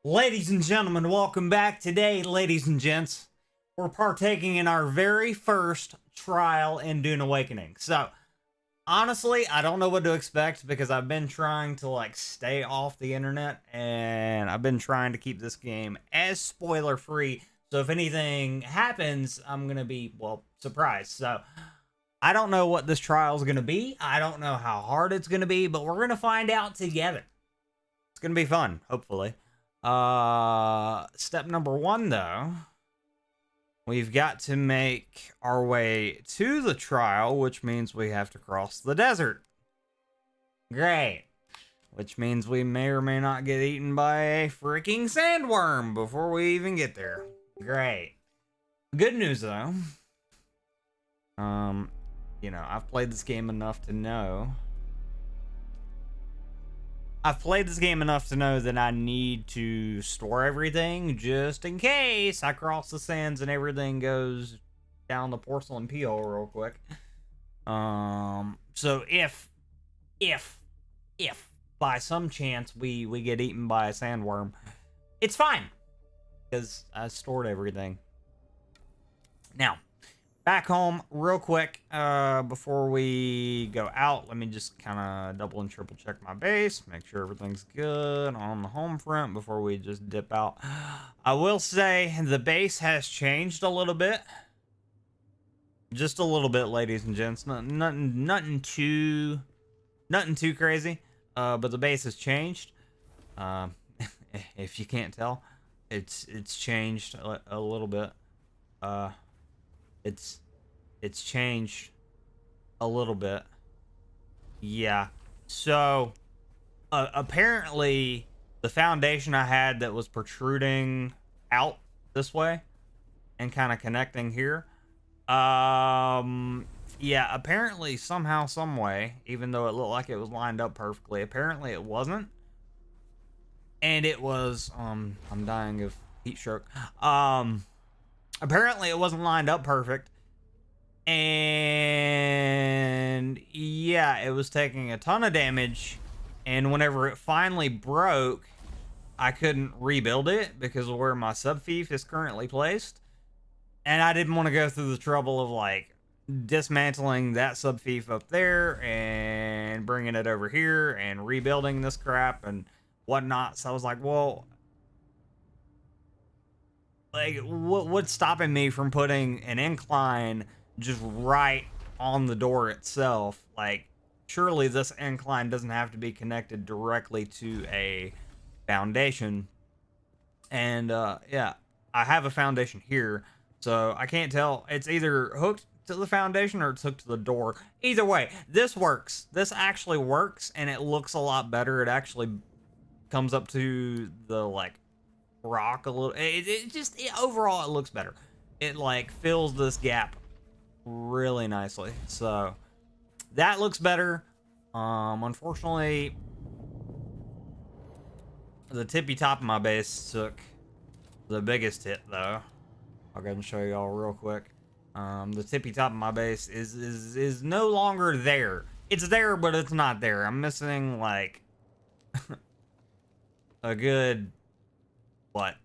Ladies and gentlemen, welcome back. Today, ladies and gents, we're partaking in our very first trial in Dune Awakening. So, honestly, I don't know what to expect because I've been trying to stay off the internet and I've been trying to keep this game as spoiler free. So if anything happens, I'm going to be, well, surprised. So I don't know what this trial is going to be. I don't know how hard it's going to be, but we're going to find out together. It's going to be fun, hopefully. Step number one, though, we've got to make our way to the trial, which means we have to cross the desert. Great. Which means we may or may not get eaten by a freaking sandworm before we even get there. Great. Good news, though. I've played this game enough to know. that I need to store everything just in case I cross the sands and everything goes down the porcelain peel real quick. So if by some chance we get eaten by a sandworm, it's fine because I stored everything. Now, back home real quick, before we go out, let me just kind of double and triple check my base, make sure everything's good on the home front before we just dip out. I will say the base has changed a little bit. Just a little bit, ladies and gents. Nothing too crazy. But the base has changed. If you can't tell, it's changed a little bit. It's changed a little bit. Yeah. So, apparently, the foundation I had that was protruding out this way and kind of connecting here. Yeah, apparently, somehow, some way, even though it looked like it was lined up perfectly, apparently it wasn't. And it was, I'm dying of heat stroke. Apparently it wasn't lined up perfect. And yeah, it was taking a ton of damage. And whenever it finally broke, I couldn't rebuild it because of where my subfief is currently placed. And I didn't want to go through the trouble of dismantling that subfief up there and bringing it over here and rebuilding this crap and whatnot. So I was like, well, what's stopping me from putting an incline just right on the door itself? Surely this incline doesn't have to be connected directly to a foundation. And yeah, I have a foundation here, so I can't tell. It's either hooked to the foundation or it's hooked to the door. Either way, this works. This actually works, and it looks a lot better. It actually comes up to the rock a little. Overall it looks better. It fills this gap really nicely, so that looks better. Unfortunately, the tippy top of my base took the biggest hit, though. I'll go and show y'all real quick. The tippy top of my base is no longer there. It's there, but it's not there. I'm missing a good what?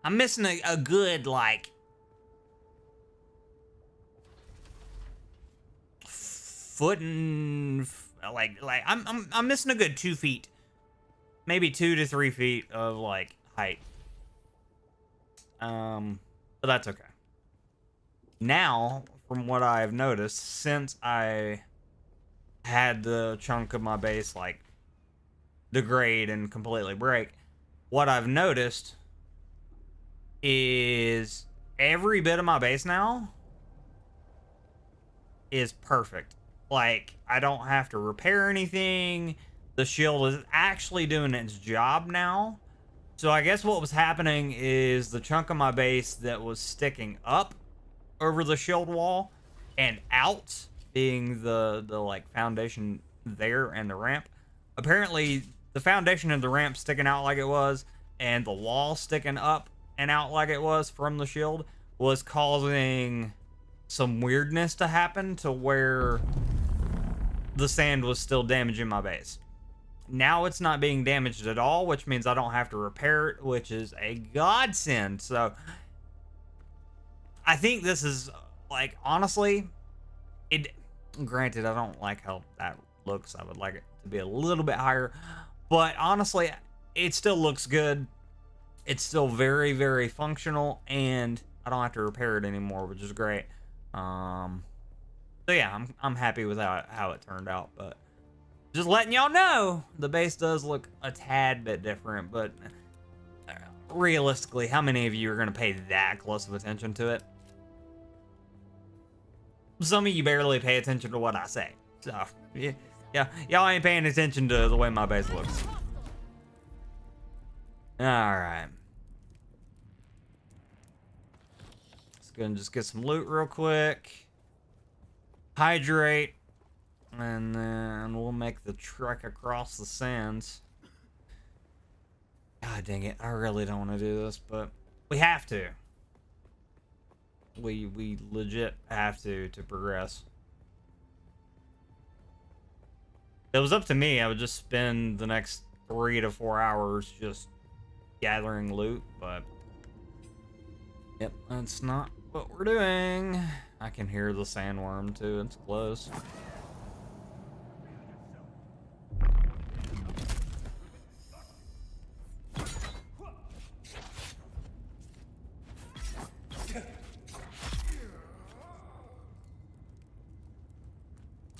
I'm missing a good foot and I'm missing a good 2 feet, maybe 2 to 3 feet of height. But that's okay. Now, from what I've noticed, since I had the chunk of my base degrade and completely break, what I've noticed is every bit of my base now is perfect. I don't have to repair anything. The shield is actually doing its job now. So I guess what was happening is the chunk of my base that was sticking up over the shield wall and out, being the foundation there and the ramp. Apparently, the foundation and the ramp sticking out like it was, and the wall sticking up and out like it was from the shield, was causing some weirdness to happen to where the sand was still damaging my base. Now it's not being damaged at all, which means I don't have to repair it, which is a godsend. So I think this is, like, honestly, granted, I don't like how that looks. I would like it to be a little bit higher, but honestly, it still looks good. It's still very, very functional, and I don't have to repair it anymore, which is great. So yeah, I'm happy with how it turned out, but just letting y'all know, the base does look a tad bit different, but realistically, how many of you are going to pay that close of attention to it? Some of you barely pay attention to what I say. So, yeah, y'all ain't paying attention to the way my base looks. Alright. Let's go and just get some loot real quick. Hydrate. And then we'll make the trek across the sands. God dang it. I really don't want to do this, but we have to. We legit have to progress. If it was up to me, I would just spend the next 3 to 4 hours just gathering loot, but yep, that's not what we're doing. I can hear the sandworm too. It's close.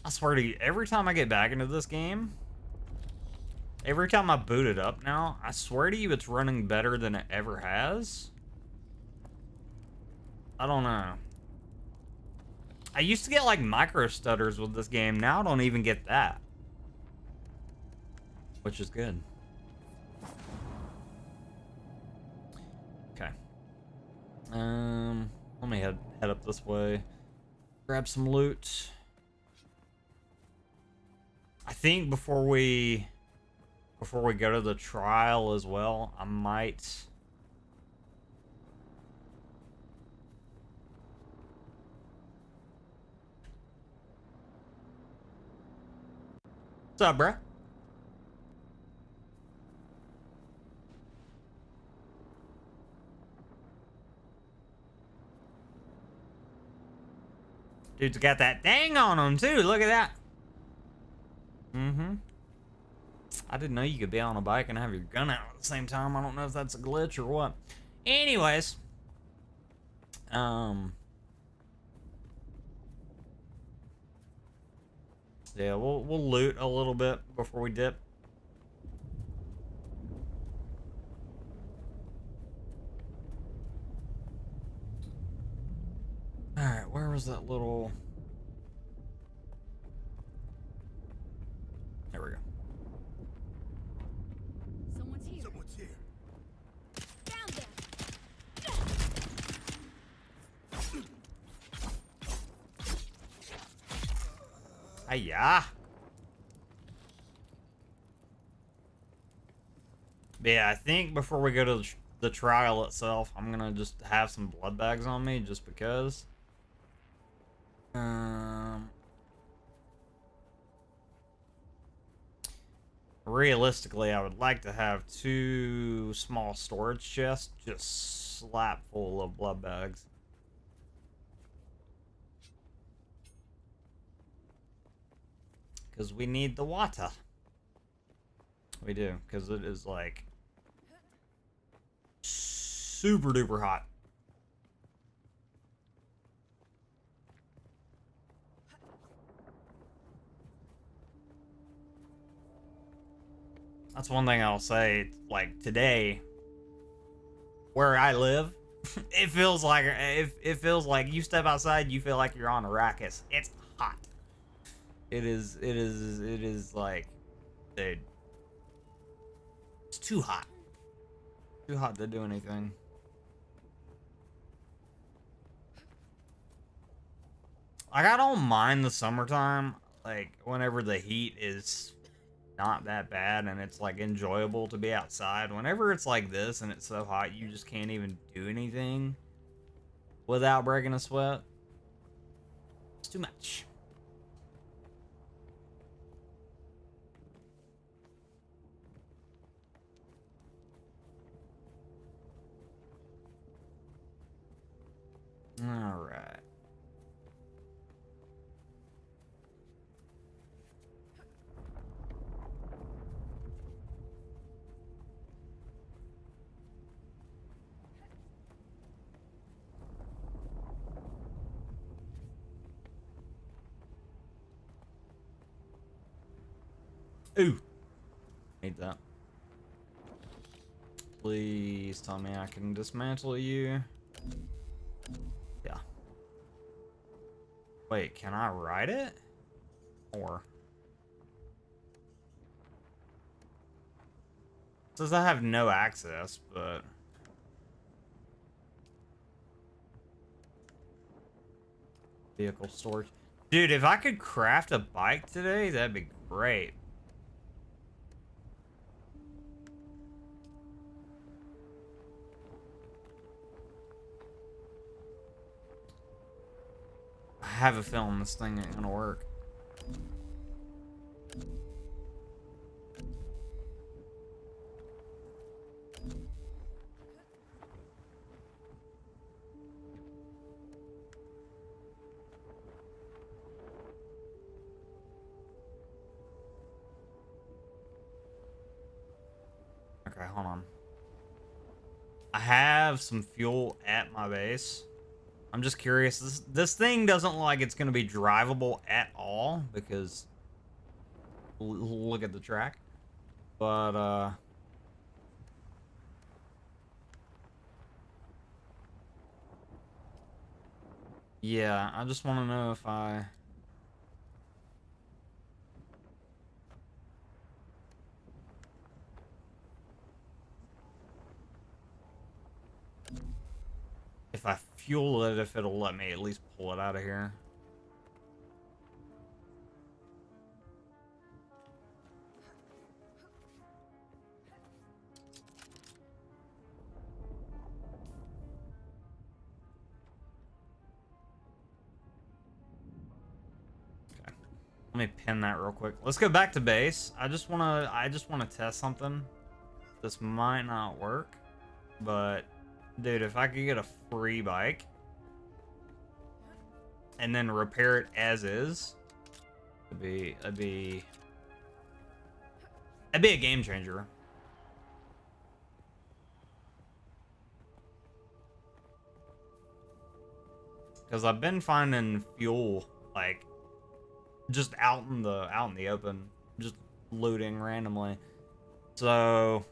I swear to you, every time I get back into this game, every time I boot it up now, I swear to you it's running better than it ever has. I don't know. I used to get like micro stutters with this game. Now I don't even get that. Which is good. Okay. Let me head up this way. Grab some loot. I think before we go to the trial as well, I might. What's up, bruh? Dude's got that dang on him too. Look at that. I didn't know you could be on a bike and have your gun out at the same time. I don't know if that's a glitch or what. Anyways. Yeah, we'll loot a little bit before we dip. Alright, where was that little... There we go. Someone's here. Someone's here. Found them. Hiya. Yeah, I think before we go to the trial itself, I'm gonna just have some blood bags on me just because. Realistically, I would like to have 2 small storage chests just slap full of blood bags. Because we need the water. We do, because it is like super duper hot. That's one thing I'll say. Like today, where I live, it feels like you step outside, you feel like you're on Arrakis. It's hot. It is like, dude, it's too hot. Too hot to do anything. Like, I don't mind the summertime, like whenever the heat is not that bad and it's like enjoyable to be outside. Whenever it's like this and it's so hot you just can't even do anything without breaking a sweat, it's too much. Ooh. Need that. Please tell me I can dismantle you. Yeah. Wait, can I ride it? Or... says I have no access, but... vehicle storage. Dude, if I could craft a bike today, that'd be great. I have a feeling this thing ain't gonna work. Okay, hold on. I have some fuel at my base. I'm just curious. This thing doesn't look like it's going to be drivable at all because look at the track. But yeah, I just want to know if I fuel it, if it'll let me at least pull it out of here. Okay. Let me pin that real quick. Let's go back to base. I just wanna test something. This might not work, but dude, if I could get a free bike and then repair it as is, it'd be a game changer. Because I've been finding fuel like just out in the open, just looting randomly. So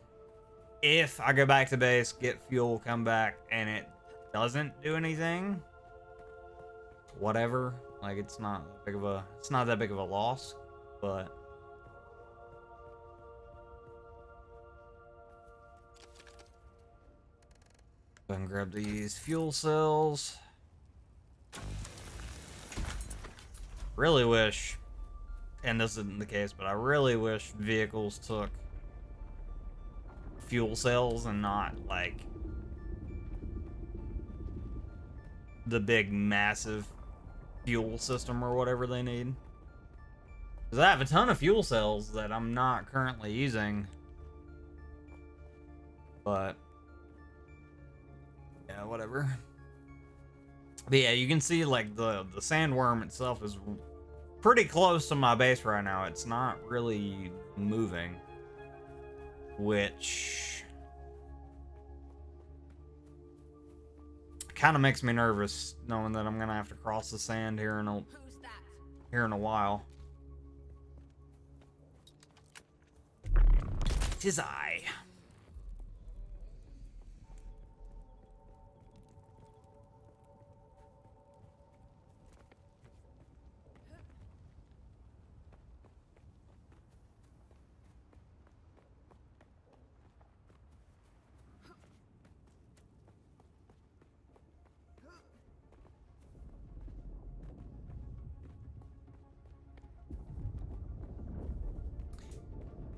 if I go back to base, get fuel, come back, and it doesn't do anything, whatever. Like it's not that big of a loss, but go ahead and grab these fuel cells. Really wish, and this isn't the case, but I really wish vehicles took fuel cells and not like the big massive fuel system or whatever they need. Because I have a ton of fuel cells that I'm not currently using. But yeah, whatever. But yeah, you can see like the sandworm itself is pretty close to my base right now. It's not really moving, which kind of makes me nervous knowing that I'm gonna have to cross the sand here in a while. Tis I.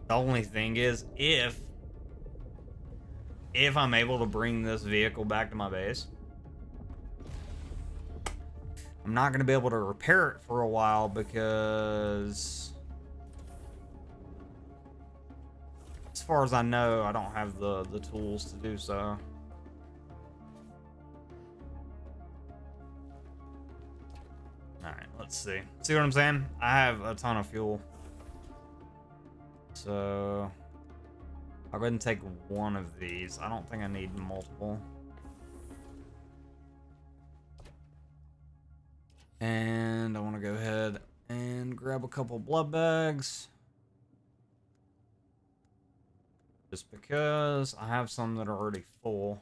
The only thing is, if I'm able to bring this vehicle back to my base, I'm not going to be able to repair it for a while because, as far as I know, I don't have the tools to do so. Alright, let's see. See what I'm saying? I have a ton of fuel. So I'll go ahead and take one of these. I don't think I need multiple. And I want to go ahead and grab a couple blood bags. Just because I have some that are already full.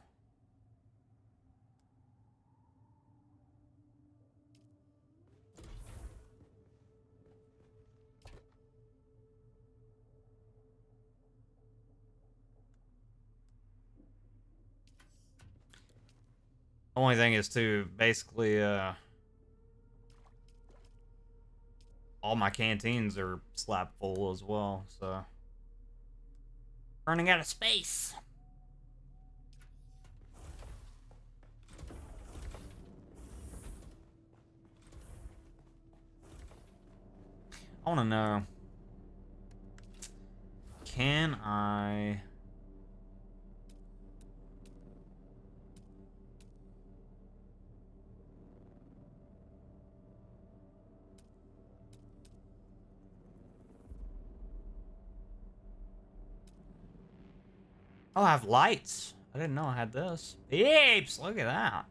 Only thing is too, basically, all my canteens are slap full as well, so. Running out of space. I want to know, can I... Oh, I have lights. I didn't know I had this. Apes, look at that.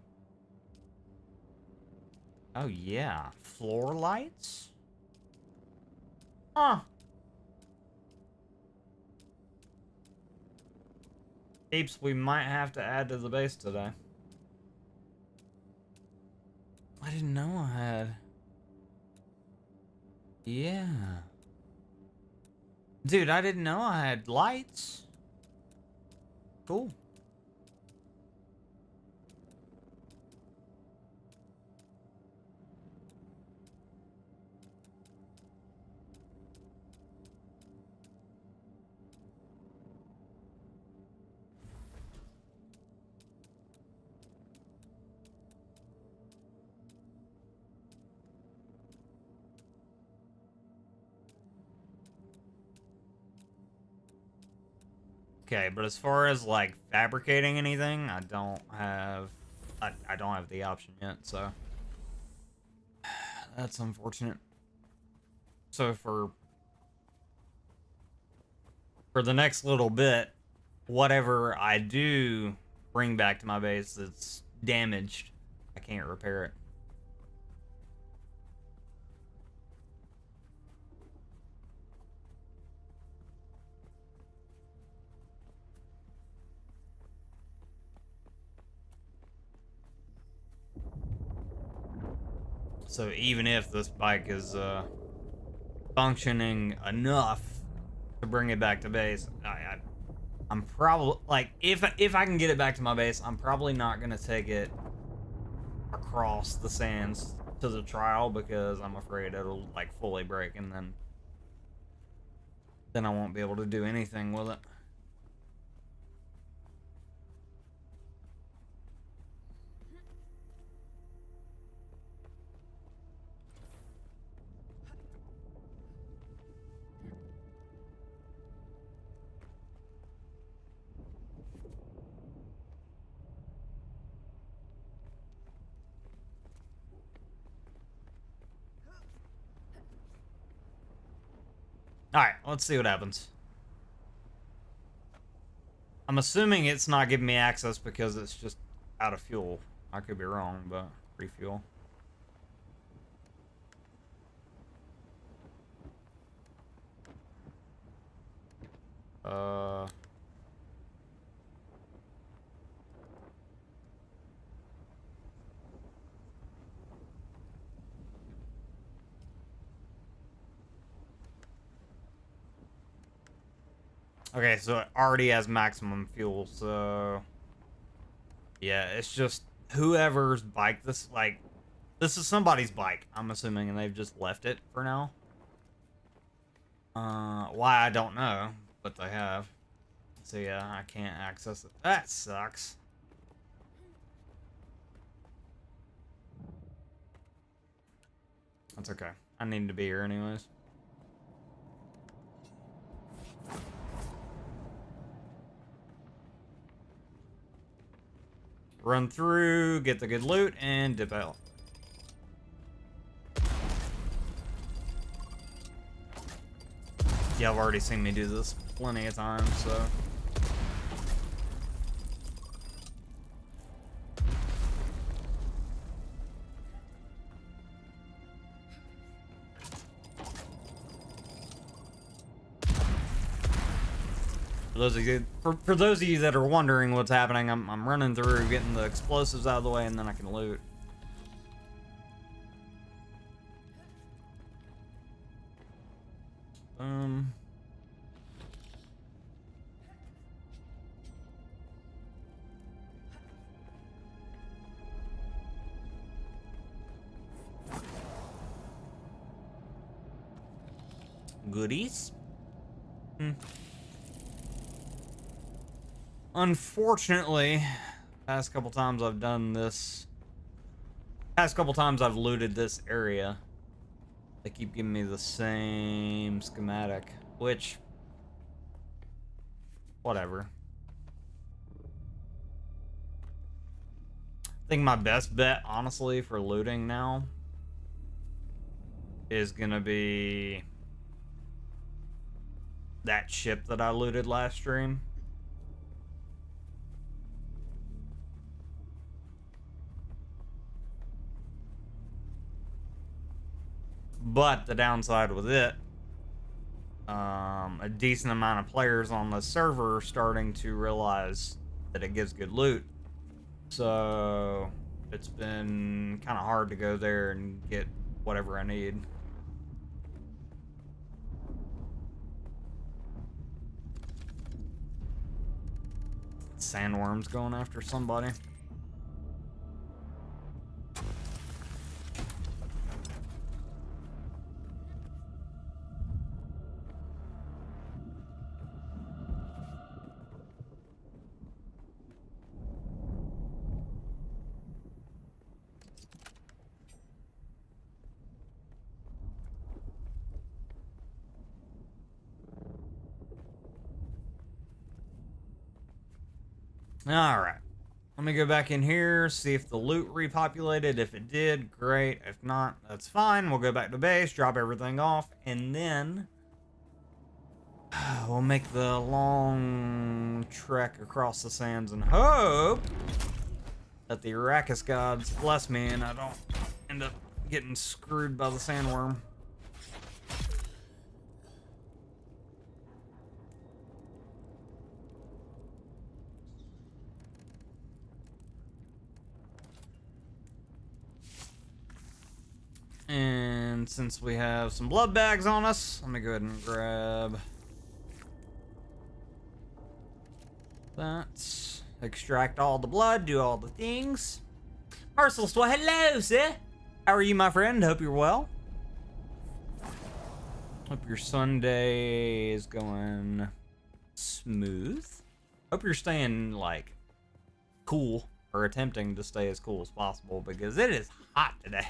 Oh, yeah. Floor lights? Huh. Apes we might have to add to the base today. I didn't know I had. Yeah. Dude, I didn't know I had lights. Cool. Okay, but as far as like fabricating anything, I don't have the option yet, so that's unfortunate. So for the next little bit, whatever I do bring back to my base that's damaged, I can't repair it. So even if this bike is functioning enough to bring it back to base, I'm probably like if I can get it back to my base, I'm probably not gonna take it across the sands to the trial because I'm afraid it'll like fully break and then I won't be able to do anything with it. Alright, let's see what happens. I'm assuming it's not giving me access because it's just out of fuel. I could be wrong, but refuel. Okay, so it already has maximum fuel, so yeah, it's just whoever's bike this, like, this is somebody's bike, I'm assuming, and they've just left it for now. Why, I don't know, but they have. So yeah, I can't access it. That sucks. That's okay. I need to be here anyways. Run through, get the good loot, and dip out. Yeah, I've already seen me do this plenty of times, so. For those of you that are wondering what's happening, I'm running through, getting the explosives out of the way, and then I can loot. Goodies. Unfortunately, past couple times I've done this, past couple times I've looted this area, they keep giving me the same schematic, which, whatever. I think my best bet, honestly, for looting now is gonna be that ship that I looted last stream. But the downside with it, a decent amount of players on the server are starting to realize that it gives good loot. So it's been kind of hard to go there and get whatever I need. Sandworms going after somebody. Alright. Let me go back in here, see if the loot repopulated. If it did, great. If not, that's fine. We'll go back to base, drop everything off, and then we'll make the long trek across the sands and hope that the Arrakis gods bless me and I don't end up getting screwed by the sandworm. And since we have some blood bags on us, let me go ahead and grab that. Extract all the blood, do all the things. Merciless, well, hello, sir. How are you, my friend? Hope you're well. Hope your Sunday is going smooth. Hope you're staying, like, cool, or attempting to stay as cool as possible, because it is hot today.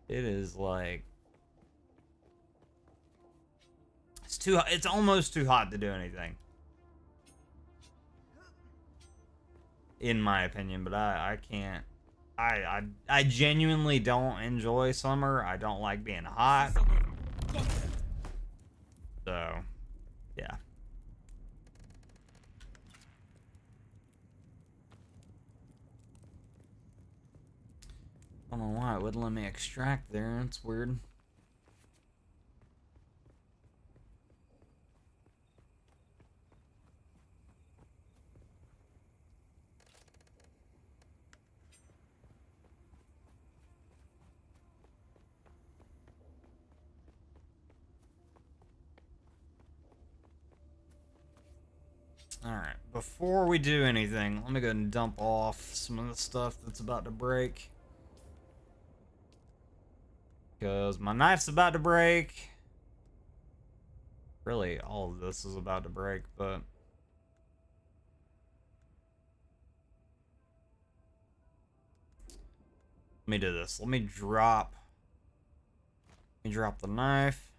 It is like, it's almost too hot to do anything, in my opinion. But I can't, I genuinely don't enjoy summer. I don't like being hot. So yeah. I don't know why it wouldn't let me extract there. It's weird. Alright, before we do anything, let me go and dump off some of the stuff that's about to break. Because my knife's about to break. Really, all of this is about to break, but let me do this. Let me drop the knife.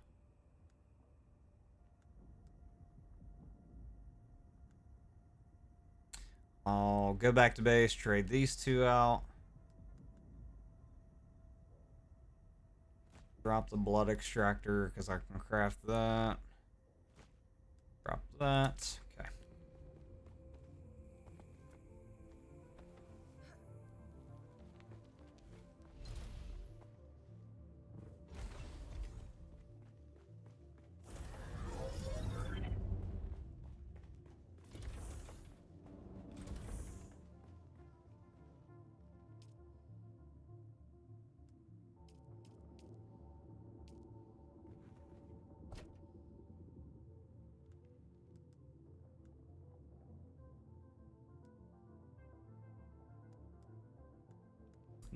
I'll go back to base, trade these two out. Drop the blood extractor because I can craft that. Drop that. Okay.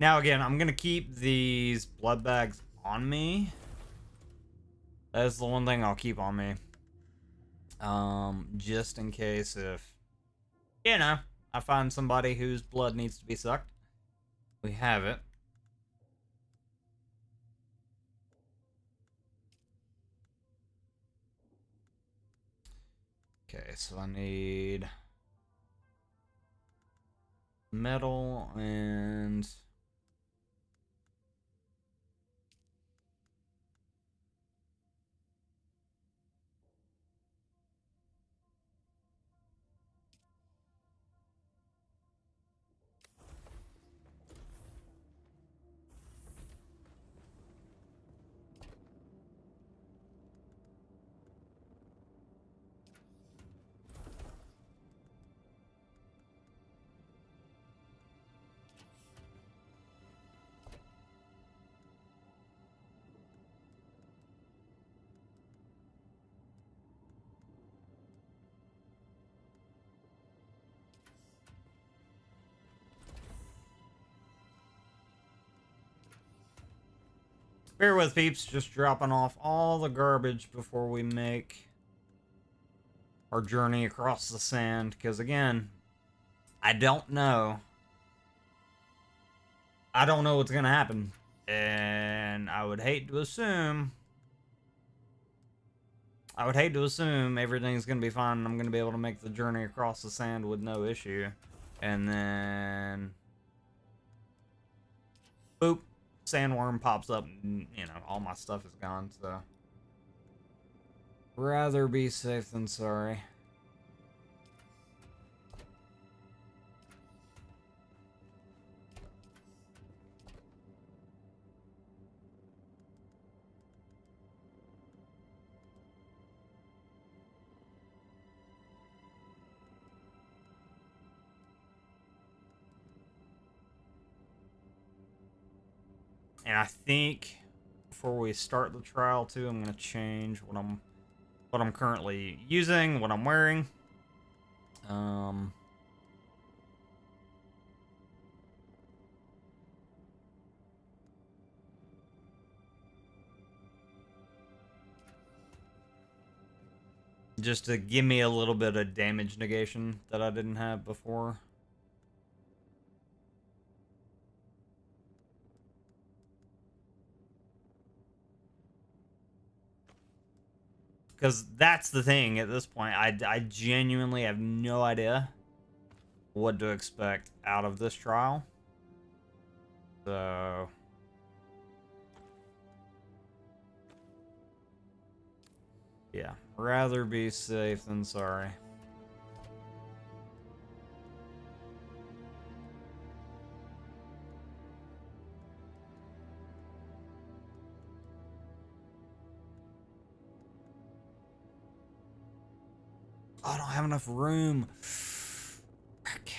Now again, I'm gonna keep these blood bags on me. That's the one thing I'll keep on me. Just in case if, you know, I find somebody whose blood needs to be sucked. We have it. Okay, so I need metal and bear with peeps, just dropping off all the garbage before we make our journey across the sand. Because again, I don't know. I don't know what's gonna happen. And I would hate to assume everything's gonna be fine and I'm gonna be able to make the journey across the sand with no issue. And then boop, sandworm pops up and, you know, all my stuff is gone, so rather be safe than sorry. And I think before we start the trial too, I'm gonna change what I'm currently using, what I'm wearing. Just to give me a little bit of damage negation that I didn't have before. Because that's the thing at this point. I genuinely have no idea what to expect out of this trial. So yeah, rather be safe than sorry. Oh, I don't have enough room. Frick.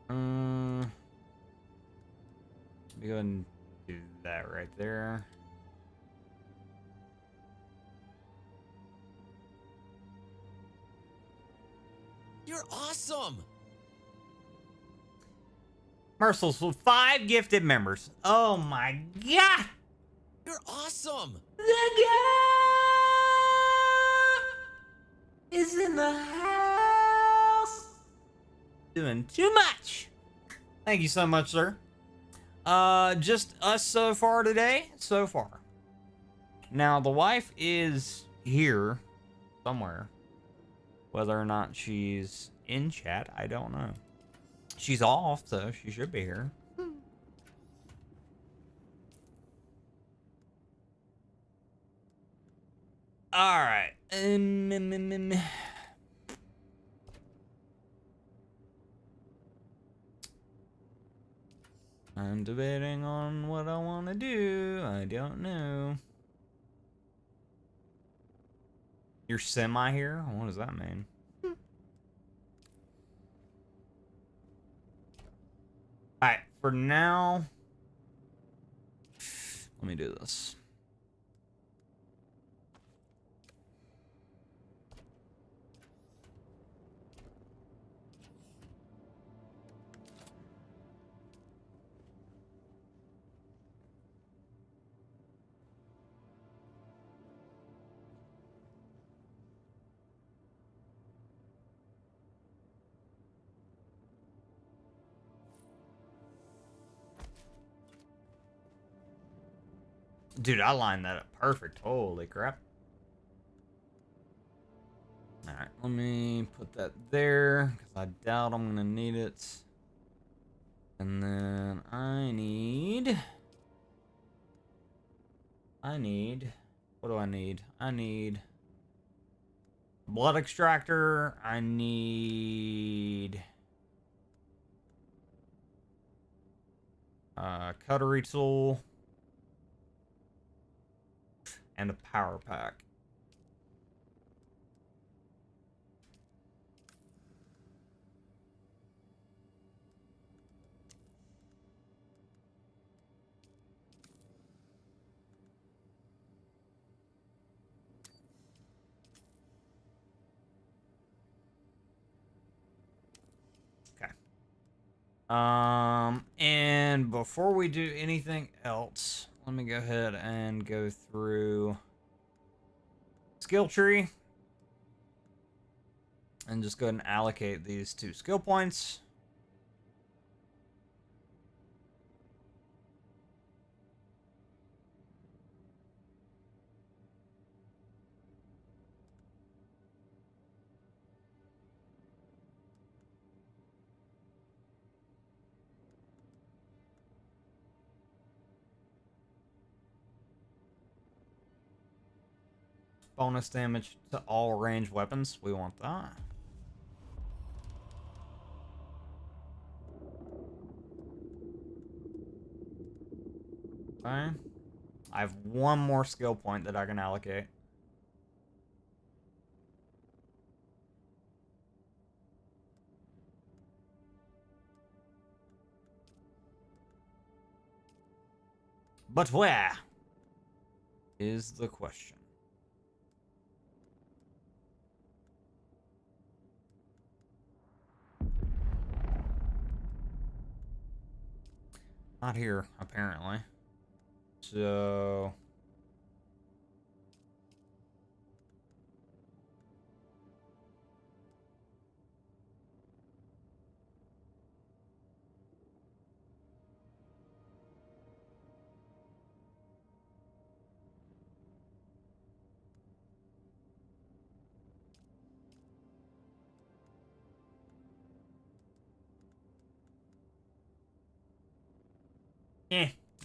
Let me go ahead and do that right there. You're awesome! Merciless with 5 gifted members. Oh my god! You're awesome! The guy is in the house. Doing too much. Thank you so much, sir. Just us so far today. So far. Now, the wife is here somewhere. Whether or not she's in chat, I don't know. She's off, so she should be here. All right. I'm debating on what I want to do. I don't know. You're semi here? What does that mean? Alright, for now, let me do this. Dude, I lined that up perfect. Holy crap. Alright, let me put that there, because I doubt I'm going to need it. And then I need... What do I need? I need... blood extractor. I need... cutlery tool. And a power pack. And before we do anything else, let me go ahead and go through skill tree and just go ahead and allocate these 2 skill points. Bonus damage to all ranged weapons. We want that. Okay. I have 1 more skill point that I can allocate. But where is the question? Not here, apparently. So...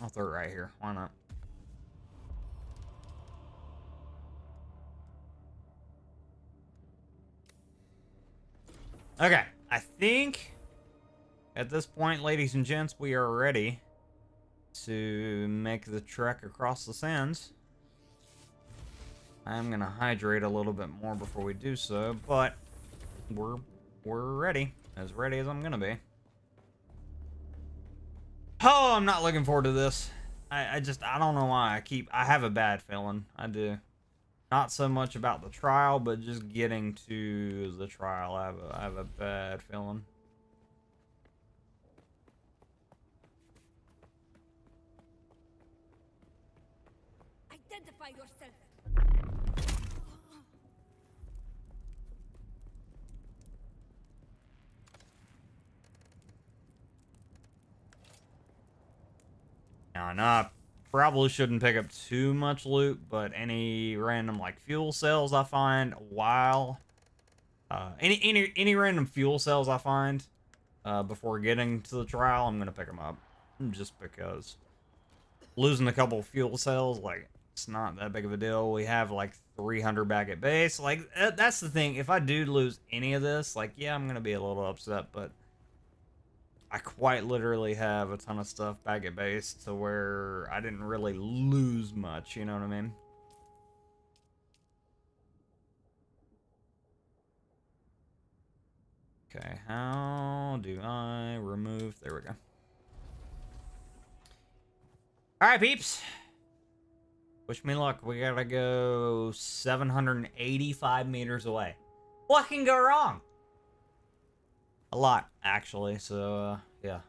I'll throw it right here. Why not? Okay, I think at this point, ladies and gents, we are ready to make the trek across the sands. I'm gonna hydrate a little bit more before we do so, but we're ready as I'm gonna be. Oh, I'm not looking forward to this. I don't know why I have a bad feeling. I do. Not so much about the trial, but just getting to the trial. I have a bad feeling. Identify yourself. Now, I know I probably shouldn't pick up too much loot, but any random like fuel cells I find while any random fuel cells I find before getting to the trial, I'm gonna pick them up, just because losing a couple fuel cells, like, it's not that big of a deal. We have like 300 back at base. Like, that's the thing. If I do lose any of this, like, yeah, I'm gonna be a little upset, but I quite literally have a ton of stuff back at base to where I didn't really lose much, you know what I mean? Okay, how do I remove... There we go. Alright, peeps. Wish me luck. We gotta go 785 meters away. What can go wrong? A lot, actually, so, yeah.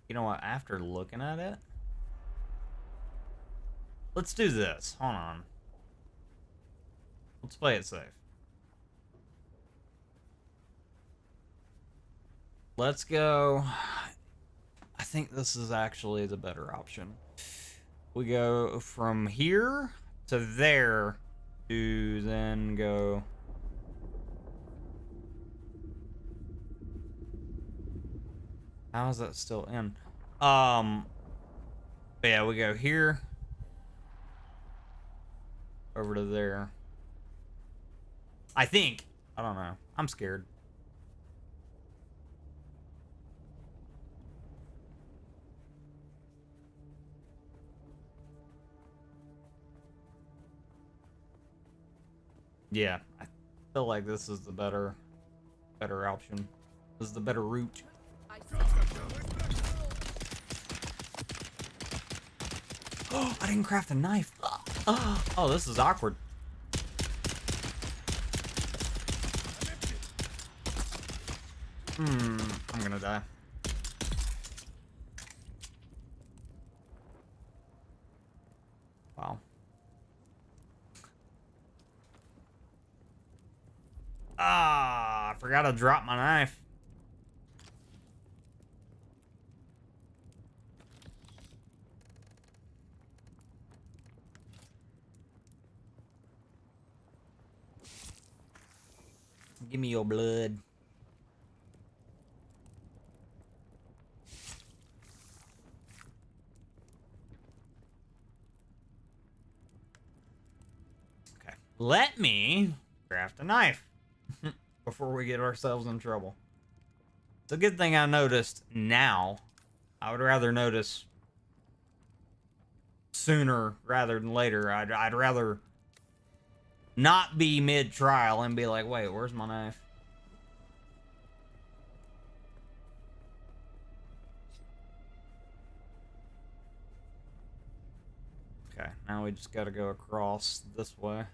You know what, after looking at it... Let's do this. Hold on. Let's play it safe. Let's go. I think this is actually the better option. We go from here to there to then go. How is that still in? Yeah, we go here over to there. I think. I don't know. I'm scared. Yeah, I feel like this is the better option. This is the better route. Oh, I didn't craft a knife. Oh, this is awkward. I'm gonna die. Wow. Ah, I forgot to drop my knife. Give me your blood. Okay. Let me craft a knife before we get ourselves in trouble. It's a good thing I noticed now. I would rather notice sooner rather than later. I'd rather not be mid-trial and be like, wait, where's my knife? Okay, now we just gotta go across this way.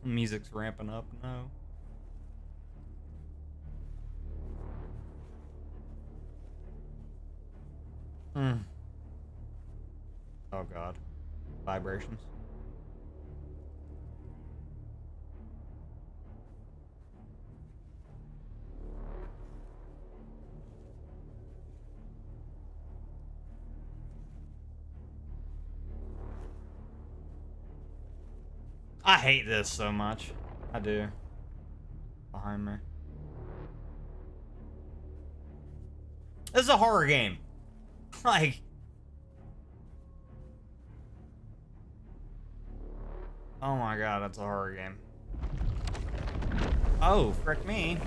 Music's ramping up. No. Oh god. Vibrations. I hate this so much. I do. Behind me. This is a horror game. Like. Oh my god, it's a horror game. Oh, frick me.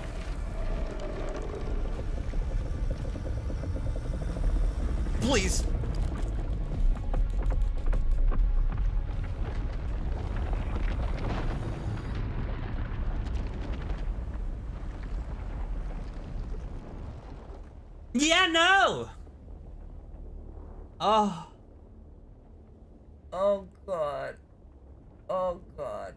Please. Yeah, no. Oh. Oh god. Oh god.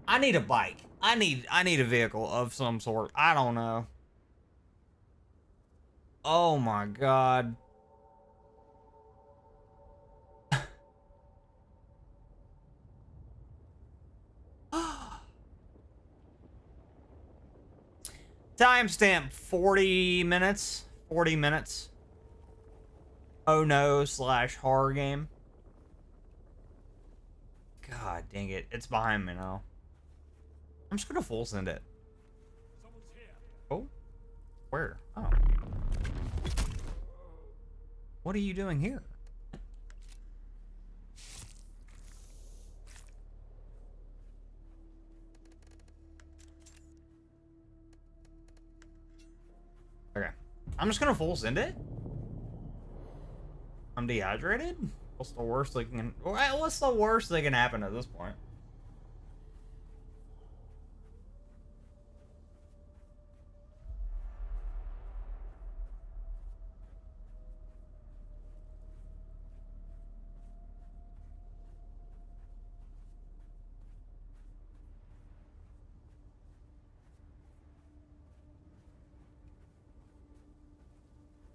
I need a bike. I need a vehicle of some sort. I don't know. Oh my god. Timestamp 40 minutes. 40 minutes. Oh no / horror game. God dang it. It's behind me now. I'm just gonna full send it. Oh? Where? Oh. What are you doing here? Okay. I'm just gonna full send it. I'm dehydrated? What's the worst that can happen at this point?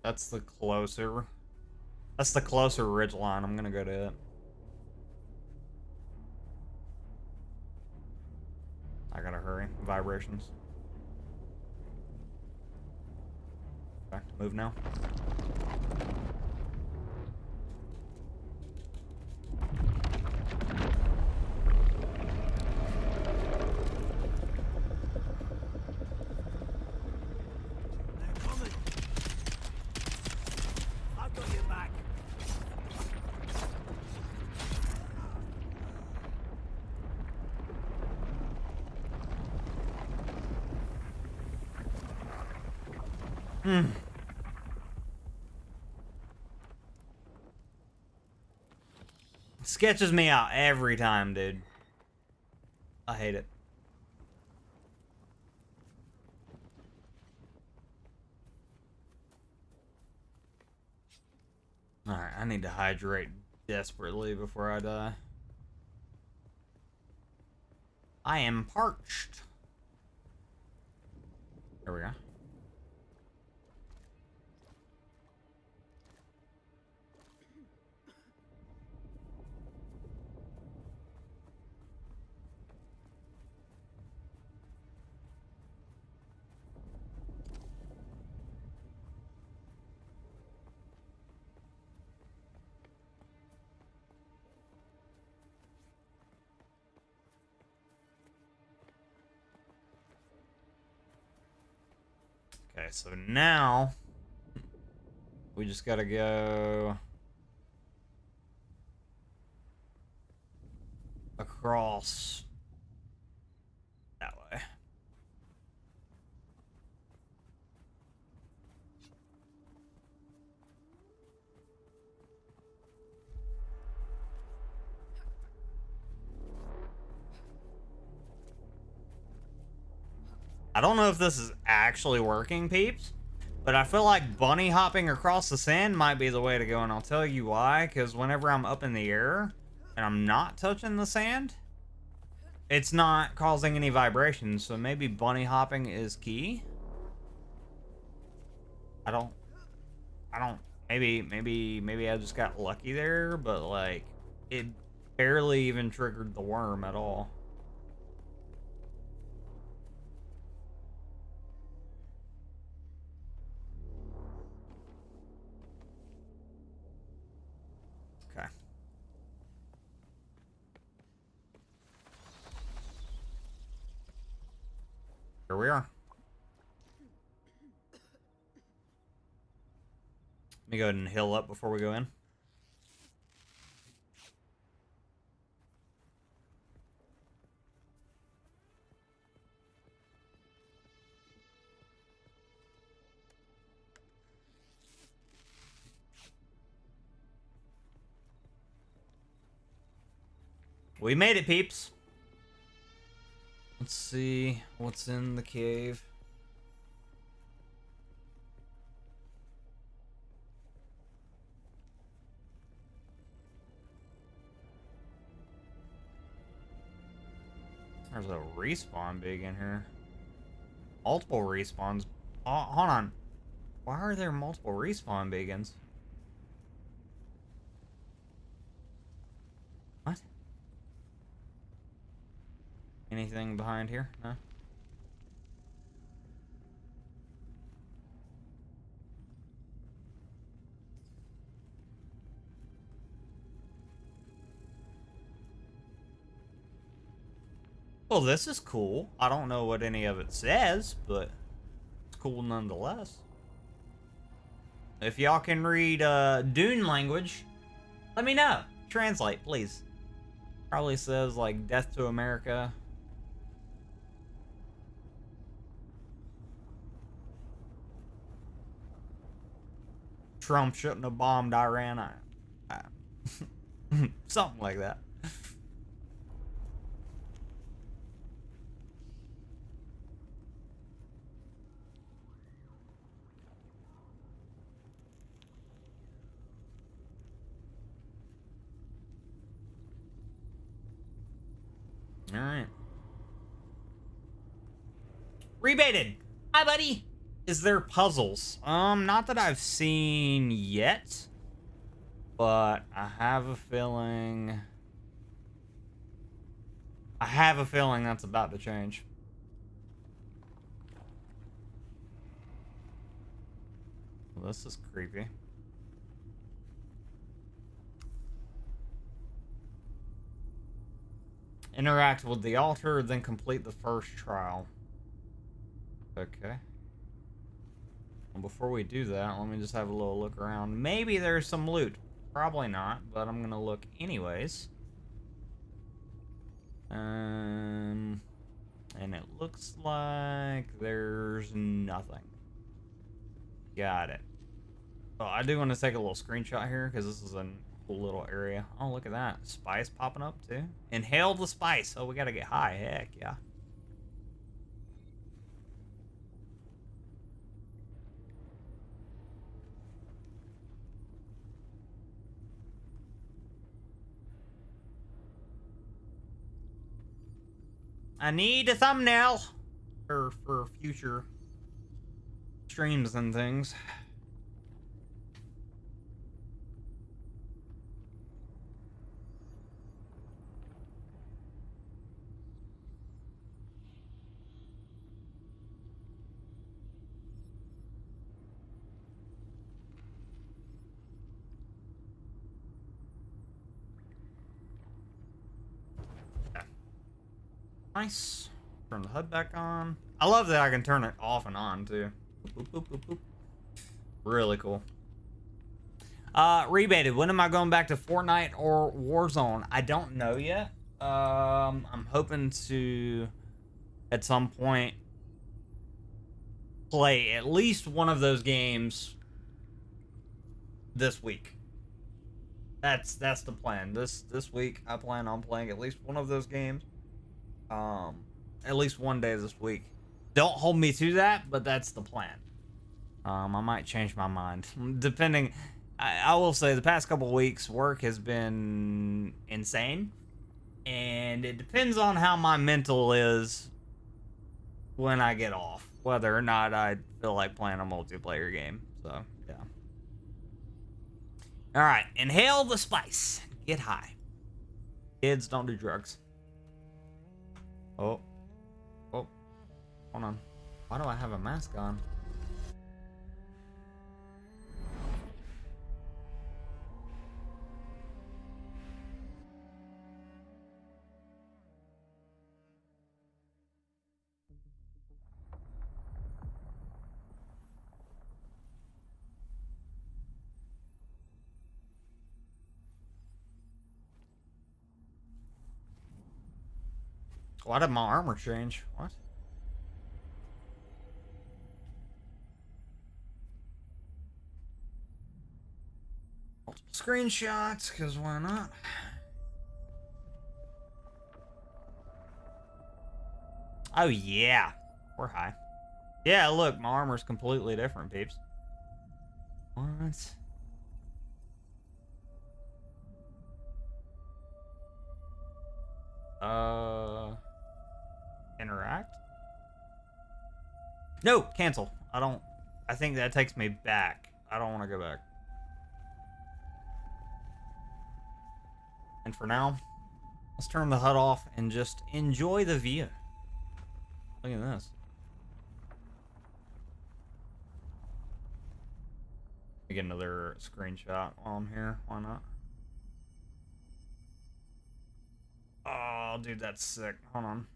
That's the closer. That's the closer ridge line. I'm gonna go to it. I gotta hurry. Vibrations. Back to move now. They're coming. I've got your back. Sketches me out every time, dude. I hate it. Alright, I need to hydrate desperately before I die. I am parched. There we go. Okay, so now we just gotta go across that way. I don't know if this is actually working, peeps, but I feel like bunny hopping across the sand might be the way to go, and I'll tell you why. Because whenever I'm up in the air and I'm not touching the sand, it's not causing any vibrations, so maybe bunny hopping is key. I don't, maybe I just got lucky there, but like, it barely even triggered the worm at all. Okay. Here we are. Let me go ahead and heal up before we go in. We made it, peeps. Let's see what's in the cave. There's a respawn big in here. Multiple respawns. Oh, hold on. Why are there multiple respawn beacons? What? Anything behind here? No? Well, this is cool. I don't know what any of it says, but it's cool nonetheless. If y'all can read Dune language, let me know. Translate, please. Probably says like death to America. Trump shouldn't have bombed Iran. Something like that. All right. Rebaited. Hi, buddy. Is there puzzles? Not that I've seen yet, but I have a feeling that's about to change. Well, this is creepy. Interact with the altar, then complete the first trial. Okay. Well, before we do that, let me just have a little look around. Maybe there's some loot. Probably not, but I'm gonna look anyways. And it looks like there's nothing. Got it. Oh, I do want to take a little screenshot here because this is a cool little area. Oh, look at that. Spice popping up too. Inhale the spice. Oh, we gotta get high. Heck yeah. I need a thumbnail for future streams and things. Nice. Turn the HUD back on. I love that I can turn it off and on too. Boop, boop, boop, boop. Really cool. Rebated. When am I going back to Fortnite or Warzone? I don't know yet. I'm hoping to at some point play at least one of those games this week. That's the plan. This week I plan on playing at least one of those games. At least one day this week. Don't hold me to that, but that's the plan. I might change my mind depending. I will say the past couple weeks work has been insane, and it depends on how my mental is when I get off, whether or not I feel like playing a multiplayer game. So yeah. All right, inhale the spice. Get high. Kids, don't do drugs. Oh. Oh. Hold on. Why do I have a mask on? Why did my armor change? What? Multiple screenshots, because why not? Oh, yeah. We're high. Yeah, look, my armor's completely different, peeps. What? Interact? No, cancel. I think that takes me back. I don't want to go back. And for now, let's turn the HUD off and just enjoy the view. Look at this. Let me get another screenshot while I'm here. Why not? Oh, dude, that's sick. Hold on.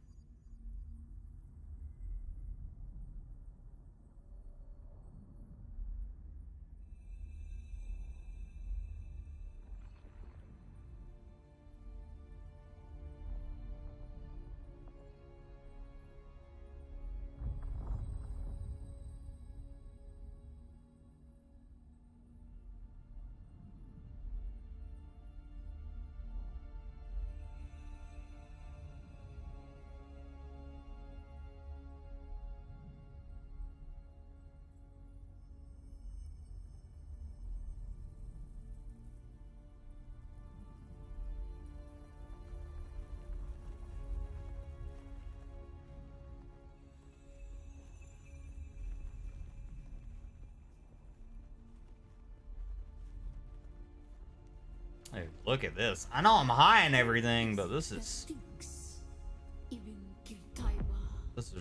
Hey, look at this. I know I'm high and everything, but this is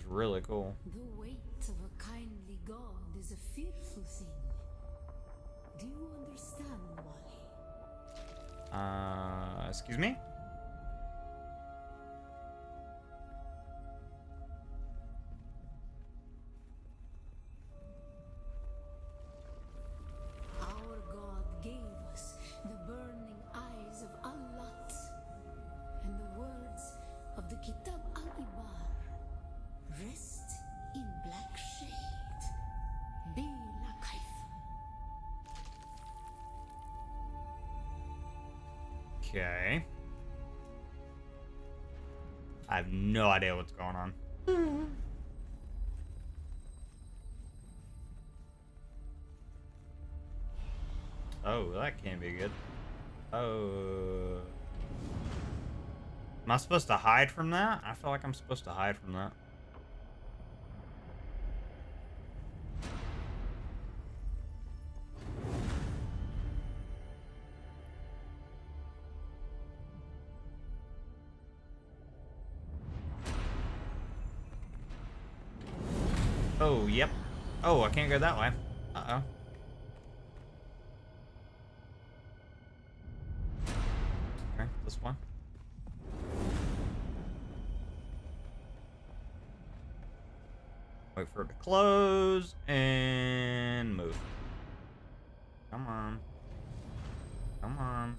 really cool. The weight of a kindly god is a fearful thing. Do you understand why? Excuse me? Our god gave us the burning eyes of Allah and the words of the Kitab al-Ibar. Rest in black shade. Be la kaifa. Okay. I have no idea what's going on. Oh, that can't be good. Oh. Am I supposed to hide from that? I feel like I'm supposed to hide from that. Oh, yep. Oh, I can't go that way. Uh-oh. Okay, this one. Wait for it to close and move. Come on. Come on.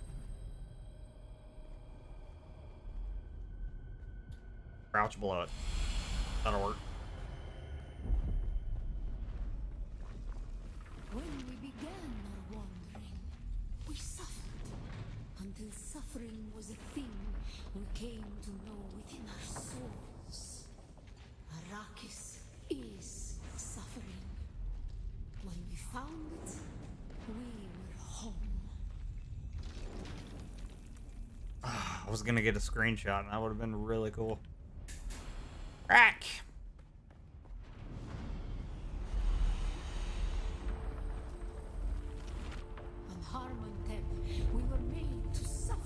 Crouch below it. That'll work. When we began our wandering, we suffered until suffering was a thing we came to know within our souls. Arrakis is suffering. When we found it, we were home. I was gonna get a screenshot and that would have been really cool. Crack! On Harmontep, we were made to suffer.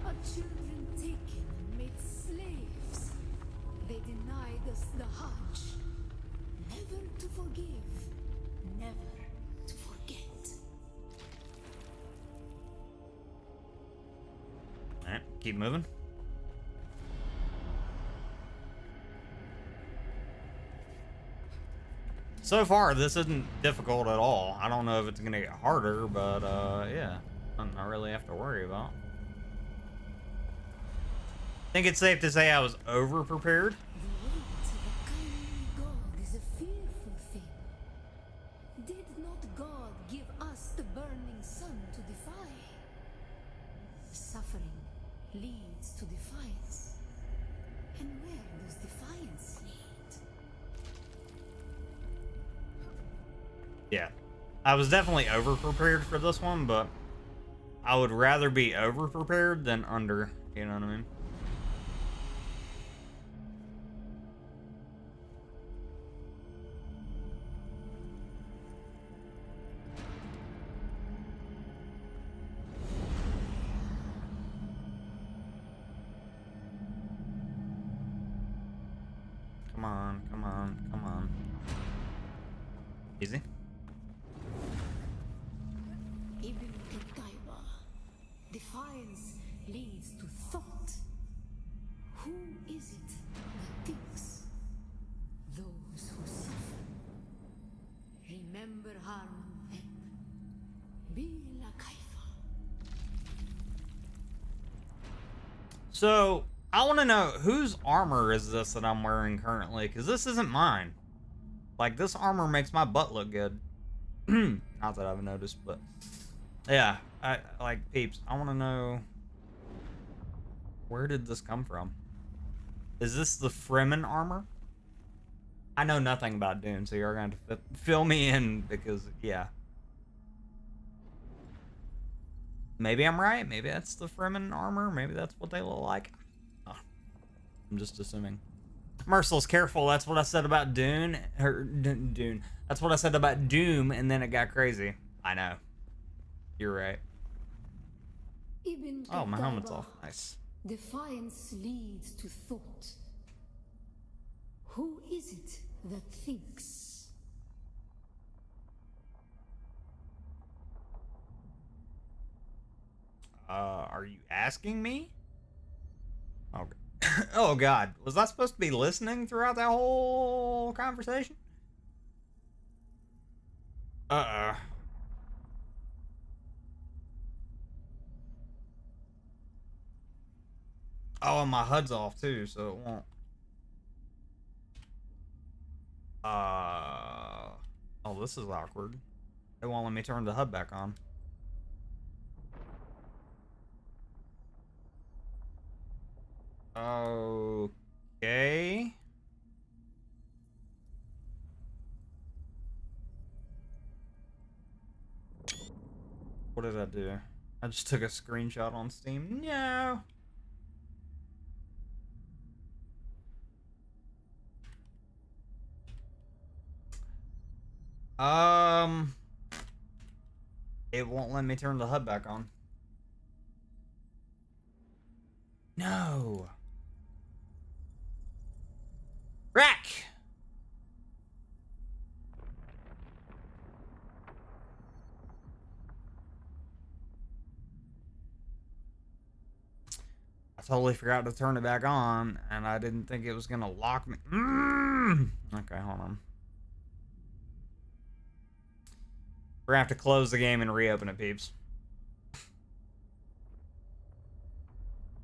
Our children taken and made slaves. They denied us the Hajj. Never to forgive, never to forget. Alright, keep moving. So far, this isn't difficult at all. I don't know if it's gonna get harder, but yeah, nothing I really have to worry about. I think it's safe to say I was over-prepared. The weight of a kindly God is a fearful thing. Did not God give us the burning sun to defy? Suffering leads to defiance. And where does defiance lead? Yeah, I was definitely over-prepared for this one, but I would rather be over-prepared than under, you know what I mean? Come on, come on, come on. Easy. Ibn Qutayba. Defiance leads to thought. Who is it that thinks? Those who suffer. Remember Harmon. Be la kaifa. So, I want to know whose armor is this that I'm wearing currently, because this isn't mine. Like, this armor makes my butt look good. Not that I've noticed, but yeah, I like peeps. I want to know, where did this come from? Is this the Fremen armor? I know nothing about Dune, so you're going to fill me in because, yeah. Maybe I'm right. Maybe that's the Fremen armor. Maybe that's what they look like. Oh, I'm just assuming. Merciless, careful. That's what I said about Dune. Dune. That's what I said about Doom, and then it got crazy. I know. You're right. Ibn Oh, my helmet's Qutayba. off. Nice. Defiance leads to thought. Who is it that thinks? Are you asking me? Okay. Oh God, was I supposed to be listening throughout that whole conversation? Uh-uh. Oh, and my HUD's off too, so it won't. Oh, this is awkward. They won't let me turn the HUD back on. Okay. What did I do? I just took a screenshot on Steam. No. Um, it won't let me turn the HUD back on. No. Rack. I totally forgot to turn it back on, and I didn't think it was gonna lock me. Okay, hold on. We're gonna have to close the game and reopen it, peeps.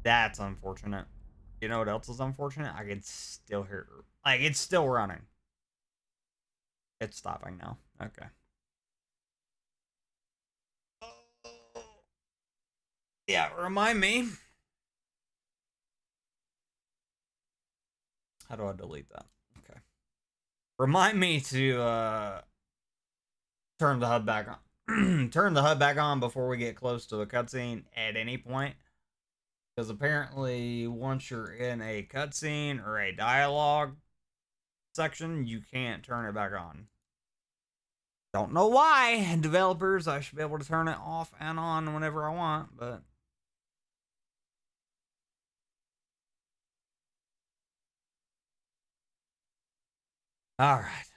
That's unfortunate. You know what else is unfortunate? I can still hear, like, it's still running. It's stopping now. Okay. Yeah, remind me. How do I delete that? Okay. Remind me to turn the HUD back on. Turn the HUD back on before we get close to a cutscene at any point. Because apparently, once you're in a cutscene or a dialogue section, you can't turn it back on. Don't know why. Developers, I should be able to turn it off and on whenever I want, but... Alright.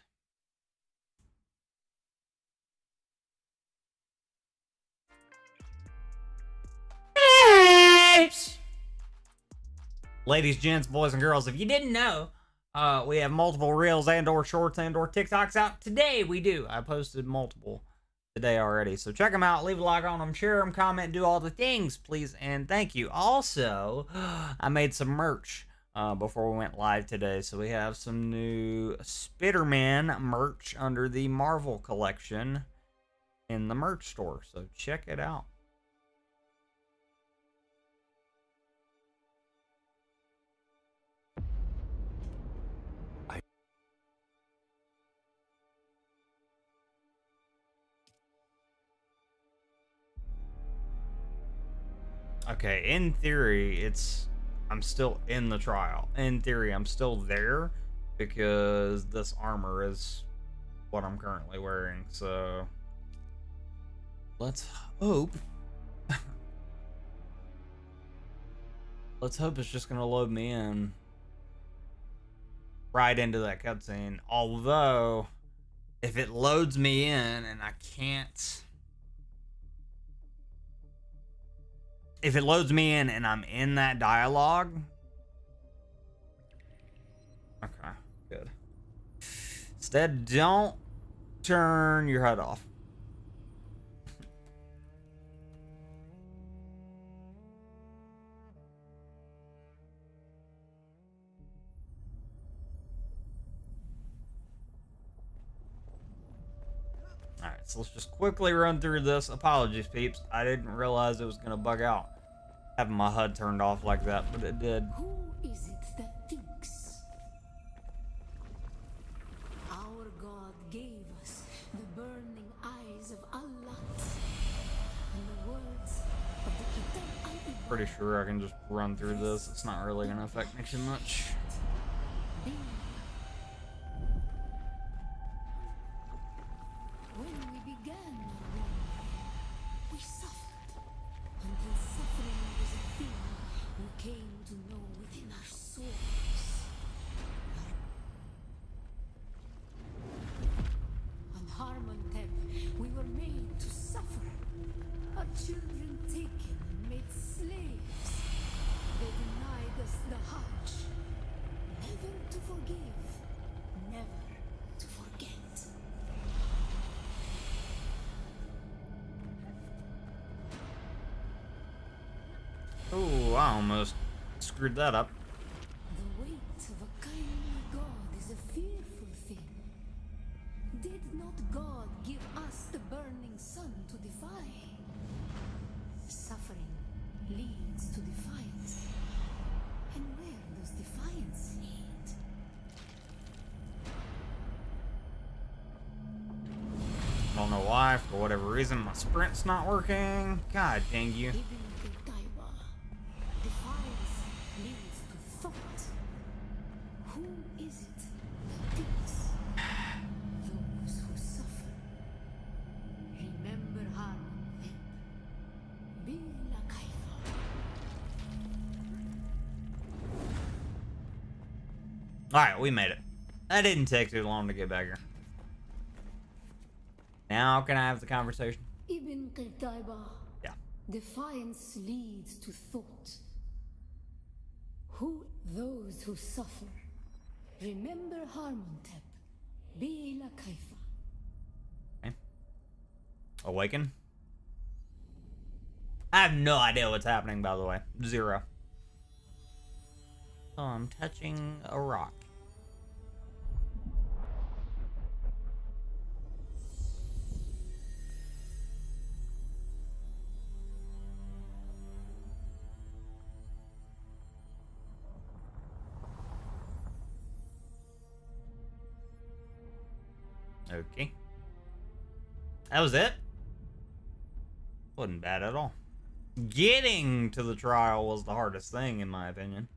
Ladies, gents, boys, and girls, if you didn't know, we have multiple reels and or shorts and or TikToks out. Today we do. I posted multiple today already. So check them out. Leave a like on them. Share them. Comment. Do all the things, please. And thank you. Also, I made some merch before we went live today. So we have some new Spider-Man merch under the Marvel collection in the merch store. So check it out. Okay, in theory, I'm still in the trial. In theory, I'm still there because this armor is what I'm currently wearing. So let's hope. Let's hope it's just gonna load me in right into that cutscene. Although, if it loads me in and I can't. If it loads me in and I'm in that dialogue. Okay, good. Instead, don't turn your HUD off. Alright, so let's just quickly run through this. Apologies, peeps. I didn't realize it was going to bug out having my HUD turned off like that, but it did. Who is it that thinks? Our God gave us the burning eyes of Allah and the words of the Kitab al-Ibad. Pretty sure I can just run through this. It's not really going to affect me too much. When we began our wandering, we suffered until suffering I almost screwed that up. The weight of a kindly God is a fearful thing. Did not God give us the burning sun to defy? Suffering leads to defiance. And where does defiance lead? I don't know why, for whatever reason, my sprint's not working. God dang you. Even the Daiwa. Defiance leads to thought. Who is it that thinks? Those who suffer. Remember harm them. Be like Kaifa. Alright, we made it. That didn't take too long to get back here. Now can I have the conversation? Ibn Qutayba. Yeah. Defiance leads to thought. Who those who suffer? Remember Harmontep. Be la Kaifa. Okay. Awaken. I have no idea what's happening, by the way. Zero. Oh, I'm touching a rock. Okay. That was it? Wasn't bad at all. Getting to the trial was the hardest thing, in my opinion.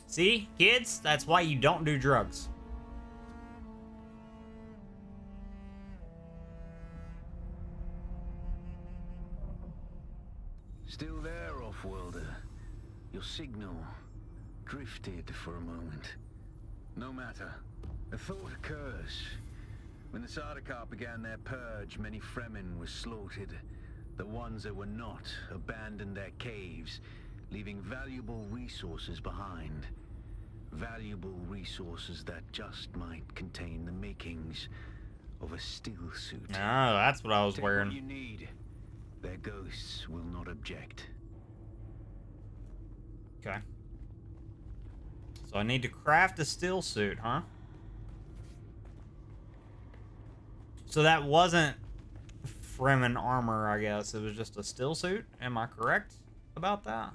See, kids, that's why you don't do drugs. Still there, off-worlder? Your signal drifted for a moment. No matter. A thought occurs. When the Sardaukar began their purge, many Fremen were slaughtered. The ones that were not abandoned their caves, leaving valuable resources behind. Valuable resources that just might contain the makings of a steel suit. Oh, that's what I was Take wearing. what you need. Their ghosts will not object. Okay. So I need to craft a steel suit, huh? So that wasn't Fremen armor, I guess. It was just a steel suit. Am I correct about that?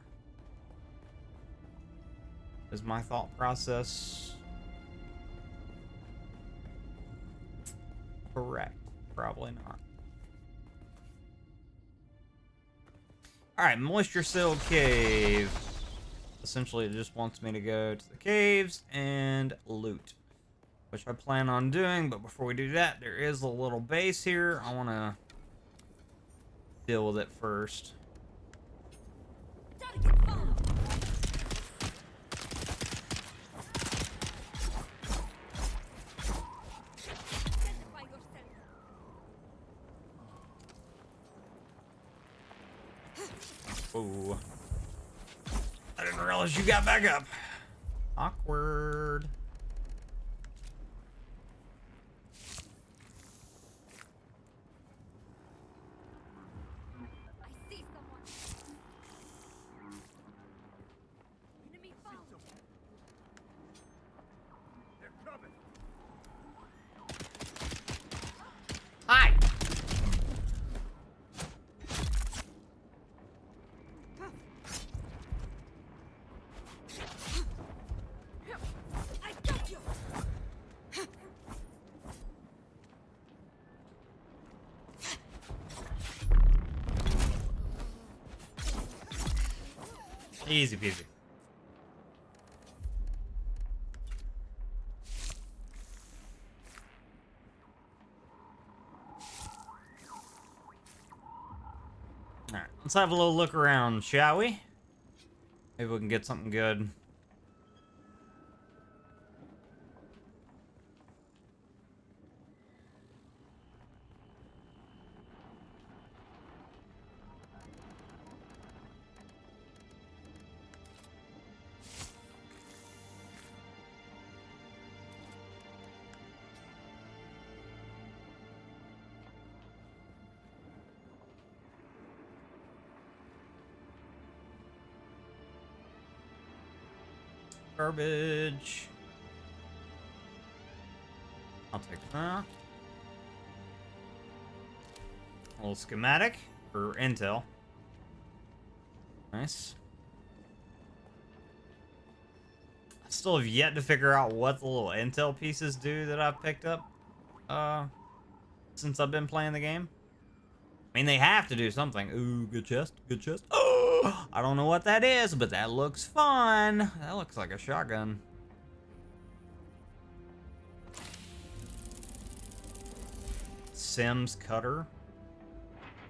Is my thought process correct? Probably not. Alright, moisture sealed cave. Essentially, it just wants me to go to the caves and loot, which I plan on doing. But before we do that, there is a little base here. I want to deal with it first. Ooh. I didn't realize you got back up. Awkward. I see someone. Enemy found. They're coming. Hi. I got you. Easy peasy. Alright, let's have a little look around, shall we? Maybe we can get something good. Garbage. I'll take that. A little schematic for intel. Nice. I still have yet to figure out what the little intel pieces do that I've picked up since I've been playing the game. I mean, they have to do something. Ooh, good chest, good chest. Oh, I don't know what that is, but that looks fun. That looks like a shotgun. Sims cutter.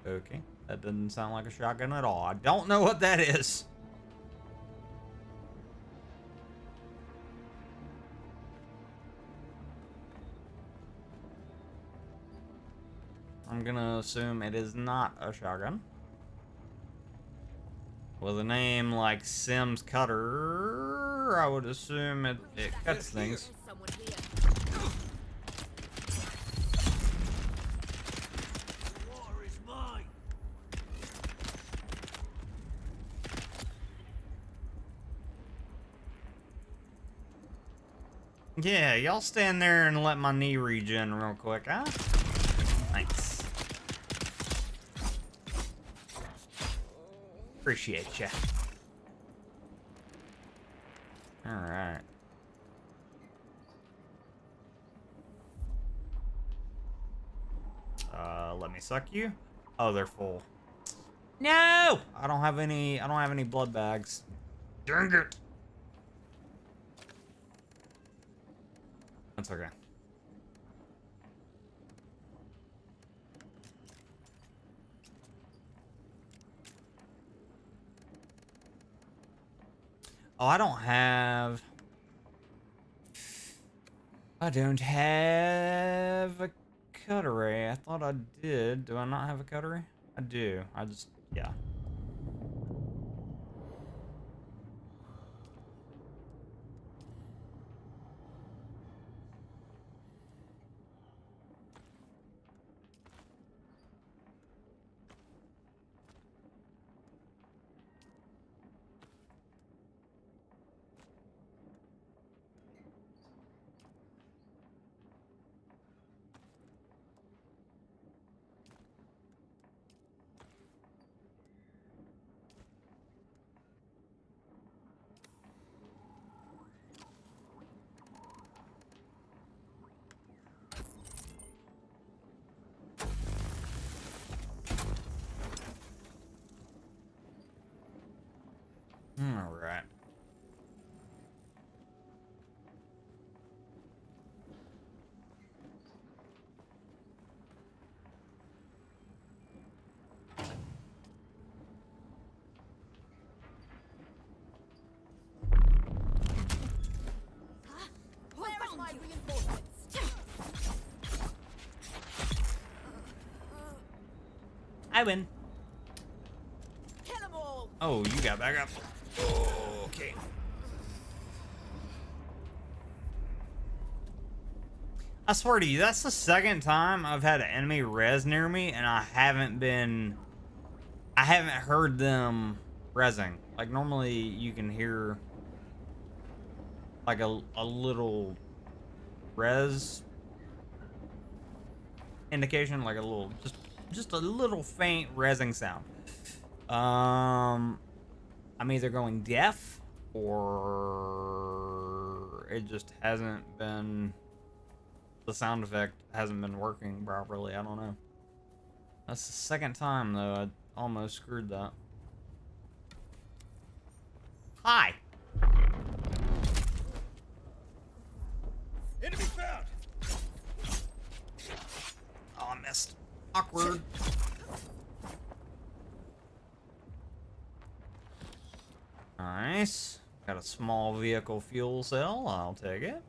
Okay, that doesn't sound like a shotgun at all. I don't know what that is. I'm gonna assume it is not a shotgun. With a name like Sims Cutter, I would assume it cuts things. Someone here. Water is mine. Yeah, y'all stand there and let my knee regen real quick, huh? Thanks. Appreciate ya. Alright. Let me suck you. Oh, they're full. No! I don't have any blood bags. Dang it. That's okay. Oh, I don't have a cutlery. I thought I did. Do I not have a cutlery? I do. Yeah. All right. Where are my reinforcements? I win. Kill them all! Oh, you got back up. Oh, okay. I swear to you, that's the second time I've had an enemy res near me, and I haven't heard them resing. Like, normally you can hear like a little res indication, like a little, just a little faint resing sound. I'm either going deaf or it just hasn't been, the sound effect hasn't been working properly. I don't know. That's the second time though. I almost screwed that. Hi. Enemy found. Oh, I missed. Awkward. Nice. Got a small vehicle fuel cell. I'll take it.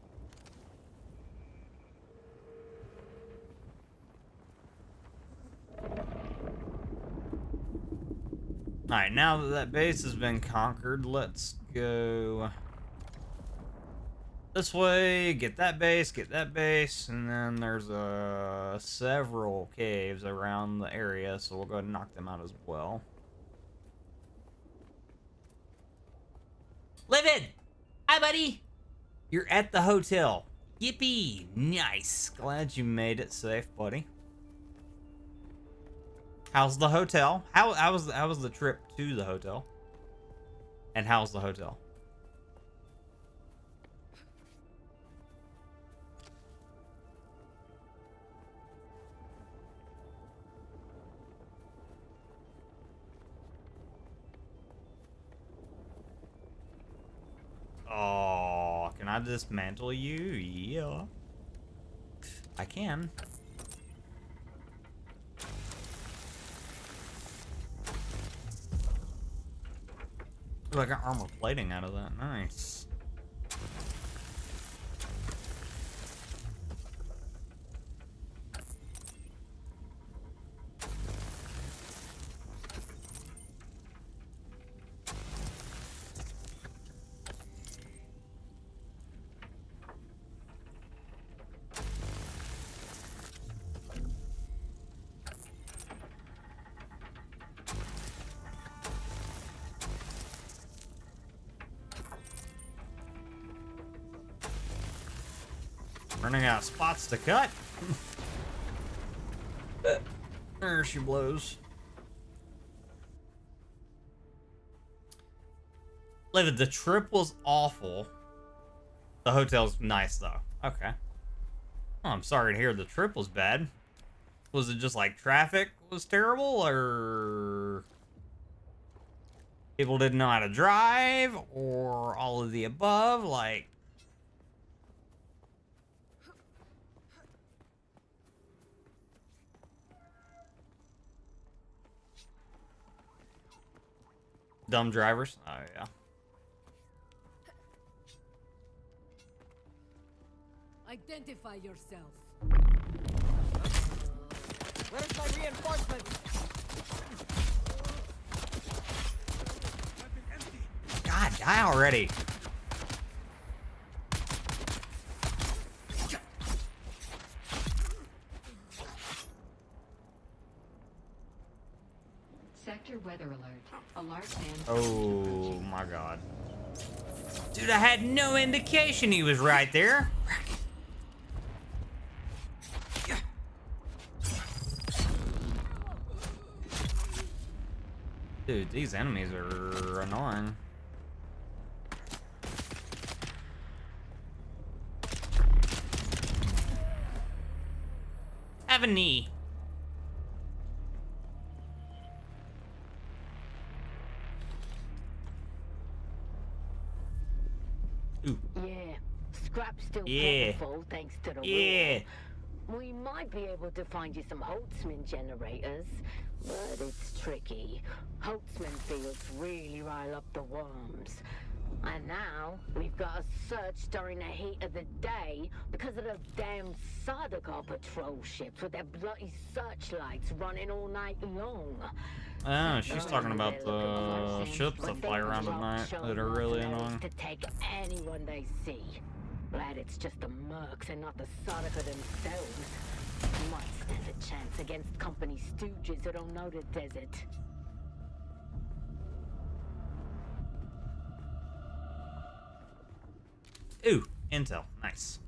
Alright, now that that base has been conquered, let's go this way, get that base, and then there's several caves around the area, so we'll go ahead and knock them out as well. Livid! Hi, buddy. You're at the hotel. Yippee. Nice. Glad you made it safe, buddy. How's the hotel? How was the trip to the hotel? And how's the hotel? Oh, can I dismantle you? Yeah. I can. Ooh, I got armor plating out of that. Nice. Running out of spots to cut. There she blows. Livid, the trip was awful. The hotel's nice though. Okay. Oh, I'm sorry to hear the trip was bad. Was it just like traffic was terrible, or people didn't know how to drive, or all of the above? Like, dumb drivers? Oh, yeah. Identify yourself. Where's my reinforcements? God, die already. Sector weather alert. Alert and... Oh, my God. Dude, I had no indication he was right there. Dude, these enemies are annoying. Have a knee. Ooh. Yeah, scrap's still Yeah. plentiful thanks to the Yeah. war. We might be able to find you some Holtzman generators, but it's tricky. Holtzman fields really rile up the worms. And now, we've got to search during the heat of the day because of those damn Sardaukar patrol ships with their bloody searchlights running all night long. Oh, she's talking about the ships that fly around at night that are really annoying. To take anyone they see. Glad it's just the mercs and not the Sardaukar themselves. Might stand a chance against company stooges who don't know the desert. Ooh, intel. Nice.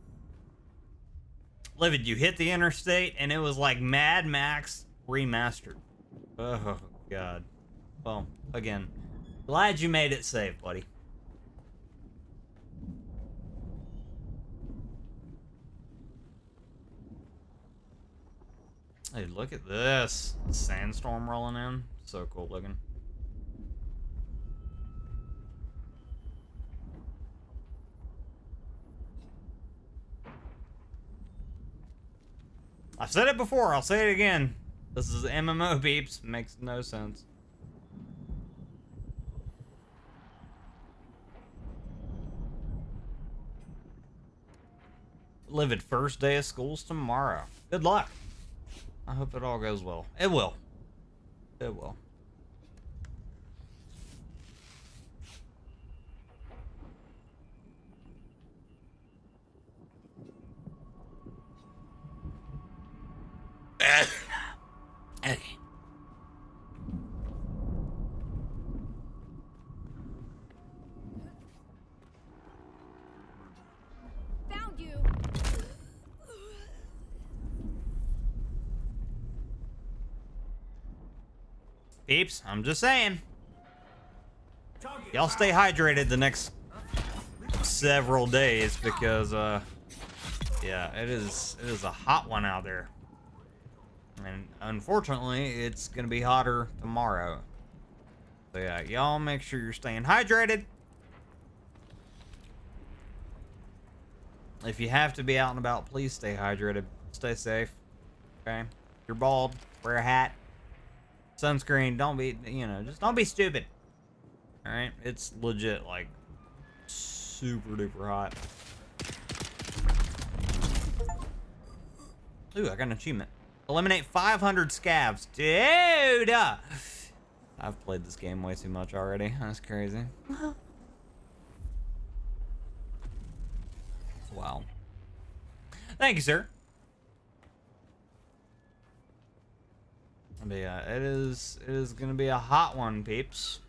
Livid, you hit the interstate and it was like Mad Max remastered. Oh, God. Well, again, glad you made it safe, buddy. Hey, look at this. Sandstorm rolling in. So cool looking. I've said it before, I'll say it again. This is MMO beeps. Makes no sense. Livid, first day of school's tomorrow. Good luck. I hope it all goes well. It will. It will. Okay. Peeps, I'm just saying. Y'all stay hydrated the next several days because, yeah, it is a hot one out there. And unfortunately, it's going to be hotter tomorrow. So yeah, y'all make sure you're staying hydrated. If you have to be out and about, please stay hydrated. Stay safe. Okay? If you're bald, wear a hat. Sunscreen. Don't be, just don't be stupid. Alright? It's legit, like, super duper hot. Ooh, I got an achievement. Eliminate 500 scavs. Dude! I've played this game way too much already. That's crazy. Wow. Thank you, sir. But yeah, it is gonna be a hot one, peeps.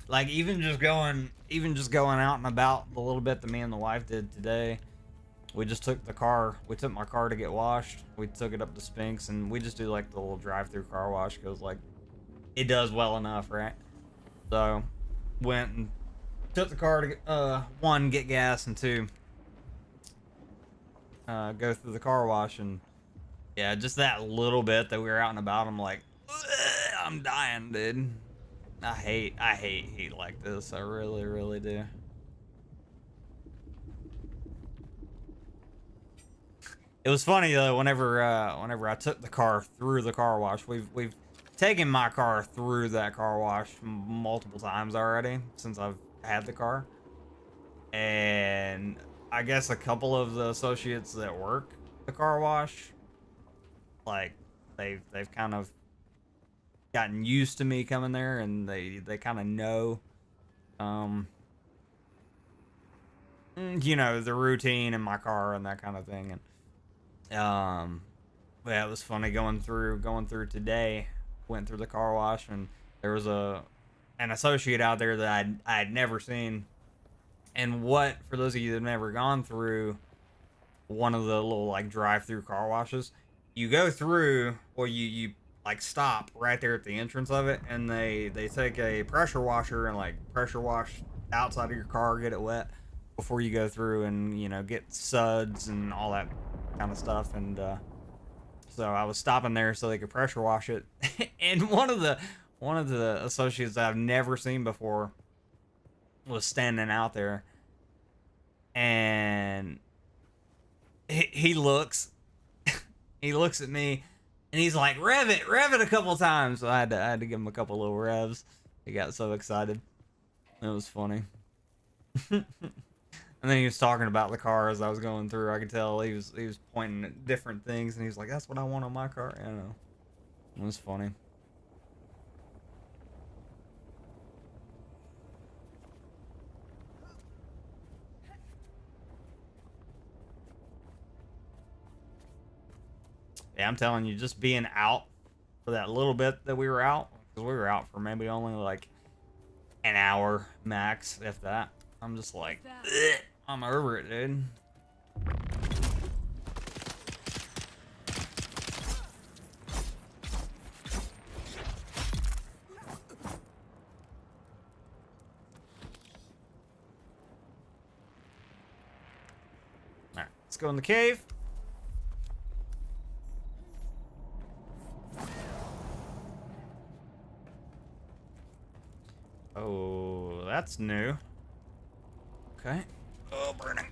Like even just going out and about the little bit that me and the wife did today. We just took my car to get washed. We took it up to Spinks and we just do like the little drive-through car wash because like it does well enough, right? So went and took the car to one, get gas, and two, go through the car wash. And yeah, just that little bit that we were out and about, I'm like, I'm dying, dude. I hate heat like this. I really, really do. It was funny though. Whenever I took the car through the car wash, we've taken my car through that car wash multiple times already since I've had the car, and I guess a couple of the associates that work the car wash, like they've kind of gotten used to me coming there, and they kind of know, the routine in my car and that kind of thing. And yeah, it was funny going through today. Went through the car wash, and there was an associate out there that I had never seen. And for those of you that have never gone through one of the little like drive-through car washes, you go through, or you like stop right there at the entrance of it, and they take a pressure washer and like pressure wash outside of your car, get it wet before you go through, and get suds and all that kind of stuff. And so I was stopping there so they could pressure wash it. And one of the associates that I've never seen before was standing out there, and he looks at me, and he's like, rev it a couple times. So I had to give him a couple little revs. He got so excited. It was funny. And then he was talking about the car as I was going through. I could tell he was pointing at different things, and he was like, that's what I want on my car. I don't know. It was funny. Yeah, I'm telling you, just being out for that little bit that we were out, because we were out for maybe only like an hour max, if that. I'm just like, I'm over it, dude. Alright, let's go in the cave. Oh, that's new. Okay. Oh, burning.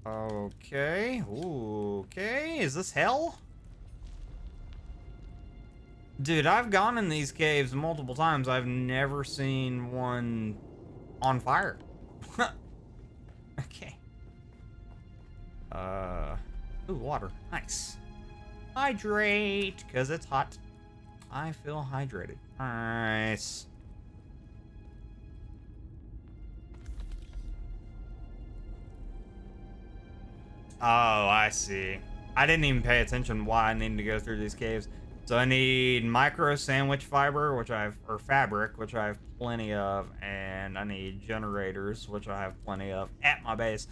Okay. Ooh, okay. Is this hell? Dude, I've gone in these caves multiple times. I've never seen one on fire. Okay. Ooh, water. Nice. Hydrate, because it's hot. I feel hydrated. Nice. Oh, I see. I didn't even pay attention why I needed to go through these caves. So I need micro sandwich fiber, which or fabric, which I have plenty of, and I need generators, which I have plenty of at my base.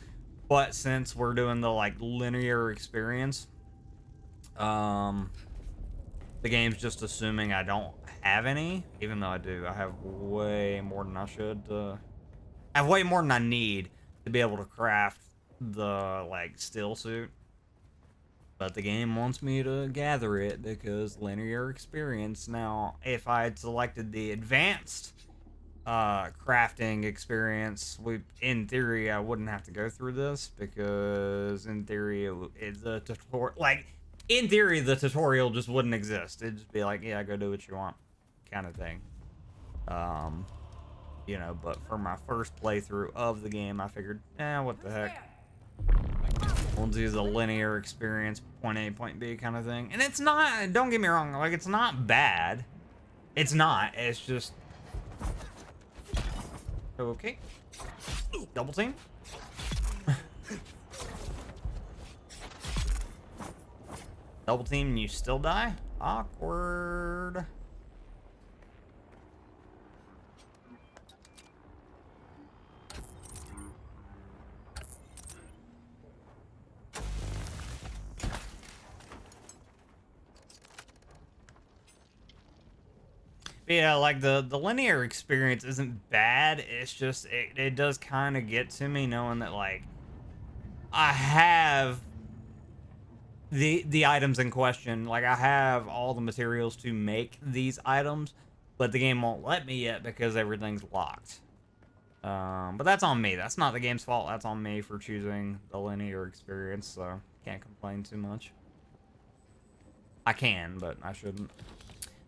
But since we're doing the like linear experience, the game's just assuming I don't have any, even though I do. I have way more than I should. I have way more than I need to be able to craft the like still suit. But the game wants me to gather it because linear experience. Now, if I had selected the advanced crafting experience, in theory, I wouldn't have to go through this because in theory, it's a tutorial. Like, in theory, the tutorial just wouldn't exist. It'd just be like, yeah, go do what you want, kind of thing. You know, but for my first playthrough of the game, I figured, what the heck. We'll do the linear experience, point A, point B kind of thing. And it's not, don't get me wrong, like, it's not bad. It's not, it's just... Okay. Double team. Double team and you still die? Awkward. Yeah, like the linear experience isn't bad. It's just it does kind of get to me knowing that like I have the items in question. Like I have all the materials to make these items, but the game won't let me yet because everything's locked. But that's on me. That's not the game's fault. That's on me for choosing the linear experience. So can't complain too much. I can, but I shouldn't.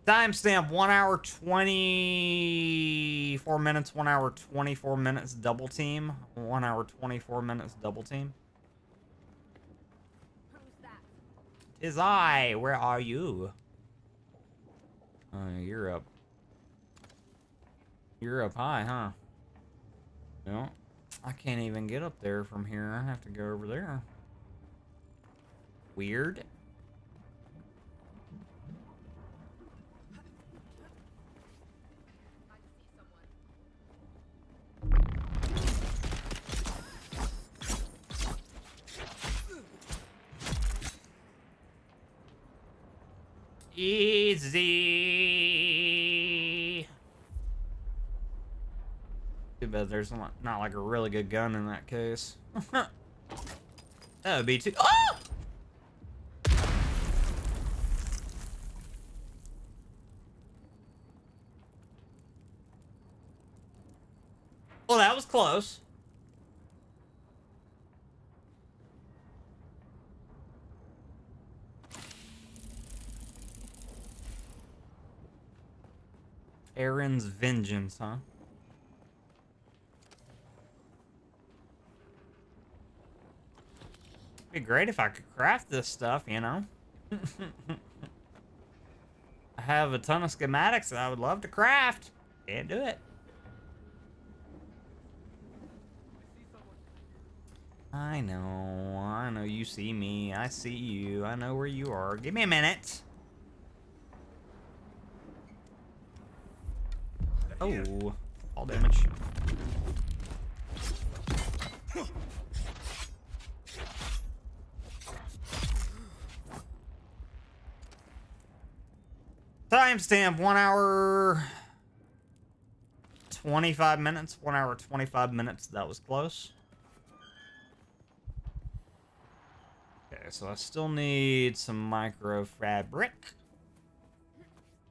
Timestamp 1 hour 24 minutes, 1 hour 24 minutes double team. 1 hour 24 minutes double team. Who's that? Tis I. Where are you? You're up. You're up high, huh? No. I can't even get up there from here. I have to go over there. Weird. Easy. Too bad there's not like a really good gun in that case. That would be too. Oh! Well, that was close. Aaron's Vengeance, huh? It'd be great if I could craft this stuff, you know? I have a ton of schematics that I would love to craft. Can't do it. I know you see me. I see you. I know where you are. Give me a minute. Oh, all damage. Timestamp 1 hour 25 minutes. 1 hour 25 minutes. That was close. Okay, so I still need some micro fabric.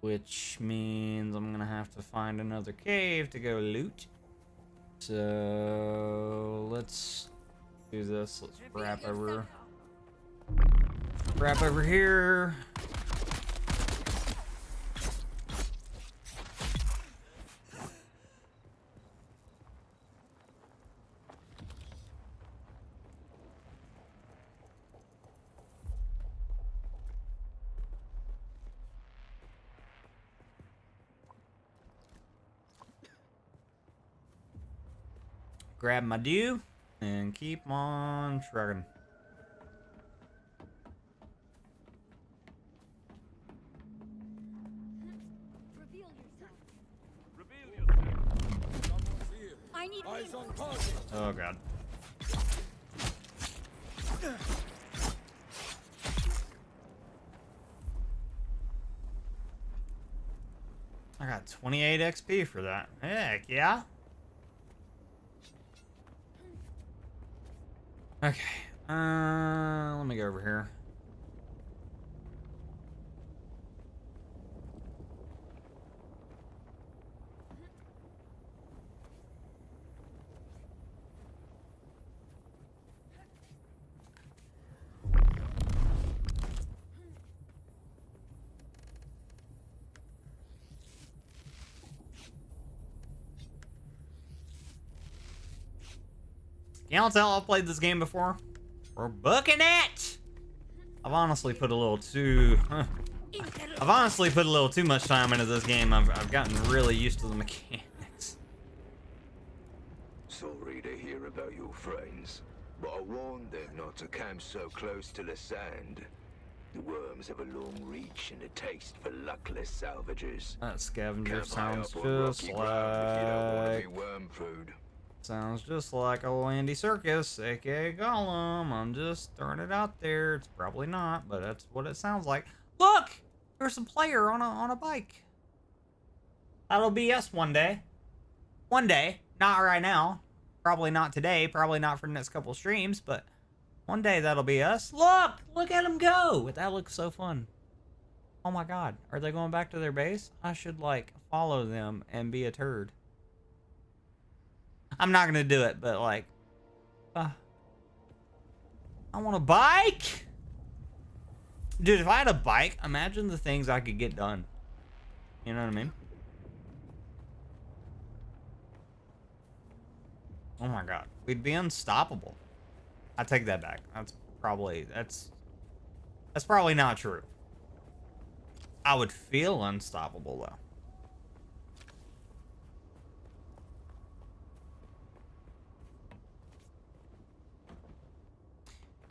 Which means I'm gonna have to find another cave to go loot. So let's do this. Let's wrap over here. Grab my dew and keep on trucking. I need Eyes on reinforcements. target. Oh god. I got 28 XP for that. Heck yeah. Okay. Let me go over here. Can you tell I've played this game before? We're booking it! I've honestly put a little too... I've honestly put a little too much time into this game. I've gotten really used to the mechanics. Sorry to hear about your friends, but I warned them not to camp so close to the sand. The worms have a long reach and a taste for luckless salvagers. That scavenger Camp high sounds up on just rocky ground if you don't want to like... be worm food. Sounds just like old Andy Serkis, aka Gollum. I'm just throwing it out there. It's probably not, but that's what it sounds like. Look! There's a player on a bike. That'll be us one day. One day. Not right now. Probably not today. Probably not for the next couple streams, but one day that'll be us. Look! Look at them go! That looks so fun. Oh my god. Are they going back to their base? I should, like, follow them and be a turd. I'm not gonna do it, but like, I want a bike, dude. If I had a bike, imagine the things I could get done. You know what I mean? Oh my god, we'd be unstoppable. I take that back. That's probably not true. I would feel unstoppable though.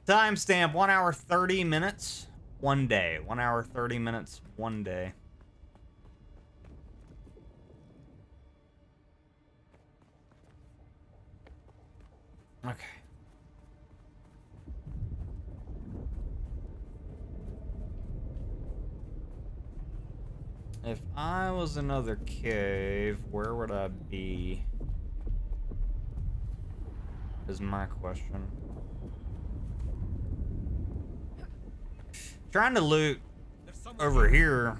Timestamp 1 hour 30 minutes, 1 day. 1 hour 30 minutes, 1 day. Okay. If I was another cave, where would I be? Is my question. Trying to loot over here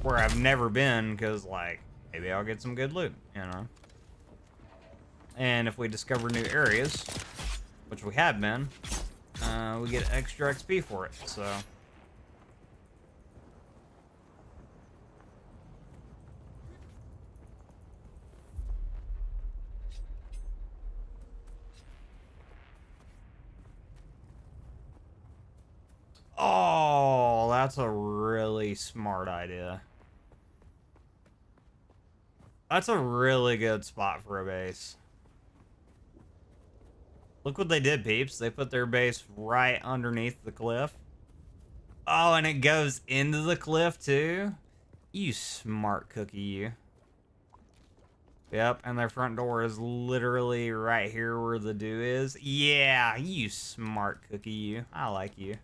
where I've never been, because, like, maybe I'll get some good loot, you know? And if we discover new areas, which we have been, we get extra XP for it, so... Oh, that's a really smart idea. That's a really good spot for a base. Look what they did, peeps. They put their base right underneath the cliff. Oh, and it goes into the cliff, too? You smart cookie, you. Yep, and their front door is literally right here where the dew is. Yeah, you smart cookie, you. I like you.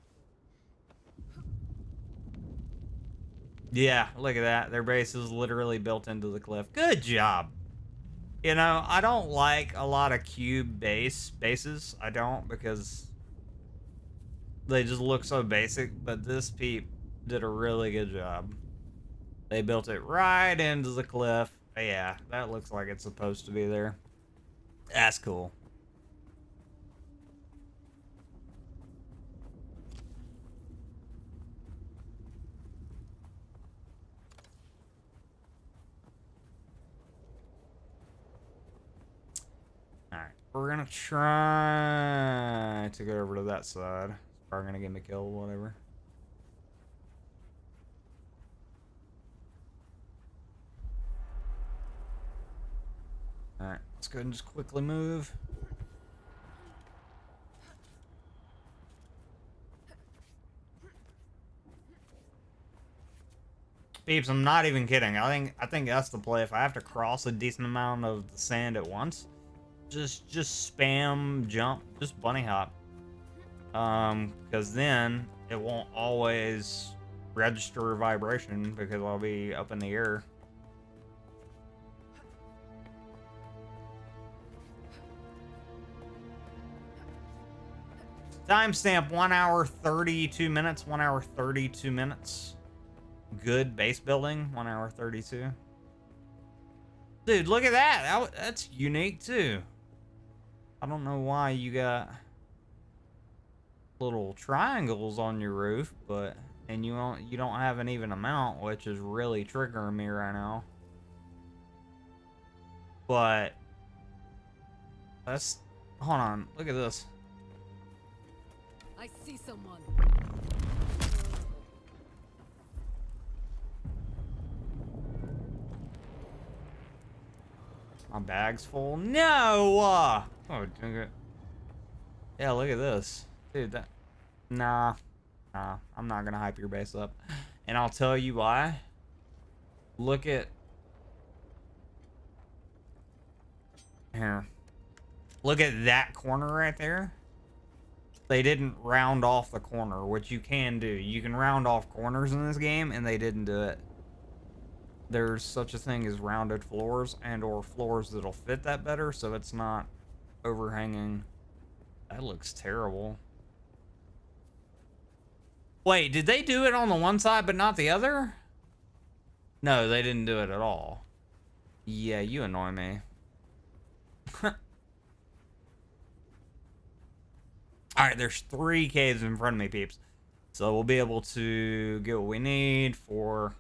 Yeah, look at that. Their base is literally built into the cliff. Good job. You know, I don't like a lot of cube bases. I don't, because they just look so basic. But this peep did a really good job. They built it right into the cliff. Yeah, that looks like it's supposed to be there. That's cool. We're gonna try to go over to that side. It's probably gonna get me killed, whatever. Alright, let's go ahead and just quickly move. Peeps, I'm not even kidding. I think that's the play. If I have to cross a decent amount of the sand at once, just spam jump, just bunny hop. Because then it won't always register vibration because I'll be up in the air. Timestamp 1 hour 32 minutes. 1 hour 32 minutes. Good base building. 1 hour 32. Dude, look at that. That's unique too. I don't know why you got little triangles on your roof, but and you don't have an even amount, which is really triggering me right now. But that's hold on. Look at this. I see someone. My bag's full. No! Oh, dang it. Yeah, look at this. Dude, that... Nah. I'm not gonna hype your base up. And I'll tell you why. Look at... Here. Look at that corner right there. They didn't round off the corner, which you can do. You can round off corners in this game, and they didn't do it. There's such a thing as rounded floors and or floors that'll fit that better, so it's not overhanging. That looks terrible. Wait, did they do it on the one side but not the other? No, they didn't do it at all. Yeah, you annoy me. Alright, there's 3 caves in front of me, peeps. So we'll be able to get what we need for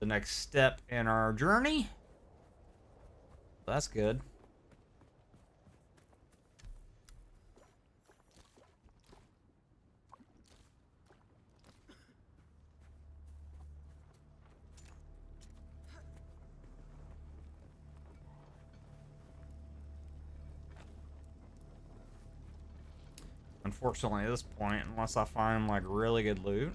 the next step in our journey. That's good. Unfortunately, at this point, unless I find like really good loot,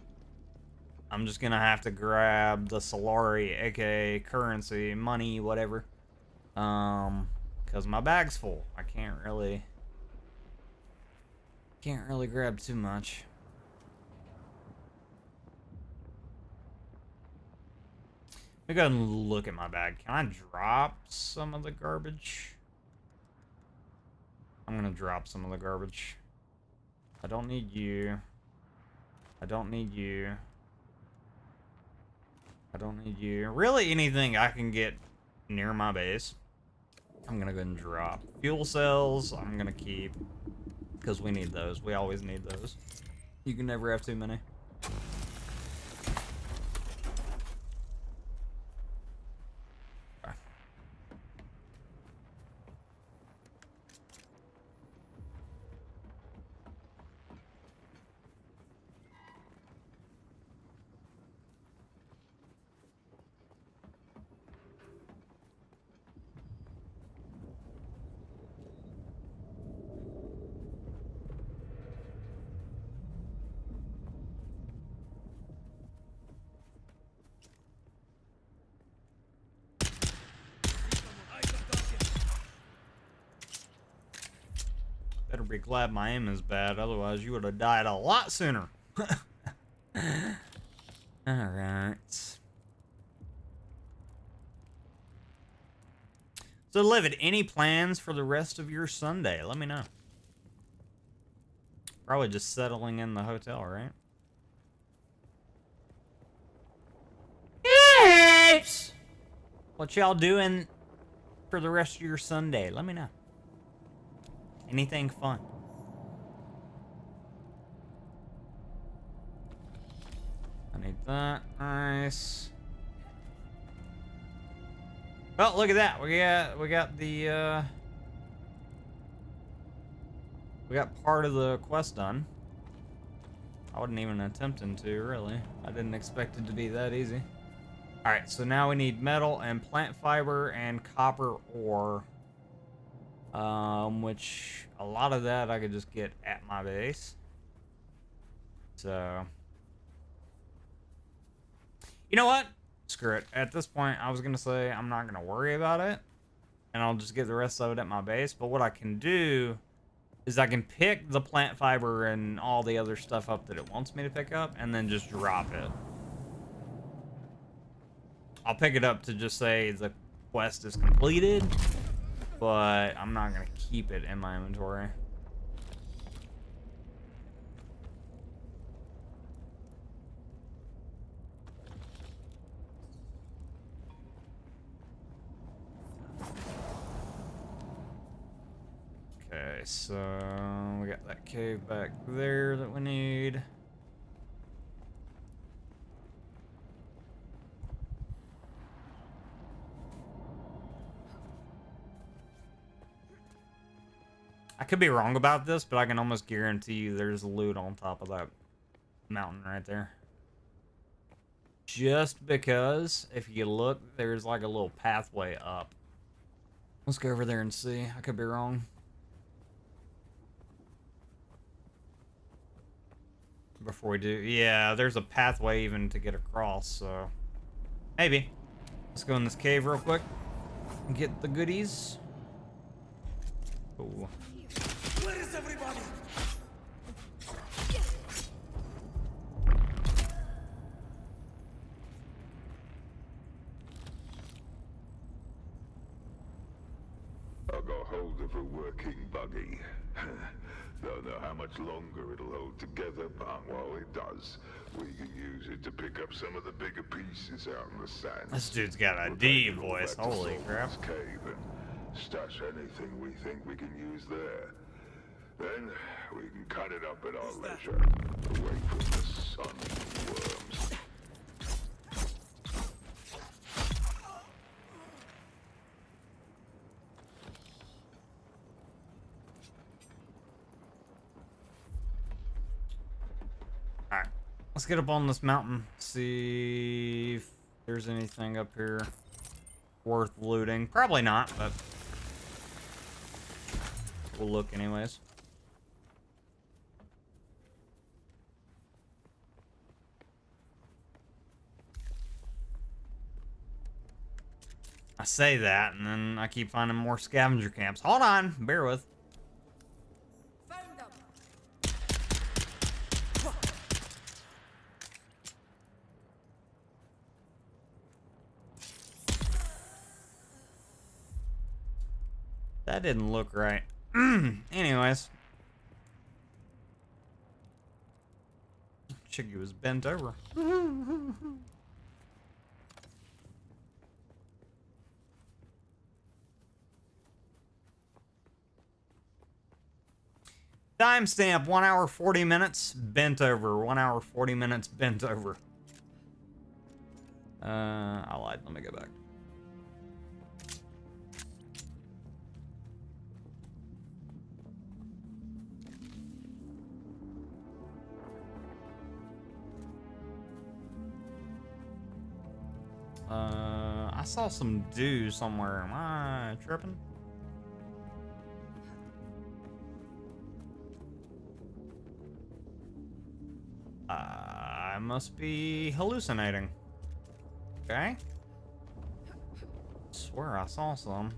I'm just gonna have to grab the Solari, aka currency, money, whatever. Because my bag's full. I can't really grab too much. Let me go and look at my bag. Can I drop some of the garbage? I'm gonna drop some of the garbage. I don't need you. I don't need you. I don't need you. Really, anything I can get near my base, I'm gonna go ahead and drop. Fuel cells, I'm gonna keep. Because we need those. We always need those. You can never have too many. Better be glad my aim is bad, otherwise you would have died a lot sooner. Alright. So, Livid, any plans for the rest of your Sunday? Let me know. Probably just settling in the hotel, right? Yes! What y'all doing for the rest of your Sunday? Let me know. Anything fun? I need that. Nice. Well, look at that. We got the we got part of the quest done. I wasn't even attempting to, really. I didn't expect it to be that easy. Alright, so now we need metal and plant fiber and copper ore. Which a lot of that I could just get at my base. So, you know what? Screw it. At this point, I was gonna say I'm not gonna worry about it, and I'll just get the rest of it at my base. But what I can do is I can pick the plant fiber and all the other stuff up that it wants me to pick up, and then just drop it. I'll pick it up to just say the quest is completed, but I'm not gonna keep it in my inventory. Okay, so we got that cave back there that we need. I could be wrong about this, but I can almost guarantee you there's loot on top of that mountain right there. Just because, if you look, there's like a little pathway up. Let's go over there and see. I could be wrong. Before we do, yeah, there's a pathway even to get across, so maybe. Let's go in this cave real quick and get the goodies. Ooh. Where is everybody? I got hold of a working buggy. Don't know how much longer it'll hold together, but while it does, we can use it to pick up some of the bigger pieces out in the sand. This dude's got a We'll D take it all voice. back to Holy crap. Solomon's Cave and stash anything we think we can use there. Then we can cut it up at our leisure, away from the sun and worms. Alright, let's get up on this mountain, see if there's anything up here worth looting. Probably not, but we'll look anyways. I say that, and then I keep finding more scavenger camps. Hold on, bear with. Found them. That didn't look right. Anyways. Chiggy was bent over. Timestamp 1 hour 40 minutes bent over. 1 hour 40 minutes bent over. I lied. Let me go back. I saw some dew somewhere. Am I tripping? I must be hallucinating. Okay. Swear I saw some.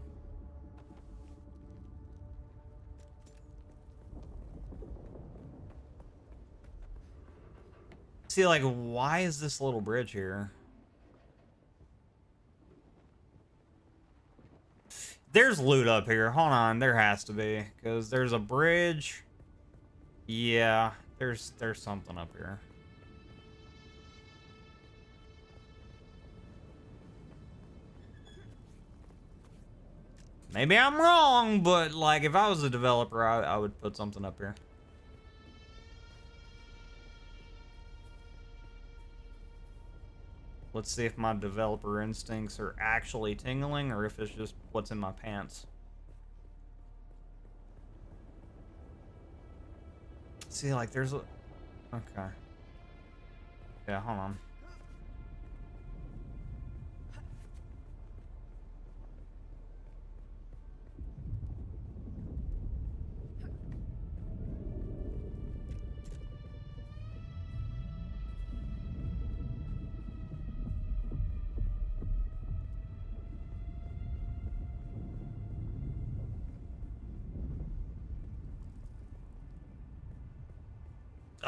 See, like, why is this little bridge here? There's loot up here. Hold on, there has to be, because there's a bridge. Yeah, there's something up here. Maybe I'm wrong, but like if I was a developer, I would put something up here. Let's see if my developer instincts are actually tingling or if it's just what's in my pants. See, like there's a... Okay. Yeah, hold on.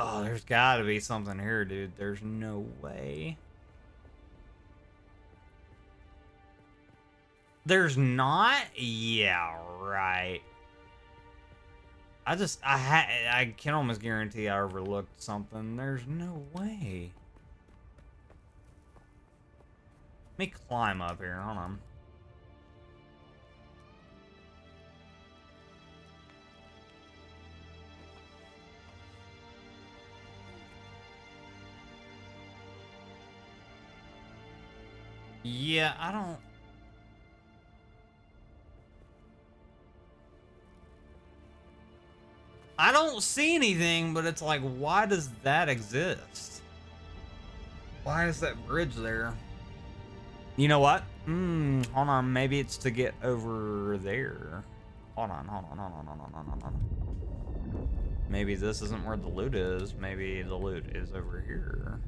Oh, there's gotta be something here, dude. There's no way. There's not? Yeah, right. I can almost guarantee I overlooked something. There's no way. Let me climb up here. Hold on. Yeah, I don't see anything, but it's like, why does that exist? Why is that bridge there? You know what? Hold on. Maybe it's to get over there. Hold on. Maybe this isn't where the loot is. Maybe the loot is over here.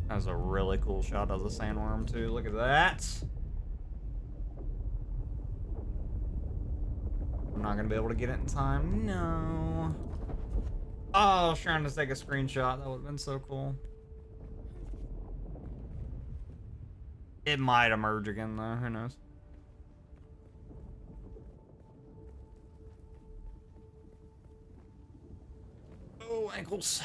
That was a really cool shot of the sandworm, too. Look at that. I'm not going to be able to get it in time. No. Oh, I was trying to take a screenshot. That would have been so cool. It might emerge again, though. Who knows? Oh, ankles.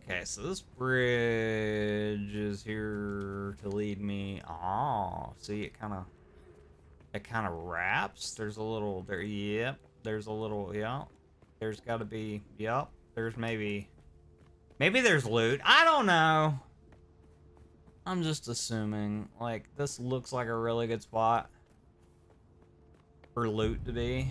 Okay, so this bridge is here to lead me. Oh, see, it kind of wraps. There's a little there. Yep. There's a little. Yeah. There's got to be. Yep. There's maybe there's loot. I don't know. I'm just assuming. Like, this looks like a really good spot for loot to be.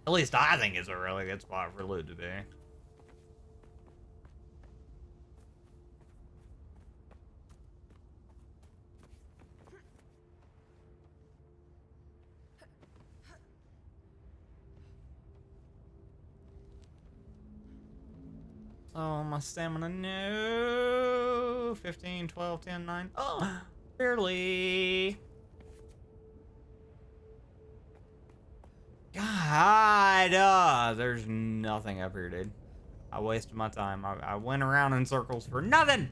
At least I think it's a really good spot for loot to be. Oh, my stamina, no. 15, 12, 10, 9. Oh, barely. God, there's nothing up here, dude. I wasted my time. I went around in circles for nothing.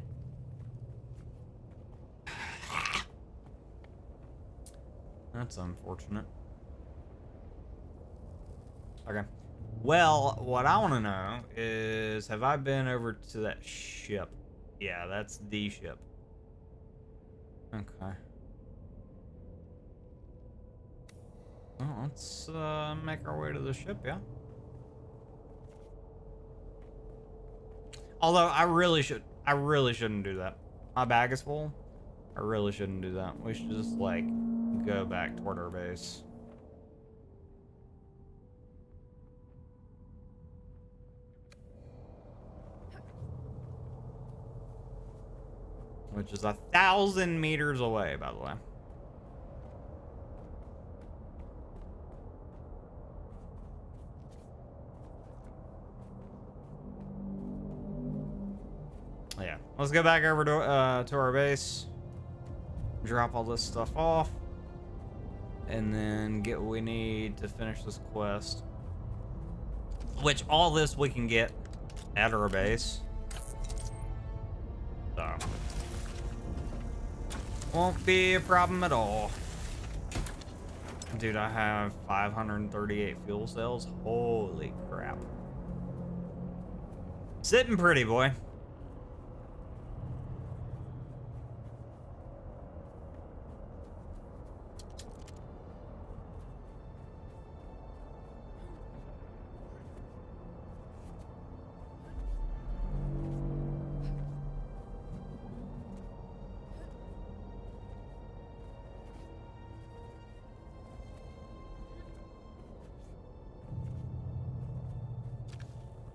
That's unfortunate. Okay. Well, what I want to know is, have I been over to that ship? Yeah, that's the ship. Okay. Well, let's make our way to the ship, yeah? Although, I really shouldn't do that. My bag is full. I really shouldn't do that. We should just, like, go back toward our base. Which is 1,000 meters away, by the way. Yeah, let's go back over to our base. Drop all this stuff off. And then get what we need to finish this quest. Which, all this we can get at our base. So, won't be a problem at all. Dude, I have 538 fuel cells. Holy crap. Sitting pretty, boy.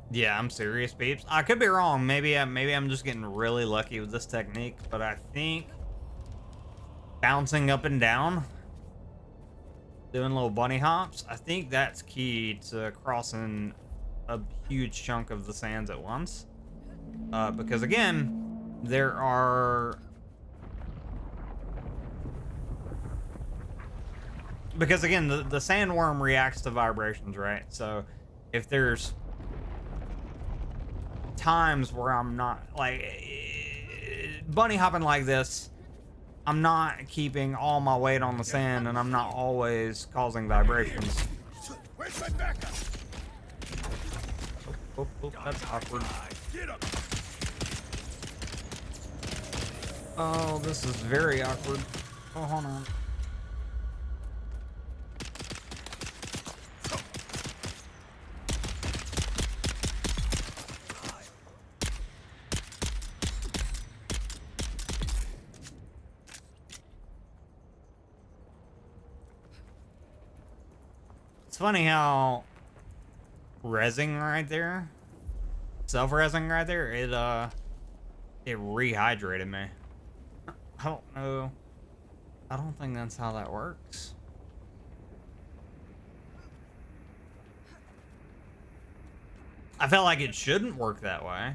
Yeah, I'm serious, peeps. I could be wrong. Maybe I'm just getting really lucky with this technique, but I think bouncing up and down, doing little bunny hops, I think that's key to crossing a huge chunk of the sands at once. Because again, there are Because again, the sandworm reacts to vibrations, right? So if there's times where I'm not like bunny hopping like this, I'm not keeping all my weight on the sand, and I'm not always causing vibrations. Where's my backup? Oh, that's awkward. Get up. Oh, this is very awkward. Oh, hold on. It's funny how rezzing right there, self-rezzing right there, it rehydrated me. I don't know. I don't think that's how that works. I felt like it shouldn't work that way.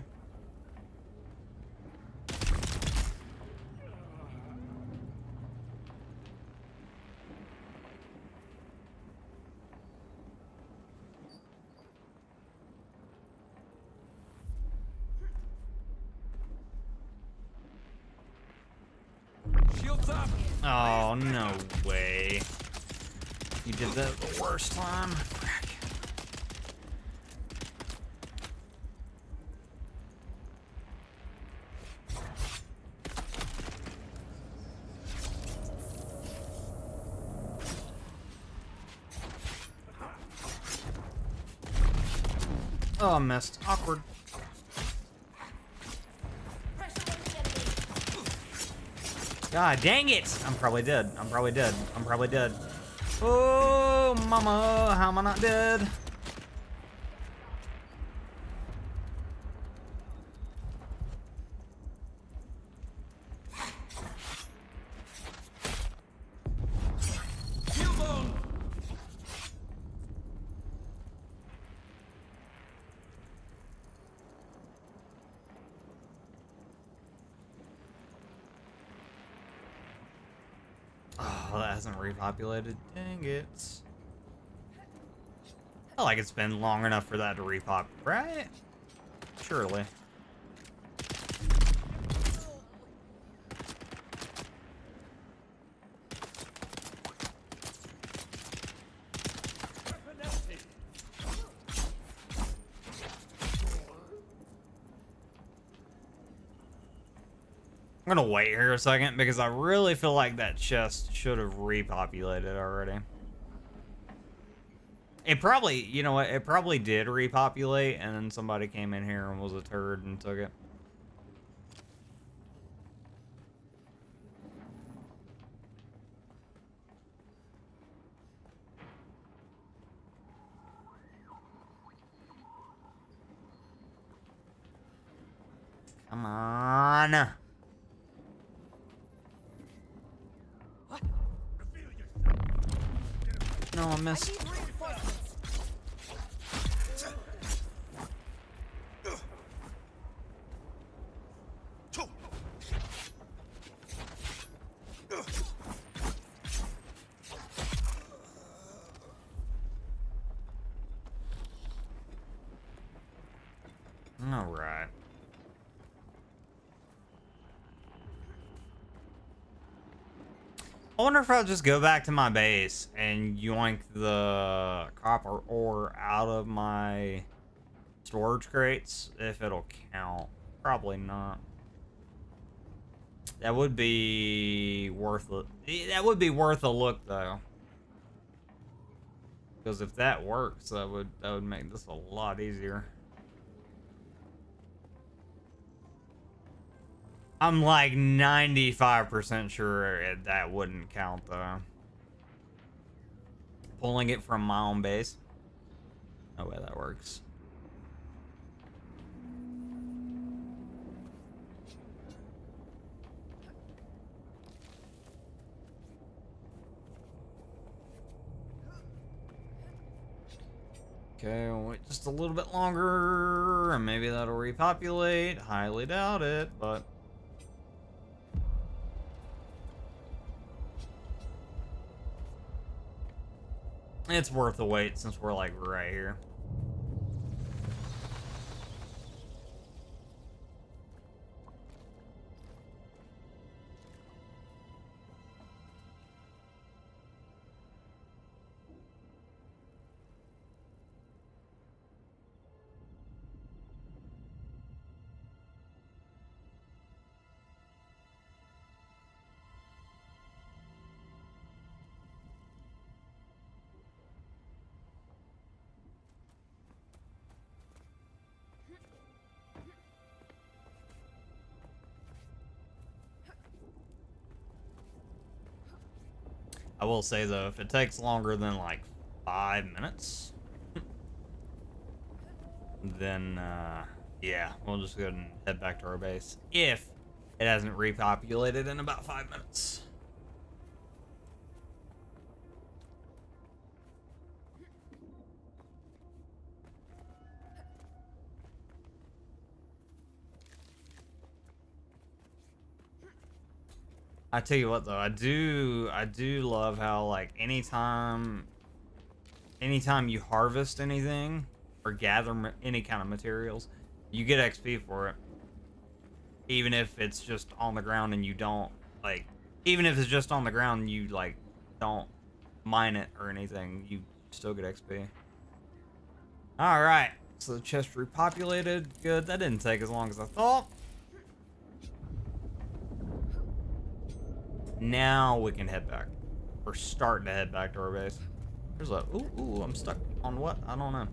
Shields up. Oh, no way. You did that the worst time. Frick. Oh, I missed. Awkward. God dang it! I'm probably dead. I'm probably dead. I'm probably dead. Oh, mama, how am I not dead? Shield on. Oh, that hasn't repopulated. Dang it. I feel like it's been long enough for that to repop, right? Surely. I'm gonna wait here a second because I really feel like that chest should have repopulated already. It probably, you know what, it probably did repopulate and then somebody came in here and was a turd and took it. Come on. No, I missed. All right. I wonder if I'll just go back to my base and yoink the copper ore out of my storage crates, if it'll count. Probably not. That would be worth it. That would be worth a look, though. Because if that works, that would make this a lot easier. I'm like 95% sure that wouldn't count, though. Pulling it from my own base. No way that works. Okay, we'll wait just a little bit longer, and maybe that'll repopulate. Highly doubt it, but... It's worth the wait since we're like right here. I will say though, if it takes longer than like 5 minutes, then yeah, we'll just go ahead and head back to our base. If it hasn't repopulated in about 5 minutes. I tell you what though, I do love how like anytime you harvest anything or gather any kind of materials, you get XP for it. Even if it's just on the ground and you don't like, even if it's just on the ground and you like don't mine it or anything, you still get XP. All right, so the chest repopulated. Good, that didn't take as long as I thought. Now we can head back. We're starting to head back to our base. There's a ooh, I'm stuck on what? I don't know.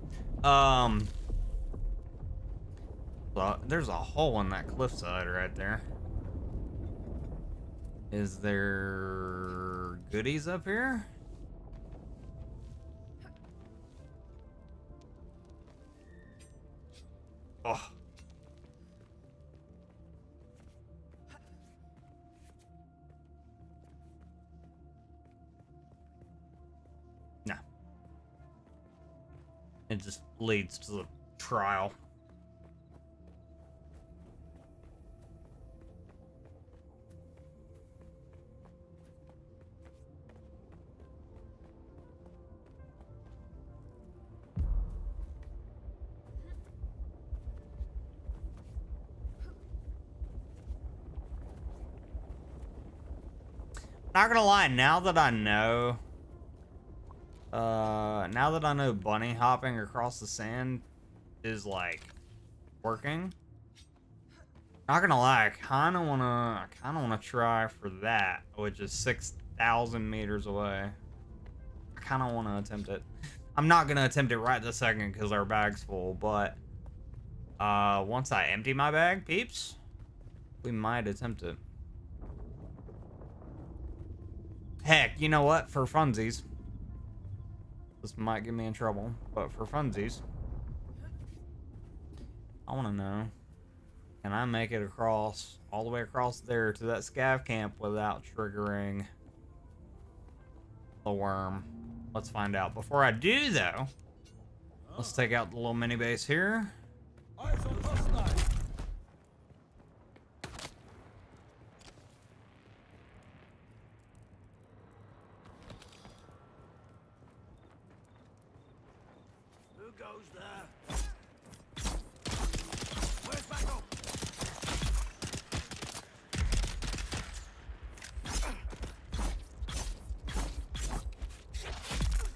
Well, there's a hole in that cliffside right there. Is there goodies up here? Oh. No. It just leads to the trial. Not gonna lie, now that I know bunny hopping across the sand is like working, not gonna lie, I kind of wanna try for that, which is 6,000 meters away. I kind of want to attempt it. I'm not gonna attempt it right this second because our bag's full, but once I empty my bag, peeps, we might attempt it. Heck, you know what? For funsies, this might get me in trouble, but for funsies, I want to know, can I make it across, all the way across there to that scav camp without triggering the worm? Let's find out. Before I do, though, let's take out the little mini base here. Eyes on hostile. Who goes there? Where's backup?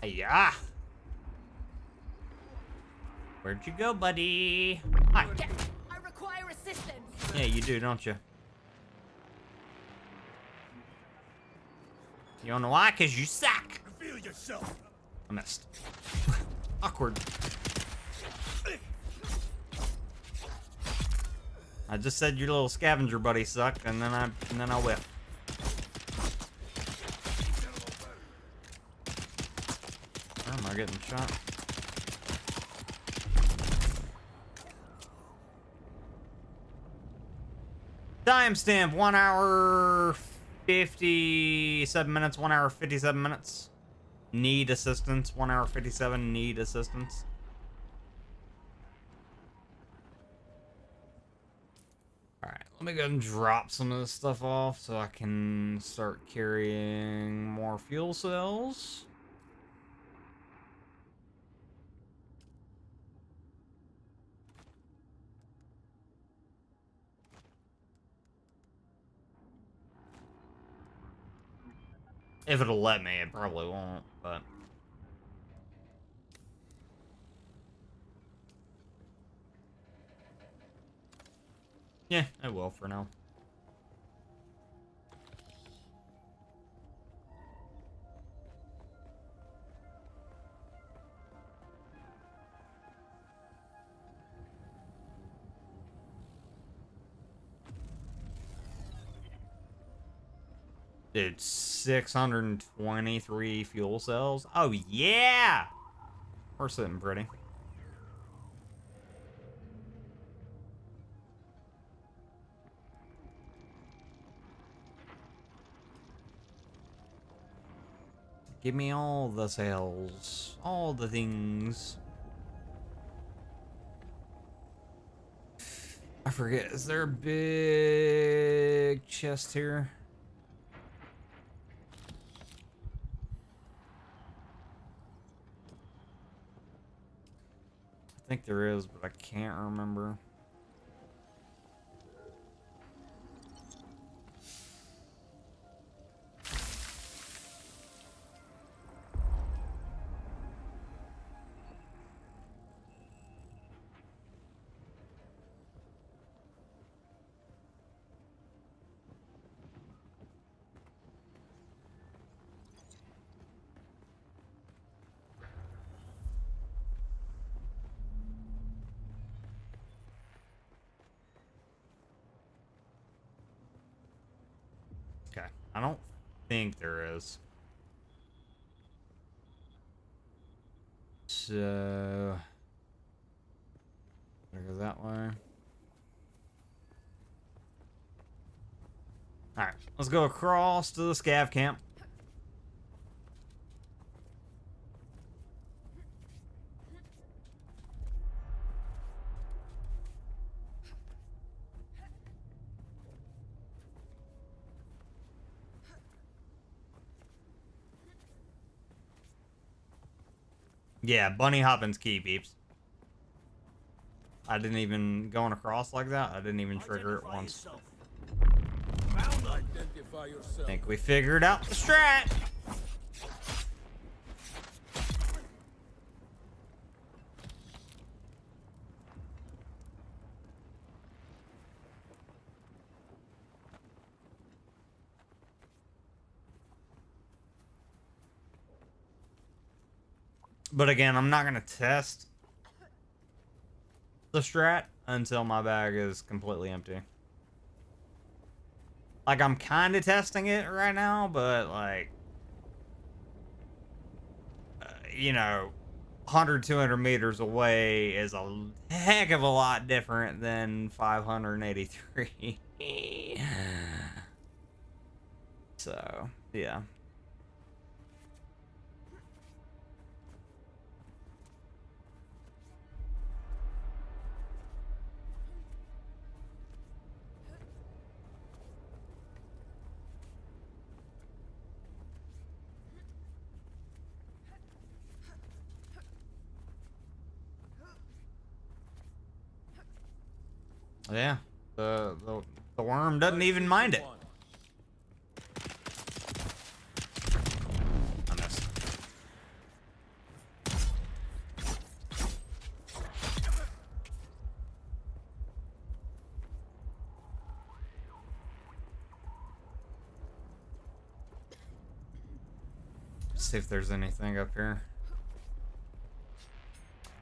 Hiya! Where'd you go, buddy? Hi. I require assistance. Yeah, you do, don't you? You don't know why? Because you suck. Reveal yourself. I missed. Awkward. I just said your little scavenger buddy sucked, and then I whiffed. Where am I getting shot? Timestamp 1 hour 57 minutes. 1 hour 57 minutes. Need assistance. 1 hour 57. Need assistance. Alright, let me go and drop some of this stuff off so I can start carrying more fuel cells. If it'll let me, it probably won't, but... yeah, it will for now. Dude, 623 fuel cells. Oh, yeah! We're sitting pretty. Give me all the cells. All the things. I forget. Is there a big chest here? I think there is, but I can't remember. Okay. I don't think there is. So... gotta go that way. Alright, let's go across to the scav camp. Yeah, bunny hopping's key, peeps. I didn't even going across like that. I didn't even trigger it once. I think we figured out the strat. But again, I'm not going to test the strat until my bag is completely empty. Like, I'm kind of testing it right now, but, like, you know, 100, 200 meters away is a heck of a lot different than 583. So, yeah. Yeah, the worm doesn't even mind it. I missed. See if there's anything up here.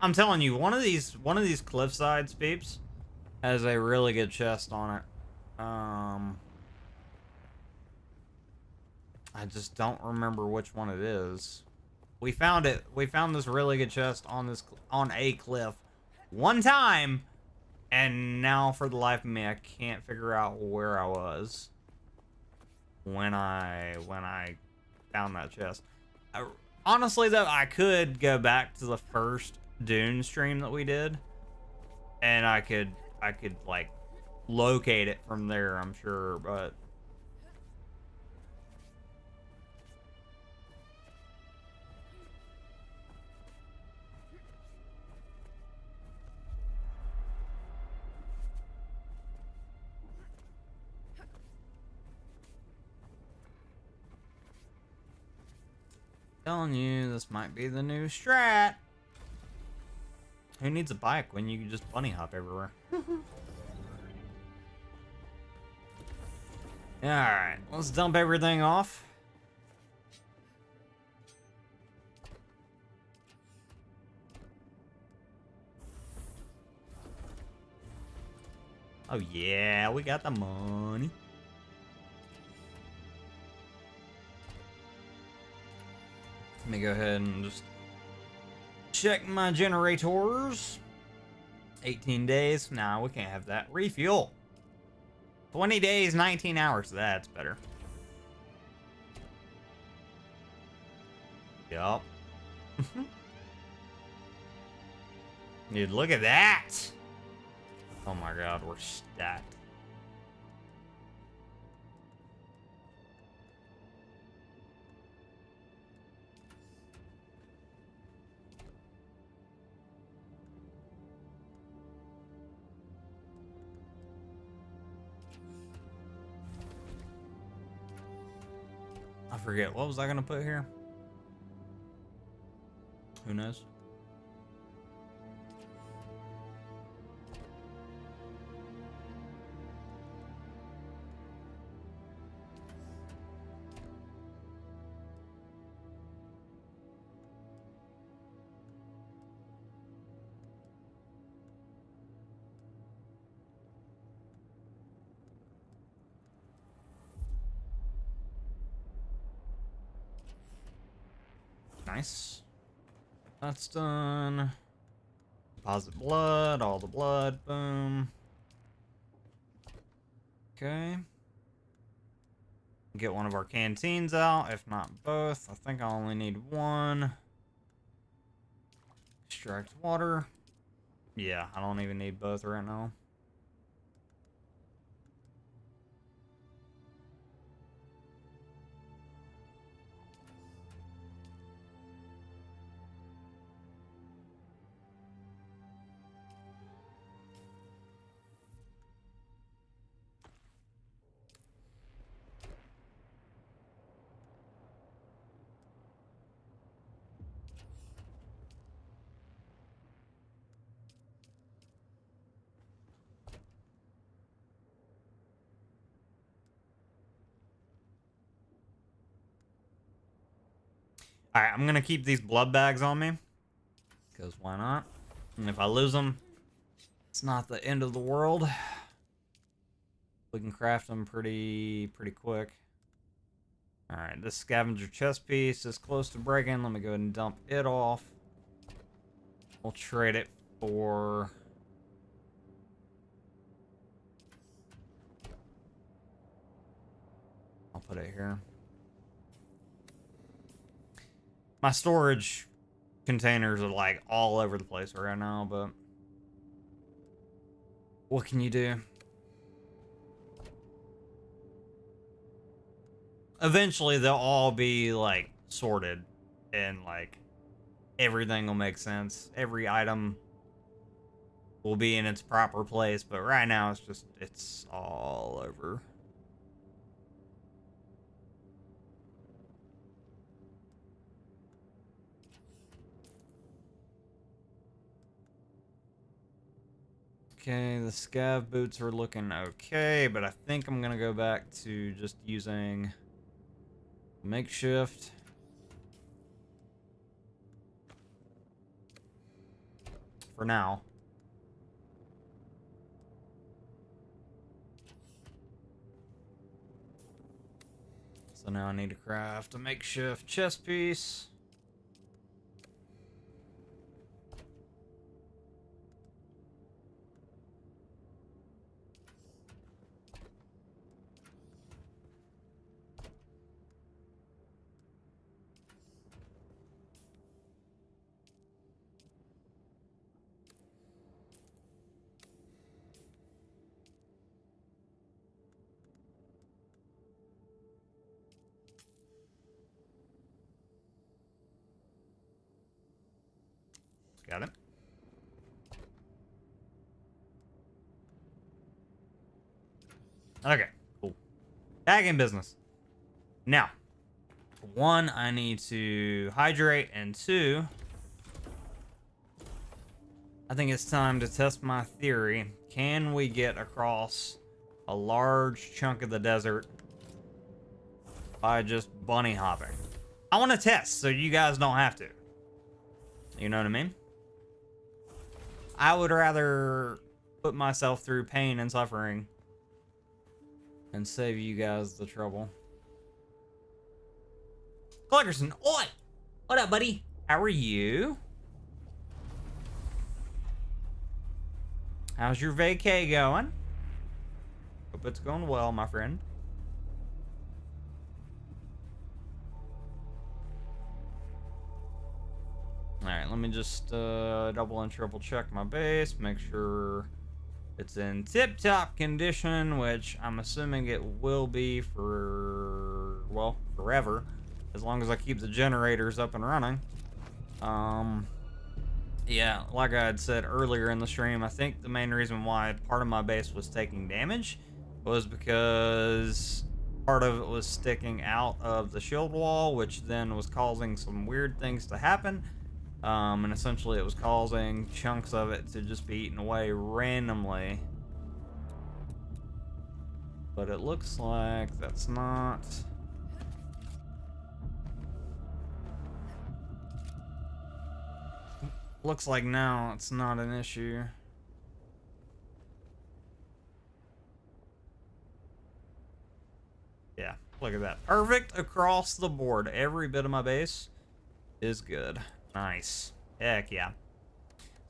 I'm telling you, one of these cliff sides, peeps, has a really good chest on it. I just don't remember which one it is. We found it. We found this really good chest on a cliff one time, and now for the life of me, I can't figure out where I was when I found that chest. Honestly, though, I could go back to the first Dune stream that we did, and I could like locate it from there, I'm sure, but Telling you, this might be the new strat. Who needs a bike when you can just bunny hop everywhere? Alright, let's dump everything off. Oh yeah, we got the money. Let me go ahead and just check my generators. 18 days. Nah, we can't have that. Refuel. 20 days, 19 hours. That's better. Yup. Dude, look at that. Oh my god, we're stacked. I forget, what was I gonna put here? Who knows? Nice. That's done. Deposit blood, all the blood, boom. Okay. Get one of our canteens out, if not both. I think I only need one. Extract water. Yeah, I don't even need both right now. Alright, I'm gonna keep these blood bags on me. Because why not? And if I lose them, it's not the end of the world. We can craft them pretty quick. Alright, this scavenger chest piece is close to breaking. Let me go ahead and dump it off. We'll trade it for... I'll put it here. My storage containers are like all over the place right now, but what can you do? Eventually they'll all be like sorted and like everything will make sense. Every item will be in its proper place, but right now it's all over. Okay, the scav boots are looking okay, but I think I'm gonna go back to just using makeshift. For now. So now I need to craft a makeshift chest piece. Got it. Okay, cool. Back in business. Now, One, I need to hydrate, and two, I think it's time to test my theory. Can we get across a large chunk of the desert by just bunny hopping? I want to test so you guys don't have to. You know what I mean? I would rather put myself through pain and suffering and save you guys the trouble. Gluckerson, oi! What up, buddy? How are you? How's your vacay going? Hope it's going well, my friend. Alright, let me just double and triple check my base, make sure it's in tip-top condition, which I'm assuming it will be for, well, forever, as long as I keep the generators up and running. Yeah, like I had said earlier in the stream, I think the main reason why part of my base was taking damage was because part of it was sticking out of the shield wall, which then was causing some weird things to happen. And essentially it was causing chunks of it to just be eaten away randomly. But it looks like that's not... Looks like now it's not an issue. Yeah, look at that. Perfect across the board. Every bit of my base is good. Nice. Heck yeah.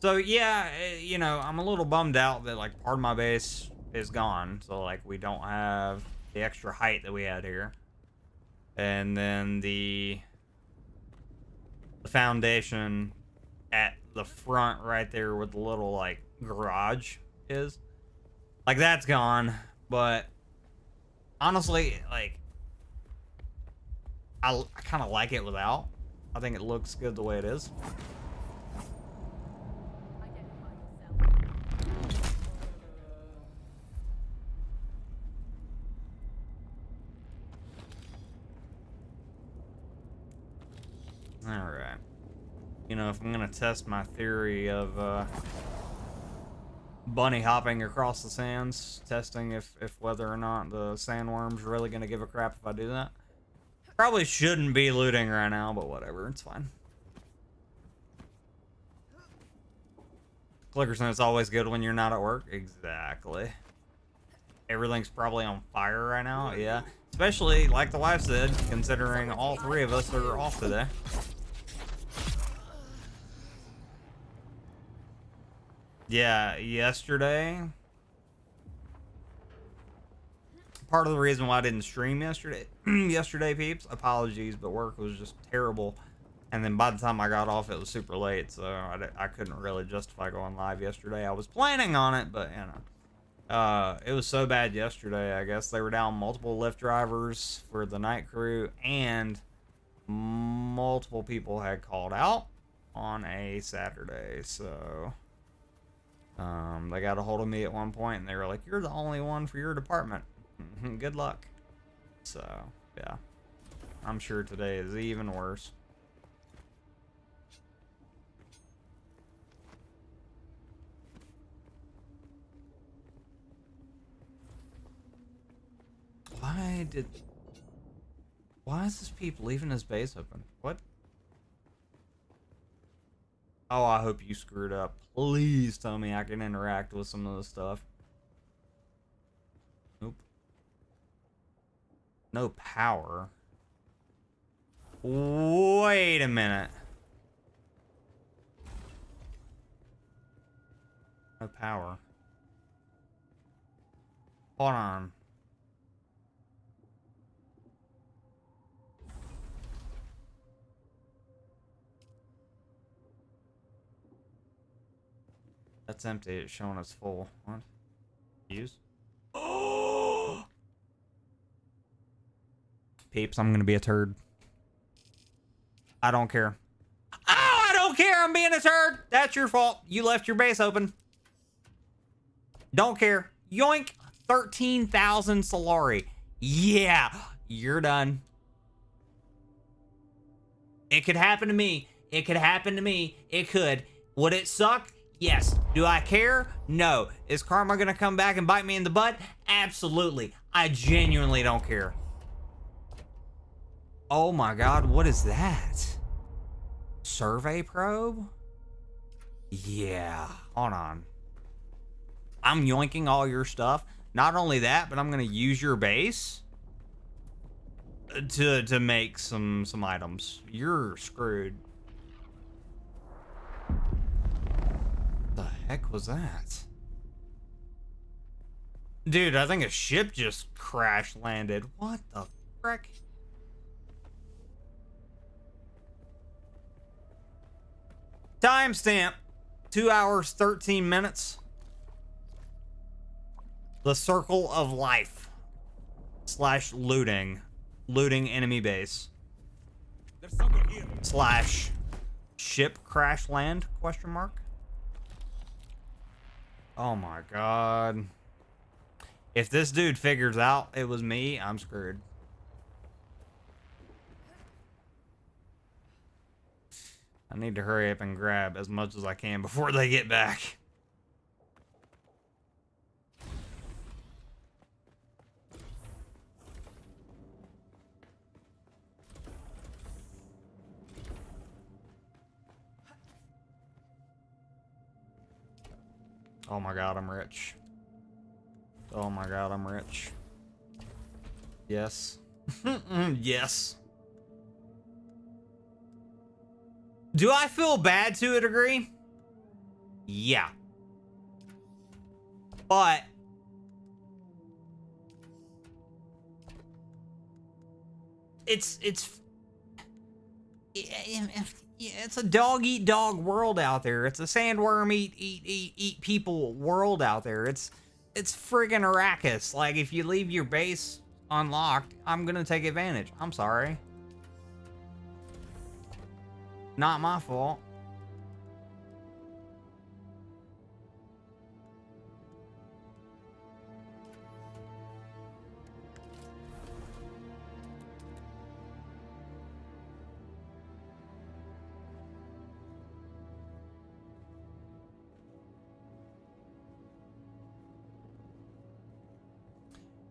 So yeah, you know, I'm a little bummed out that like part of my base is gone. So like we don't have the extra height that we had here. And then the foundation at the front right there with the little like garage is. Like that's gone. But honestly, like I kind of like it without. I think it looks good the way it is. Alright. You know, if I'm gonna test my theory of bunny hopping across the sands, testing if whether or not the sandworm's really gonna give a crap if I do that. Probably shouldn't be looting right now, but whatever, it's fine. Clickerson, it's always good when you're not at work. Exactly. Everything's probably on fire right now, yeah. Especially, like the wife said, considering all three of us are off today. Yeah, yesterday... Part of the reason why I didn't stream yesterday, peeps, apologies, but work was just terrible. And then by the time I got off, it was super late, so I couldn't really justify going live yesterday. I was planning on it, but, you know. It was so bad yesterday, I guess. They were down multiple lift drivers for the night crew, and multiple people had called out on a Saturday, so... they got a hold of me at one point, and they were like, "You're the only one for your department. Good luck." So, yeah. I'm sure today is even worse. Why is this peep leaving his base open? What? Oh, I hope you screwed up. Please tell me I can interact with some of this stuff. Nope. No power. Wait a minute. No power. Hold on. That's empty. It's showing us full. What? Use? Oh! Peeps, I'm gonna be a turd. I don't care. Oh, I don't care. I'm being a turd. That's your fault. You left your base open. Don't care. Yoink. 13,000 Solari. Yeah, you're done. It could happen to me. It could happen to me. It could. Would it suck? Yes. Do I care? No. Is karma gonna come back and bite me in the butt? Absolutely. I genuinely don't care. Oh my god, what is that? Survey probe? Yeah. Hold on. I'm yoinking all your stuff. Not only that, but I'm gonna use your base to make some items. You're screwed. The heck was that? Dude, I think a ship just crash landed. What the frick? Timestamp 2 hours 13 minutes. The Circle of Life / looting enemy base There's someone here. / ship crash land ? Oh my god. If this dude figures out it was me, I'm screwed. I need to hurry up and grab as much as I can before they get back. Oh my god, I'm rich. Oh my god, I'm rich. Yes. Yes. Do I feel bad to a degree? Yeah. But it's a dog eat dog world out there. It's a sandworm eat people world out there. It's friggin' Arrakis. Like, if you leave your base unlocked, I'm gonna take advantage. I'm sorry. Not my fault.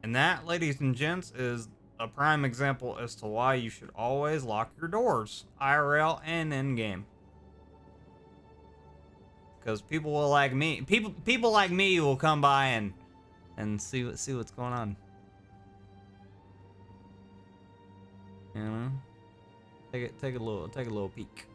And that, ladies and gents, is a prime example as to why you should always lock your doors, IRL and in game. Because people will like me. People like me will come by and see what's going on. You know, take a little peek.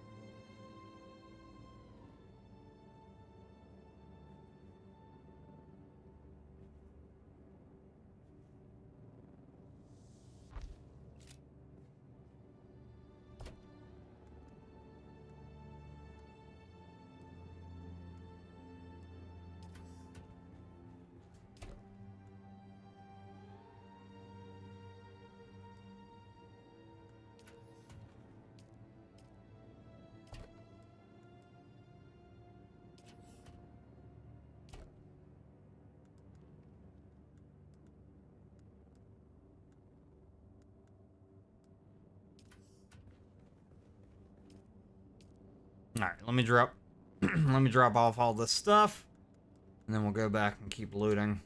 All right, let me drop let me drop off all this stuff, and then we'll go back and keep looting.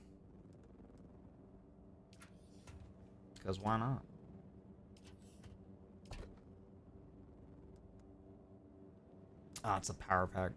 Because why not? Oh, it's a power pack.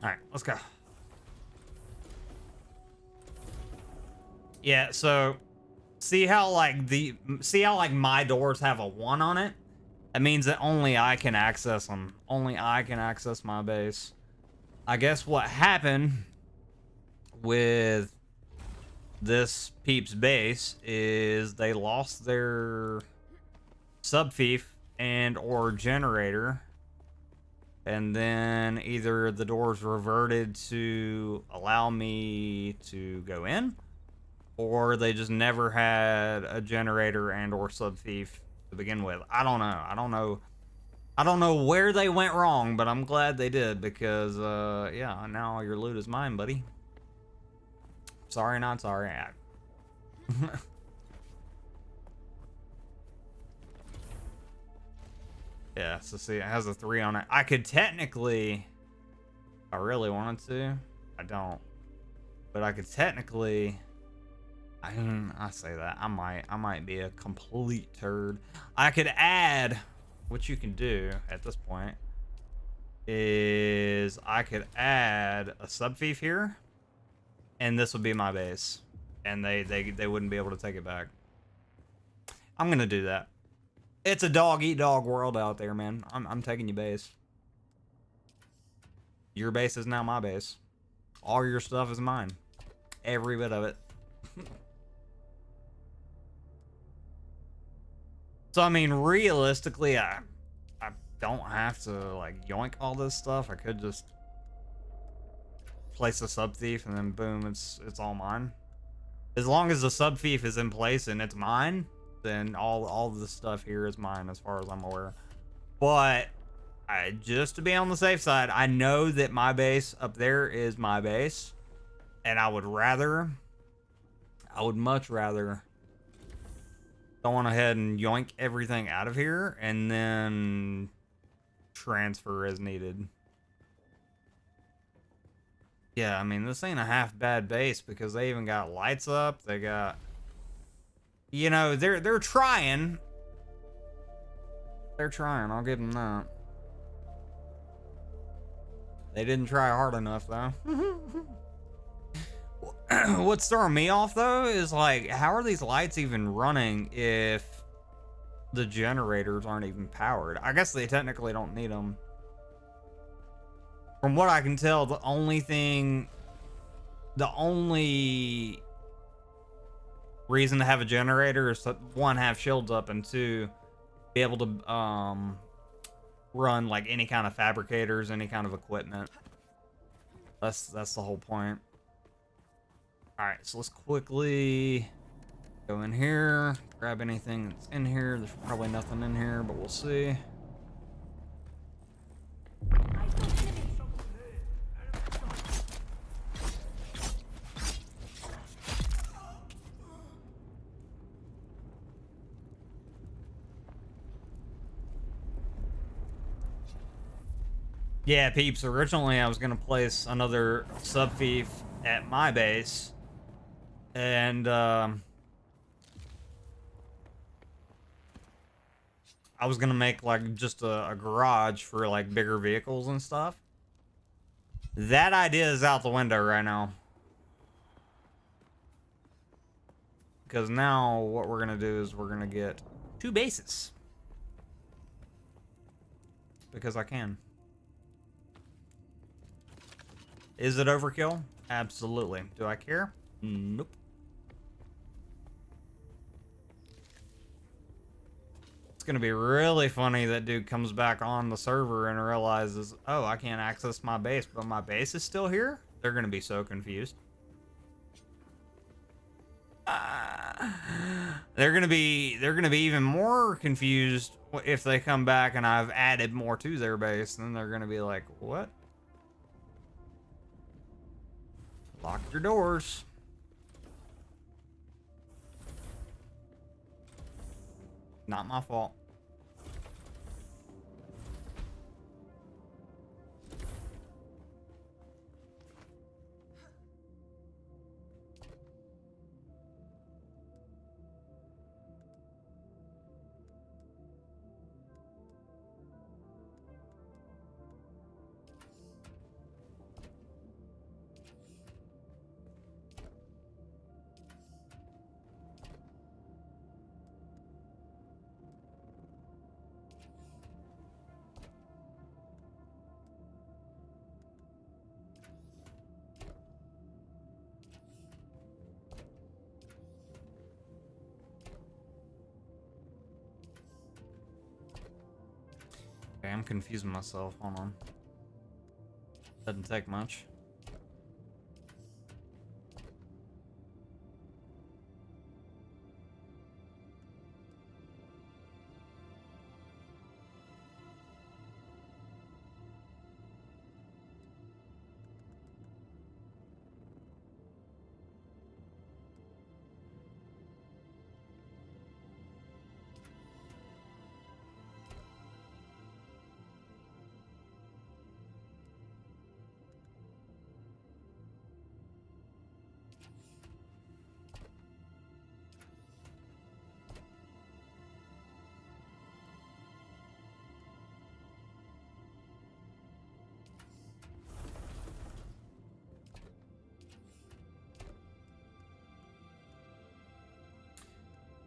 All right, let's go. Yeah, so See how like my doors have a 1 on it? That means that only I can access them. Only I can access my base. I guess what happened with this peep's base is they lost their subfief and or generator, and then either the doors reverted to allow me to go in, or they just never had a generator and or subfief to begin with. I don't know. I don't know where they went wrong, but I'm glad they did, because yeah, now your loot is mine, buddy. Sorry, not sorry. Yeah, so see, it has a 3 on it. I could technically, if I really wanted to, I don't, but I could technically, I say that, I might be a complete turd. I could add, what you can do at this point is I could add a subfief here, and this would be my base, and they wouldn't be able to take it back. I'm gonna do that. It's a dog eat dog world out there, man. I'm taking your base. Your base is now my base. All your stuff is mine. Every bit of it. So I mean, realistically, I don't have to like yoink all this stuff. I could just place a sub thief and then boom, it's all mine. As long as the sub thief is in place and it's mine, then all the stuff here is mine as far as I'm aware. But just to be on the safe side, I know that my base up there is my base, and I would much rather go on ahead and yoink everything out of here and then transfer as needed. Yeah, I mean, this ain't a half bad base because they even got lights up. They got, you know, they're trying. They're trying. I'll give them that. They didn't try hard enough, though. What's throwing me off, though, is like, how are these lights even running if the generators aren't even powered? I guess they technically don't need them. From what I can tell, the only reason to have a generator is to, 1, have shields up, and 2, be able to run like any kind of fabricators, any kind of equipment. That's the whole point. All right, so let's quickly go in here, grab anything that's in here. There's probably nothing in here, but we'll see. Yeah, peeps, originally I was going to place another subfief at my base, and I was going to make like just a garage for like bigger vehicles and stuff. That idea is out the window right now. Because now what we're going to do is we're going to get 2 bases. Because I can. Is it overkill? Absolutely. Do I care? Nope. It's gonna be really funny that dude comes back on the server and realizes, oh, I can't access my base, but my base is still here? They're gonna be so confused. They're gonna be even more confused if they come back and I've added more to their base. Then they're gonna be like, what? Lock your doors. Not my fault. Okay, I'm confusing myself. Hold on. Doesn't take much.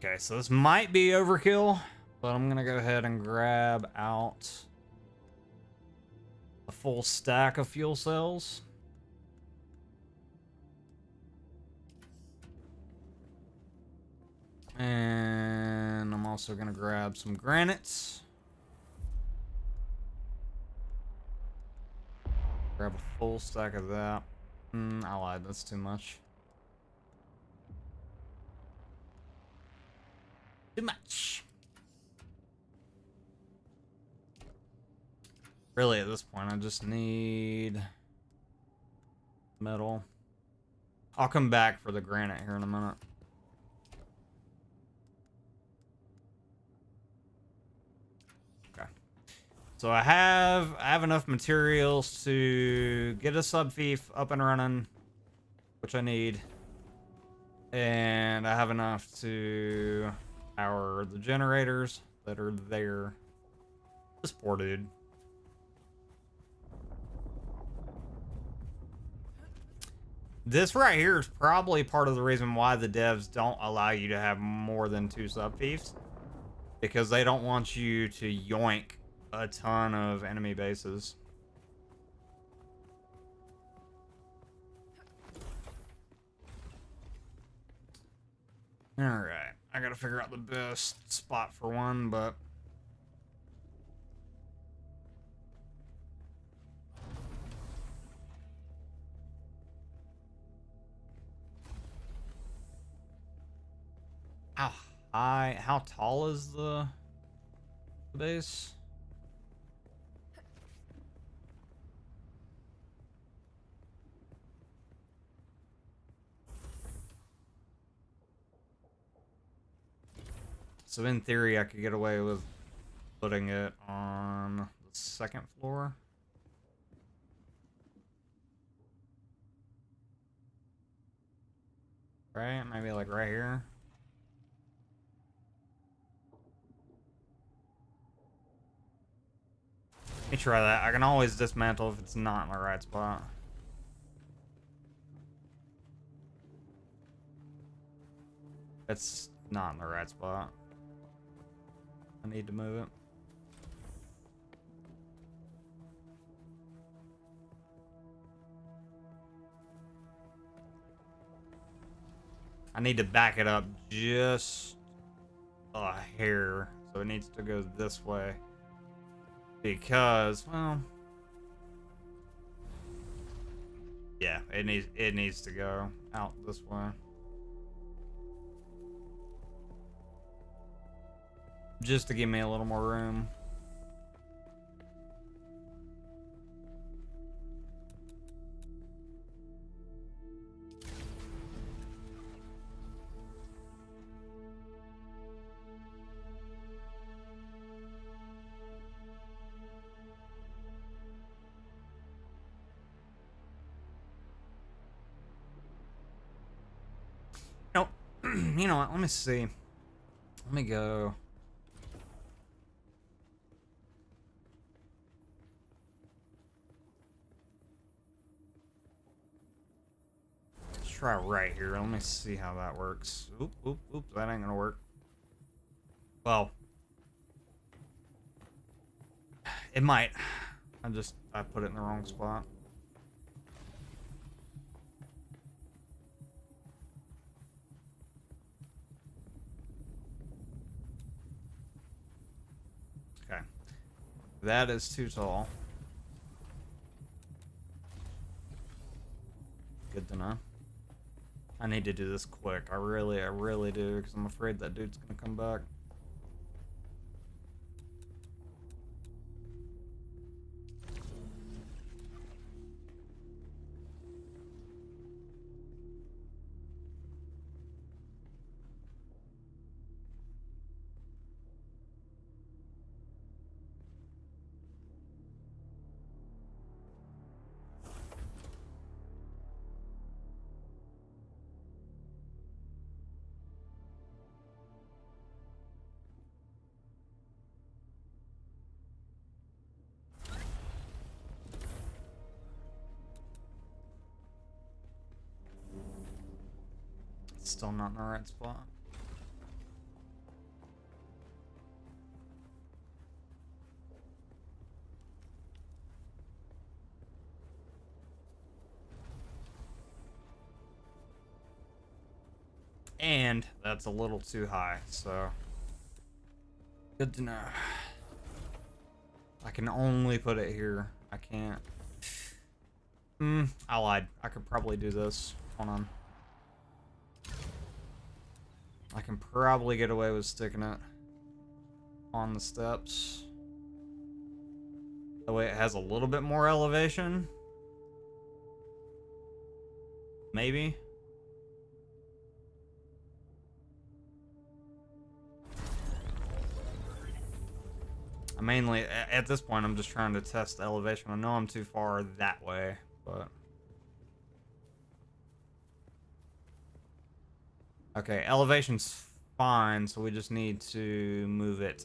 Okay, so this might be overkill, but I'm gonna go ahead and grab out a full stack of fuel cells. And I'm also gonna grab some granites. Grab a full stack of that. I lied, that's too much. Too much. Really, at this point, I just need metal. I'll come back for the granite here in a minute. Okay. So I have enough materials to get a subfief up and running, which I need. And I have enough to power the generators that are there. This poor dude. This right here is probably part of the reason why the devs don't allow you to have more than 2 subfiefs. Because they don't want you to yoink a ton of enemy bases. Alright, I gotta figure out the best spot for one, but... how tall is the base? So in theory, I could get away with putting it on the 2nd floor. Right? Maybe like right here. Let me try that. I can always dismantle if it's not in the right spot. It's not in the right spot. I need to move it. I need to back it up just a hair. So it needs to go this way. Because, well... yeah, it needs to go out this way. Just to give me a little more room. Nope. You know what? Let me see. Let me go. Let's try right here. Let me see how that works. Oop, oop, oop. That ain't gonna work. Well, it might. I put it in the wrong spot. Okay. That is too tall. Good to know. I need to do this quick. I really do, because I'm afraid that dude's gonna come back. Still not in the right spot. And that's a little too high, so good to know. I can only put it here. I can't. I lied. I could probably do this. Hold on. I can probably get away with sticking it on the steps. That way it has a little bit more elevation. Maybe. Mainly, at this point, I'm just trying to test the elevation. I know I'm too far that way, but... Okay, elevation's fine, so we just need to move it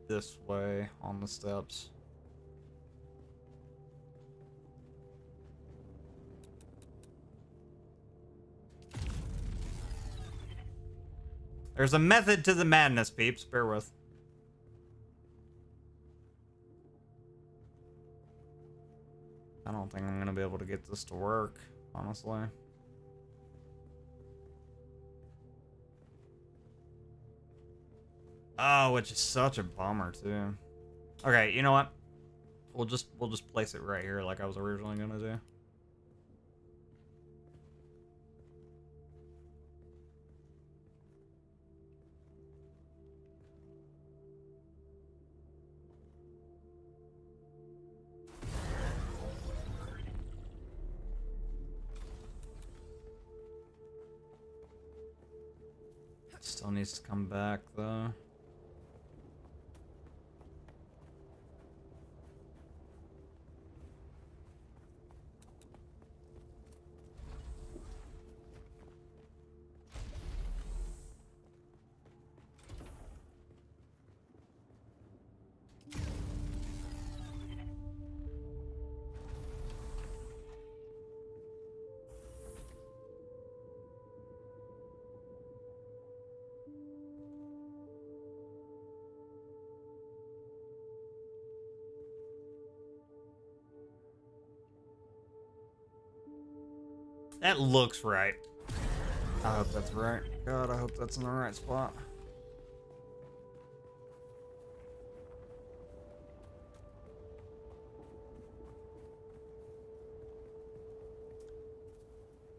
this way on the steps. There's a method to the madness, peeps. Bear with. I don't think I'm going to be able to get this to work, honestly. Oh, which is such a bummer, too. Okay, you know what? We'll just place it right here like I was originally going to do. Still needs to come back, though. That looks right. I hope that's right. God, I hope that's in the right spot.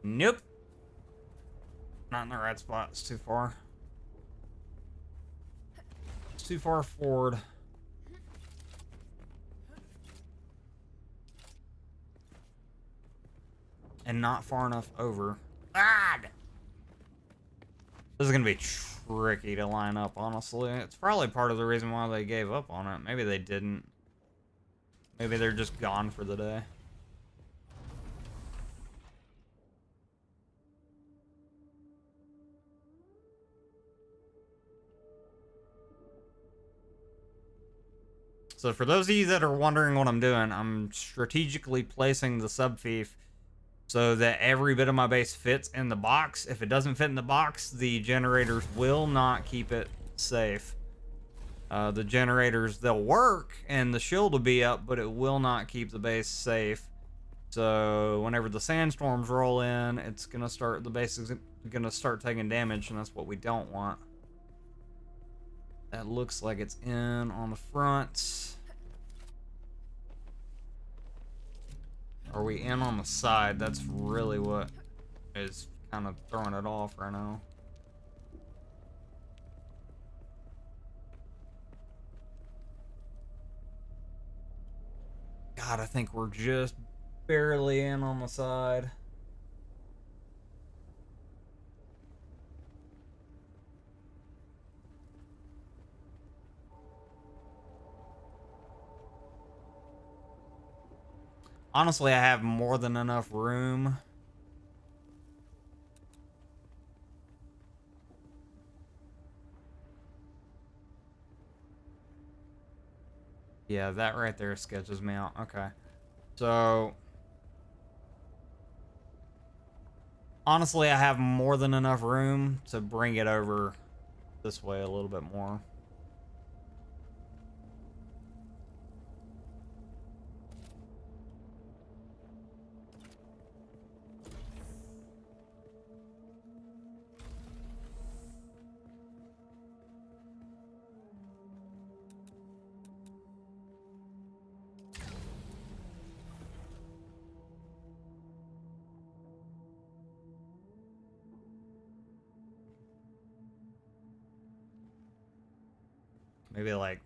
Nope. Not in the right spot. It's too far. It's too far forward. And not far enough over. God! This is gonna be tricky to line up, honestly. It's probably part of the reason why they gave up on it. Maybe they didn't. Maybe they're just gone for the day. So for those of you that are wondering what I'm doing, I'm strategically placing the subfief so that every bit of my base fits in the box. If it doesn't fit in the box, the generators will not keep it safe. The generators, they'll work and the shield will be up, but it will not keep the base safe. So whenever the sandstorms roll in, it's gonna start, the base is gonna start taking damage, and that's what we don't want. That looks like it's in on the front. Are we in on the side? That's really what is kind of throwing it off right now. God, I think we're just barely in on the side. Honestly, I have more than enough room. Yeah, that right there sketches me out. Okay. So, honestly, I have more than enough room to bring it over this way a little bit more. Maybe like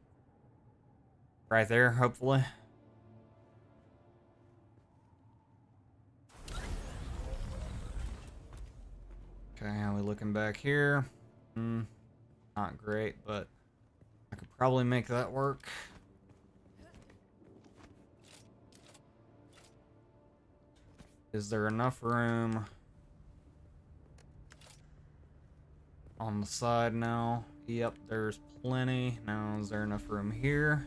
right there, hopefully. Okay, how we looking back here? Not great, but I could probably make that work. Is there enough room on the side now? Yep, there's plenty. Now, is there enough room here?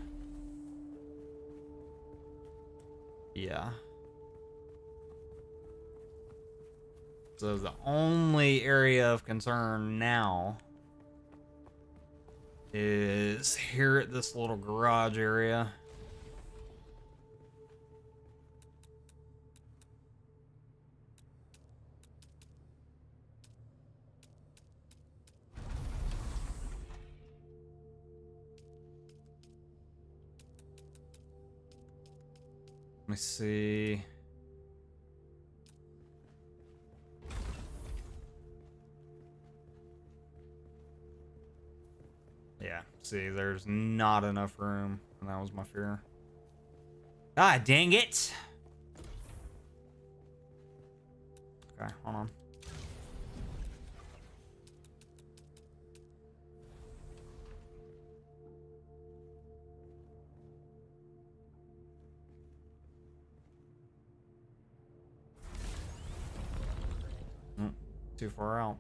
Yeah. So the only area of concern now is here at this little garage area. Let me see. Yeah, see, there's not enough room, and that was my fear. Ah, dang it! Okay, hold on. Too far out.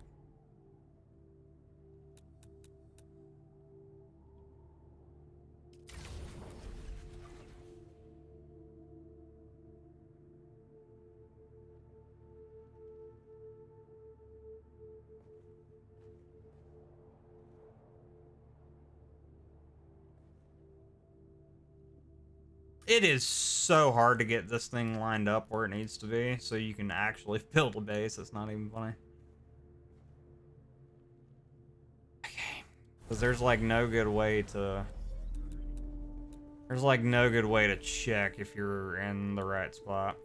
It is so hard to get this thing lined up where it needs to be so you can actually build a base. It's not even funny. Okay. Because there's like no good way to... There's like no good way to check if you're in the right spot.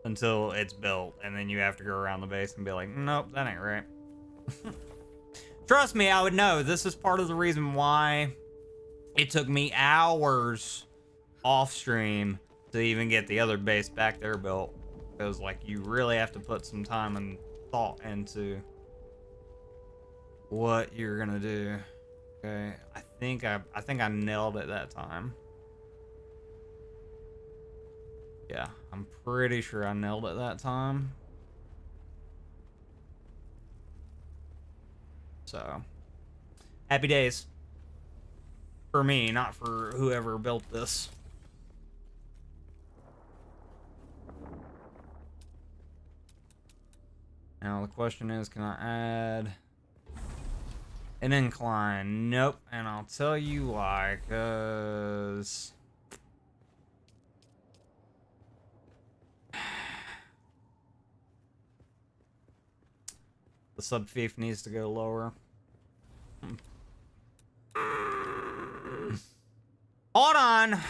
Until it's built, and then you have to go around the base and be like, nope, that ain't right. Trust me, I would know. This is part of the reason why it took me hours off stream to even get the other base back there built. Because like you really have to put some time and thought into what you're gonna do. Okay, I think I nailed it that time. Yeah, I'm pretty sure I nailed it that time. So, happy days. For me, not for whoever built this. Now the question is, can I add an incline? Nope, and I'll tell you why, because... the subfief needs to go lower. Hold on.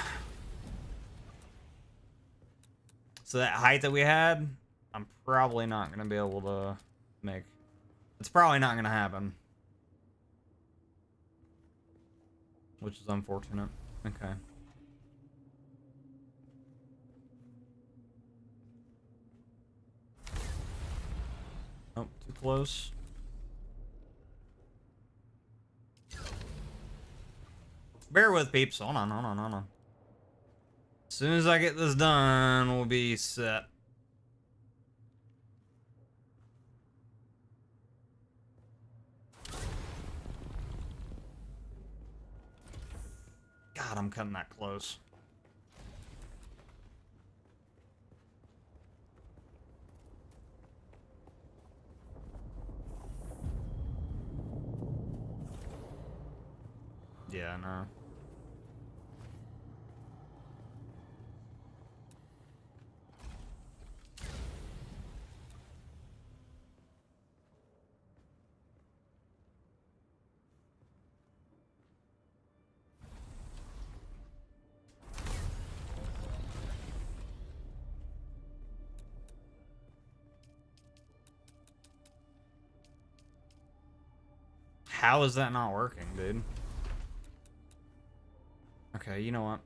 So that height that we had, I'm probably not going to be able to make. It's probably not going to happen. Which is unfortunate. Okay. Oh, too close. Bear with, peeps. Hold on, hold on, hold on. As soon as I get this done, we'll be set. God, I'm cutting that close. Yeah, no. How is that not working, dude? Okay, you know what?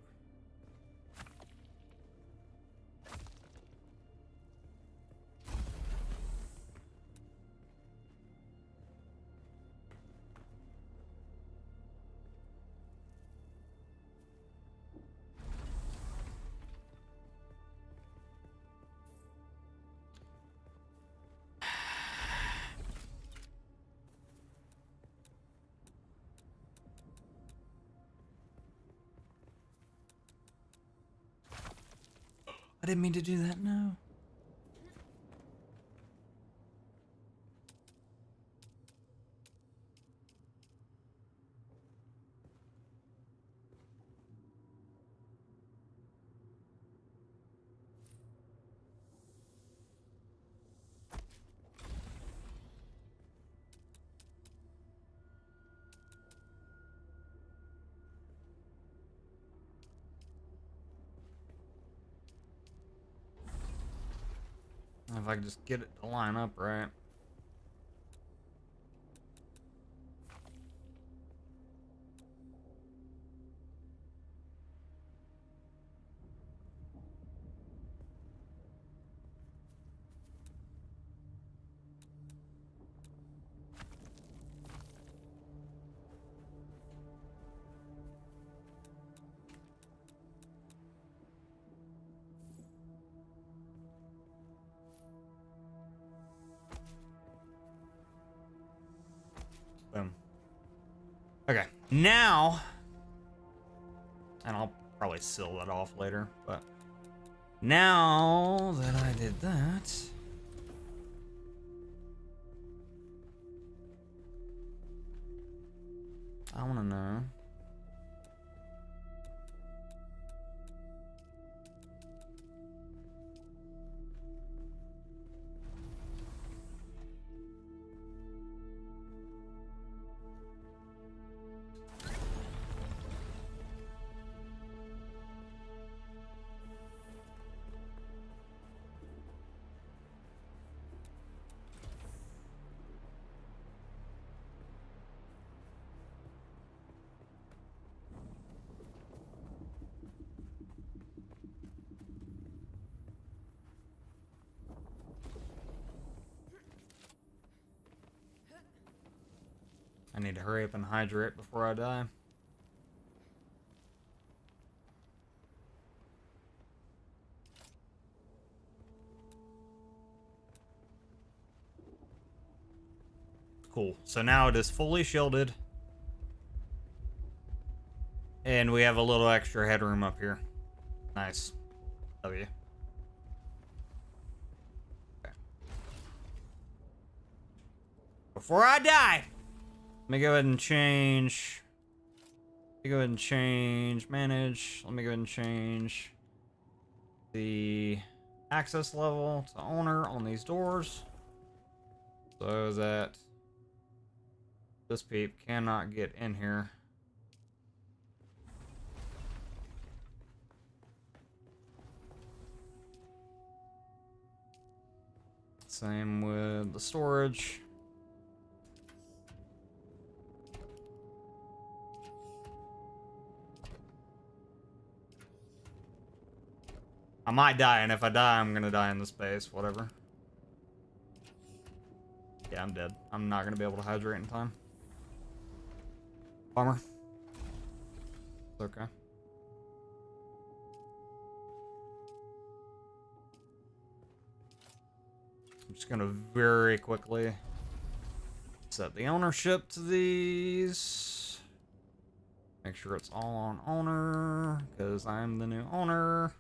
I didn't mean to do that, no. If I can just get it to line up right. Boom. Okay, now, and I'll probably seal that off later, but now that I did that, I want to know. I need to hurry up and hydrate before I die. Cool. So now it is fully shielded. And we have a little extra headroom up here. Nice. W. Okay. Before I die, let me go ahead and change. Let me go ahead and change manage. Let me go ahead and change the access level to owner on these doors so that this peep cannot get in here. Same with the storage. I might die, and if I die, I'm gonna die in the space, whatever. Yeah, I'm dead. I'm not gonna be able to hydrate in time. Bummer. It's okay. I'm just gonna very quickly set the ownership to these. Make sure it's all on owner, because I'm the new owner.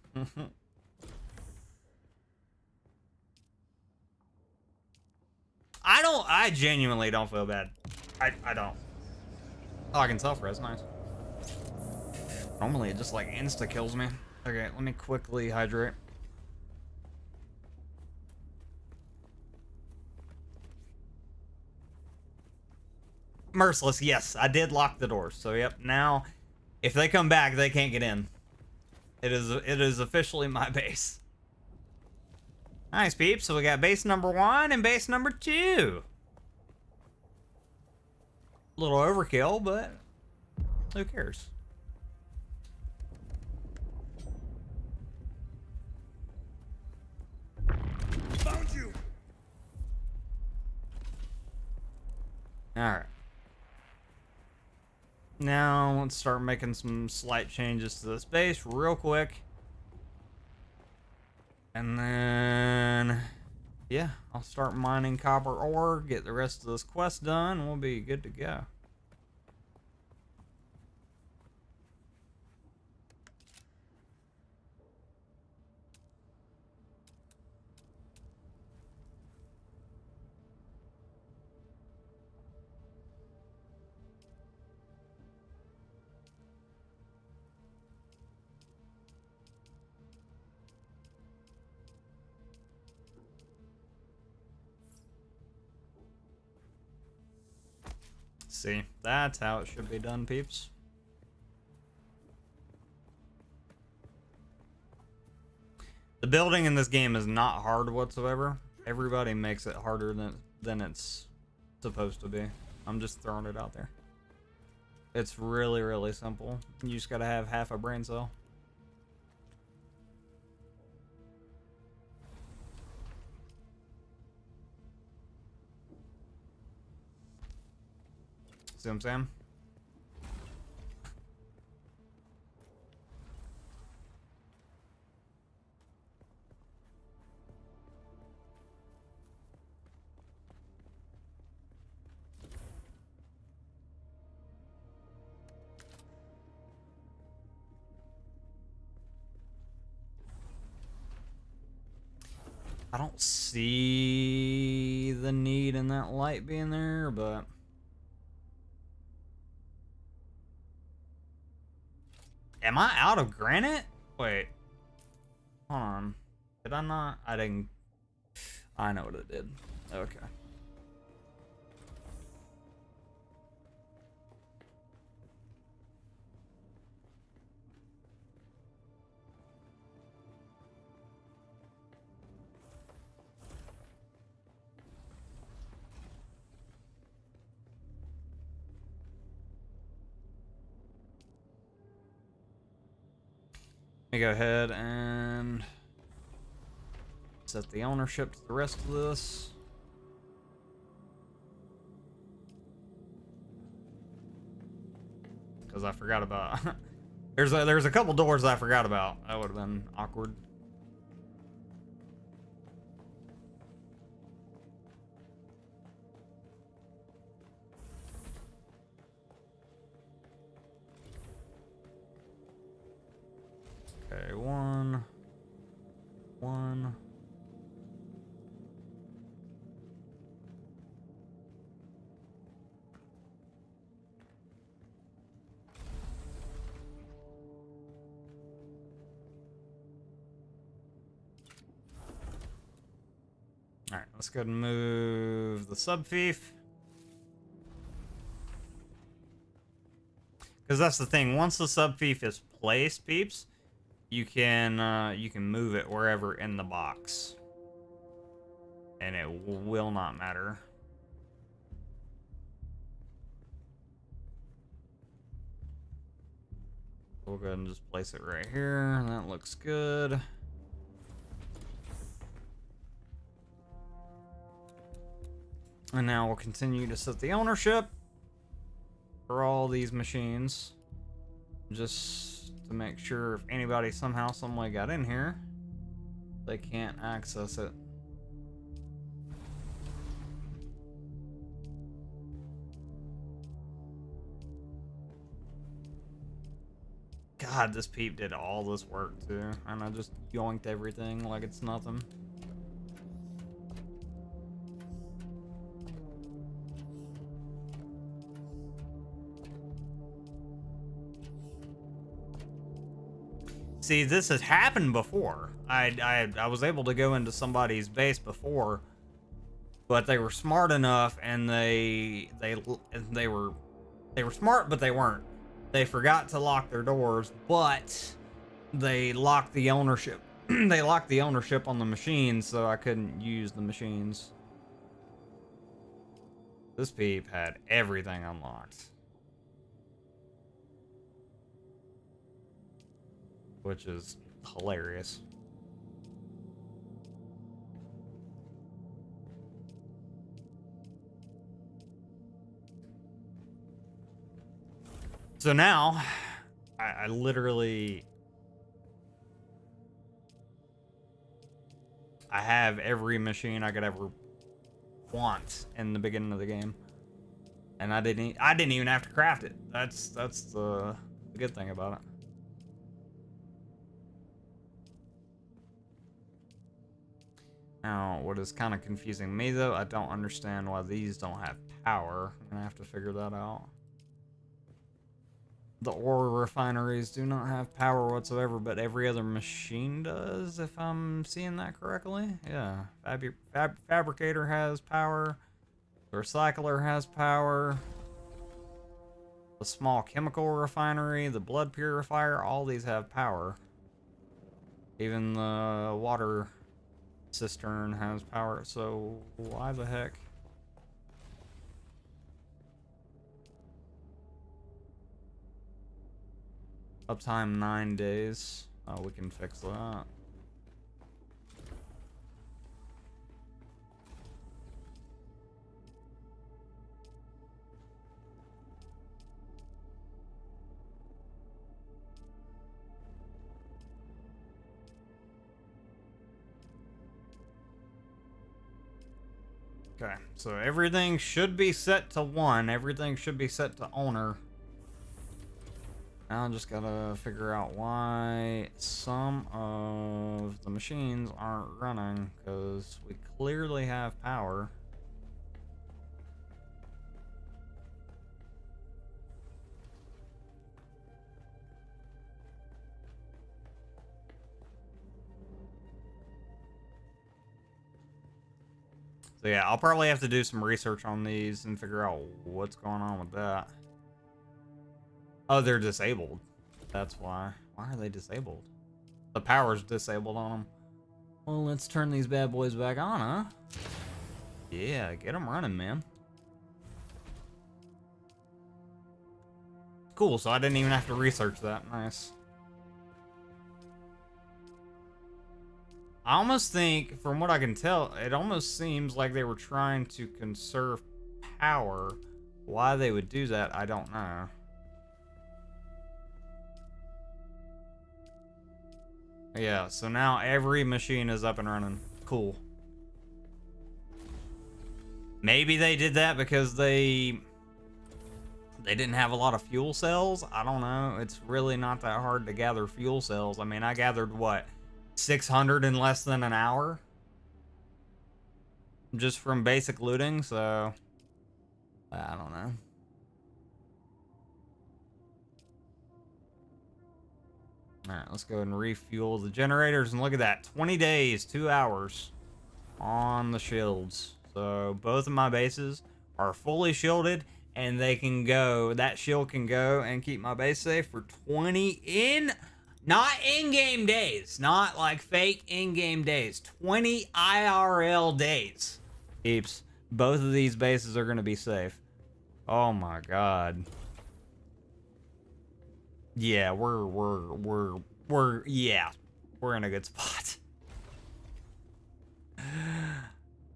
I genuinely don't feel bad. I don't. Oh, I can self-res, nice. Normally it just like insta-kills me. Okay, let me quickly hydrate. Merciless, yes, I did lock the doors. So yep, now if they come back, they can't get in. It is officially my base. Nice, peeps. So we got base number 1 and base number 2. A little overkill, but who cares? Found you. All right. Now let's start making some slight changes to this base real quick. And then, yeah, I'll start mining copper ore, get the rest of this quest done, and we'll be good to go. See, that's how it should be done, peeps. The building in this game is not hard whatsoever. Everybody makes it harder than it's supposed to be. I'm just throwing it out there. It's really, really simple. You just gotta have half a brain cell. See what I'm saying? I don't see the need in that light being there, but am I out of granite? Wait. Hold on. Did I not? I didn't. I know what it did. Okay. Let me go ahead and set the ownership to the rest of this. Because I forgot about there's a couple doors I forgot about. That would have been awkward. Okay, one. Alright, let's go ahead and move the sub-fief. Because that's the thing, once the sub-fief is placed, peeps, you can move it wherever in the box. And it will not matter. We'll go ahead and just place it right here. That looks good. And now we'll continue to set the ownership for all these machines. Just to make sure if anybody somehow, someway got in here, they can't access it. God, this peep did all this work too, and I just yoinked everything like it's nothing. See, this has happened before. I was able to go into somebody's base before, but they were smart enough, and they were smart, but they weren't. They forgot to lock their doors, but they locked the ownership. They locked the ownership on the machines, so I couldn't use the machines. This peep had everything unlocked, which is hilarious. So now, I literally... I have every machine I could ever want in the beginning of the game. And I didn't even have to craft it. That's the good thing about it. Now, what is kind of confusing me though, I don't understand why these don't have power. I'm gonna have to figure that out. The ore refineries do not have power whatsoever, but every other machine does, if I'm seeing that correctly. Yeah, fabricator has power. The recycler has power. The small chemical refinery, the blood purifier, all these have power. Even the water cistern has power, so why the heck? Uptime 9 days. Oh, we can fix that. Okay, so everything should be set to 1. Everything should be set to owner. Now I just gotta figure out why some of the machines aren't running, because we clearly have power. So yeah, I'll probably have to do some research on these and figure out what's going on with that. Oh, they're disabled. That's why. Why are they disabled? The power's disabled on them. Well, let's turn these bad boys back on, huh? Yeah, get them running, man. Cool, so I didn't even have to research that. Nice. I almost think, from what I can tell, it almost seems like they were trying to conserve power. Why they would do that, I don't know. Yeah, so now every machine is up and running. Cool. Maybe they did that because they didn't have a lot of fuel cells. I don't know. It's really not that hard to gather fuel cells. I mean, I gathered, what, 600 in less than an hour? Just from basic looting, so... I don't know. Alright, let's go ahead and refuel the generators, and look at that. 20 days, 2 hours on the shields. So both of my bases are fully shielded, and they can go, that shield can go and keep my base safe for 20 in Not in-game days. Not like fake in-game days. 20 IRL days. Peeps. Both of these bases are going to be safe. Oh my god. Yeah, we're in a good spot.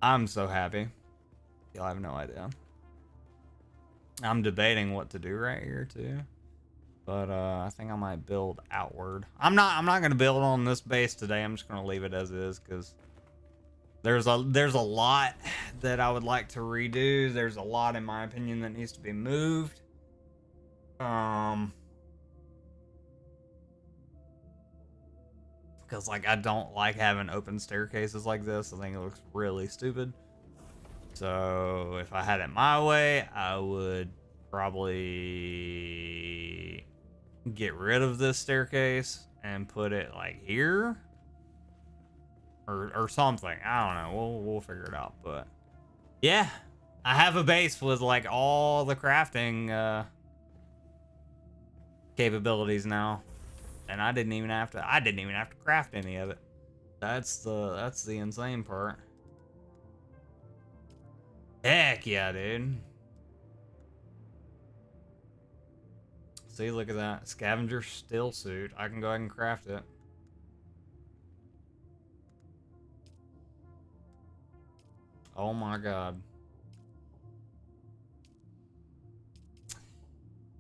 I'm so happy. Y'all have no idea. I'm debating what to do right here too. But I think I might build outward. I'm not gonna build on this base today. I'm just gonna leave it as is because there's a lot that I would like to redo. There's a lot, in my opinion, that needs to be moved. Because like I don't like having open staircases like this. I think it looks really stupid. So if I had it my way, I would probably get rid of this staircase and put it like here or something. I don't know. We'll figure it out. But yeah, I have a base with like all the crafting capabilities now, and I didn't even have to craft any of it. That's the insane part. Heck yeah, dude. See, look at that. Scavenger still suit. I can go ahead and craft it. Oh my god.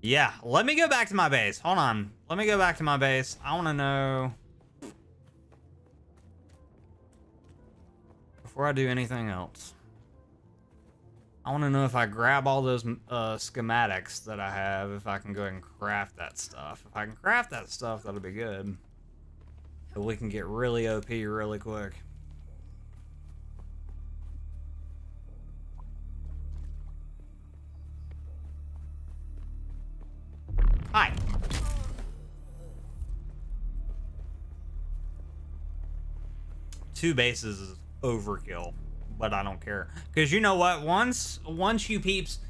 Yeah, let me go back to my base. Hold on. Let me go back to my base. I want to know... Before I do anything else, I want to know if I grab all those schematics that I have, if I can go ahead and craft that stuff. If I can craft that stuff, that'll be good. So we can get really OP really quick. Hi. Two bases is overkill. But I don't care, because you know what, once you peeps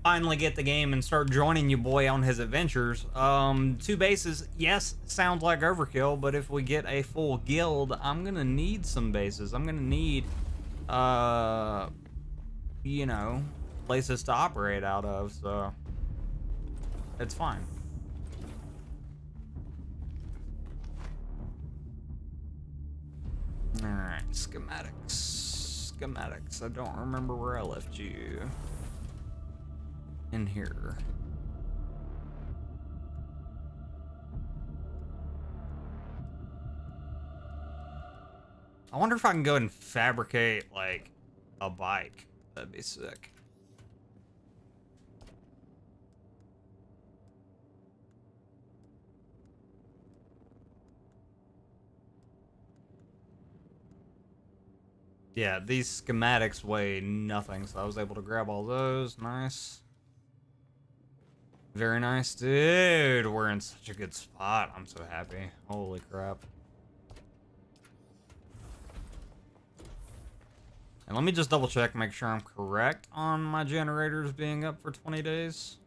finally get the game and start joining your boy on his adventures, 2 bases, yes, sounds like overkill, but if we get a full guild, I'm gonna need some bases. I'm gonna need you know, places to operate out of, so it's fine. All right, schematics. I don't remember where I left you. In here. I wonder if I can go and fabricate like a bike. That'd be sick. Yeah, these schematics weigh nothing, so I was able to grab all those. Nice. Very nice, dude. We're in such a good spot. I'm so happy. Holy crap. And let me just double check, make sure I'm correct on my generators being up for 20 days.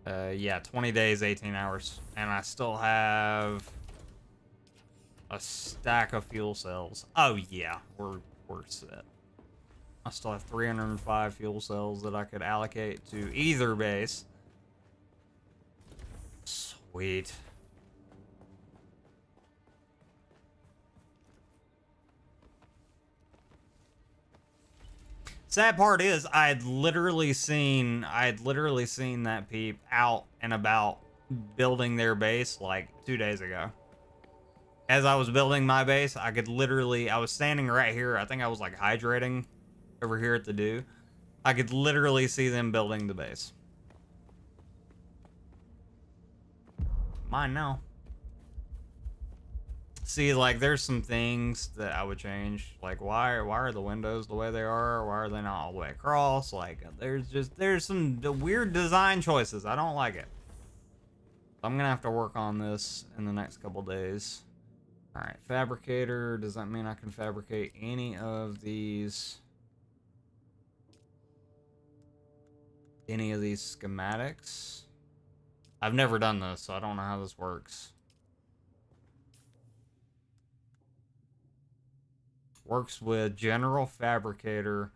Yeah, 20 days, 18 hours. And I still have a stack of fuel cells. Oh yeah, we're set. I still have 305 fuel cells that I could allocate to either base. Sweet. Sad part is I had literally seen that peep out and about building their base like 2 days ago. As I was building my base, I was standing right here. I think I was like hydrating over here at the Dew. I could literally see them building the base. Mine now. See, like, there's some things that I would change. Like, why are the windows the way they are? Why are they not all the way across? Like, there's some weird design choices. I don't like it. I'm gonna have to work on this in the next couple days. All right, fabricator. Does that mean I can fabricate any of these schematics? I've never done this, so I don't know how this works. Works with general fabricator,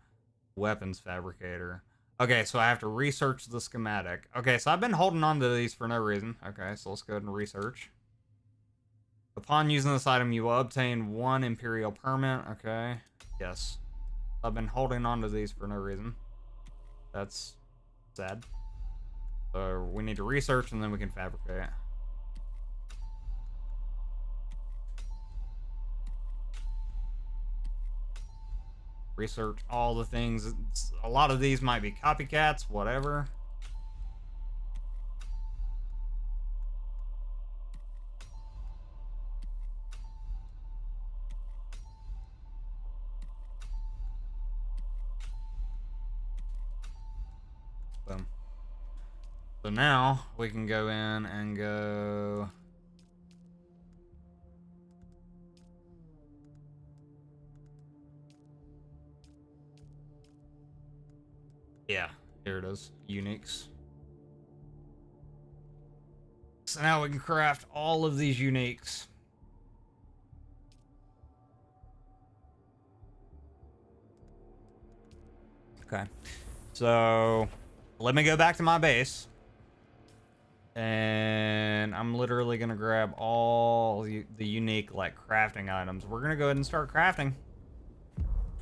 weapons fabricator. Okay, so I have to research the schematic. Okay, so I've been holding on to these for no reason. Okay, so let's go ahead and research. Upon using this item, you will obtain 1 Imperial permit. Okay, yes. I've been holding on to these for no reason. That's sad. So we need to research and then we can fabricate. Research all the things. A lot of these might be copycats, whatever. Boom. So now we can go in and go. Yeah, here it is. Uniques. So now we can craft all of these uniques. Okay. So let me go back to my base. And I'm literally going to grab all the unique, like, crafting items. We're going to go ahead and start crafting.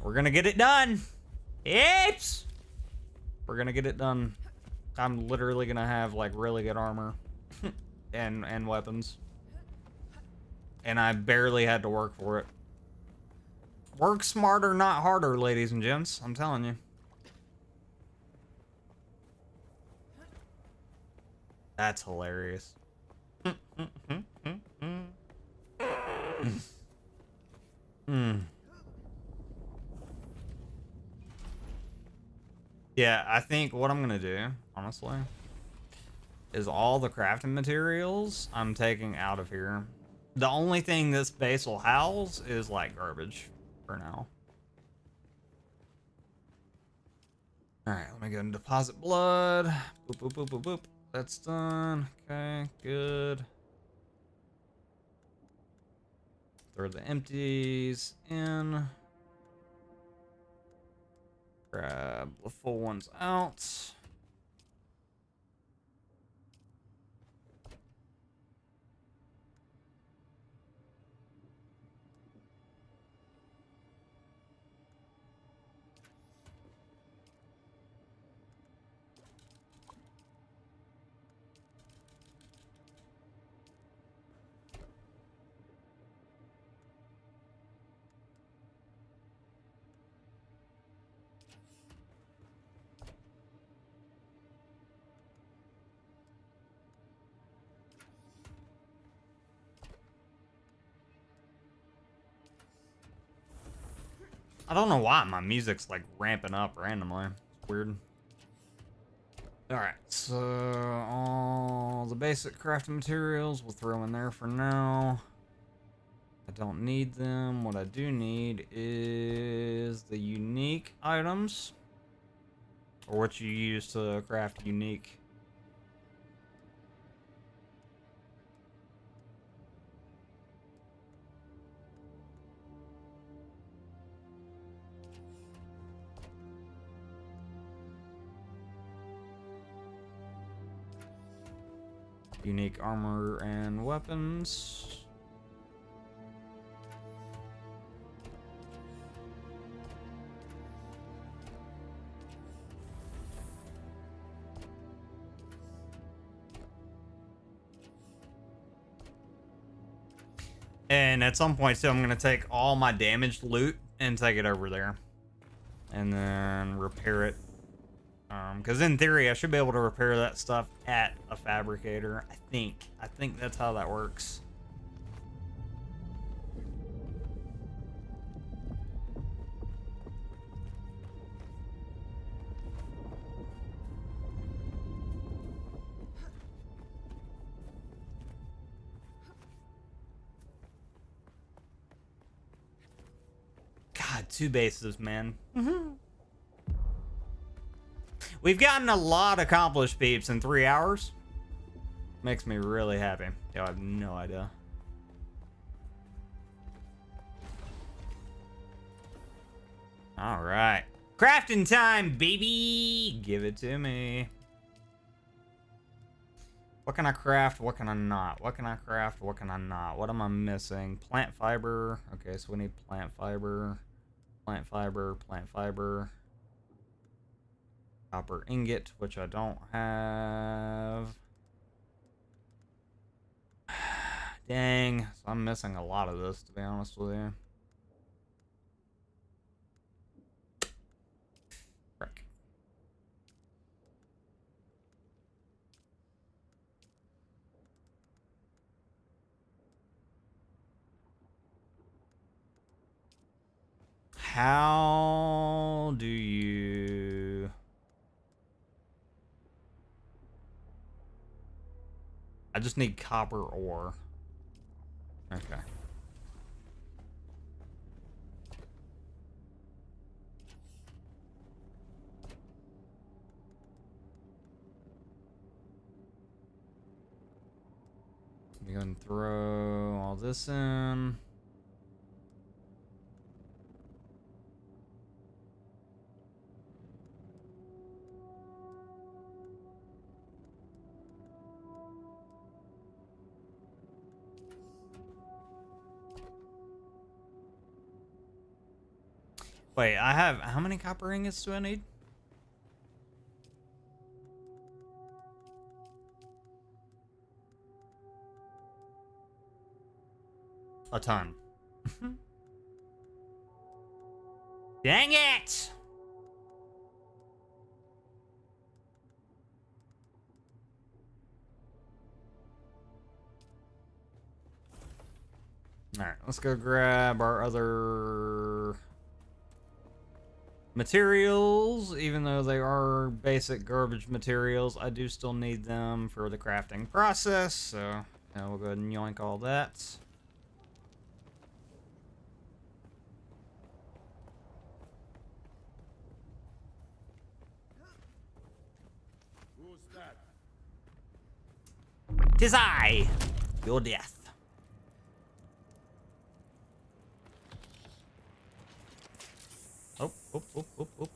We're going to get it done. Oops! We're going to get it done. I'm literally going to have, like, really good armor. and weapons. And I barely had to work for it. Work smarter, not harder, ladies and gents. I'm telling you. That's hilarious. Yeah, I think what I'm gonna do, honestly, is all the crafting materials I'm taking out of here. The only thing this base will house is like garbage for now. Alright, let me go and deposit blood. Boop, boop, boop, boop, boop. That's done. Okay, good. Throw the empties in. Grab the full ones out. I don't know why my music's like ramping up randomly. It's weird. Alright, so all the basic crafting materials we'll throw in there for now. I don't need them. What I do need is the unique items. Or what you use to craft unique. Unique armor and weapons. And at some point too, I'm gonna take all my damaged loot and take it over there. And then repair it. Because in theory, I should be able to repair that stuff at a fabricator. I think that's how that works. God, 2 bases, man. We've gotten a lot accomplished, peeps, in 3 hours. Makes me really happy. Yo, I have no idea. All right. Crafting time, baby! Give it to me. What can I craft? What can I not? What can I craft? What can I not? What am I missing? Plant fiber. Okay, so we need plant fiber. Plant fiber. Plant fiber. Copper ingot, which I don't have. Dang. So I'm missing a lot of this, to be honest with you. Frick. How do you... I just need copper ore. Okay. You go and throw all this in. Wait, I have... How many copper ingots do I need? A ton. Dang it! Alright, let's go grab our other materials. Even though they are basic garbage materials, I do still need them for the crafting process. So, we'll go ahead and yoink all that. Who's that? 'Tis I, your death. Oh, oh, oh, oh, oh.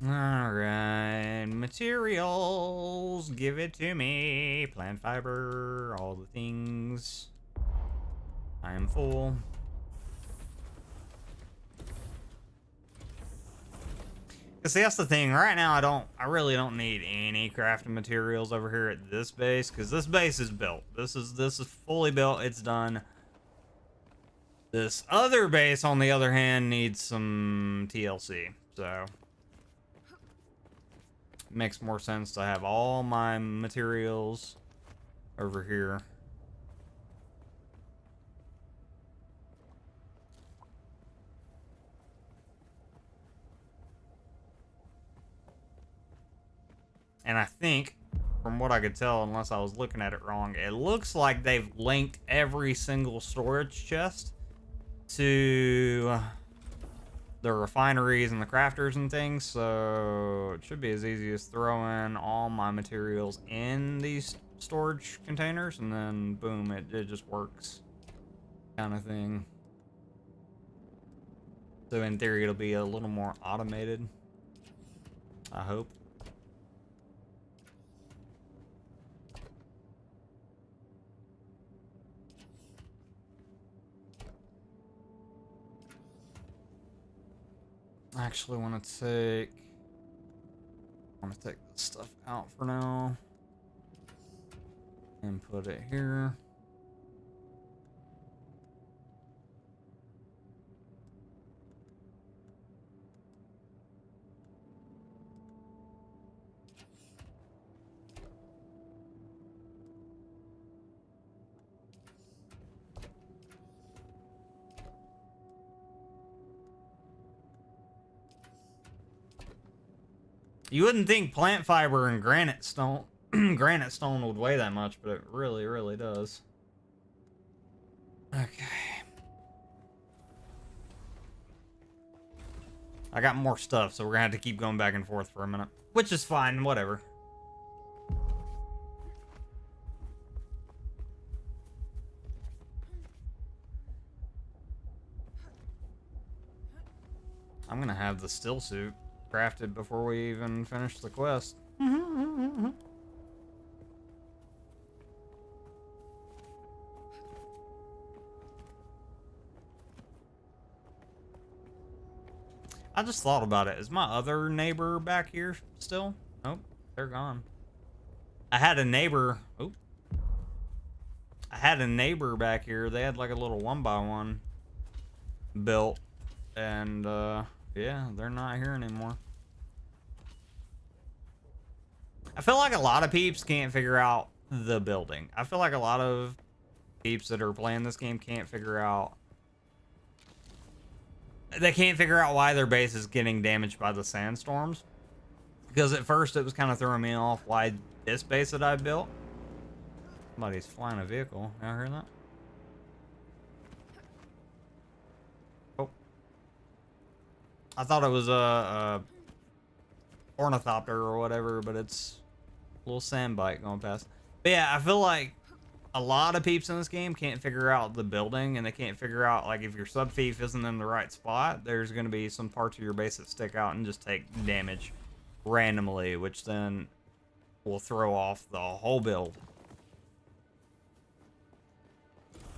Alright, materials, give it to me. Plant fiber, all the things. I am full. Cause see, that's the thing. Right now, I really don't need any crafting materials over here at this base, cause this base is built. This is fully built. It's done. This other base, on the other hand, needs some TLC. So makes more sense to have all my materials over here. And I think, from what I could tell, unless I was looking at it wrong, it looks like they've linked every single storage chest to the refineries and the crafters and things, so it should be as easy as throwing all my materials in these storage containers, and then boom, it just works, kind of thing. So in theory, it'll be a little more automated, I hope. I actually want to take this stuff out for now and put it here. You wouldn't think plant fiber and granite stone granite stone would weigh that much, but it really, really does. Okay. I got more stuff, so we're gonna have to keep going back and forth for a minute. Which is fine, whatever. I'm gonna have the still suit crafted before we even finish the quest. I just thought about it. Is my other neighbor back here still? Nope, they're gone. I had a neighbor. Oop. I had a neighbor back here. They had like a little 1x1 built, and yeah, they're not here anymore. I feel like a lot of peeps can't figure out the building. I feel like a lot of peeps that are playing this game can't figure out. They can't figure out why their base is getting damaged by the sandstorms. Because at first it was kind of throwing me off why this base that I built. Somebody's flying a vehicle. Y'all hear that? Oh. I thought it was a ornithopter or whatever, but it's a little sand bite going past. But yeah, I feel like a lot of peeps in this game can't figure out the building, and they can't figure out, like, if your sub-thief isn't in the right spot, there's going to be some parts of your base that stick out and just take damage randomly, which then will throw off the whole build.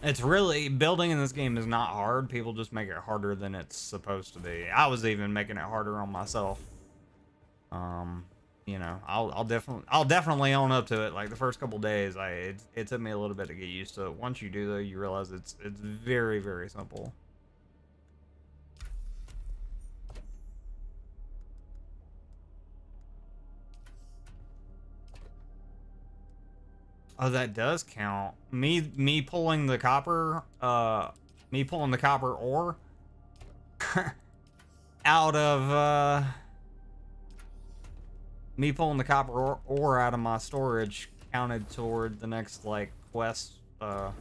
It's really, building in this game is not hard. People just make it harder than it's supposed to be. I was even making it harder on myself. You know, I'll definitely own up to it. Like the first couple days, it took me a little bit to get used to it. Once you do though, you realize it's very, very simple. Oh, that does count. Me pulling the copper ore out of me pulling the copper ore out of my storage counted toward the next, like, quest, like,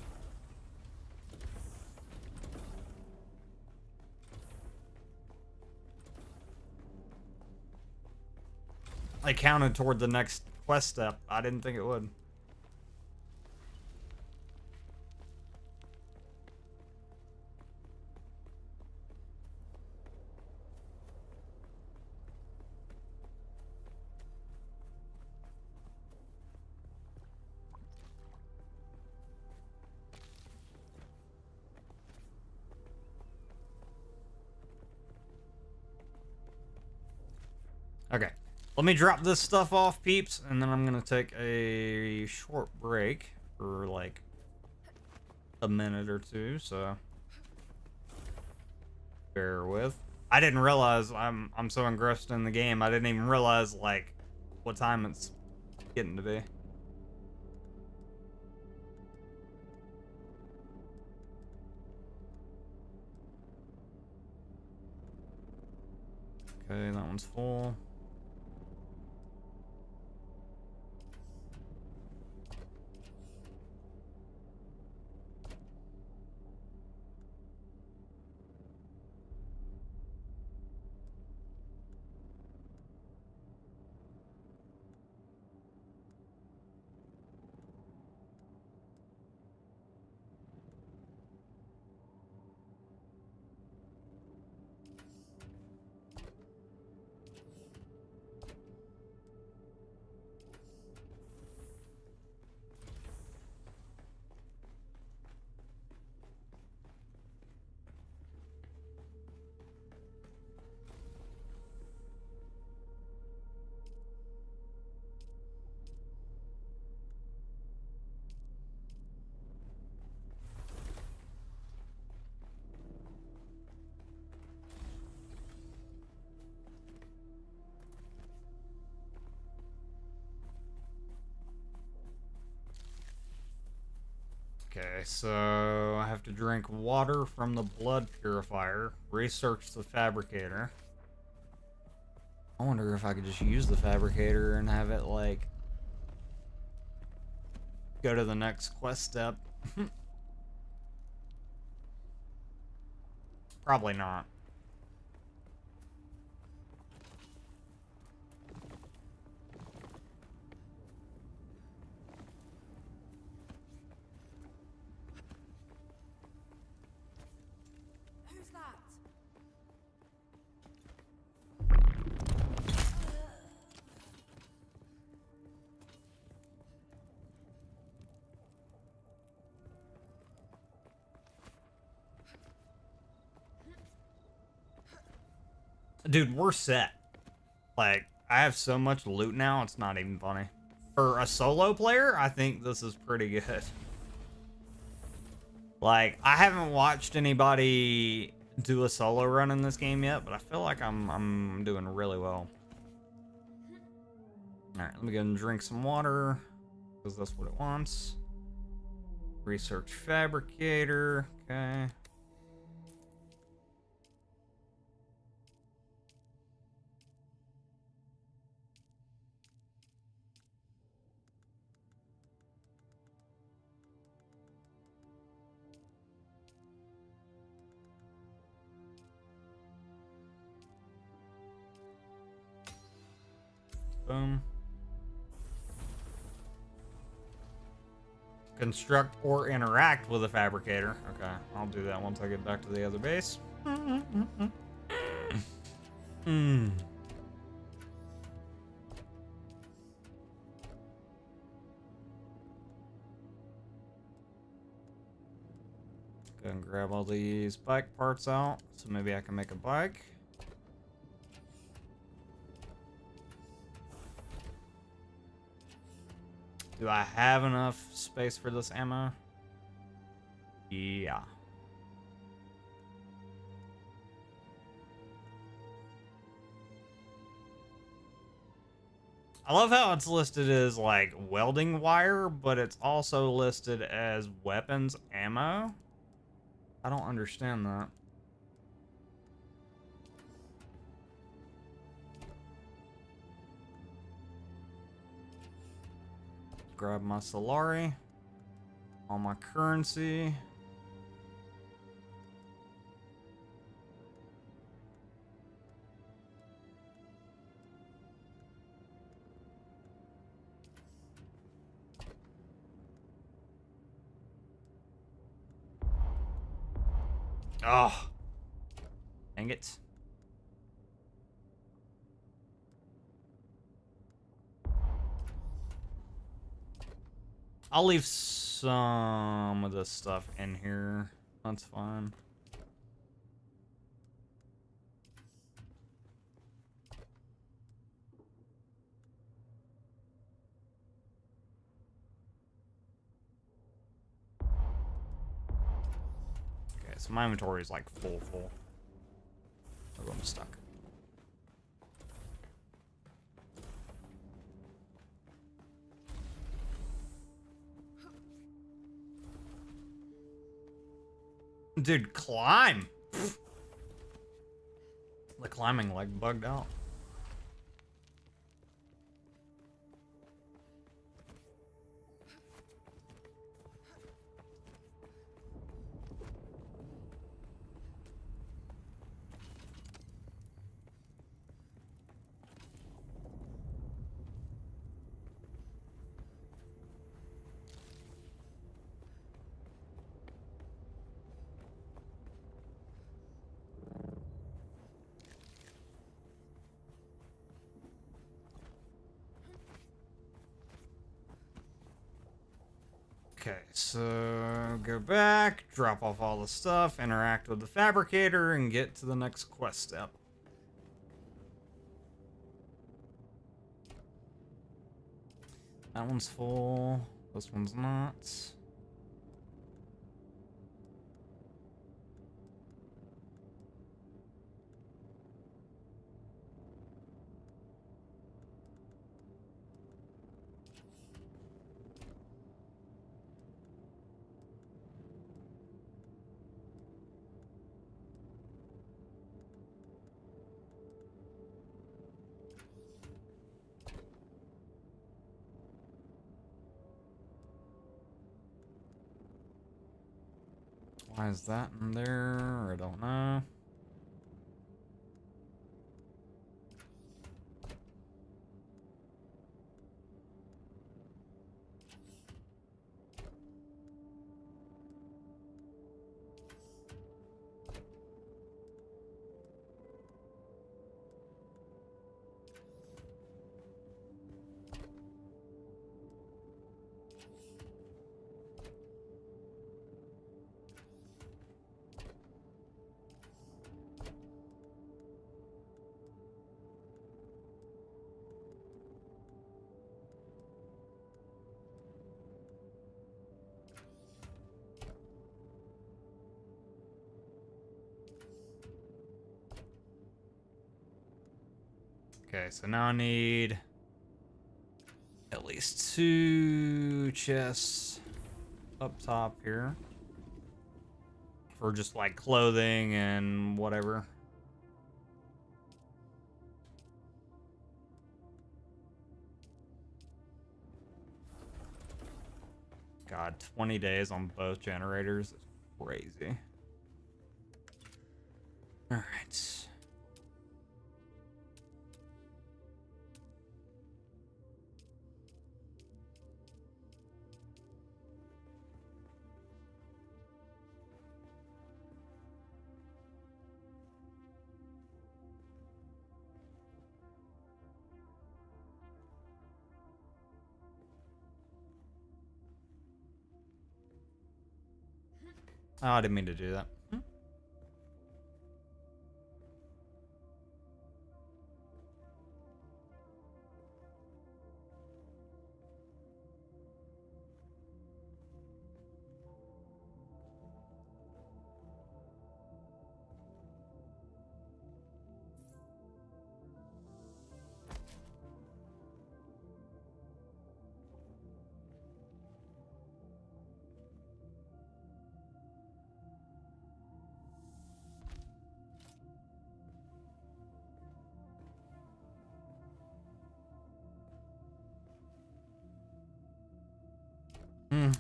counted toward the next quest step. I didn't think it would. Okay, let me drop this stuff off, peeps, and then I'm gonna take a short break for like a minute or two, so bear with. I didn't realize I'm so engrossed in the game. I didn't even realize like what time it's getting to be. Okay, that one's full. Okay, so I have to drink water from the blood purifier, research the fabricator. I wonder if I could just use the fabricator and have it, like, go to the next quest step. Probably not. Who's that? Dude, we're set. Like, I have so much loot now, it's not even funny. For a solo player, I think this is pretty good. Like, I haven't watched anybody do a solo run in this game yet, but I feel like I'm doing really well. Alright, let me go and drink some water, because that's what it wants. Research fabricator, okay. Boom. Construct or interact with a fabricator. Okay, I'll do that once I get back to the other base. Hmm. Go and grab all these bike parts out, so maybe I can make a bike. Do I have enough space for this ammo? Yeah. I love how it's listed as like welding wire, but it's also listed as weapons ammo. I don't understand that. Grab my Solari. All my currency. Oh. Dang it. I'll leave some of this stuff in here. That's fine. Okay, so my inventory is like full. Oh, I'm stuck. Dude, climb! The climbing like bugged out. Okay, so go back, drop off all the stuff, interact with the fabricator, and get to the next quest step. That one's full. This one's not. Why is that in there? I don't know. Okay, so now I need at least 2 chests up top here for just like clothing and whatever. God, 20 days on both generators is crazy. All right. Oh, I didn't mean to do that.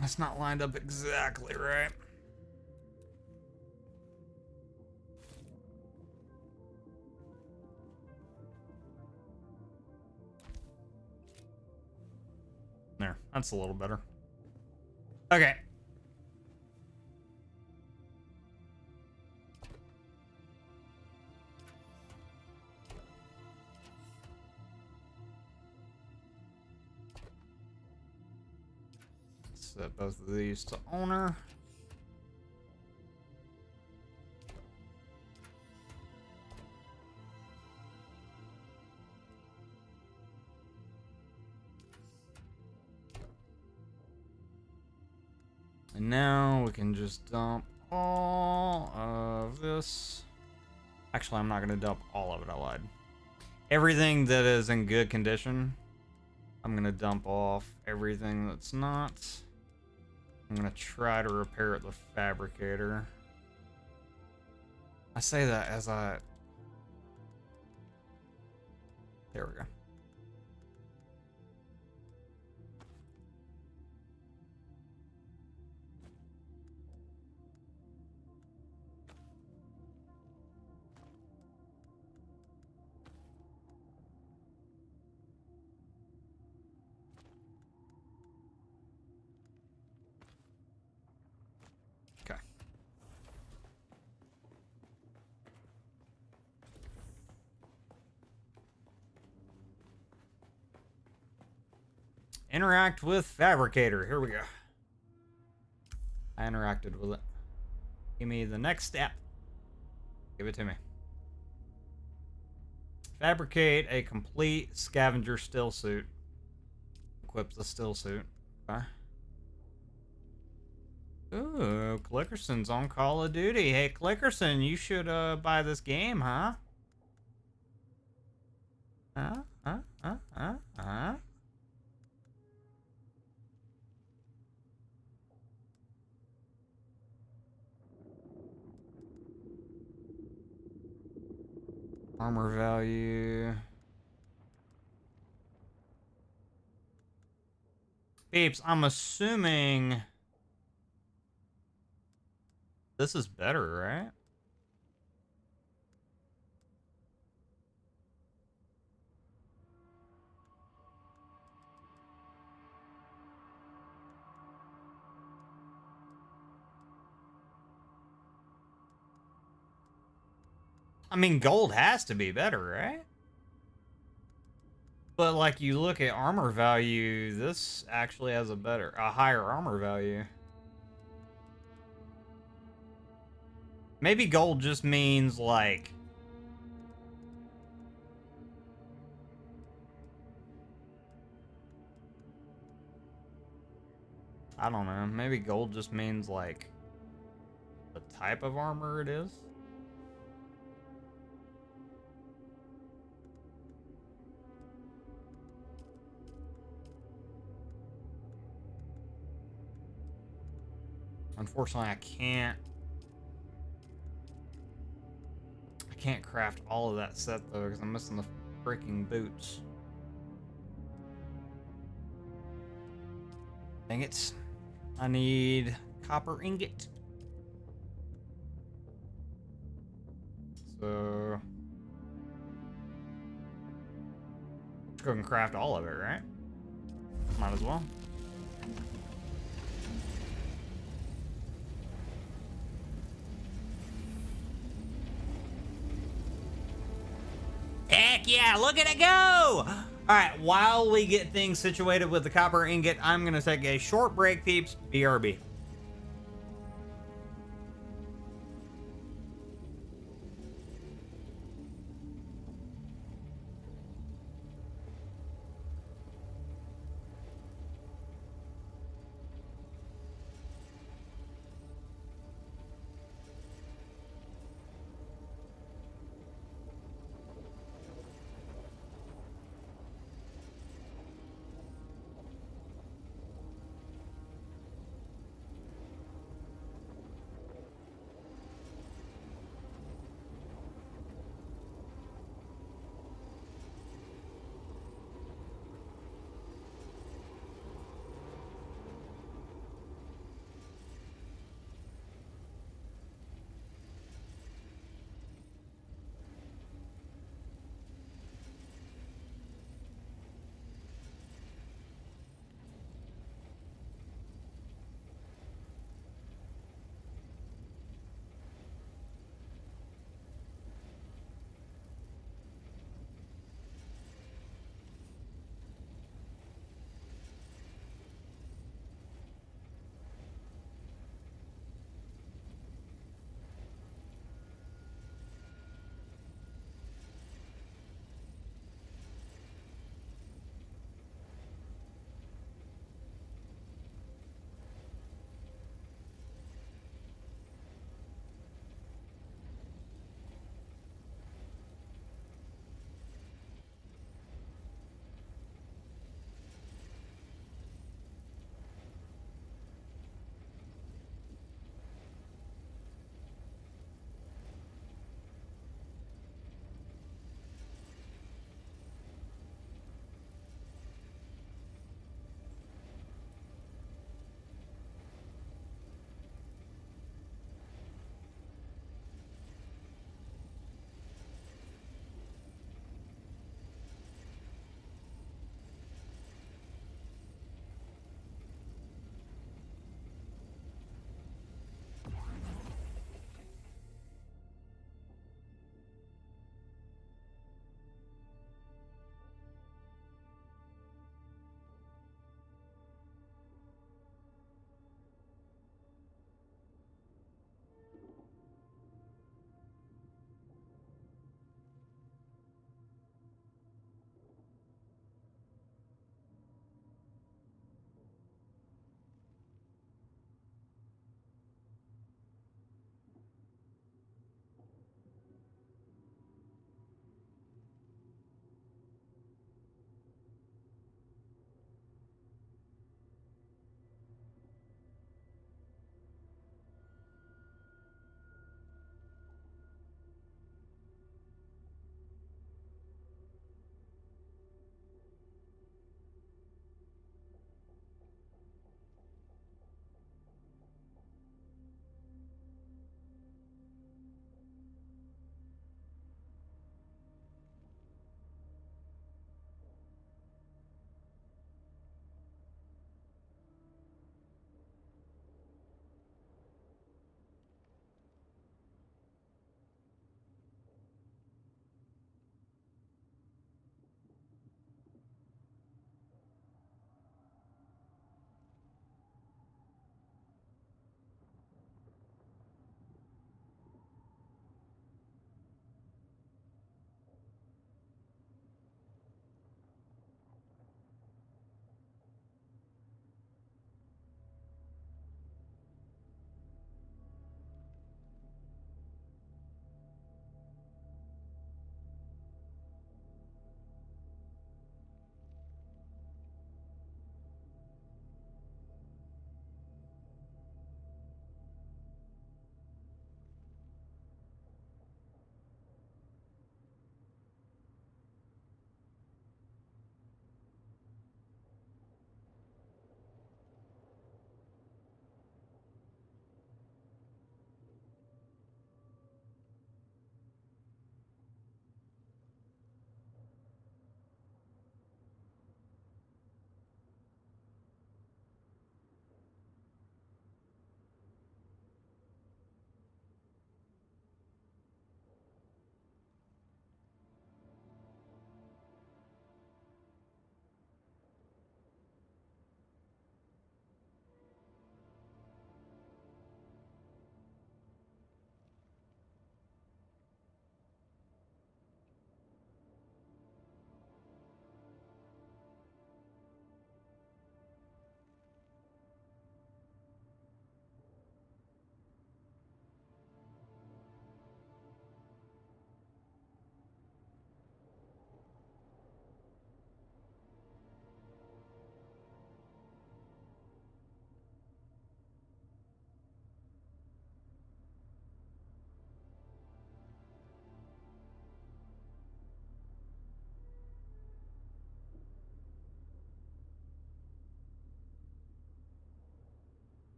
That's not lined up exactly right. There, that's a little better. Okay. Set both of these to owner. And now we can just dump all of this. Actually, I'm not going to dump all of it. I lied. Everything that is in good condition, I'm going to dump off. Everything that's not, I'm going to try to repair it with the fabricator. I say that as I... There we go. Okay. Interact with fabricator. Here we go. I interacted with it. Give me the next step. Give it to me. Fabricate a complete scavenger still suit. Equip the still suit. Okay. Ooh, Clickerson's on Call of Duty. Hey, Clickerson, you should buy this game, huh? Huh? Armor value. Peeps, I'm assuming This is better, right? I mean, gold has to be better, right? But like you look at armor value, this actually has a higher armor value. Maybe gold just means like I don't know. Maybe gold just means like the type of armor it is. Unfortunately, I can't craft all of that set though because I'm missing the freaking boots. Dang it. I need copper ingot. So let's go and craft all of it, right? Might as well. Heck yeah, look at it go! Alright, while we get things situated with the copper ingot, I'm gonna take a short break, peeps. BRB.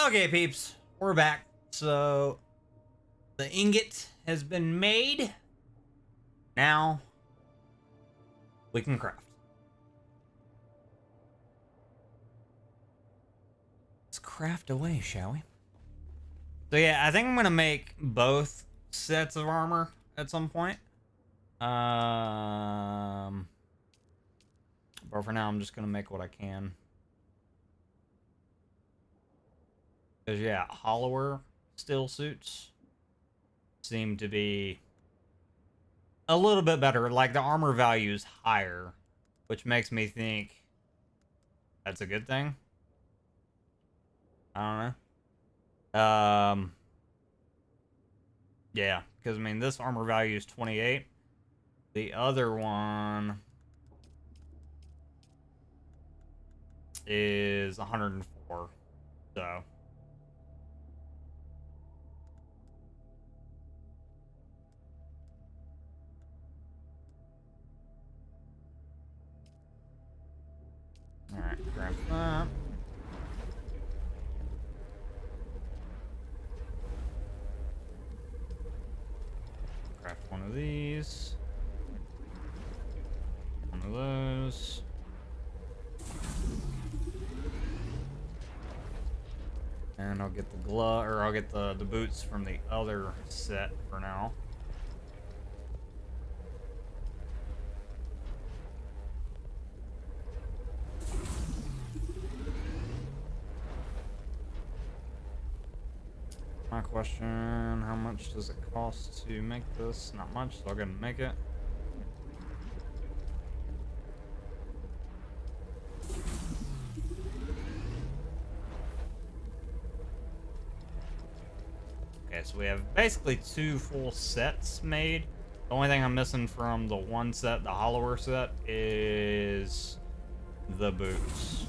Okay, peeps, we're back. So the ingot has been made. Now we can craft. Let's craft away, shall we? So yeah, I think I'm gonna make both sets of armor at some point. But for now, I'm just gonna make what I can. Cause yeah, hollower steel suits seem to be a little bit better. Like the armor value is higher, which makes me think that's a good thing. I don't know. Yeah, because I mean this armor value is 28. The other one is 104. So alright, grab that. Craft one of these. One of those. And I'll get the glove, or I'll get the boots from the other set for now. My question, how much does it cost to make this? Not much, so I'm gonna make it. Okay, so we have basically 2 full sets made. The only thing I'm missing from the one set, the hollower set, is the boots.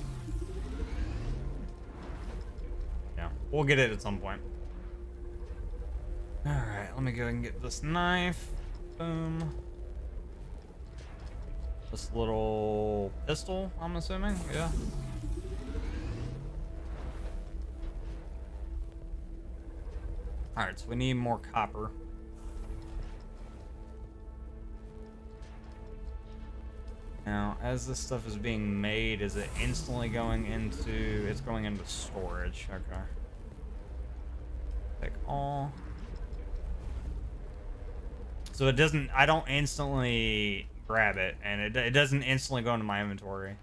Yeah, we'll get it at some point. Alright, let me go and get this knife. Boom. This little pistol, I'm assuming, yeah. Alright, so we need more copper. Now, as this stuff is being made, is it instantly going into... It's going into storage. Okay. Take all. So it doesn't... I don't instantly grab it, and it doesn't instantly go into my inventory.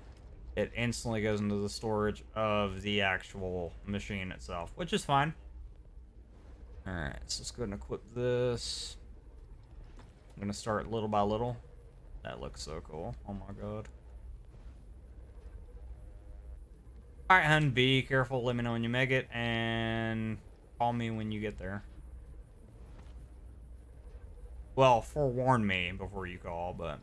It instantly goes into the storage of the actual machine itself, which is fine. Alright, so let's go ahead and equip this. I'm gonna start little by little. That looks so cool. Oh my god. Alright, hun, be careful. Let me know when you make it, and call me when you get there. Well, forewarn me before you call, but...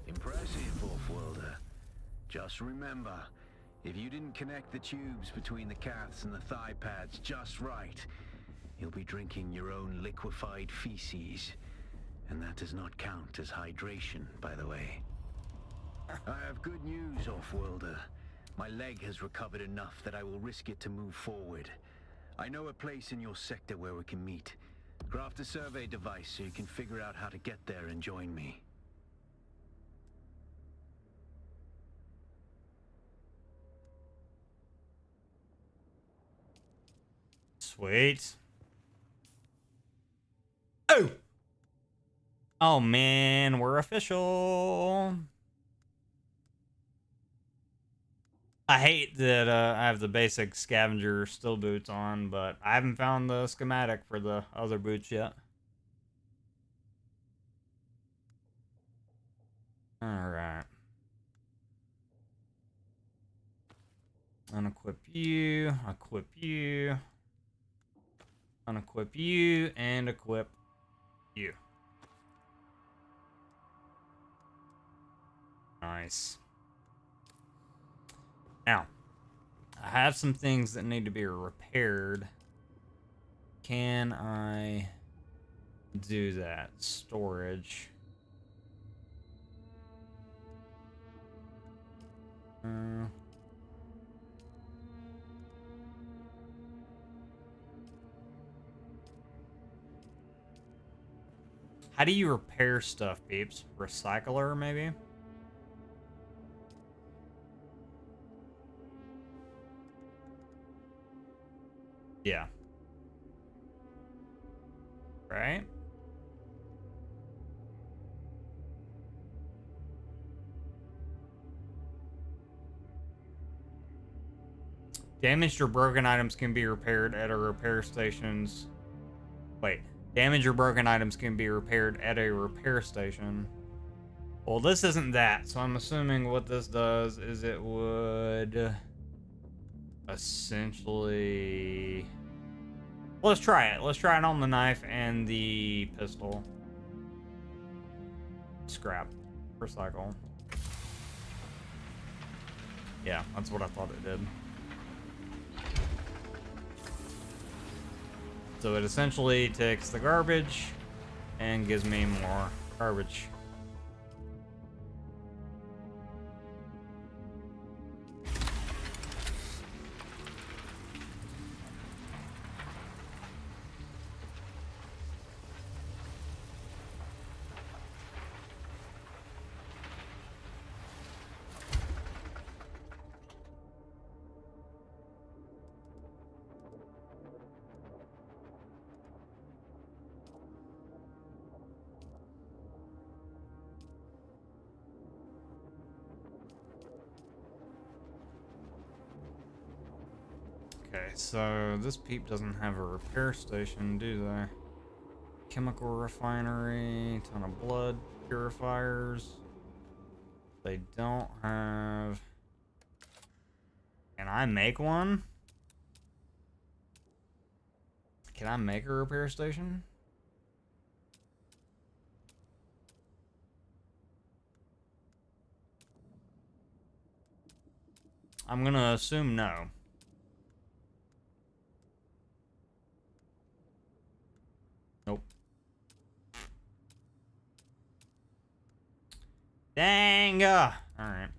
Impressive, Off-Worlder. Just remember, if you didn't connect the tubes between the calves and the thigh pads just right, you'll be drinking your own liquefied feces. And that does not count as hydration, by the way. I have good news, Off-Worlder. My leg has recovered enough that I will risk it to move forward. I know a place in your sector where we can meet. Craft a survey device so you can figure out how to get there and join me. Sweet. Oh! Oh man, we're official. I hate that I have the basic scavenger still boots on, but I haven't found the schematic for the other boots yet. Alright. Unequip you, equip you, unequip you, and equip you. Nice. Now, I have some things that need to be repaired. Can I do that? Storage. How do you repair stuff, peeps? Recycler, maybe? Yeah. Right? Damaged or broken items can be repaired at a repair station's... Wait. Damaged or broken items can be repaired at a repair station. Well, this isn't that, so I'm assuming what this does is it would... essentially... Let's try it. Let's try it on the knife and the pistol. Scrap. Recycle. Yeah, that's what I thought it did. So it essentially takes the garbage and gives me more garbage. Okay, so this peep doesn't have a repair station, do they? Chemical refinery, ton of blood purifiers. They don't have... Can I make one? Can I make a repair station? I'm gonna assume no. Nope. Dang! Alright.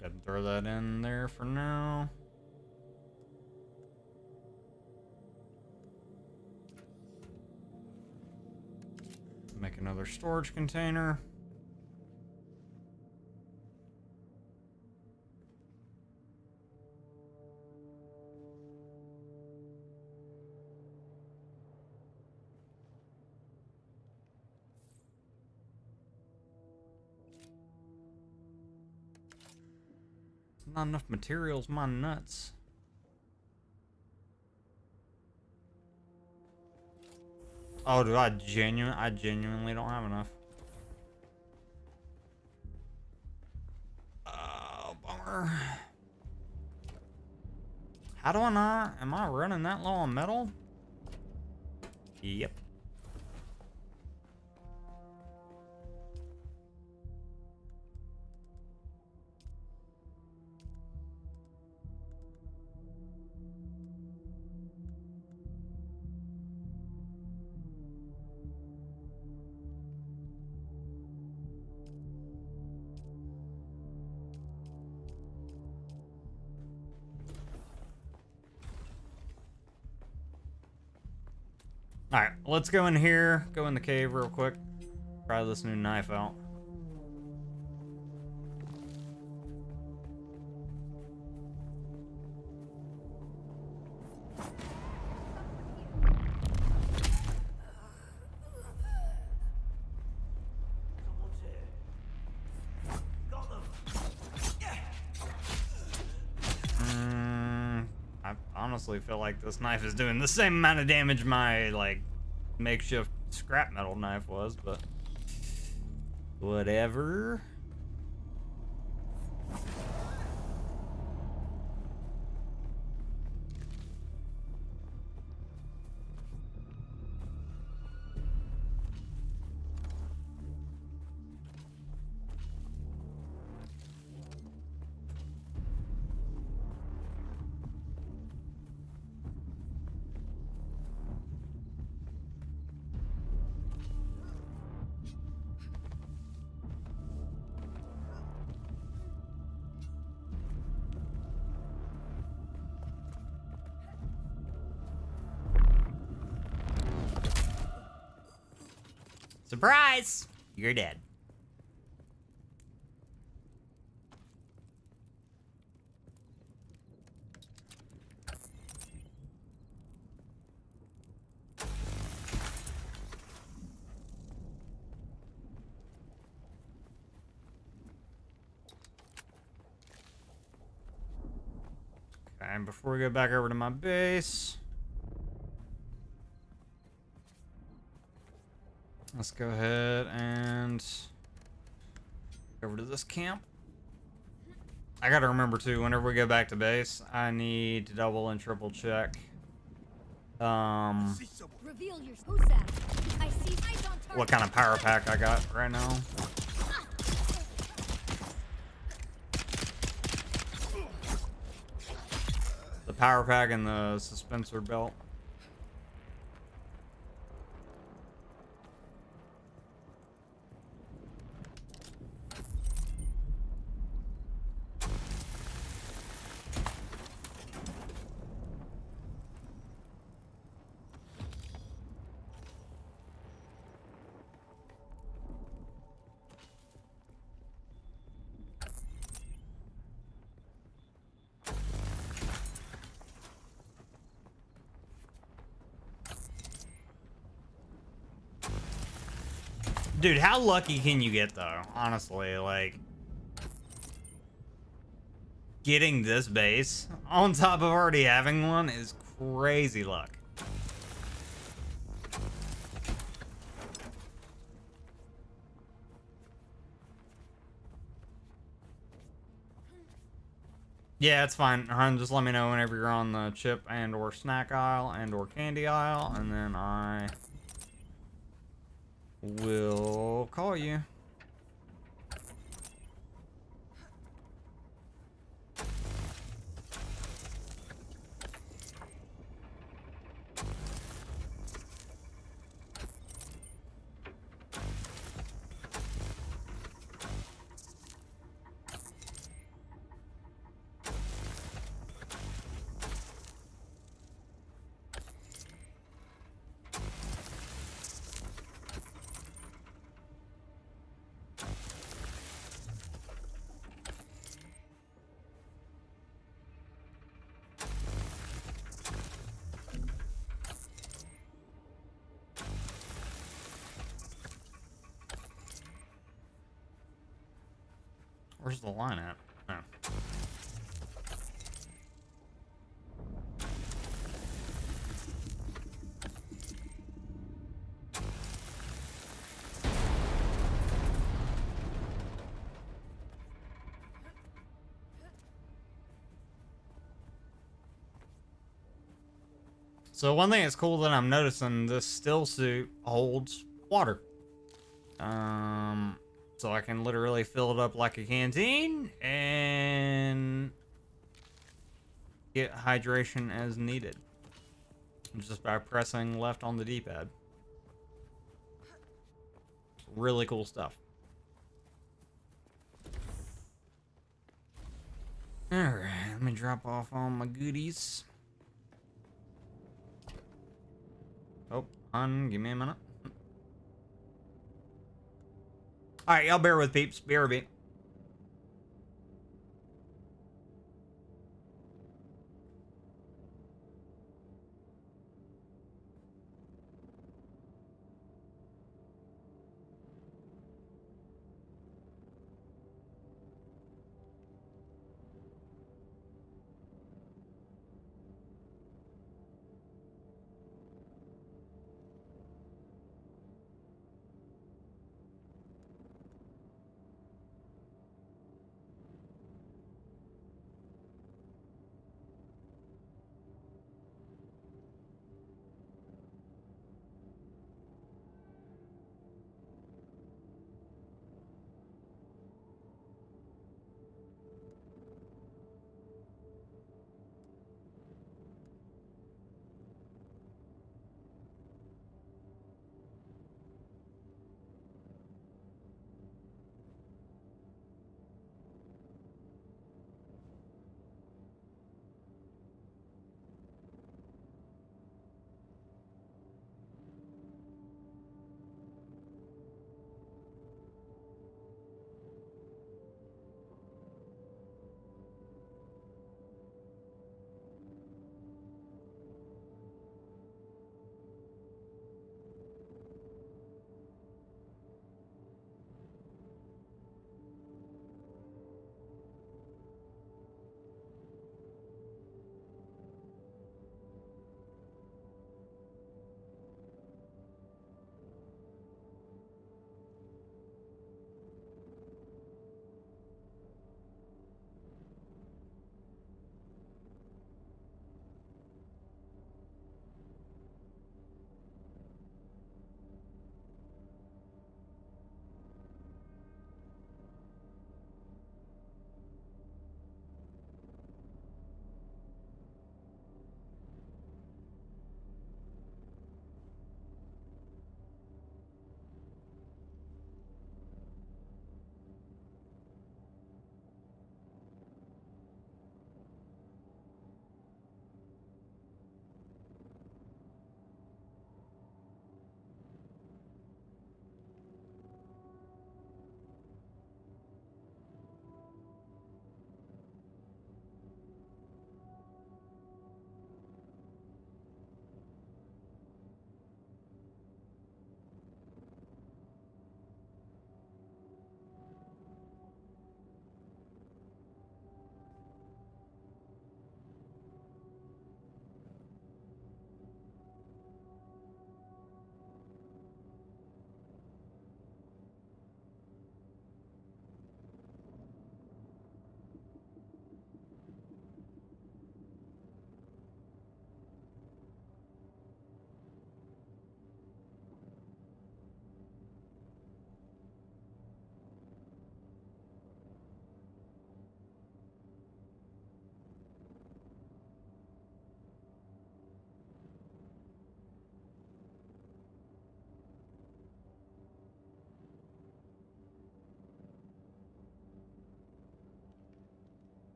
Go ahead and throw that in there for now. Make another storage container. Not enough materials, my nuts. Oh, do I genuinely don't have enough. Oh, bummer. How do I not? Am I running that low on metal? Yep. Alright, let's go in here, go in the cave real quick. Try this new knife out. I honestly feel like this knife is doing the same amount of damage my, like, makeshift scrap metal knife was, but whatever. Surprise! You're dead. Okay, before we go back over to my base, let's go ahead and go over to this camp. I gotta remember too, whenever we go back to base, I need to double and triple check. Reveal your who's that? I see eyes on target. What kind of power pack I got right now. The power pack and the suspensor belt. Dude, how lucky can you get though? Honestly, like getting this base on top of already having one is crazy luck. Yeah, it's fine. Hun, just let me know whenever you're on the chip and or snack aisle and or candy aisle, and then I will call you. Where's the line at? Oh. So one thing that's cool that I'm noticing, this still suit holds water. So I can literally fill it up like a canteen and get hydration as needed. Just by pressing left on the D-pad. Really cool stuff. Alright, let me drop off all my goodies. Oh, give me a minute. Alright, y'all bear with peeps. Bear with me.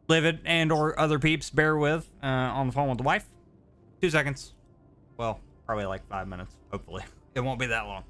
Livid and or other peeps, bear with on the phone with the wife. 2 seconds. Well, probably like 5 minutes, hopefully. It won't be that long.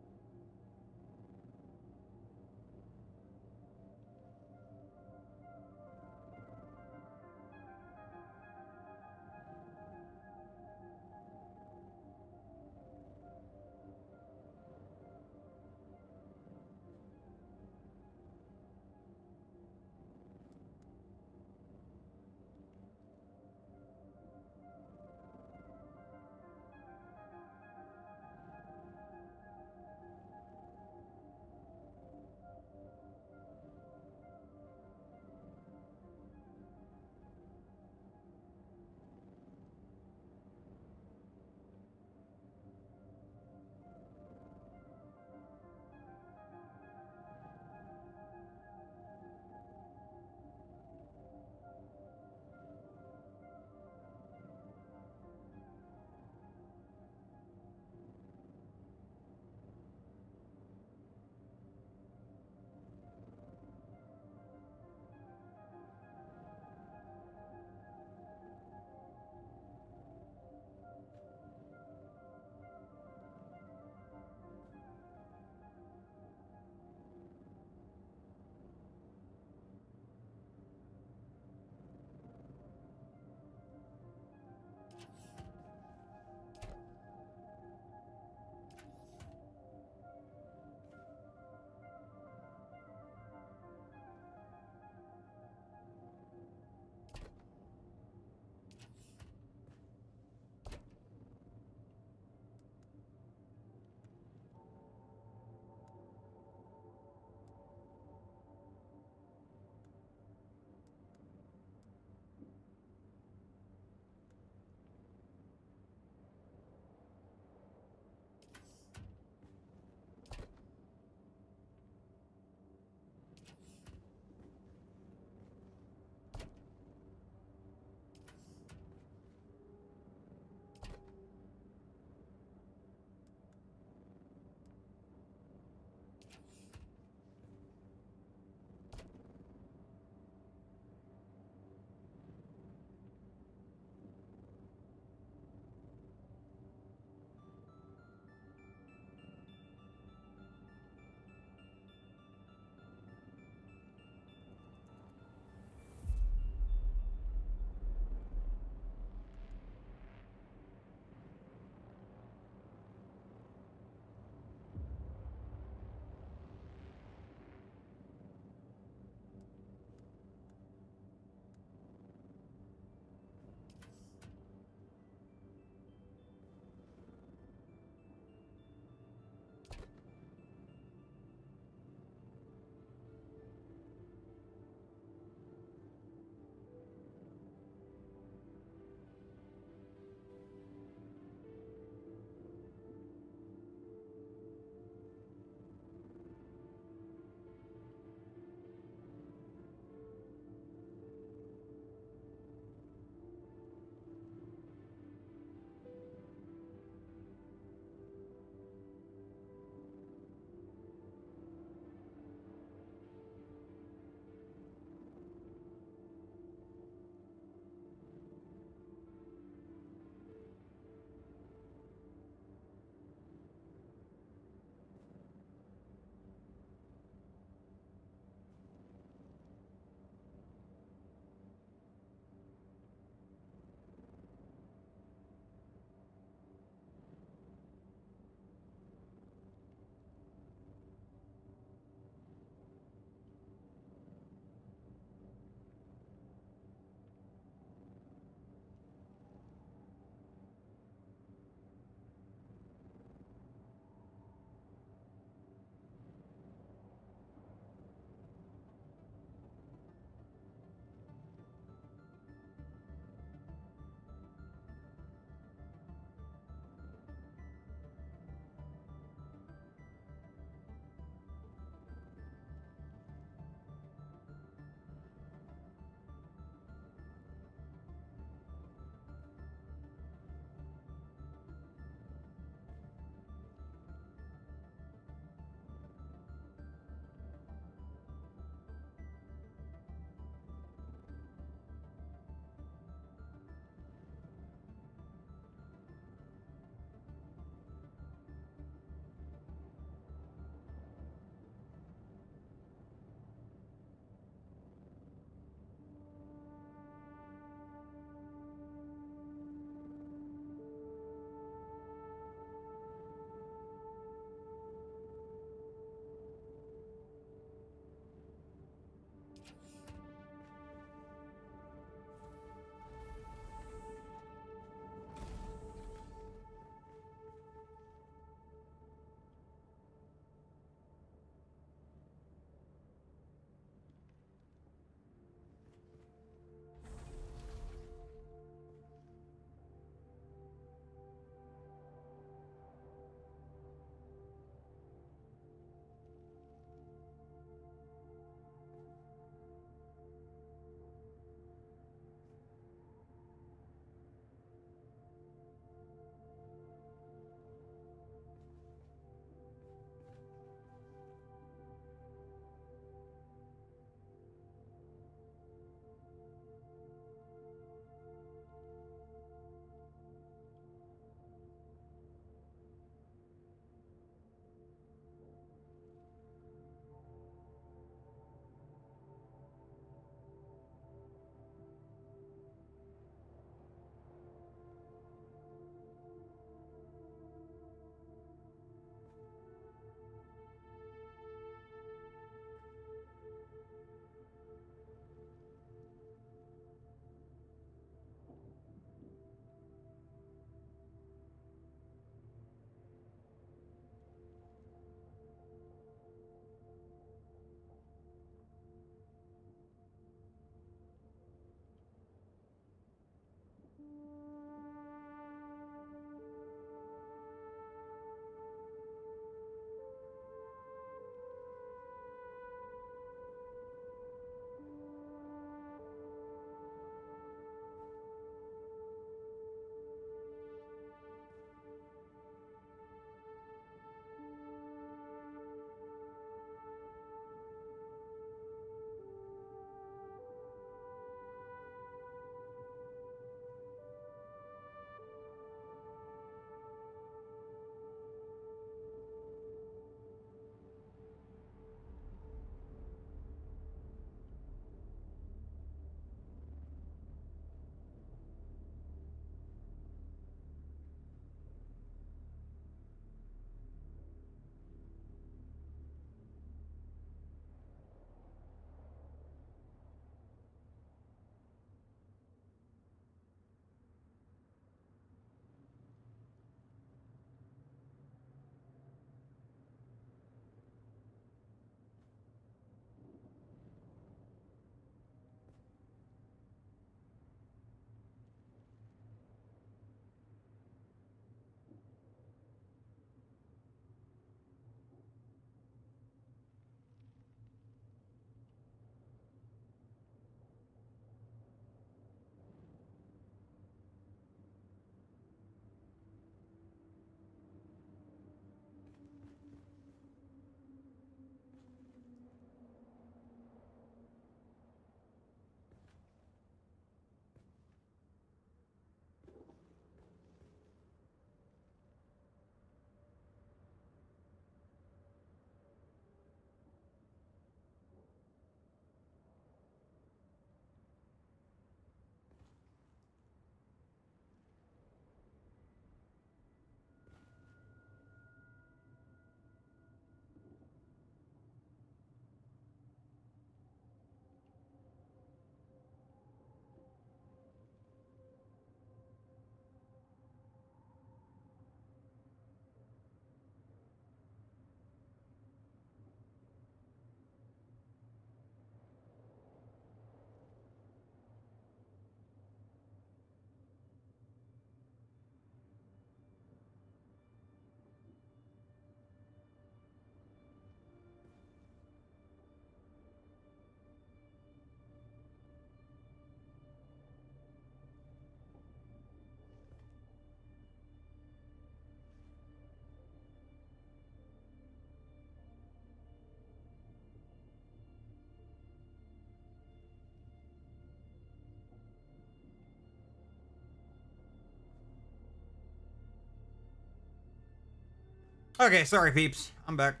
Okay, sorry, peeps. I'm back.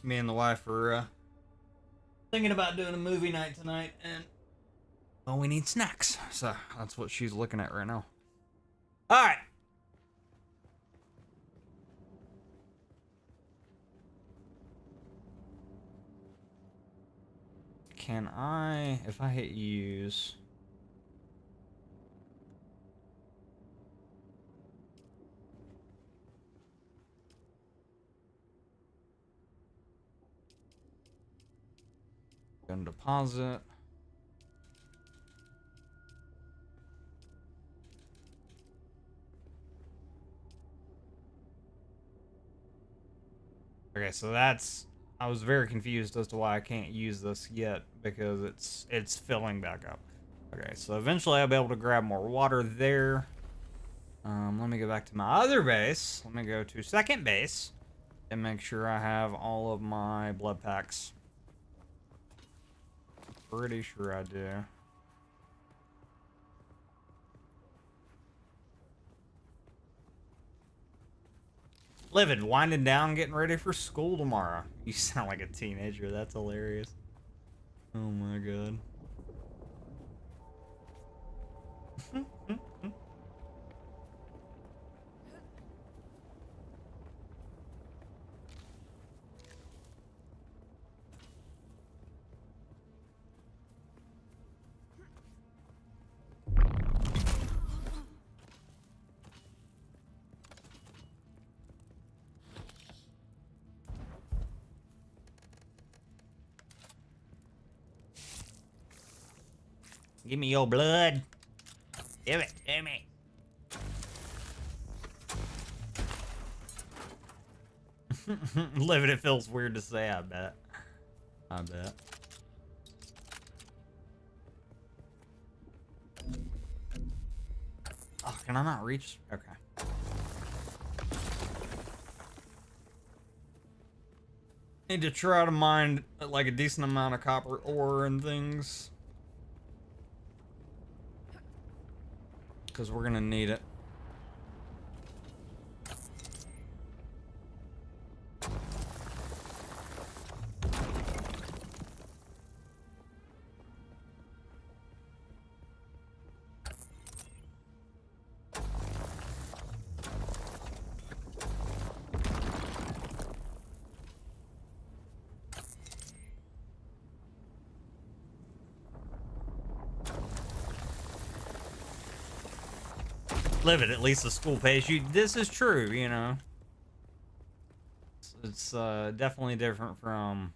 Me and the wife are thinking about doing a movie night tonight, and well, we need snacks, so that's what she's looking at right now. All right. Can I, if I hit use? Gonna deposit. Okay, so that's, I was very confused as to why I can't use this yet because it's filling back up. Okay, so eventually I'll be able to grab more water there. Let me go back to my other base. Let me go to second base and make sure I have all of my blood packs. Pretty sure I do. Livid, winding down, getting ready for school tomorrow. You sound like a teenager. That's hilarious. Oh my god. Give me your blood. Give it to me. Livid, it feels weird to say, I bet. I bet. Oh, can I not reach? Okay. Need to try to mine like a decent amount of copper ore and things. Because we're gonna need it. Live it, at least the school pays you. This is true, you know. It's definitely different from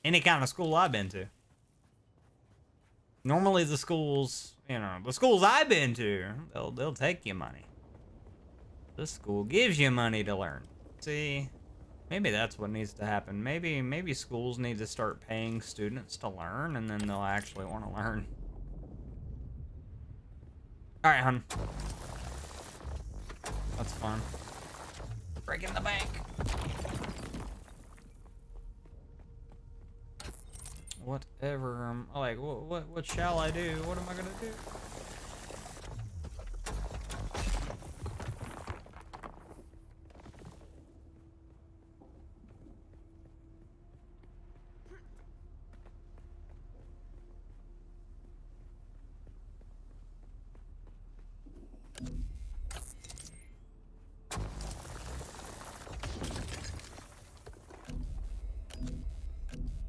any kind of school I've been to. Normally the schools, you know, the schools I've been to, they'll take you money. This school gives you money to learn. See, maybe that's what needs to happen. Maybe schools need to start paying students to learn, and then they'll actually want to learn. All right, hun. That's fun. Breaking the bank. Whatever. Like, what shall I do? What am I gonna do?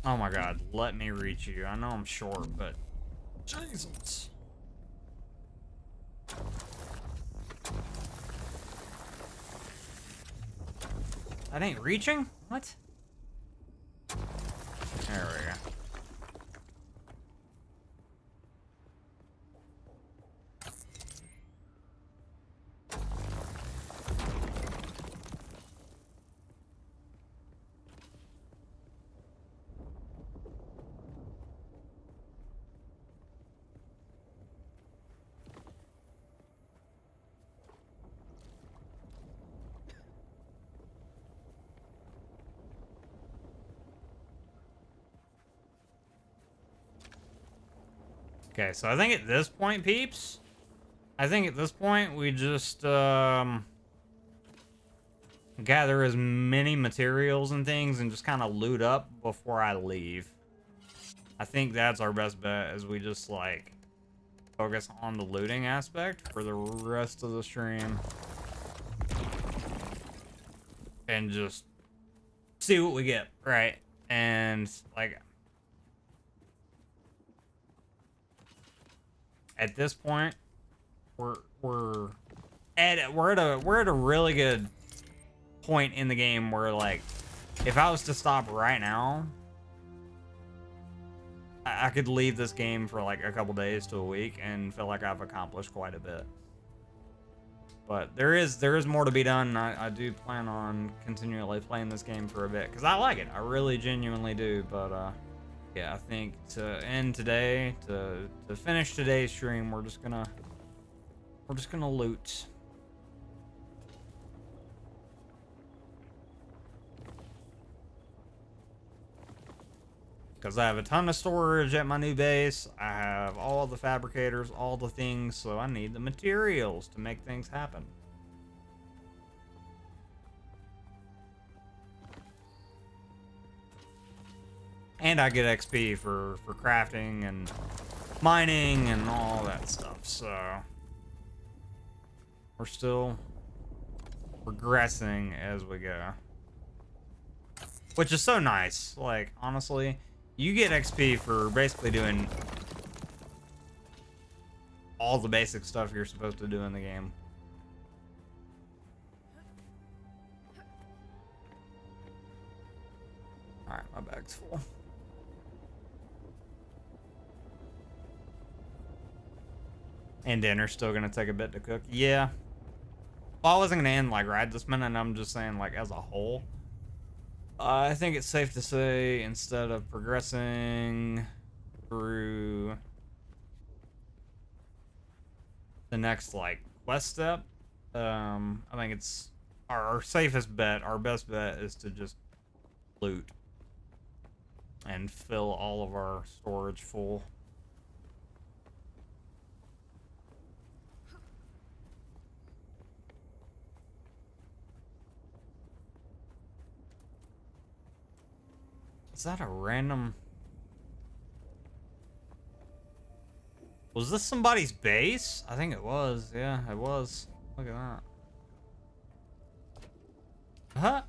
Oh my god, let me reach you. I know I'm short, but Jesus. That ain't reaching? What? There we go. Okay, so I think at this point, peeps, I think at this point we just gather as many materials and things and just kind of loot up before I leave. I think that's our best bet, is we just like focus on the looting aspect for the rest of the stream and just see what we get, right? And like at this point we're at a really good point in the game where, like, if I was to stop right now, I could leave this game for like a couple days to a week and feel like I've accomplished quite a bit. But there is more to be done. I do plan on continually playing this game for a bit because I like it. I really genuinely do. But yeah, I think to end today, to finish today's stream, we're just gonna loot. Because I have a ton of storage at my new base. I have all the fabricators, all the things, so I need the materials to make things happen. And I get XP for crafting and mining and all that stuff, so we're still progressing as we go. Which is so nice. Like, honestly, you get XP for basically doing all the basic stuff you're supposed to do in the game. Alright, my bag's full. And dinner's still gonna take a bit to cook. Yeah. Well, I wasn't gonna end like right this minute, I'm just saying like as a whole. I think it's safe to say instead of progressing through the next like quest step, I think it's our safest bet, our best bet is to just loot and fill all of our storage full. Is that a random... Was this somebody's base? I think it was. Yeah, it was. Look at that. Huh?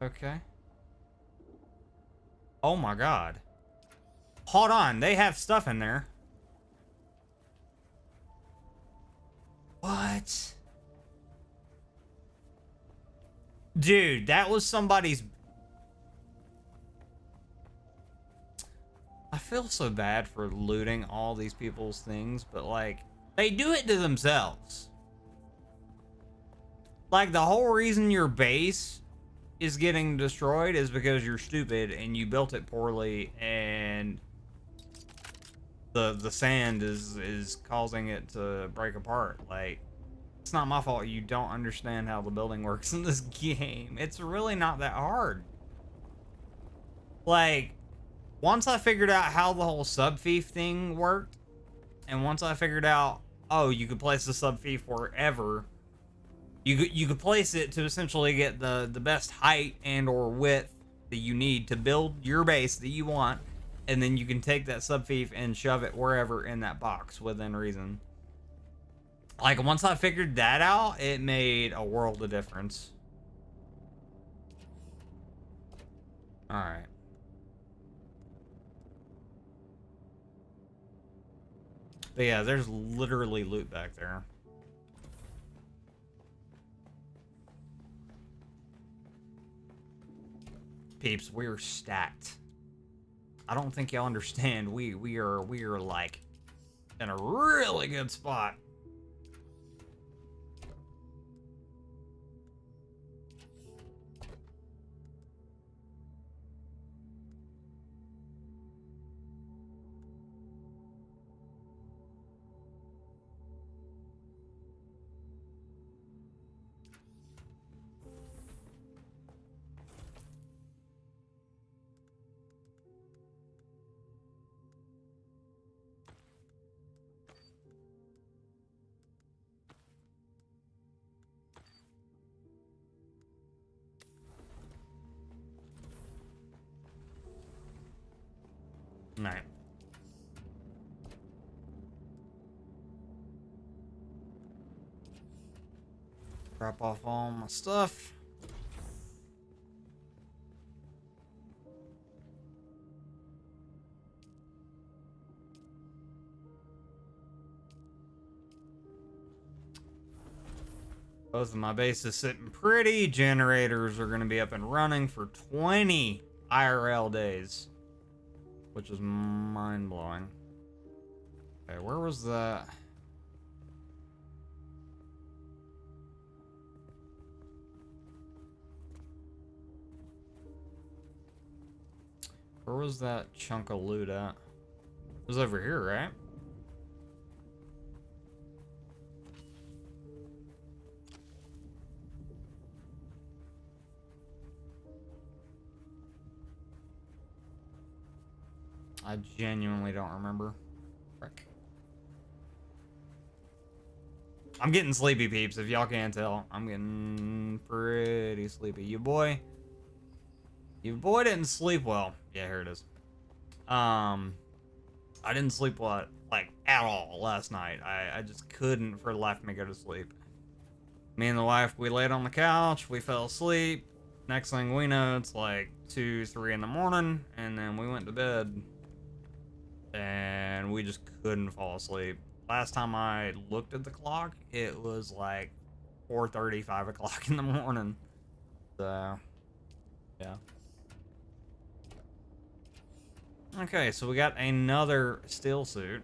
Okay. Oh my god. Hold on, they have stuff in there. What? Dude, that was somebody's... I feel so bad for looting all these people's things, but like, they do it to themselves. Like, the whole reason your base is getting destroyed is because you're stupid and you built it poorly, and the sand is causing it to break apart. Like, it's not my fault you don't understand how the building works in this game. It's really not that hard. Like, once I figured out how the whole sub-fief thing worked, and once I figured out, oh, you could place the sub-fief wherever, you could place it to essentially get the best height and or width that you need to build your base that you want, and then you can take that sub-fief and shove it wherever in that box within reason. Like, once I figured that out, it made a world of difference. Alright. But yeah, there's literally loot back there. Peeps, we're stacked. I don't think y'all understand. We are like in a really good spot. Night. Drop off all my stuff. Both of my bases sitting pretty. Generators are going to be up and running for 20 IRL days, which is mind-blowing. Okay, where was that? Where was that chunk of loot at? It was over here, right? I genuinely don't remember. Frick. I'm getting sleepy, peeps, if y'all can't tell. I'm getting pretty sleepy. Your boy didn't sleep well. Yeah, here it is. I didn't sleep well, like, at all last night. I just couldn't for the life of me go to sleep. Me and the wife, we laid on the couch, we fell asleep. Next thing we know, it's like 2, 3 in the morning, and then we went to bed. And we just couldn't fall asleep. Last time I looked at the clock, it was like 4:30, 5 o'clock in the morning. So, yeah. Okay, so we got another steel suit.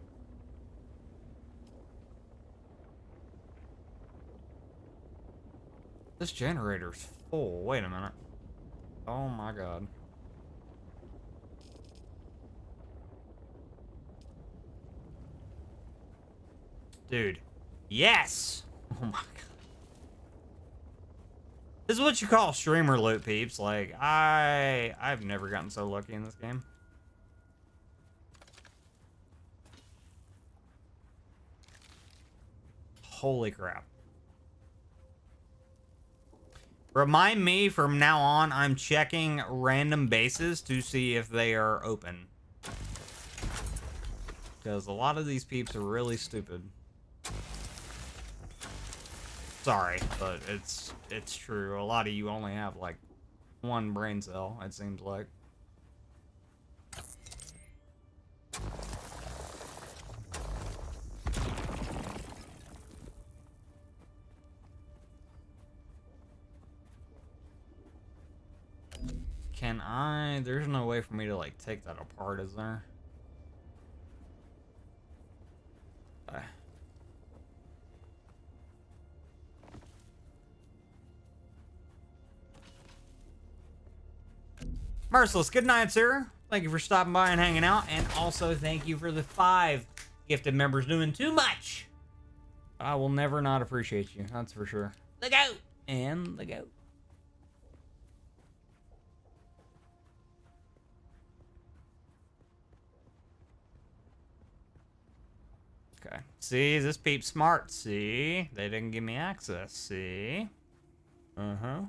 This generator's full. Wait a minute. Oh my god. Dude. Yes! Oh my god. This is what you call streamer loot, peeps. Like, I've never gotten so lucky in this game. Holy crap. Remind me from now on, I'm checking random bases to see if they are open. Because a lot of these peeps are really stupid. Sorry, but it's true. A lot of you only have like one brain cell, it seems like. Can I? There's no way for me to like take that apart, is there? Okay. Merciless, good night, sir. Thank you for stopping by and hanging out. And also thank you for the 5 gifted members doing too much. I will never not appreciate you. That's for sure. The goat. And the goat. Okay. See, this peep's smart. See? They didn't give me access. See? Uh-huh.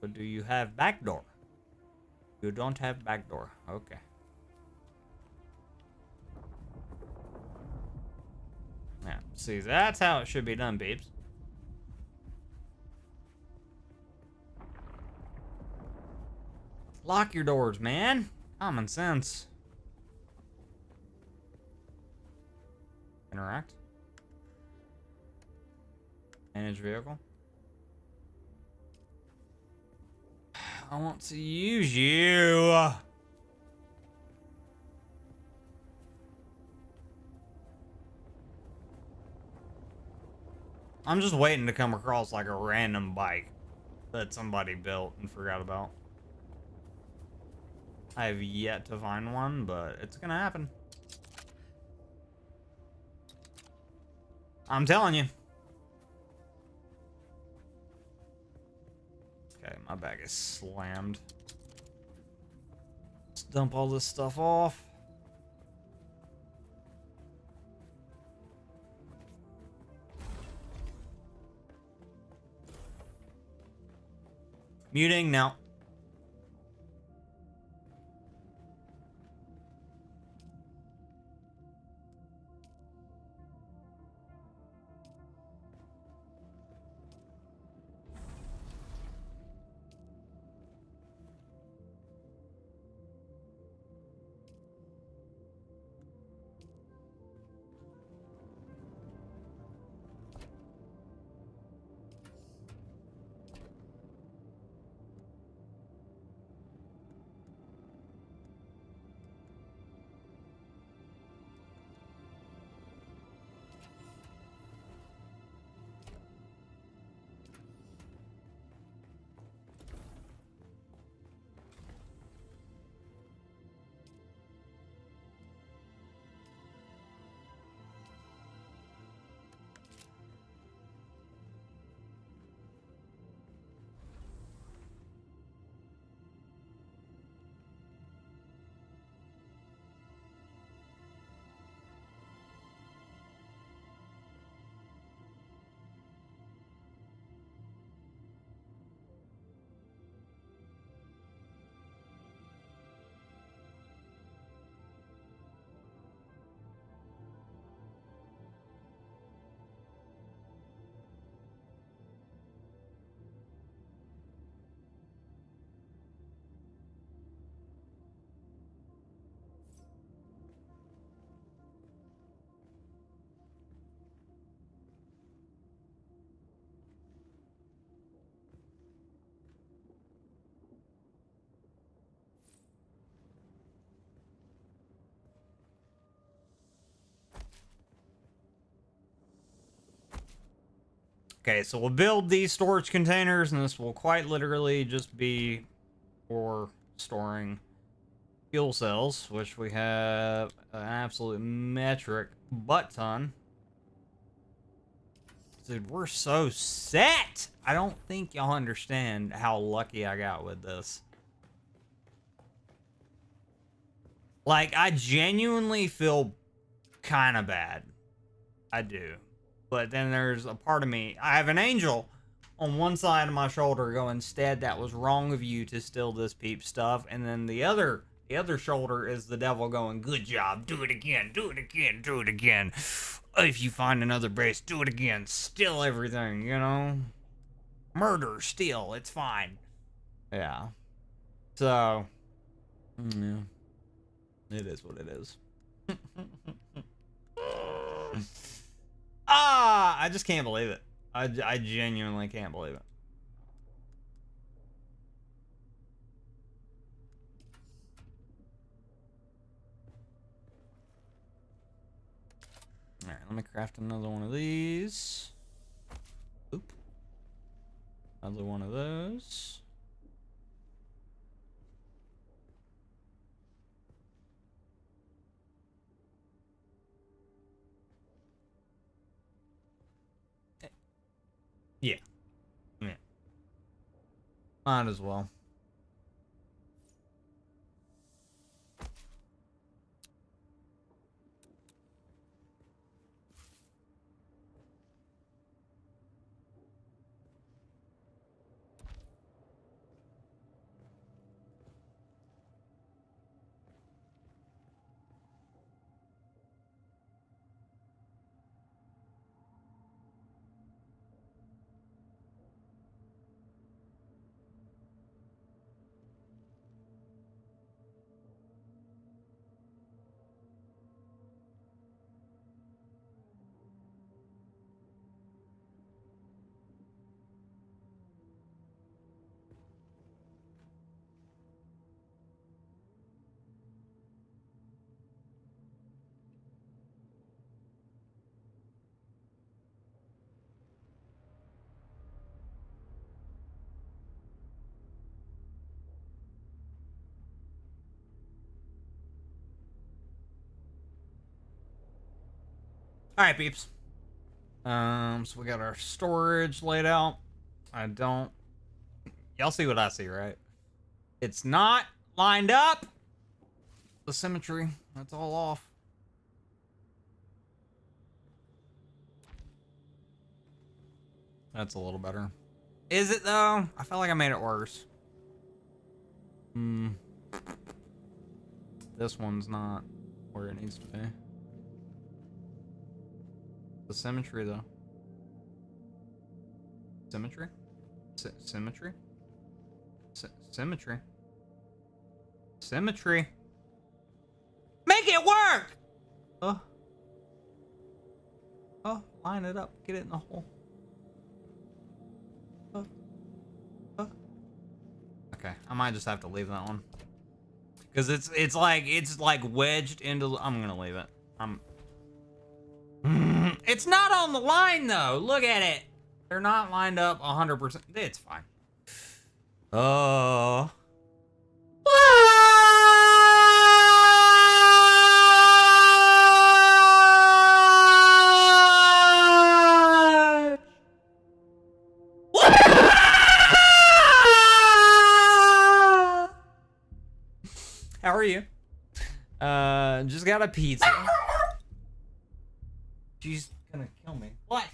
But do you have backdoor? You don't have backdoor. Okay. Yeah, see, that's how it should be done, peeps. Lock your doors, man. Common sense. Interact. Manage vehicle. I want to use you. I'm just waiting to come across like a random bike that somebody built and forgot about. I have yet to find one, but it's gonna happen. I'm telling you. Okay, my bag is slammed. Let's dump all this stuff off. Muting now. Okay, so we'll build these storage containers, and this will quite literally just be for storing fuel cells, which we have an absolute metric butt ton. Dude, we're so set! I don't think y'all understand how lucky I got with this. Like, I genuinely feel kind of bad. I do. But then there's a part of me. I have an angel on one side of my shoulder going, Stead, that was wrong of you to steal this peep stuff. And then the other shoulder is the devil going, good job, do it again, do it again, do it again. If you find another base, do it again, steal everything, you know? Murder, steal, it's fine. Yeah. So, yeah. It is what it is. I just can't believe it. I genuinely can't believe it. Alright, let me craft another one of these. Oop. Another one of those. Yeah. Yeah. Might as well. All right, peeps. So we got our storage laid out. Y'all see what I see, right? It's not lined up. The symmetry, that's all off. That's a little better. Is it though? I feel like I made it worse. This one's not where it needs to be. The symmetry though. Symmetry? Symmetry? Symmetry. Symmetry. Make it work! Oh, line it up. Get it in the hole. Okay, I might just have to leave that one. Cause it's like wedged into I'm gonna leave it. It's not on the line though. Look at it. They're not lined up 100%. It's fine. Oh. How are you? Just got a pizza. She's gonna kill me. What?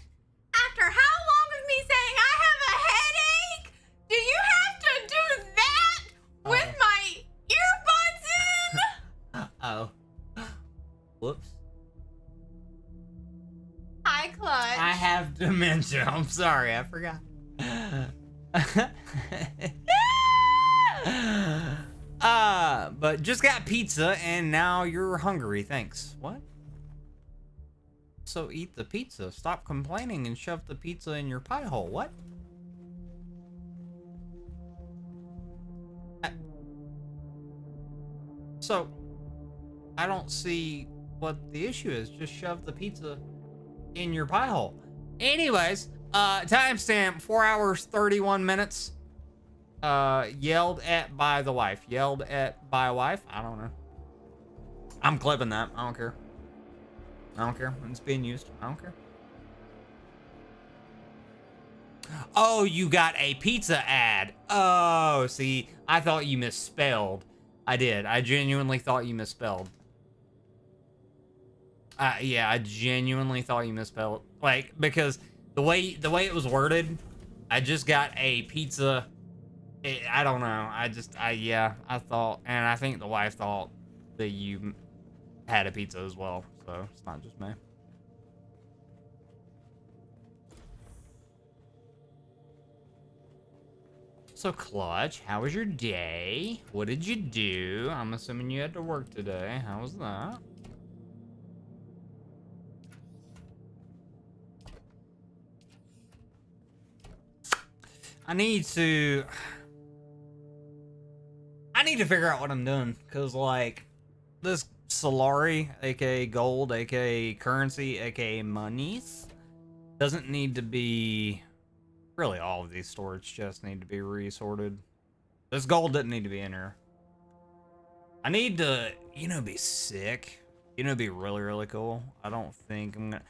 After how long of me saying I have a headache? Do you have to do that with my earbuds in? Uh-oh. Whoops. Hi, Clutch. I have dementia. I'm sorry, I forgot. But just got pizza and now you're hungry. Thanks. What? So eat the pizza. Stop complaining and shove the pizza in your pie hole. What? So I don't see what the issue is. Just shove the pizza in your pie hole. Anyways, Timestamp 4 hours 31 minutes. Yelled at by the wife. Yelled at by a wife. I don't know. I'm clipping that. I don't care. I don't care. It's being used. I don't care. Oh, you got a pizza ad. Oh, see, I thought you misspelled. I did. I genuinely thought you misspelled. Yeah, I genuinely thought you misspelled. Like, because the way it was worded, I just got a pizza. I don't know. Yeah, I thought, and I think the wife thought that you had a pizza as well. So it's not just me. So, Clutch, how was your day? What did you do? I'm assuming you had to work today. How was that? I need to figure out what I'm doing, because, like, this Solari, aka gold, aka currency, aka monies, doesn't need to be... Really, all of these storage chests need to be resorted. This gold didn't need to be in here. I need to, be sick. Be really, really cool. I don't think I'm gonna...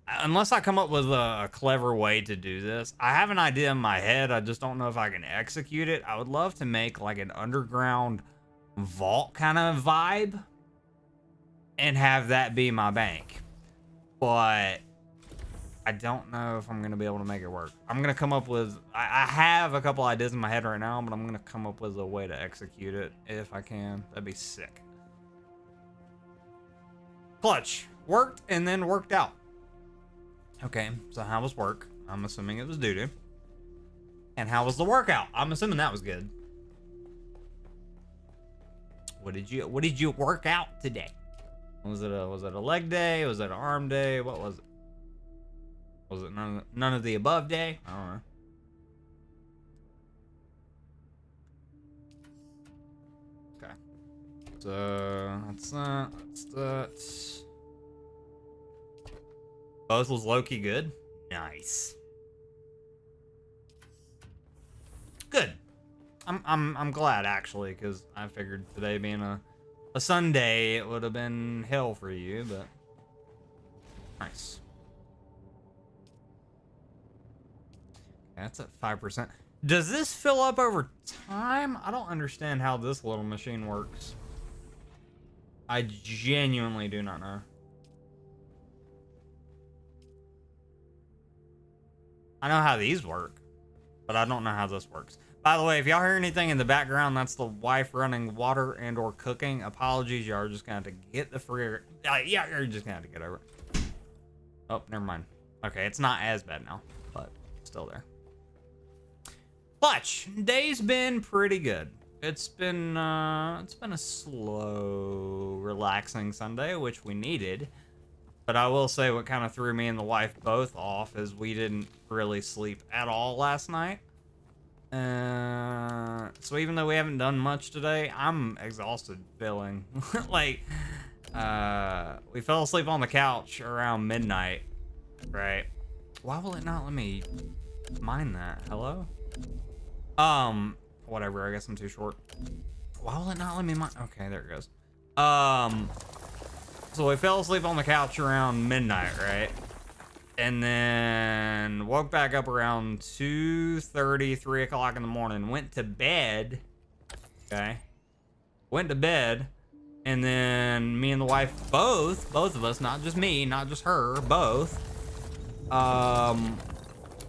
Unless I come up with a clever way to do this. I have an idea in my head. I just don't know if I can execute it. I would love to make, like, an underground vault kind of vibe. And have that be my bank. But... I don't know if I'm going to be able to make it work. I'm going to come up with... I have a couple ideas in my head right now, but I'm going to come up with a way to execute it if I can. That'd be sick. Clutch. Worked and then worked out. Okay, so how was work? I'm assuming it was doo-doo. And how was the workout? I'm assuming that was good. What did you work out today? Was it a leg day? Was it an arm day? What was it? Was it none of the above day? I don't know. Okay. So, that's that. That's that. Both was low-key good? Nice. Good. I'm glad, actually, because I figured today being a Sunday, it would have been hell for you, but... Nice. That's at 5%. Does this fill up over time? I don't understand how this little machine works. I genuinely do not know. I know how these work, but I don't know how this works. By the way, if y'all hear anything in the background, that's the wife running water and or cooking. Apologies, y'all are just gonna have to get the free... yeah, you're just gonna have to get over it. Oh, never mind. Okay, it's not as bad now, but still there. Clutch, day's been pretty good. It's been a slow, relaxing Sunday, which we needed. But I will say what kind of threw me and the wife both off is we didn't really sleep at all last night. So even though we haven't done much today, I'm exhausted feeling. Like, we fell asleep on the couch around midnight, right? Why will it not let me mine that? Hello? Whatever, I guess I'm too short. Why will it not let me mine? Okay, there it goes. So we fell asleep on the couch around midnight, right? And then woke back up around 2:30, 3 o'clock in the morning. Went to bed. Okay. Went to bed. And then me and the wife both of us, not just me, not just her, both,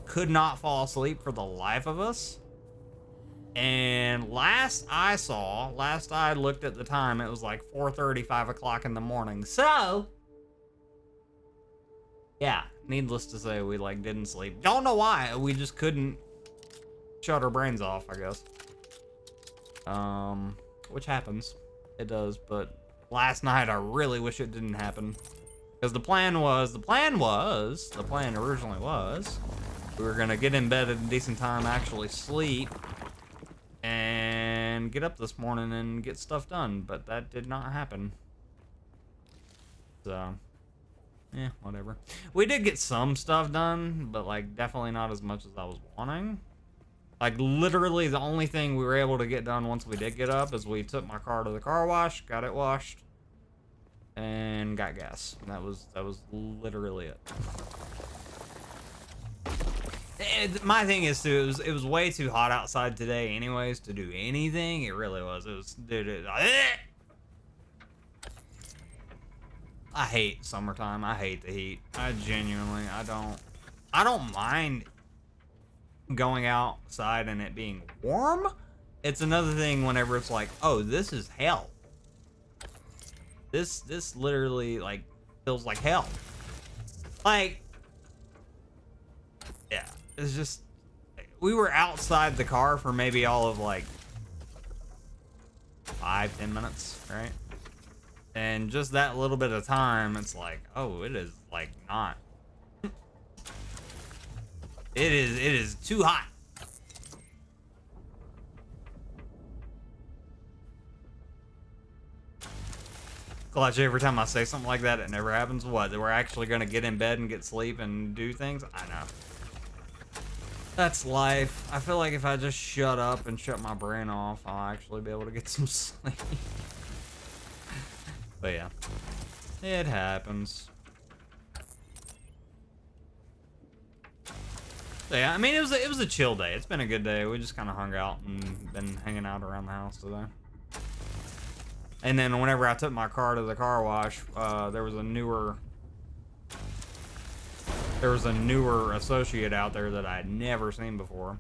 could not fall asleep for the life of us. And last I looked at the time, it was like 4:30, 5 o'clock in the morning. So, yeah, needless to say, we like didn't sleep. Don't know why. We just couldn't shut our brains off, I guess. Which happens. It does, but last night I really wish it didn't happen. Because the plan originally was, we were gonna get in bed at a decent time, actually sleep, and get up this morning and get stuff done, but that did not happen. So, whatever. We did get some stuff done, but like definitely not as much as I was wanting. Like literally the only thing we were able to get done once we did get up is we took my car to the car wash, got it washed, and got gas. And that was literally it. My thing is too, it was way too hot outside today anyways to do anything. It really was. It was, dude, I hate summertime. I hate the heat. I genuinely, I don't mind going outside and it being warm. It's another thing whenever it's like, oh, this is hell. This literally like feels like hell. Like, yeah, it's just, we were outside the car for maybe all of like 5-10 minutes, right? And just that little bit of time, it's like, oh, it is like not. It is too hot. Clutch, every time I say something like that, it never happens. What? That we're actually gonna get in bed and get sleep and do things? I know. That's life. I feel like if I just shut up and shut my brain off, I'll actually be able to get some sleep. But yeah, it happens. So yeah, I mean, it was a chill day. It's been a good day. We just kind of hung out and been hanging out around the house today. And then whenever I took my car to the car wash, there was a newer associate out there that I had never seen before.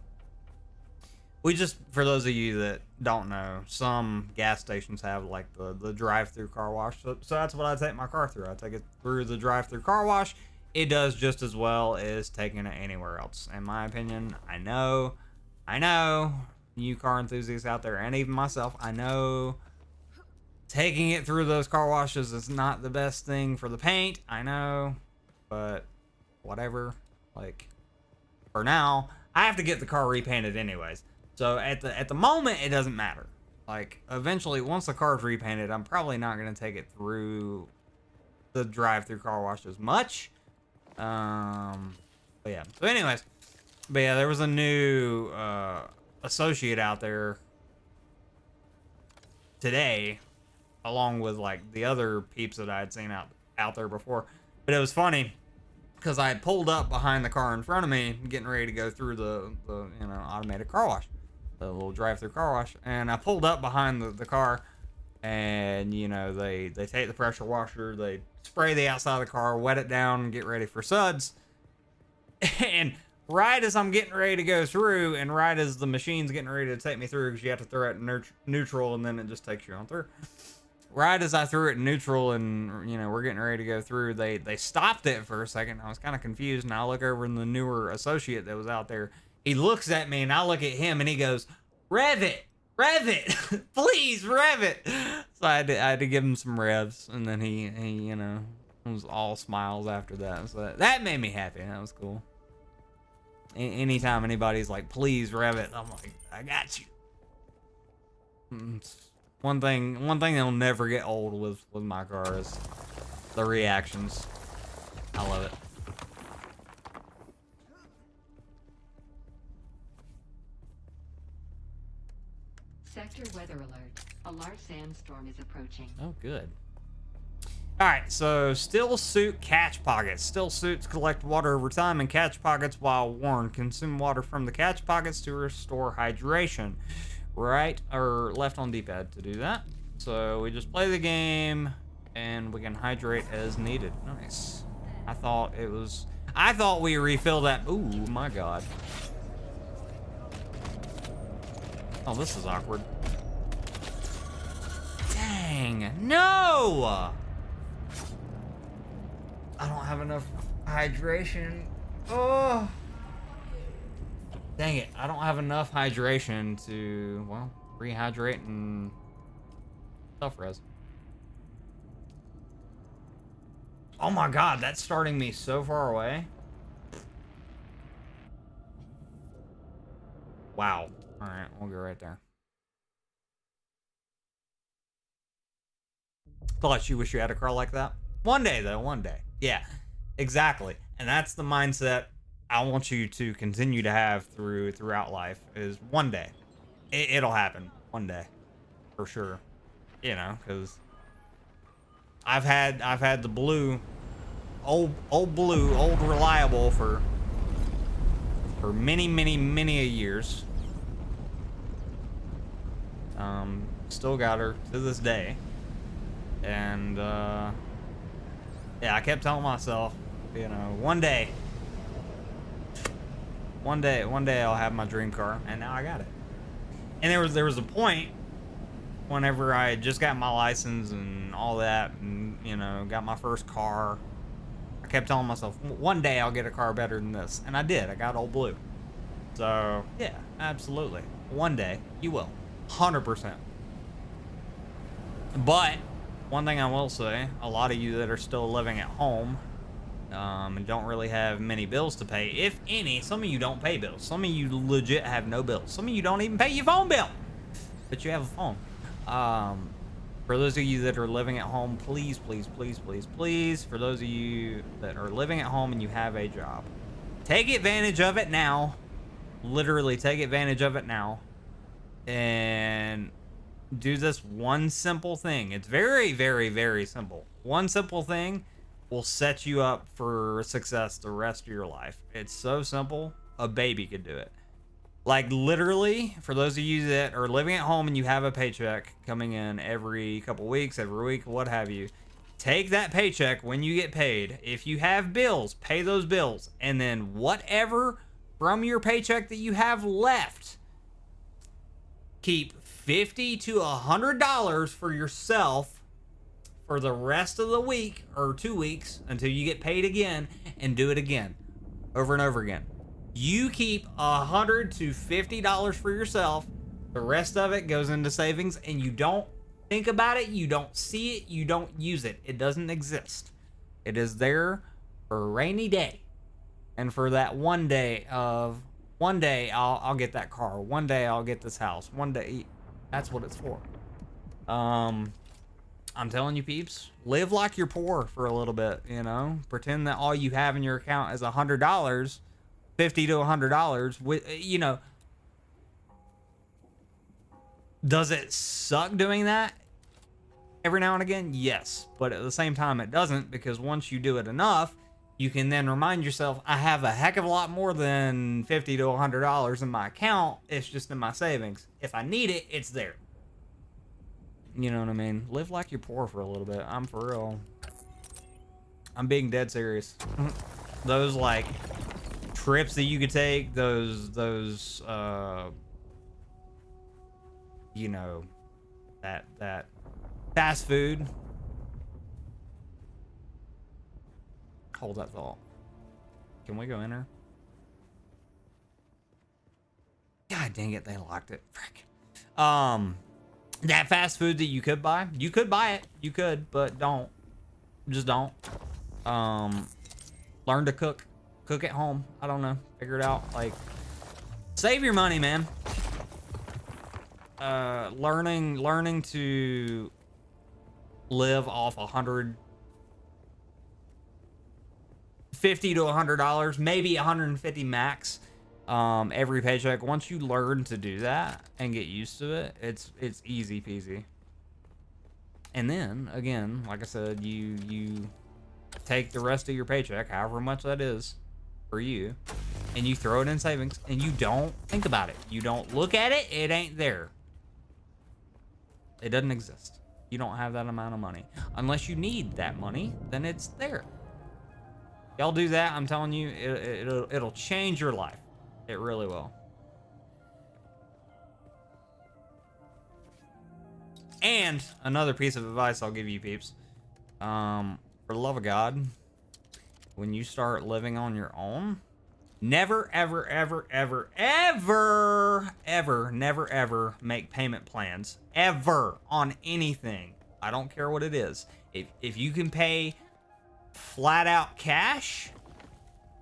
We just, for those of you that don't know, some gas stations have like the drive-through car wash. So that's what I take my car through. I take it through the drive-through car wash. It does just as well as taking it anywhere else, in my opinion. I know, you car enthusiasts out there, and even myself, I know taking it through those car washes is not the best thing for the paint. I know, but whatever. Like, for now, I have to get the car repainted anyways. So at the moment, it doesn't matter. Like, eventually, once the car's repainted, I'm probably not going to take it through the drive-through car wash as much. But yeah. So anyways, but yeah, there was a new associate out there today, along with like the other peeps that I had seen out there before. But it was funny because I had pulled up behind the car in front of me, getting ready to go through the automated car wash, the little drive-through car wash, and I pulled up behind the car, and they take the pressure washer, they spray the outside of the car, wet it down, and get ready for suds. And right as I'm getting ready to go through, and right as the machine's getting ready to take me through, because you have to throw it in neutral, and then it just takes you on through. Right as I threw it in neutral, and we're getting ready to go through, they stopped it for a second. I was kind of confused, and I look over, and the newer associate that was out there, he looks at me, and I look at him, and he goes, "Rev it! Rev it! Please, rev it!" So I had to give him some revs, and then he was all smiles after that. So that made me happy. That was cool. Anytime anybody's like, "Please rev it," I'm like, "I got you." One thing that'll never get old with my car is the reactions. I love it. Sector weather alert. A large sandstorm is approaching. Oh, good. Alright, so still suit catch pockets. Still suits collect water over time and catch pockets while worn. Consume water from the catch pockets to restore hydration. Right or left on D-pad to do that. So we just play the game and we can hydrate as needed. Nice. I thought we refilled that. Ooh, my God. Oh, this is awkward. Dang, no! I don't have enough hydration. Oh! Dang it, I don't have enough hydration to, well, rehydrate and self-res. Oh my God, that's starting me so far away. Wow. All right, we'll go right there. Plus, you wish you had a car like that? One day, though, one day. Yeah. Exactly. And that's the mindset I want you to continue to have throughout life is one day. It'll happen one day for sure. You know, because I've had the blue, old blue, old reliable for many a years. Still got her to this day. And yeah, I kept telling myself, you know, one day I'll have my dream car, and now I got it. And there was a point whenever I had just got my license and all that, and you know, got my first car. I kept telling myself, one day I'll get a car better than this, and I did. I got old blue. So yeah, absolutely, one day you will, 100%. But one thing I will say, a lot of you that are still living at home and don't really have many bills to pay, if any, some of you don't pay bills. Some of you legit have no bills. Some of you don't even pay your phone bill, but you have a phone. For those of you that are living at home, please, for those of you that are living at home and you have a job, take advantage of it now. Literally take advantage of it now. And do this one simple thing. It's very simple. One simple thing will set you up for success the rest of your life. It's so simple, a baby could do it. Like literally, for those of you that are living at home and you have a paycheck coming in every couple weeks, every week, what have you, take that paycheck when you get paid. If you have bills, pay those bills. And then whatever from your paycheck that you have left, keep $50 to $100 for yourself for the rest of the week or 2 weeks until you get paid again, and do it again over and over again. You keep $100 to $50 for yourself. The rest of it goes into savings, and you don't think about it. You don't see it. You don't use it. It doesn't exist. It is there for a rainy day. And for that one day of, one day I'll get that car. One day I'll get this house. One day, that's what it's for. I'm telling you, peeps, live like you're poor for a little bit, you know? Pretend that all you have in your account is $100, $50 to $100. You know, does it suck doing that every now and again? Yes, but at the same time, it doesn't, because once you do it enough, you can then remind yourself, I have a heck of a lot more than $50 to $100 in my account. It's just in my savings. If I need it, it's there. You know what I mean? Live like you're poor for a little bit. I'm for real. I'm being dead serious. Those like trips that you could take, those you know, that fast food. Hold that thought. Can we go in there? God dang it, they locked it. Frick. That fast food that you could buy it. You could, but don't. Just don't. Learn to cook. Cook at home. I don't know. Figure it out. Like, save your money, man. Learning to live off $150 to $100, maybe $150 max, every paycheck. Once you learn to do that and get used to it, it's easy peasy. And then again, like I said, you take the rest of your paycheck, however much that is for you, and you throw it in savings, and you don't think about it. You don't look at it. It ain't there. It doesn't exist. You don't have that amount of money. Unless you need that money, then it's there. Y'all do that, I'm telling you, it'll change your life. It really will. And another piece of advice I'll give you, peeps. For the love of God, when you start living on your own, never, ever make payment plans. Ever. On anything. I don't care what it is. If you can pay flat out cash,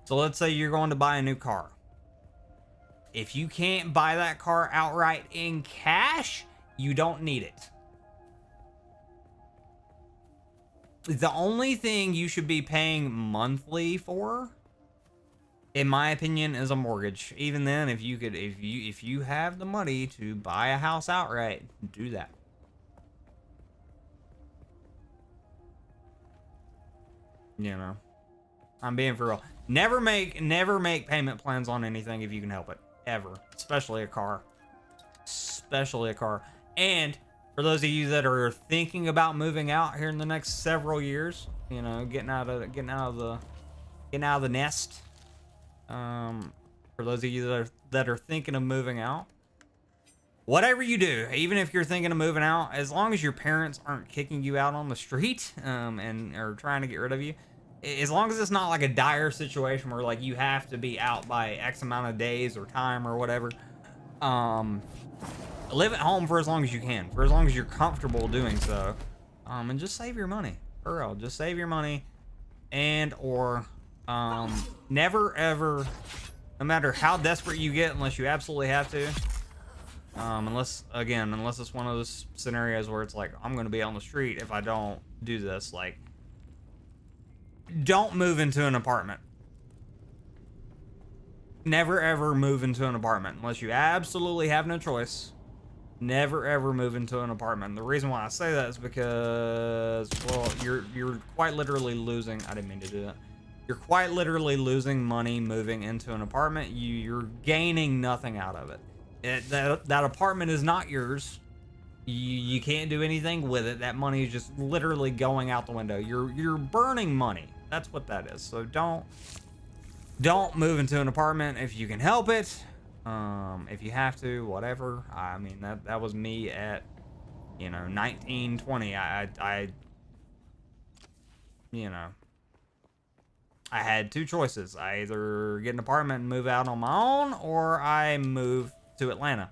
so let's say you're going to buy a new car. If you can't buy that car outright in cash, you don't need it. The only thing you should be paying monthly for, in my opinion, is a mortgage. Even then, if you have the money to buy a house outright, do that. You know, I'm being for real. Never make payment plans on anything if you can help it, ever. Especially a car. Especially a car. And for those of you that are thinking about moving out here in the next several years, you know, getting out of the nest. For those of you that are thinking of moving out, whatever you do, even if you're thinking of moving out, as long as your parents aren't kicking you out on the street, and are trying to get rid of you, as long as it's not like a dire situation where like you have to be out by X amount of days or time or whatever, live at home for as long as you can, for as long as you're comfortable doing so, and just save your money. For real, just save your money, and or never ever, no matter how desperate you get, unless you absolutely have to, unless it's one of those scenarios where it's like, I'm gonna be on the street if I don't do this, like, don't move into an apartment. Never ever move into an apartment unless you absolutely have no choice. Never ever move into an apartment. The reason why I say that is because, well, you're quite literally losing. I didn't mean to do that. You're quite literally losing money moving into an apartment. You're gaining nothing out of it. That apartment is not yours. You can't do anything with it. That money is just literally going out the window. You're burning money. That's what that is. So don't move into an apartment if you can help it. If you have to, whatever. I mean, that was me at, 19, 20. I had two choices. I either get an apartment and move out on my own, or I move to Atlanta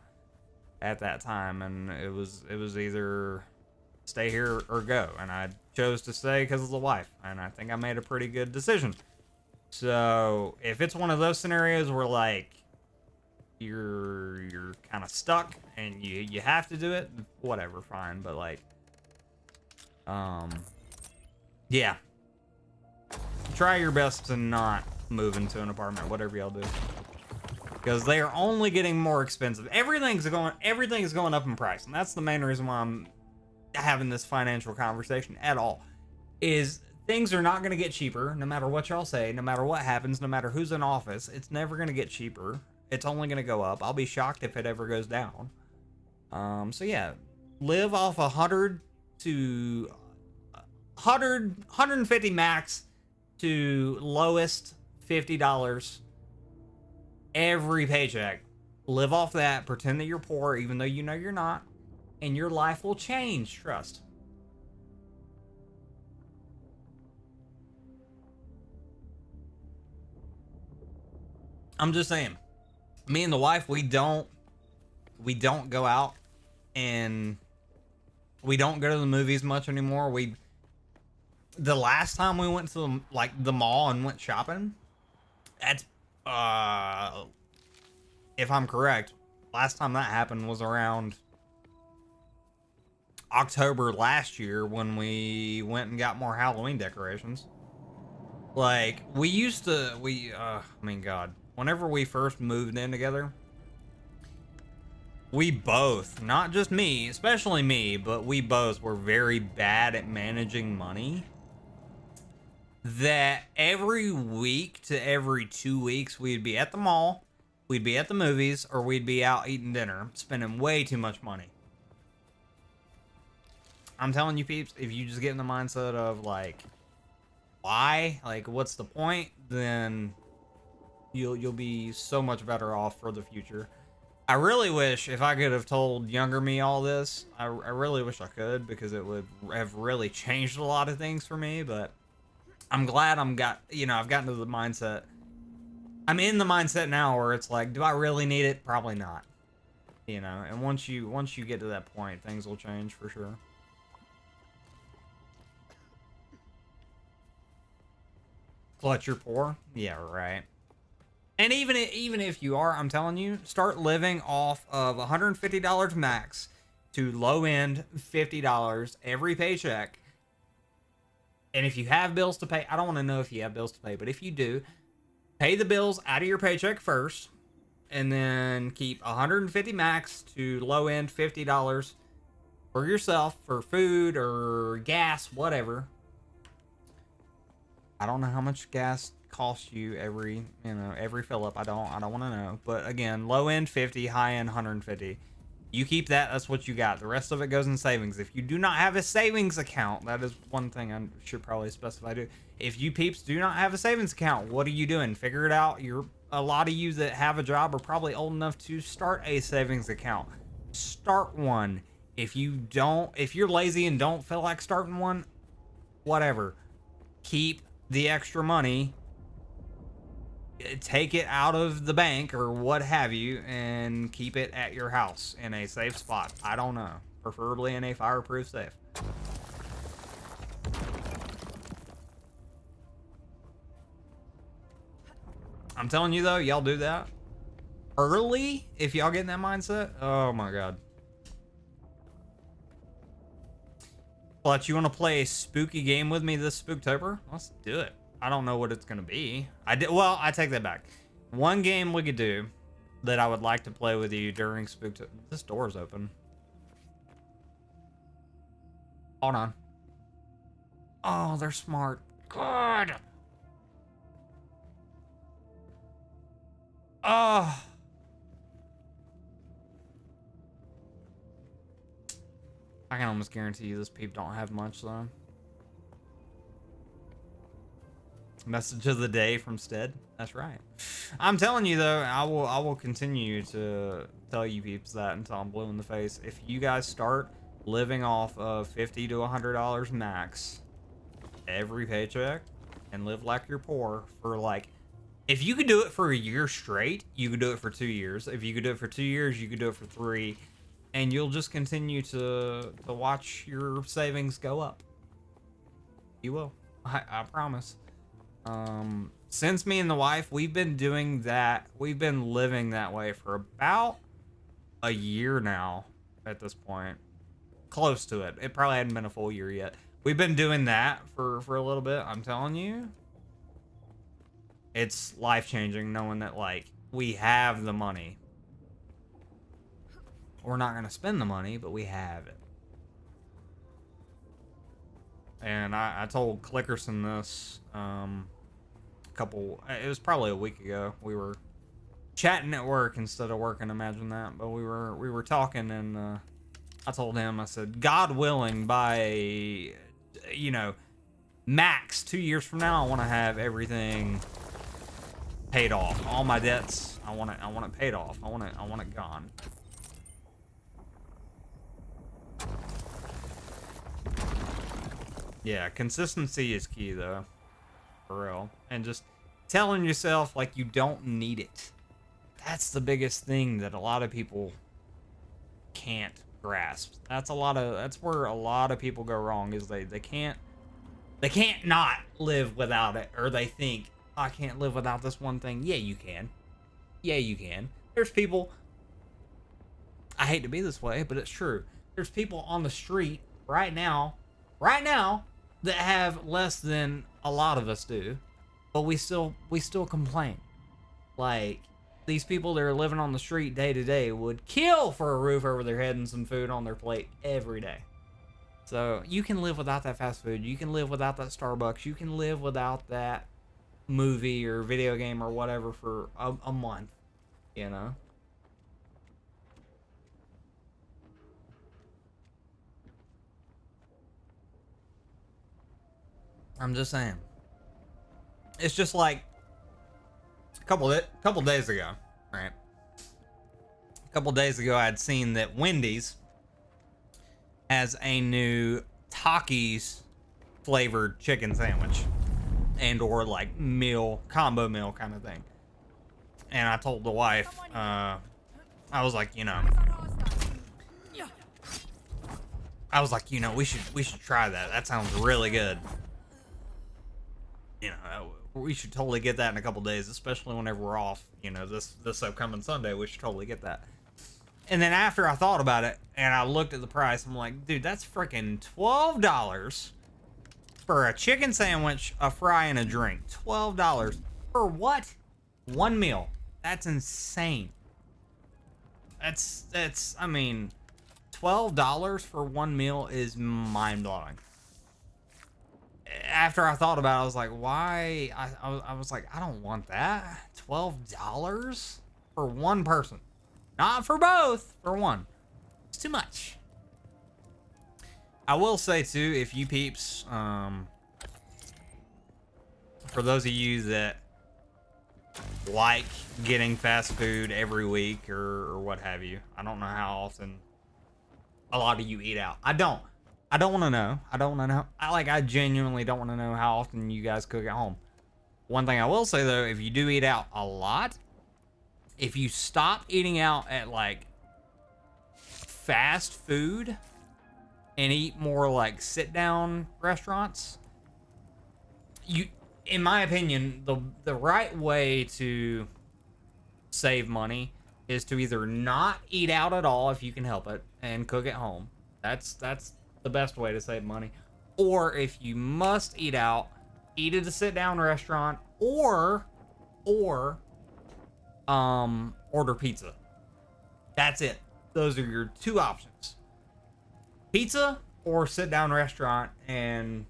at that time, and it was either stay here or go, and I chose to stay because of the wife, and I think I made a pretty good decision. So if it's one of those scenarios where like you're kind of stuck and you have to do it, whatever, fine. But like, yeah, try your best to not move into an apartment, whatever y'all do, because they are only getting more expensive. Everything is going up in price, and that's the main reason why I'm having this financial conversation at all. Is things are not going to get cheaper, no matter what y'all say, no matter what happens, no matter who's in office. It's never going to get cheaper. It's only going to go up. I'll be shocked if it ever goes down. So yeah, live off 100 to 150 max to lowest $50 every paycheck. Live off that. Pretend that you're poor, even though you know you're not, and your life will change. Trust. I'm just saying, me and the wife, we don't go out, and we don't go to the movies much anymore. The last time we went to the mall and went shopping, that's if I'm correct, last time that happened was around October last year when we went and got more Halloween decorations. Like, I mean, God, whenever we first moved in together, we both, not just me, especially me, but we both were very bad at managing money. That every week to every 2 weeks, we'd be at the mall, we'd be at the movies, or we'd be out eating dinner, spending way too much money. I'm telling you, peeps, if you just get in the mindset of like, why? Like, what's the point? Then you'll be so much better off for the future. I really wish if I could have told younger me all this. I really wish I could, because it would have really changed a lot of things for me. But I'm glad I've gotten to the mindset. I'm in the mindset now where it's like, do I really need it? Probably not. And once you get to that point, things will change for sure. Clutch your poor? Yeah, right. And even if you are, I'm telling you, start living off of $150 max to low end $50 every paycheck. And if you have bills to pay, I don't want to know if you have bills to pay, but if you do, pay the bills out of your paycheck first, and then keep 150 max to low end $50 for yourself for food or gas, whatever. I don't know how much gas costs you every fill up. I don't want to know. But again, low end 50, high end 150. You keep that. That's what you got. The rest of it goes in savings. If you do not have a savings account, that is one thing I should probably specify too. If you peeps do not have a savings account, what are you doing? Figure it out. A lot of you that have a job are probably old enough to start a savings account. Start one. If you're lazy and don't feel like starting one, whatever. Keep the extra money, take it out of the bank or what have you, and keep it at your house in a safe spot. I don't know. Preferably in a fireproof safe. I'm telling you though, y'all do that early if y'all get in that mindset. Oh my god. But you want to play a spooky game with me this Spooktober? Let's do it. I don't know what it's going to be. Well, I take that back. One game we could do that I would like to play with you during Spooktober. This door's open. Hold on. Oh, they're smart. Good. Oh. I can almost guarantee you this peep don't have much though. Message of the day from Stead. That's right. I'm telling you though, I will continue to tell you peeps that until I'm blue in the face. If you guys start living off of $50 to $100 max every paycheck and live like you're poor for like, if you could do it for a year straight, you could do it for 2 years. If you could do it for 2 years, you could do it for 3. And you'll just continue to watch your savings go up. You will. I promise. Since me and the wife, we've been doing that. We've been living that way for about a year now at this point. Close to it. It probably hadn't been a full year yet. We've been doing that for a little bit. I'm telling you. It's life-changing knowing that, like, we have the money. We're not going to spend the money, but we have it. And I told Clickerson this it was probably a week ago. We were chatting at work instead of working, imagine that. But we were talking, and I told him, I said, God willing, by, max 2 years from now, I want to have everything paid off. All my debts, I want it paid off. I want it gone. Yeah, consistency is key though, for real. And just telling yourself like you don't need it. That's the biggest thing that a lot of people can't grasp. That's where a lot of people go wrong, is they can't not live without it, or they think, I can't live without this one thing. Yeah, you can. Yeah, you can. There's people, I hate to be this way, but it's true. There's people on the street right now, that have less than a lot of us do, but we still complain. Like, these people that are living on the street day to day would kill for a roof over their head and some food on their plate every day. So you can live without that fast food. You can live without that Starbucks. You can live without that movie or video game or whatever for a month, I'm just saying. It's just like a couple days ago, right? A couple days ago, I'd seen that Wendy's has a new Takis flavored chicken sandwich and or like combo meal kind of thing. And I told the wife, I was like, we should try that. That sounds really good. We should totally get that in a couple days, especially whenever we're off. This upcoming Sunday, we should totally get that. And then after I thought about it and I looked at the price, I'm like, dude, that's freaking $12 for a chicken sandwich, a fry, and a drink. $12. For what? One meal. That's insane. I mean, $12 for one meal is mind-blowing. After I thought about it, I was like, why? I was like, I don't want that. $12 for one person. Not for both, for one. It's too much. I will say, too, if you peeps, for those of you that like getting fast food every week or what have you, I don't know how often a lot of you eat out. I don't want to know. I don't want to know. I genuinely don't want to know how often you guys cook at home. One thing I will say, though, if you do eat out a lot, if you stop eating out at, like, fast food and eat more, like, sit-down restaurants, in my opinion, the right way to save money is to either not eat out at all if you can help it and cook at home. That's the best way to save money. Or if you must eat out, eat at a sit-down restaurant or order pizza. That's it. Those are your two options. Pizza or sit-down restaurant. And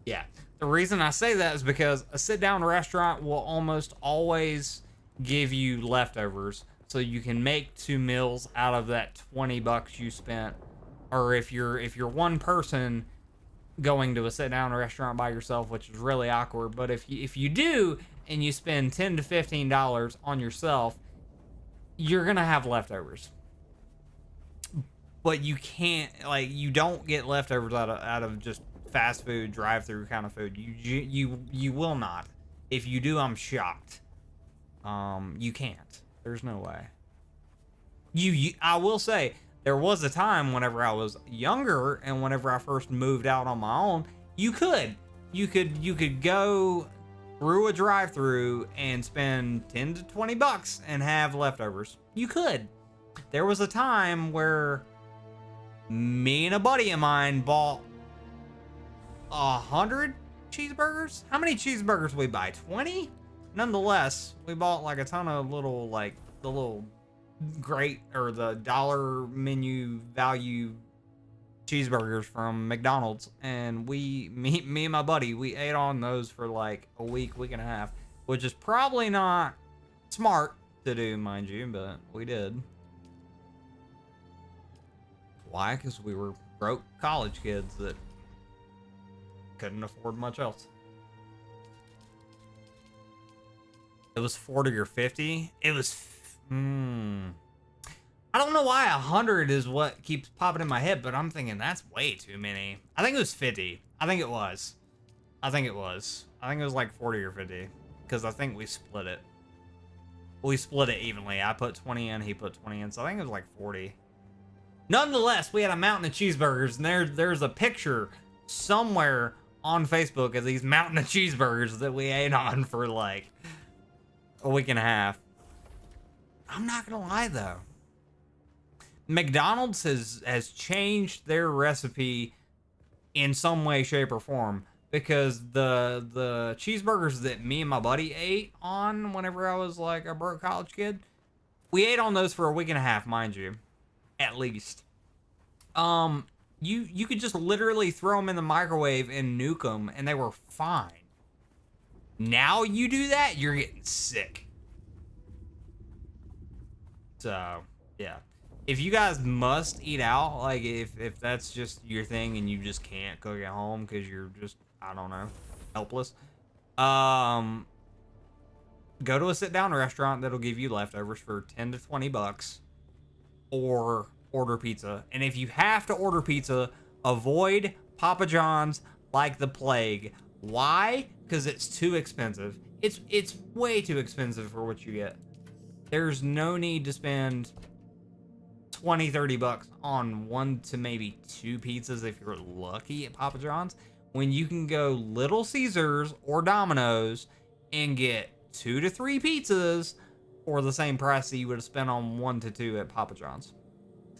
yeah, the reason I say that is because a sit-down restaurant will almost always give you leftovers, so you can make 2 meals out of that $20 you spent. Or if you're one person going to a sit-down restaurant by yourself, which is really awkward, but if you do and you spend $10 to $15 on yourself, you're gonna have leftovers. But you can't, like, you don't get leftovers out of just fast food, drive-through kind of food. You will not. If you do, I'm shocked. You can't. There's no way. I will say, there was a time whenever I was younger and whenever I first moved out on my own, you could go through a drive-through and spend $10 to $20 and have leftovers. You could. There was a time where me and a buddy of mine bought 100 cheeseburgers. How many cheeseburgers we buy? 20? Nonetheless, we bought like a ton of little, like, the little great or the dollar menu value cheeseburgers from McDonald's, and me and my buddy, we ate on those for like a week and a half, which is probably not smart to do, mind you, but we did. Why? Because we were broke college kids that couldn't afford much else. It was 40 or 50. It was I don't know why 100 is what keeps popping in my head, but I'm thinking that's way too many. I think it was 50. I think it was like 40 or 50, because I think we split it. We split it evenly. I put 20 in, he put 20 in, so I think it was like 40. Nonetheless, we had a mountain of cheeseburgers, and there's a picture somewhere on Facebook of these mountain of cheeseburgers that we ate on for like a week and a half. I'm not gonna lie though, McDonald's has changed their recipe in some way, shape, or form, because the cheeseburgers that me and my buddy ate on whenever I was like a broke college kid, we ate on those for a week and a half, mind you, at least. You could just literally throw them in the microwave and nuke them, and they were fine. Now you do that, you're getting sick. So, yeah. If you guys must eat out, like if that's just your thing and you just can't cook at home because you're just, I don't know, helpless, go to a sit-down restaurant that'll give you leftovers for $10 to $20, or order pizza. And if you have to order pizza, avoid Papa John's like the plague. Why? Because it's too expensive. It's way too expensive for what you get. There's no need to spend $20-$30 on 1 to maybe 2 pizzas if you're lucky at Papa John's, when you can go Little Caesars or Domino's and get 2 to 3 pizzas for the same price that you would have spent on 1 to 2 at Papa John's.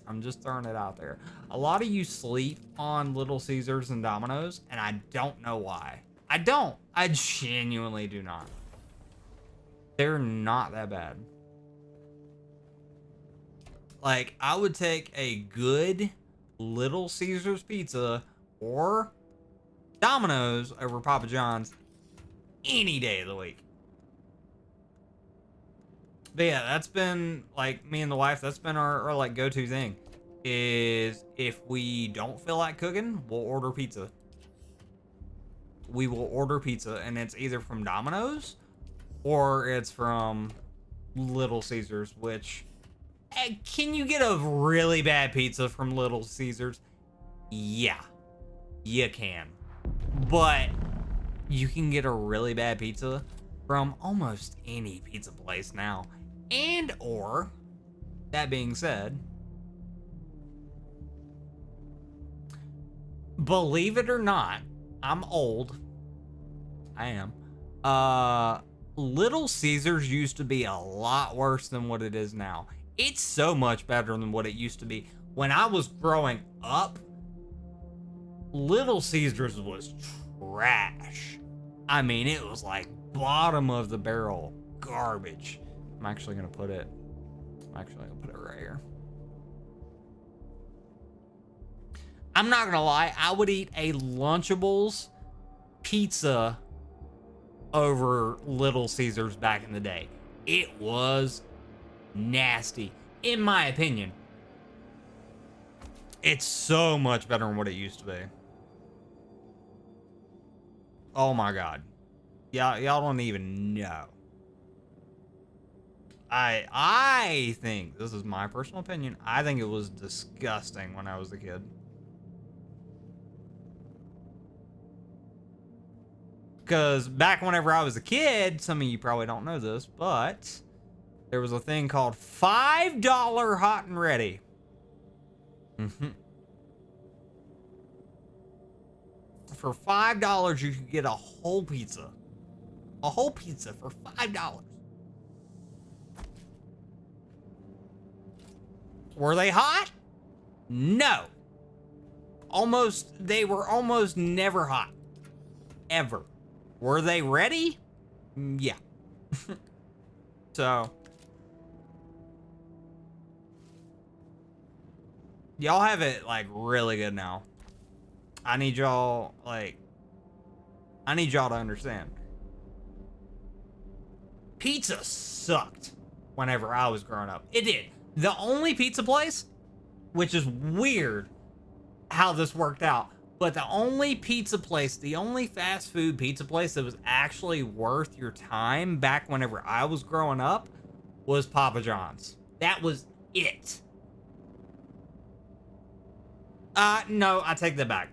I'm just throwing it out there. A lot of you sleep on Little Caesars and Domino's, and I don't know why. I don't. I genuinely do not. They're not that bad. Like, I would take a good Little Caesars pizza or Domino's over Papa John's any day of the week. But yeah, that's been, like, me and the wife, that's been our like, go-to thing. Is if we don't feel like cooking, we'll order pizza. We will order pizza, and it's either from Domino's or it's from Little Caesars, which... Can you get a really bad pizza from Little Caesars? Yeah, you can. But you can get a really bad pizza from almost any pizza place now. And or, that being said, believe it or not, I'm old. I am. Little Caesars used to be a lot worse than what it is now. It's so much better than what it used to be. When I was growing up, Little Caesars was trash. I mean, it was like bottom of the barrel garbage. I'm actually gonna put it right here. I'm not gonna lie, I would eat a Lunchables pizza over Little Caesars back in the day. It was nasty, in my opinion. It's so much better than what it used to be. Oh my god. Y'all don't even know. I think, this is my personal opinion, I think it was disgusting when I was a kid. Because back whenever I was a kid, some of you probably don't know this, but there was a thing called $5 hot and ready. For $5, you could get a whole pizza. A whole pizza for $5. Were they hot? No. They were almost never hot. Ever. Were they ready? Yeah. So, y'all have it, like, really good now. I need y'all to understand. Pizza sucked whenever I was growing up. It did. The only pizza place, which is weird how this worked out, but the only pizza place, the only fast food pizza place that was actually worth your time back whenever I was growing up was Papa John's. That was it. No, I take that back.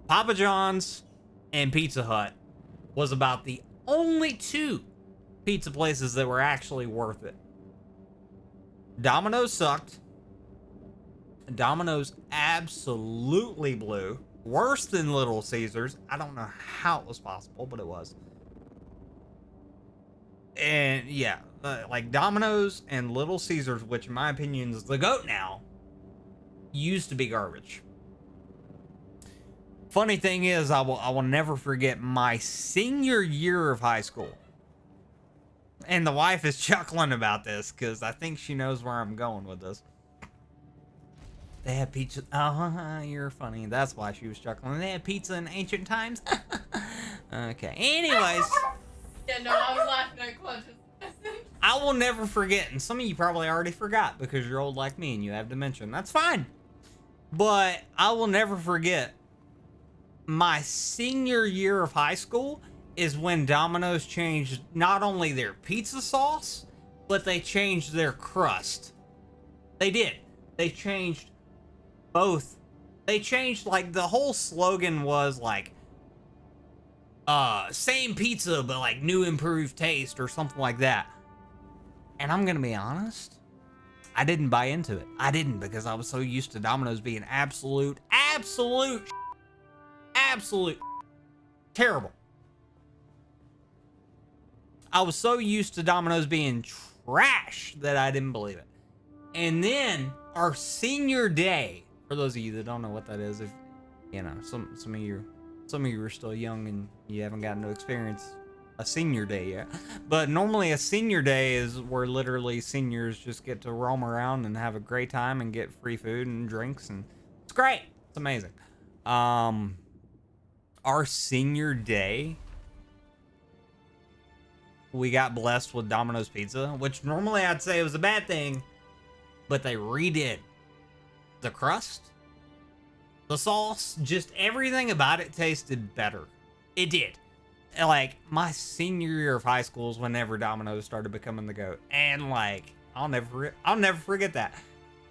Papa John's and Pizza Hut was about the only two pizza places that were actually worth it. Domino's sucked. Domino's absolutely blew. Worse than Little Caesars. I don't know how it was possible, but it was. And yeah, like Domino's and Little Caesars, which in my opinion is the GOAT now, used to be garbage. Funny thing is, I will never forget my senior year of high school. And the wife is chuckling about this because I think she knows where I'm going with this. They had pizza. Oh, you're funny. That's why she was chuckling. They had pizza in ancient times. Okay. Anyways. Yeah, no, I was laughing at Clutch's message. I will never forget, and some of you probably already forgot because you're old like me and you have dementia. That's fine. But I will never forget my senior year of high school is when Domino's changed not only their pizza sauce, but they changed their crust. They did. They changed both. They changed, like, the whole slogan was like, same pizza, but like new improved taste or something like that. And I'm gonna be honest, I didn't buy into it. I didn't, because I was so used to Domino's being absolute terrible. I was so used to Domino's being trash that I didn't believe it. And then our senior day, for those of you that don't know what that is, if you know, some of you are still young and you haven't gotten to experience a senior day yet. But normally a senior day is where literally seniors just get to roam around and have a great time and get free food and drinks, and it's great. It's amazing. Our senior day, we got blessed with Domino's pizza, which normally I'd say was a bad thing, but they redid the crust, the sauce, just everything about it tasted better. It did. Like, my senior year of high school is whenever Domino's started becoming the GOAT. And like, I'll never forget that.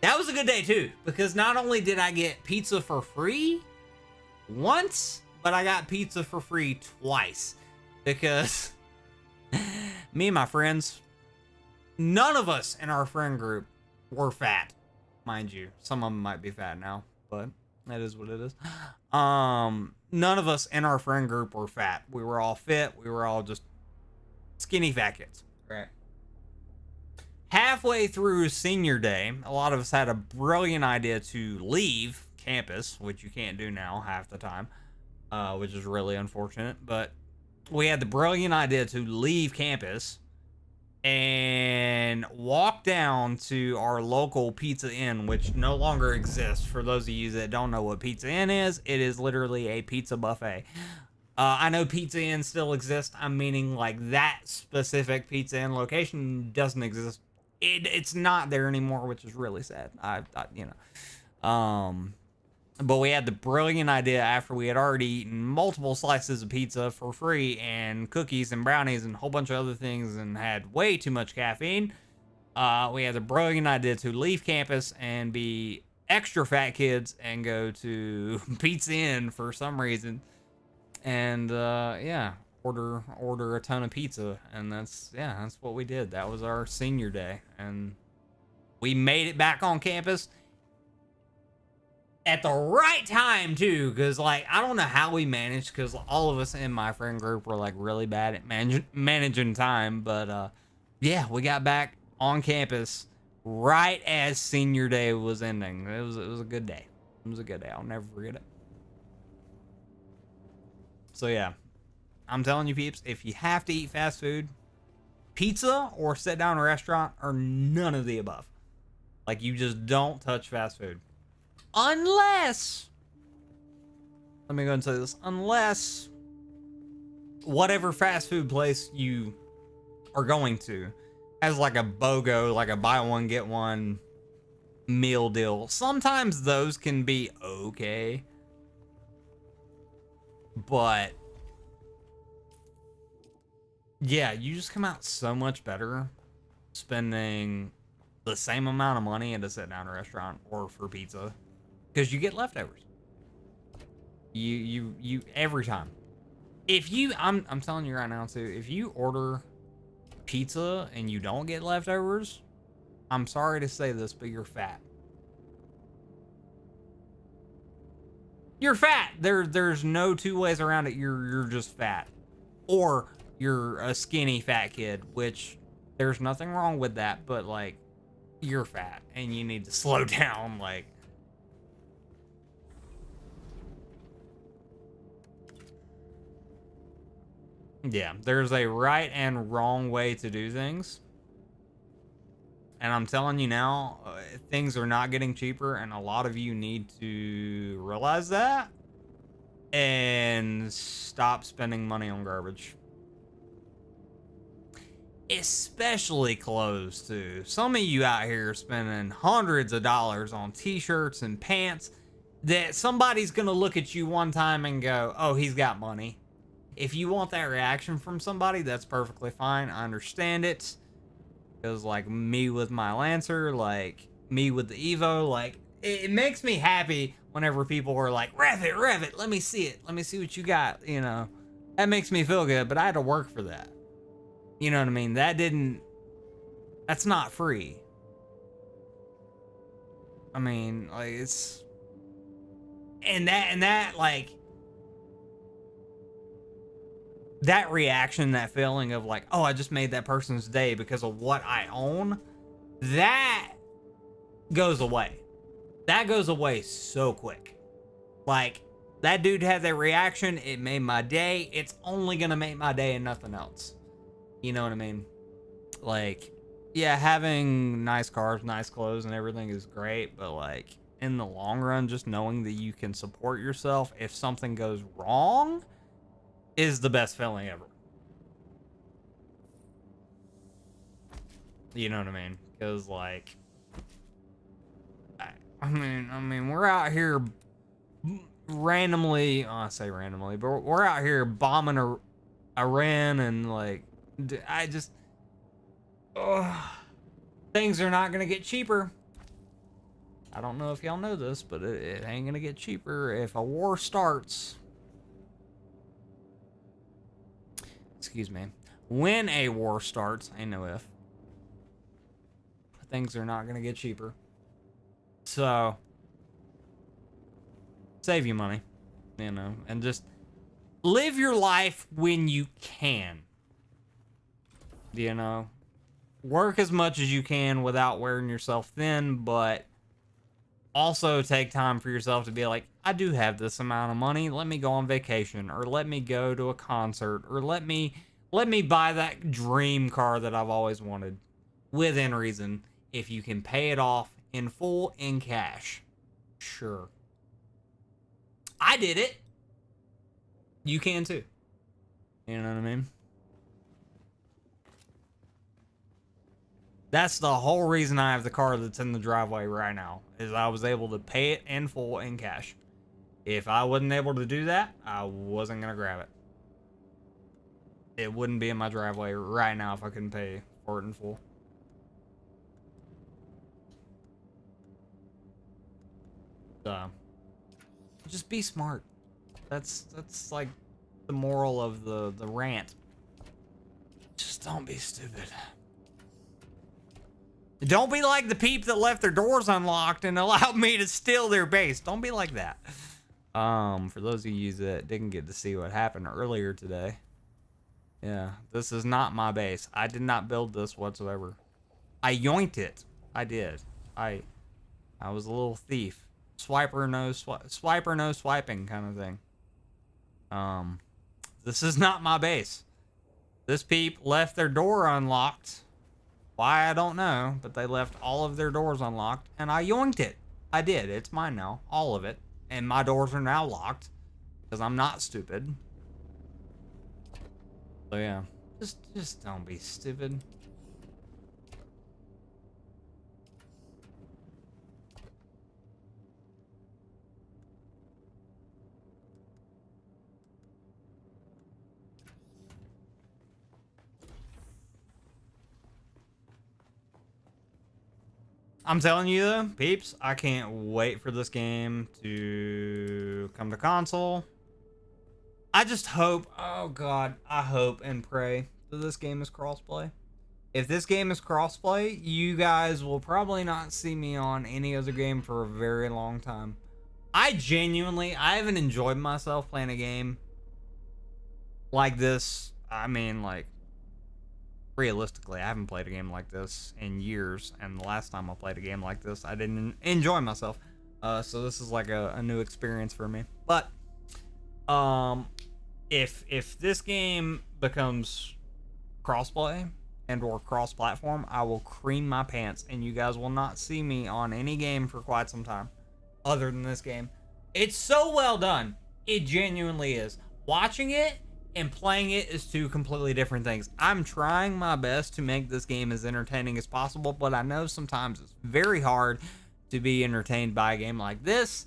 That was a good day too, because not only did I get pizza for free once, but I got pizza for free twice. Because me and my friends, none of us in our friend group were fat. Mind you, some of them might be fat now, but that is what it is. None of us in our friend group were fat. We were all fit. We were all just skinny fat kids. Right. Halfway through senior day, a lot of us had a brilliant idea to leave campus, which you can't do now half the time, which is really unfortunate. But we had the brilliant idea to leave campus and walk down to our local Pizza Inn, which no longer exists. For those of you that don't know what Pizza Inn is, it is literally a pizza buffet. I know Pizza Inn still exists. I'm meaning like that specific Pizza Inn location doesn't exist. It's not there anymore, which is really sad. But we had the brilliant idea after we had already eaten multiple slices of pizza for free and cookies and brownies and a whole bunch of other things and had way too much caffeine. We had the brilliant idea to leave campus and be extra fat kids and go to Pizza Inn for some reason. And order a ton of pizza. And that's what we did. That was our senior day. And we made it back on campus at the right time too, because like I don't know how we managed, because all of us in my friend group were like really bad at managing time, but we got back on campus right as senior day was ending. It was a good day. It was a good day. I'll never forget it. So yeah, I'm telling you peeps, if you have to eat fast food, pizza or sit down in a restaurant are none of the above. Like, you just don't touch fast food. Unless, let me go and say this, unless whatever fast food place you are going to has like a BOGO, like a buy one, get one meal deal. Sometimes those can be okay. But yeah, you just come out so much better spending the same amount of money at a sit-down restaurant or for pizza. Because you get leftovers. You every time. If you, I'm telling you right now too, if you order pizza and you don't get leftovers, I'm sorry to say this, but you're fat. You're fat. There's no two ways around it. You're just fat. Or you're a skinny fat kid, which there's nothing wrong with that, but like, you're fat and you need to slow down. Like, yeah, there's a right and wrong way to do things. And I'm telling you now, things are not getting cheaper, and a lot of you need to realize that and stop spending money on garbage. Especially clothes, too. Some of you out here are spending hundreds of dollars on t-shirts and pants that somebody's going to look at you one time and go, oh, he's got money. If you want that reaction from somebody, that's perfectly fine. I understand it. Because, like, me with my Lancer, like, me with the Evo, like, it makes me happy whenever people are like, rev it, let me see it. Let me see what you got, you know. That makes me feel good, but I had to work for that. You know what I mean? That's not free. I mean, like, it's... And that, like... That reaction, that feeling of like, oh, I just made that person's day because of what I own, that goes away. That goes away so quick. Like, that dude had that reaction. It made my day. It's only going to make my day and nothing else. You know what I mean? Like, yeah, having nice cars, nice clothes, and everything is great. But, like, in the long run, just knowing that you can support yourself if something goes wrong is the best feeling ever. You know what I mean? Because, like, I mean, we're out here randomly, I say randomly, but we're out here bombing Iran, and like, I just, things are not gonna get cheaper. I don't know if y'all know this, but it ain't gonna get cheaper if a war starts. Excuse me. When a war starts, I know if. Things are not gonna get cheaper. So, save you money, you know, and just live your life when you can. You know, work as much as you can without wearing yourself thin, but also take time for yourself to be like, I do have this amount of money. Let me go on vacation, or let me go to a concert, or let me buy that dream car that I've always wanted within reason. If you can pay it off in full in cash, sure. I did it. You can too. You know what I mean? That's the whole reason I have the car that's in the driveway right now, is I was able to pay it in full in cash. If I wasn't able to do that, I wasn't going to grab it. It wouldn't be in my driveway right now if I couldn't pay for it in full. Just be smart. That's like the moral of the rant. Just don't be stupid. Don't be like the peep that left their doors unlocked and allowed me to steal their base. Don't be like that. For those of you that didn't get to see what happened earlier today. Yeah, this is not my base. I did not build this whatsoever. I yoinked it. I did. I was a little thief. Swiper no swiper no swiping kind of thing. This is not my base. This peep left their door unlocked. Why, I don't know, but they left all of their doors unlocked, and I yoinked it. I did. It's mine now, all of it, and my doors are now locked because I'm not stupid. So yeah, just don't be stupid. I'm telling you though, peeps, I can't wait for this game to come to console. I just hope, oh god, I hope and pray that this game is crossplay. If this game is crossplay, you guys will probably not see me on any other game for a very long time. I haven't enjoyed myself playing a game like this. I mean, like, realistically, I haven't played a game like this in years, and the last time I played a game like this, I didn't enjoy myself. So this is like a new experience for me. But if this game becomes crossplay and or cross-platform, I will cream my pants, and you guys will not see me on any game for quite some time, other than this game. It's so well done. It genuinely is. Watching it and playing it is two completely different things. I'm trying my best to make this game as entertaining as possible, but I know sometimes it's very hard to be entertained by a game like this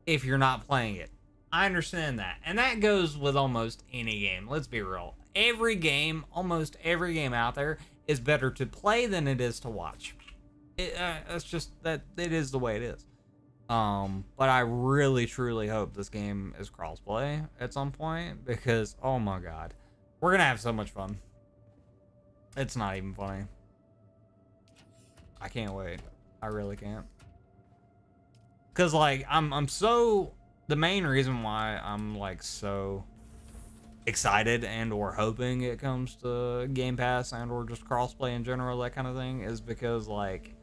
if you're not playing it. I understand that. And that goes with almost any game. Let's be real. Every game, almost every game out there is better to play than it is to watch. It's just that it is the way it is. But I really truly hope this game is crossplay at some point, because oh my god, we're gonna have so much fun. It's not even funny. I can't wait. I really can't. Cause like I'm so, the main reason why I'm like so excited and or hoping it comes to Game Pass and or just crossplay in general, that kind of thing, is because like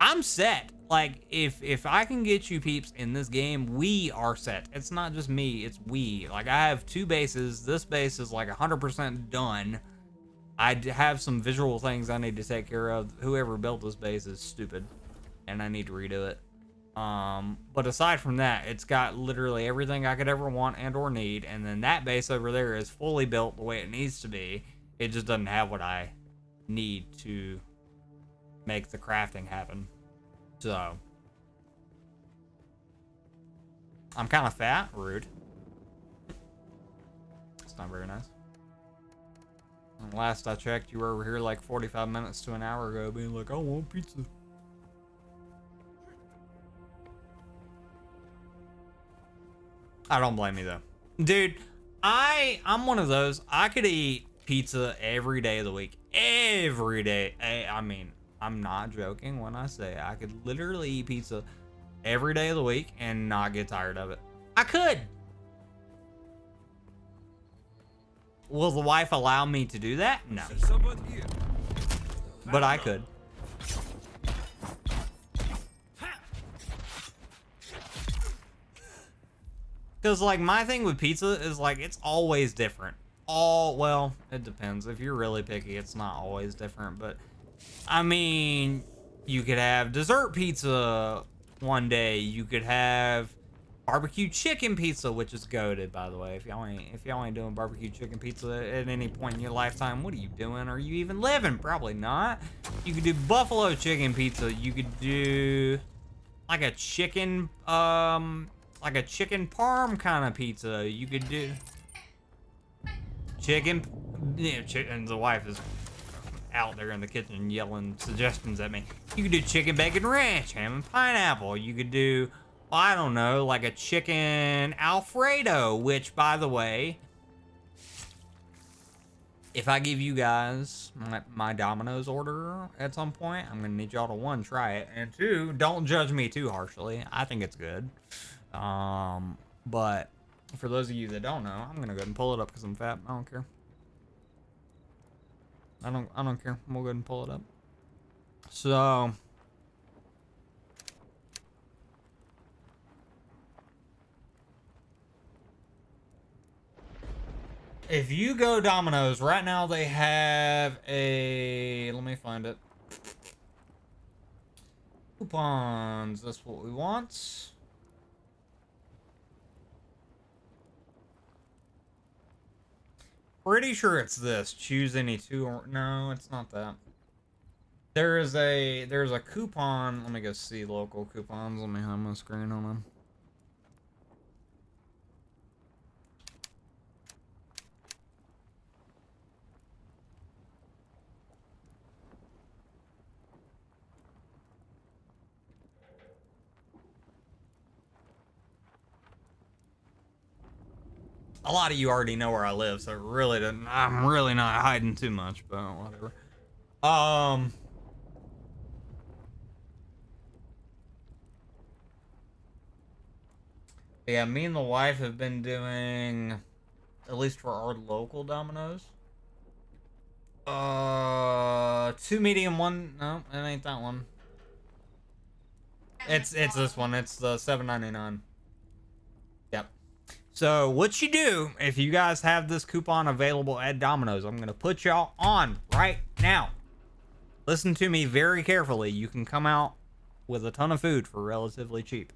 I'm set. Like, if I can get you peeps in this game, we are set. It's not just me, it's we. Like, I have 2 bases. This base is like 100% done. I have some visual things I need to take care of. Whoever built this base is stupid, and I need to redo it. But aside from that, it's got literally everything I could ever want and or need, and then that base over there is fully built the way it needs to be. It just doesn't have what I need to make the crafting happen. So I'm kind of fat. Rude. It's not very nice. And last I checked, you were over here like 45 minutes to an hour ago being like, I want pizza. I don't blame you though. Dude, I'm one of those. I could eat pizza every day of the week. Every day. I mean, I'm not joking when I say I could literally eat pizza every day of the week and not get tired of it. I could. Will the wife allow me to do that? No. But I could. Because, like, my thing with pizza is, like, it's always different. Well, it depends. If you're really picky, it's not always different. But, I mean, you could have dessert pizza one day. You could have barbecue chicken pizza, which is goated, by the way. If y'all ain't doing barbecue chicken pizza at any point in your lifetime, what are you doing? Are you even living? Probably not. You could do buffalo chicken pizza. You could do, like, a chicken, like a chicken parm kind of pizza. You could do chicken, yeah, and the wife is out there in the kitchen yelling suggestions at me. You could do chicken bacon ranch, ham and pineapple. You could do, I don't know, like a chicken Alfredo, which, by the way, if I give you guys my Domino's order at some point, I'm gonna need y'all to 1, try it, and 2, don't judge me too harshly. I think it's good. But for those of you that don't know, I'm gonna go ahead and pull it up because I'm fat. I don't care. I don't care. We'll go ahead and pull it up. So if you go Domino's right now, they have a, let me find it. Coupons. That's what we want. Pretty sure it's this. Choose any 2 or no, it's not that. There's a coupon. Let me go see local coupons. Let me have my screen on them. A lot of you already know where I live, so it really doesn't, I'm really not hiding too much, but whatever. Yeah, me and the wife have been doing, at least for our local Domino's, 2 medium, 1, no, it ain't that one. It's this one. It's the $7.99. Yep. So what you do, if you guys have this coupon available at Domino's, I'm going to put y'all on right now. Listen to me very carefully. You can come out with a ton of food for relatively cheap.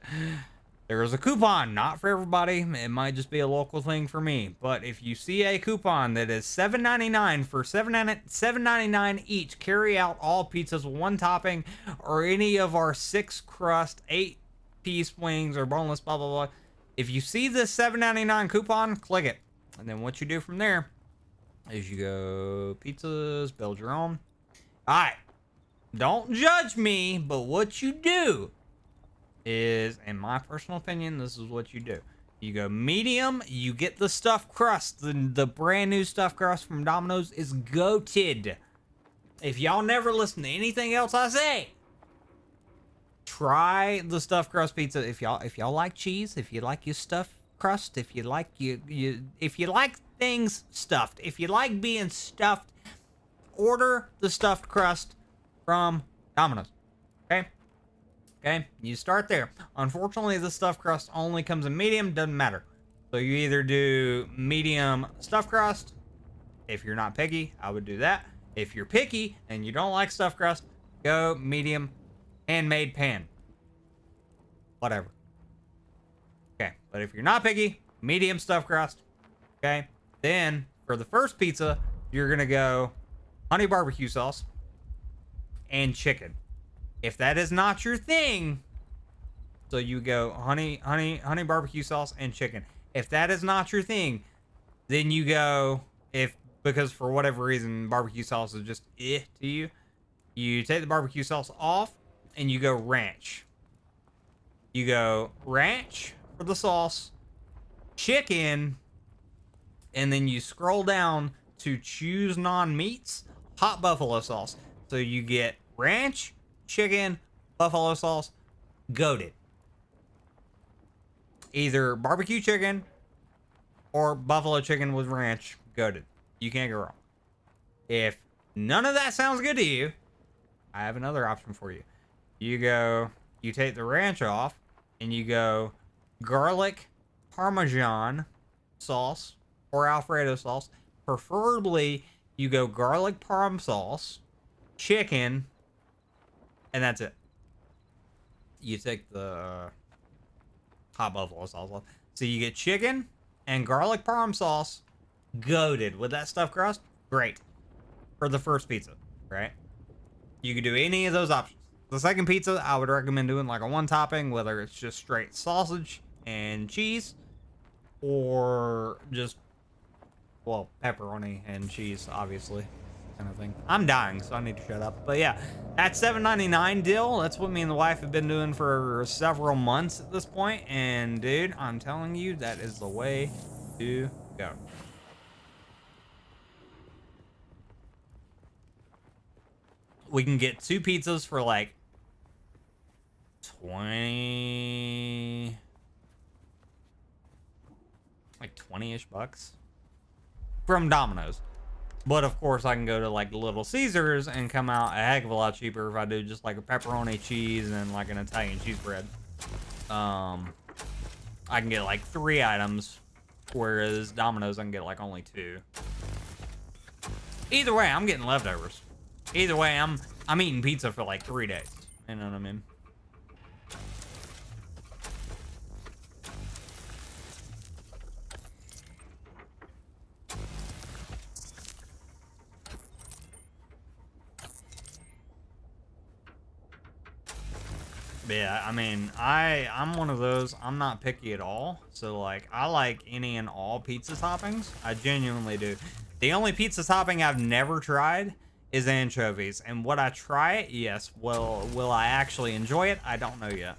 There's a coupon, not for everybody. It might just be a local thing for me. But if you see a coupon that is $7.99 for $7.99 each, carry out all pizzas with 1 topping, or any of our 6 crust, 8-piece wings, or boneless, blah, blah, blah. If you see this $7.99 coupon, click it. And then what you do from there is you go pizzas, build your own. All right. Don't judge me, but what you do is, in my personal opinion, this is what you do. You go medium, you get the stuffed crust. The brand new stuffed crust from Domino's is goated. If y'all never listen to anything else I say, try the stuffed crust pizza. If y'all like cheese, if you like your stuffed crust, if you like if you like things stuffed, if you like being stuffed, order the stuffed crust from Domino's. Okay? Okay, you start there. Unfortunately, the stuffed crust only comes in medium, doesn't matter. So you either do medium stuffed crust. If you're not picky, I would do that. If you're picky and you don't like stuffed crust, go medium handmade pan. Whatever. Okay, but if you're not picky, medium stuffed crust. Okay, then for the first pizza, you're gonna go honey barbecue sauce and chicken. If that is not your thing, so you go honey barbecue sauce and chicken. If that is not your thing, then you go, because for whatever reason barbecue sauce is just to you, you take the barbecue sauce off and you go ranch. You go ranch for the sauce, chicken, and then you scroll down to choose non-meats, hot buffalo sauce. So you get ranch, chicken, buffalo sauce, goated. Either barbecue chicken or buffalo chicken with ranch, goated. You can't go wrong. If none of that sounds good to you, I have another option for you. You take the ranch off and you go garlic parmesan sauce or Alfredo sauce. Preferably, you go garlic parm sauce, chicken, and that's it. You take the hot buffalo sauce off. So you get chicken and garlic parm sauce, goated with that stuffed crust. Great. For the first pizza, right? You could do any of those options. The second pizza, I would recommend doing like a one topping, whether it's just straight sausage and cheese, or just, well, pepperoni and cheese, obviously, kind of thing. I'm dying, so I need to shut up. But yeah, that $7.99 deal, that's what me and the wife have been doing for several months at this point. And dude, I'm telling you, that is the way to go. We can get 2 pizzas for like 20-ish bucks from Domino's. But of course I can go to like Little Caesars and come out a heck of a lot cheaper if I do just like a pepperoni cheese and like an Italian cheese bread. I can get like 3 items, whereas Domino's I can get like only 2. Either way, I'm getting leftovers. Either way, I'm eating pizza for like 3 days. You know what I mean? Yeah, I mean, I'm one of those, I'm not picky at all. So like, I like any and all pizza toppings. I genuinely do. The only pizza topping I've never tried is anchovies. And would I try it? Yes. Will I actually enjoy it? I don't know yet.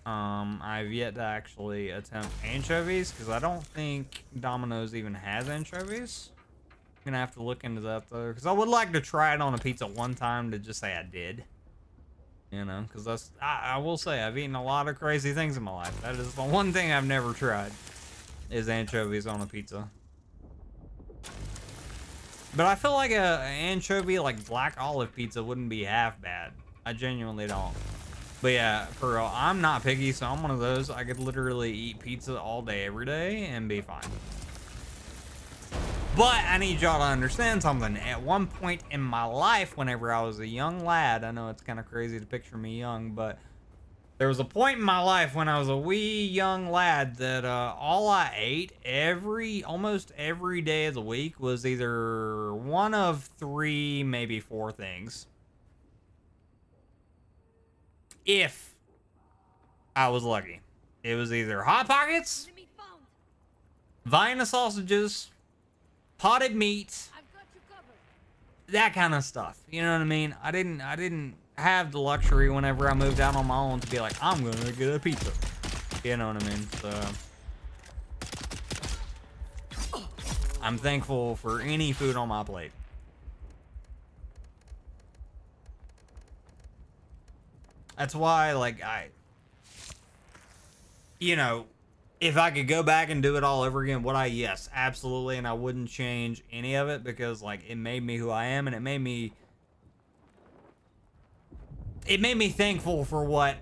I've yet to actually attempt anchovies because I don't think Domino's even has anchovies. I'm gonna have to look into that though, because I would like to try it on a pizza one time to just say I did. You know, because I will say I've eaten a lot of crazy things in my life. That is the one thing I've never tried, is anchovies on a pizza. But I feel like a anchovy, like black olive pizza wouldn't be half bad. I genuinely don't. But yeah, for real, I'm not picky, so I'm one of those. I could literally eat pizza all day, every day, and be fine. But I need y'all to understand something. At one point in my life, whenever I was a young lad, I know it's kind of crazy to picture me young, but there was a point in my life when I was a wee young lad that all I ate almost every day of the week was either one of 3, maybe 4 things. If I was lucky. It was either Hot Pockets, Vienna sausages, potted meat, that kind of stuff. You know what I mean? I didn't have the luxury whenever I moved out on my own to be like, I'm gonna get a pizza. You know what I mean? So I'm thankful for any food on my plate. That's why, like, you know, if I could go back and do it all over again, would I? Yes, absolutely. And I wouldn't change any of it because, like, it made me who I am, and it made me thankful for what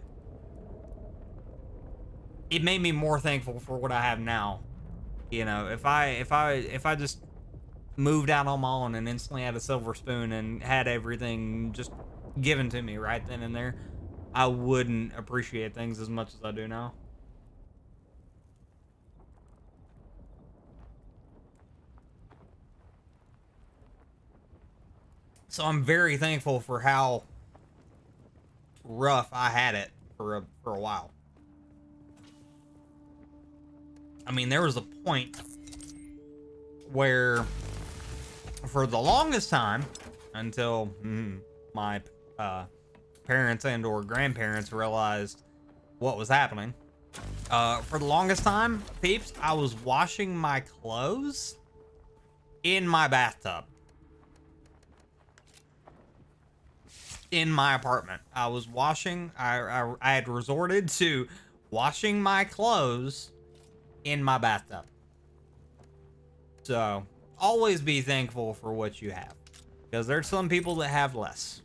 it made me more thankful for what I have now. You know, if I just moved out on my own and instantly had a silver spoon and had everything just given to me right then and there, I wouldn't appreciate things as much as I do now. So I'm very thankful for how rough I had it for a while. I mean, there was a point where for the longest time, until my parents and or grandparents realized what was happening, for the longest time, peeps, I was washing my clothes in my bathtub. In my apartment. I was washing, I had resorted to washing my clothes in my bathtub. So, always be thankful for what you have, because there's some people that have less.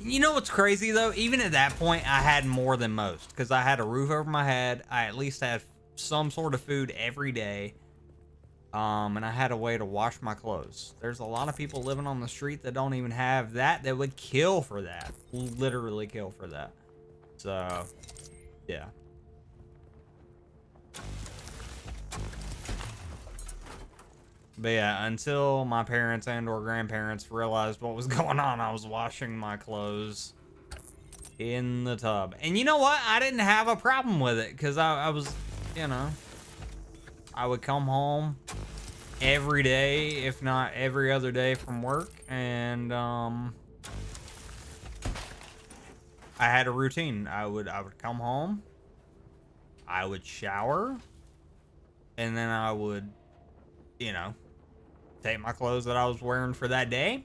You know what's crazy though? Even at that point, I had more than most, because I had a roof over my head. I at least had some sort of food every day. And I had a way to wash my clothes. There's a lot of people living on the street that don't even have that, that would kill for that. Literally kill for that. So, yeah. But yeah, until my parents and or grandparents realized what was going on, I was washing my clothes in the tub. And you know what? I didn't have a problem with it, because I was, you know, I would come home every day, if not every other day from work, and I had a routine. I would come home, I would shower, and then I would, you know, take my clothes that I was wearing for that day,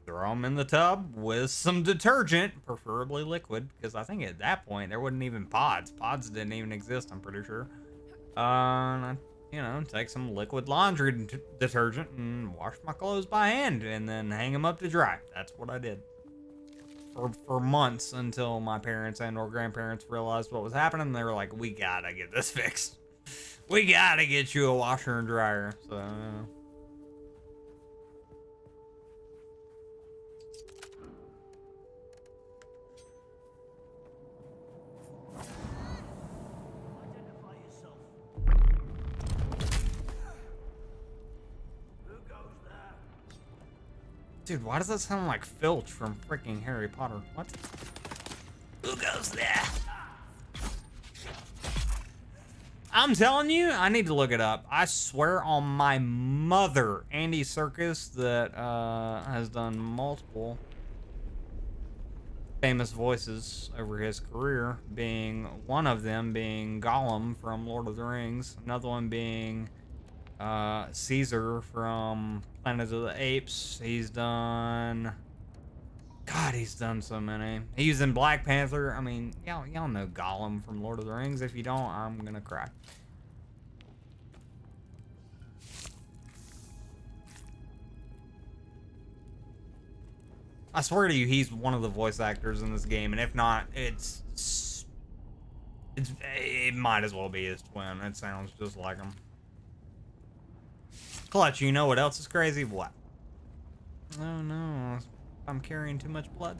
throw them in the tub with some detergent, preferably liquid, because I think at that point there wasn't even pods. Pods didn't even exist, I'm pretty sure. And I, you know, take some liquid laundry detergent and wash my clothes by hand and then hang them up to dry. That's what I did for months, until my parents and or grandparents realized what was happening. They were like, we gotta get this fixed. We gotta get you a washer and dryer. So dude, why does that sound like Filch from freaking Harry Potter? What? Who goes there? I'm telling you, I need to look it up. I swear on my mother, Andy Serkis, that has done multiple famous voices over his career, being one of them being Gollum from Lord of the Rings, another one being Caesar from Planet of the Apes. He's done, God, he's done so many. He's in Black Panther. I mean, y'all know Gollum from Lord of the Rings. If you don't, I'm gonna cry. I swear to you, he's one of the voice actors in this game, and if not, it might as well be his twin. It sounds just like him. Clutch, you know what else is crazy? What? Oh no, I'm carrying too much blood.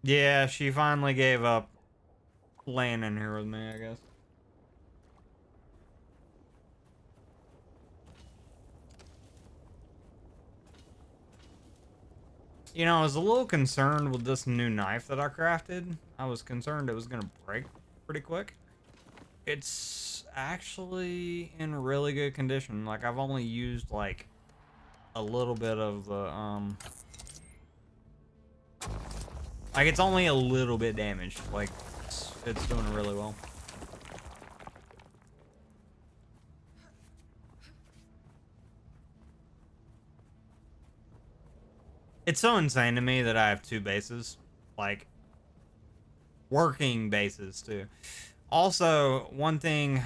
Yeah, she finally gave up laying in here with me, I guess. You know, I was a little concerned with this new knife that I crafted. I was concerned it was gonna break pretty quick. It's actually in really good condition. Like, I've only used like a little bit of the like, it's only a little bit damaged. Like, it's doing really well. It's so insane to me that I have two bases, like working bases too. Also, one thing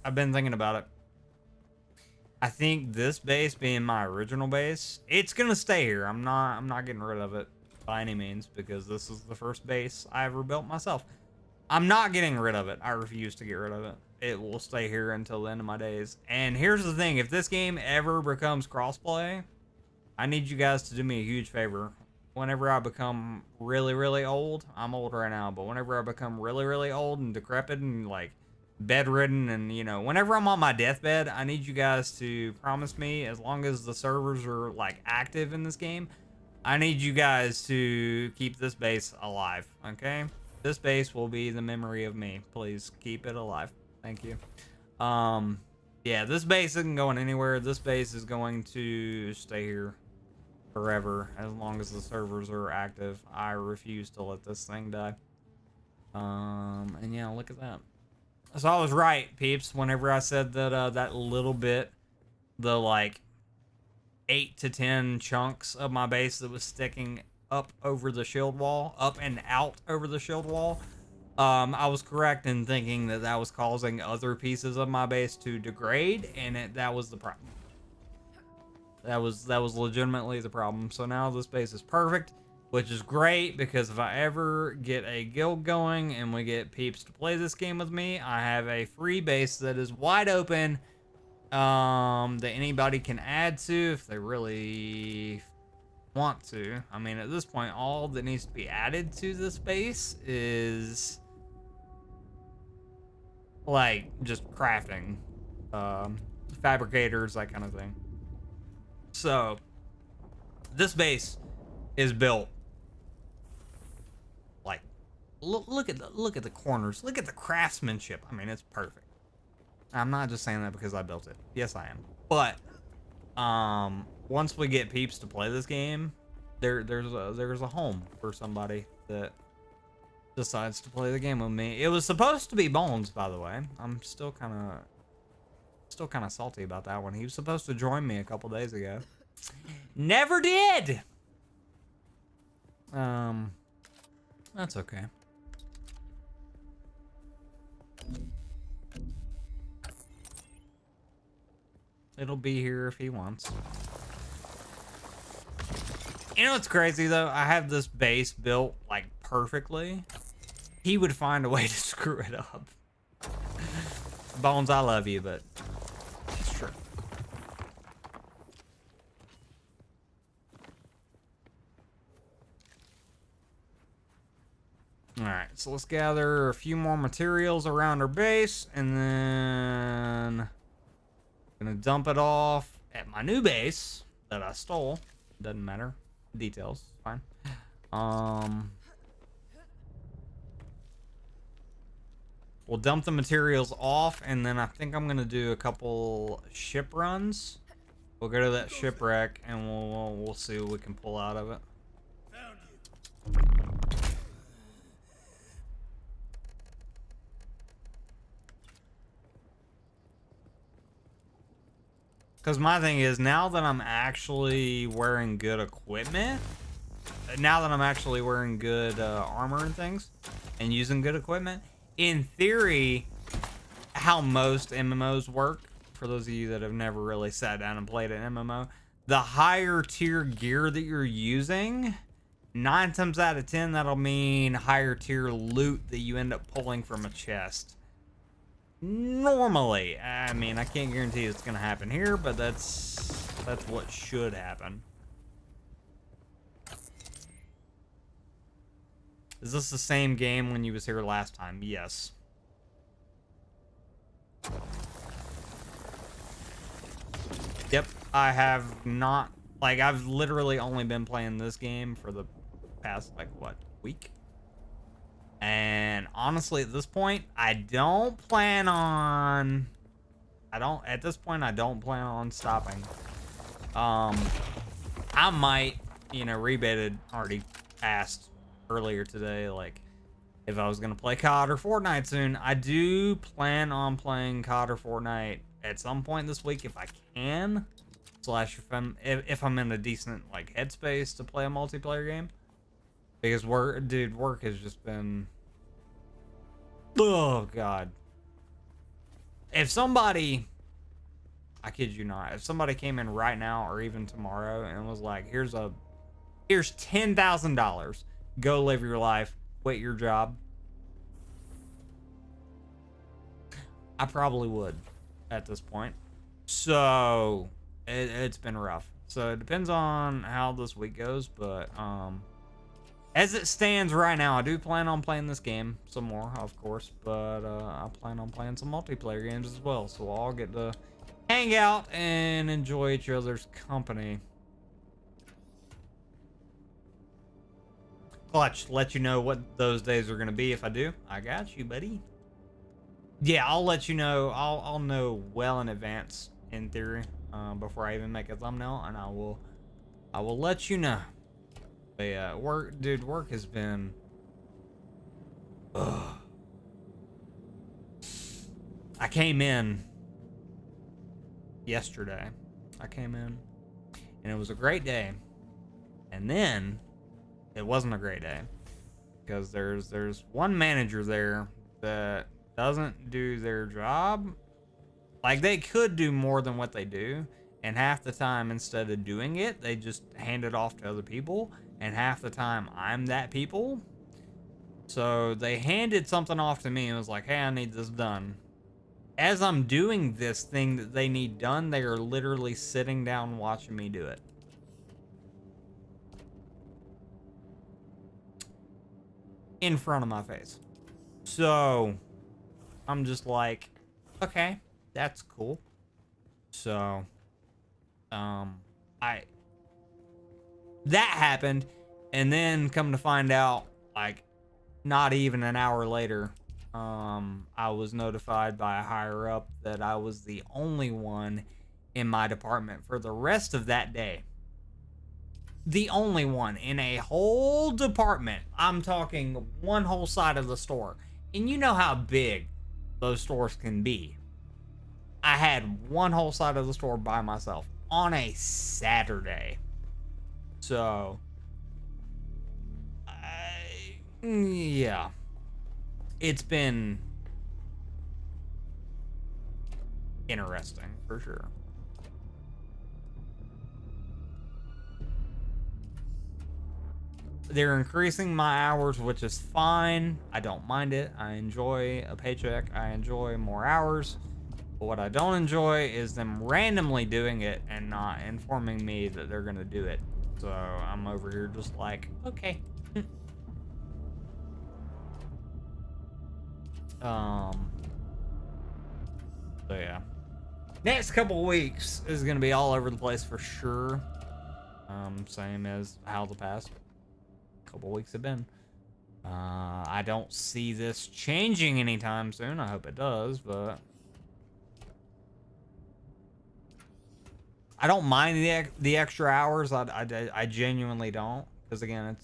I've been thinking about it. I think this base being my original base, it's gonna stay here. I'm not getting rid of it by any means, because this is the first base I ever built myself. I'm not getting rid of it. I refuse to get rid of it. It will stay here until the end of my days. And here's the thing, if this game ever becomes crossplay, I need you guys to do me a huge favor. Whenever I become really, really old, I'm old right now, but whenever I become really, really old and decrepit and like bedridden, and you know, whenever I'm on my deathbed, I need you guys to promise me, as long as the servers are like active in this game, I need you guys to keep this base alive, okay? This base will be the memory of me. Please keep it alive. Thank you. Yeah, this base isn't going anywhere. This base is going to stay here forever, as long as the servers are active. I refuse to let this thing die. And yeah, look at that. So I was right, peeps, whenever I said that that little bit, the like 8 to 10 chunks of my base that was sticking up over the shield wall, up and out over the shield wall, I was correct in thinking that that was causing other pieces of my base to degrade, and that was the problem. That was legitimately the problem. So now this base is perfect, which is great, because if I ever get a guild going and we get peeps to play this game with me, I have a free base that is wide open, that anybody can add to if they really want to. I mean, at this point, all that needs to be added to this base is like just crafting, fabricators, that kind of thing. So this base is built like, look at the corners, look at the craftsmanship. I mean, it's perfect. I'm not just saying that because I built it. Yes, I am. But once we get peeps to play this game, there's a home for somebody that decides to play the game with me. It was supposed to be Bones, by the way. I'm still kind of salty about that one. He was supposed to join me a couple days ago. Never did. That's okay. It'll be here if he wants. You know what's crazy though? I have this base built like perfectly. He would find a way to screw it up. Bones, I love you, but it's true. Alright, so let's gather a few more materials around our base, and then I'm gonna dump it off at my new base that I stole. Doesn't matter. Details, fine. We'll dump the materials off, and then I think I'm gonna do a couple ship runs. We'll go to that shipwreck, and we'll see what we can pull out of it. Found you. Because my thing is, now that I'm actually wearing good equipment, now that I'm actually wearing good armor and things, and using good equipment, in theory, how most MMOs work, for those of you that have never really sat down and played an MMO, the higher tier gear that you're using, 9 times out of 10, that'll mean higher tier loot that you end up pulling from a chest. Normally, I mean, I can't guarantee it's gonna happen here, but that's what should happen. Is this the same game when you was here last time? Yes. Yep, I have not, like, I've literally only been playing this game for the past, like, what, week? And honestly, at this point, at this point, I don't plan on stopping. I might, you know, Rebaited already asked earlier today, like, if I was going to play COD or Fortnite soon. I do plan on playing COD or Fortnite at some point this week if I can. Slash, if I'm in a decent, like, headspace to play a multiplayer game. Because work has just been... Oh, God. If somebody I kid you not. If somebody came in right now or even tomorrow and was like, here's $10,000. Go live your life. Quit your job. I probably would at this point. So it's been rough. So it depends on how this week goes, but as it stands right now, I do plan on playing this game some more, of course, but I plan on playing some multiplayer games as well, so we'll all get to hang out and enjoy each other's company. Clutch, let you know what those days are going to be if I do. I got you, buddy. Yeah, I'll let you know. I'll know well in advance, in theory, before I even make a thumbnail, and I will let you know. But yeah, work has been. Ugh. I came in yesterday. I came in, and it was a great day, and then it wasn't a great day because there's one manager there that doesn't do their job. Like, they could do more than what they do, and half the time, instead of doing it, they just hand it off to other people, and half the time I'm that people. So they handed something off to me and was like, hey, I need this done. As I'm doing this thing that they need done, they are literally sitting down watching me do it. In front of my face. So I'm just like, okay, that's cool. So that happened, and then come to find out, like, not even an hour later, I was notified by a higher up that I was the only one in my department for the rest of that day. The only one in a whole department. I'm talking one whole side of the store. And you know how big those stores can be. I had one whole side of the store by myself on a Saturday. So, yeah. It's been interesting, for sure. They're increasing my hours, which is fine. I don't mind it. I enjoy a paycheck. I enjoy more hours. But what I don't enjoy is them randomly doing it and not informing me that they're going to do it. So I'm over here just like, okay. So yeah. Next couple of weeks is going to be all over the place for sure. Same as how the past couple weeks have been. I don't see this changing anytime soon. I hope it does, but I don't mind the extra hours. I genuinely don't, because again,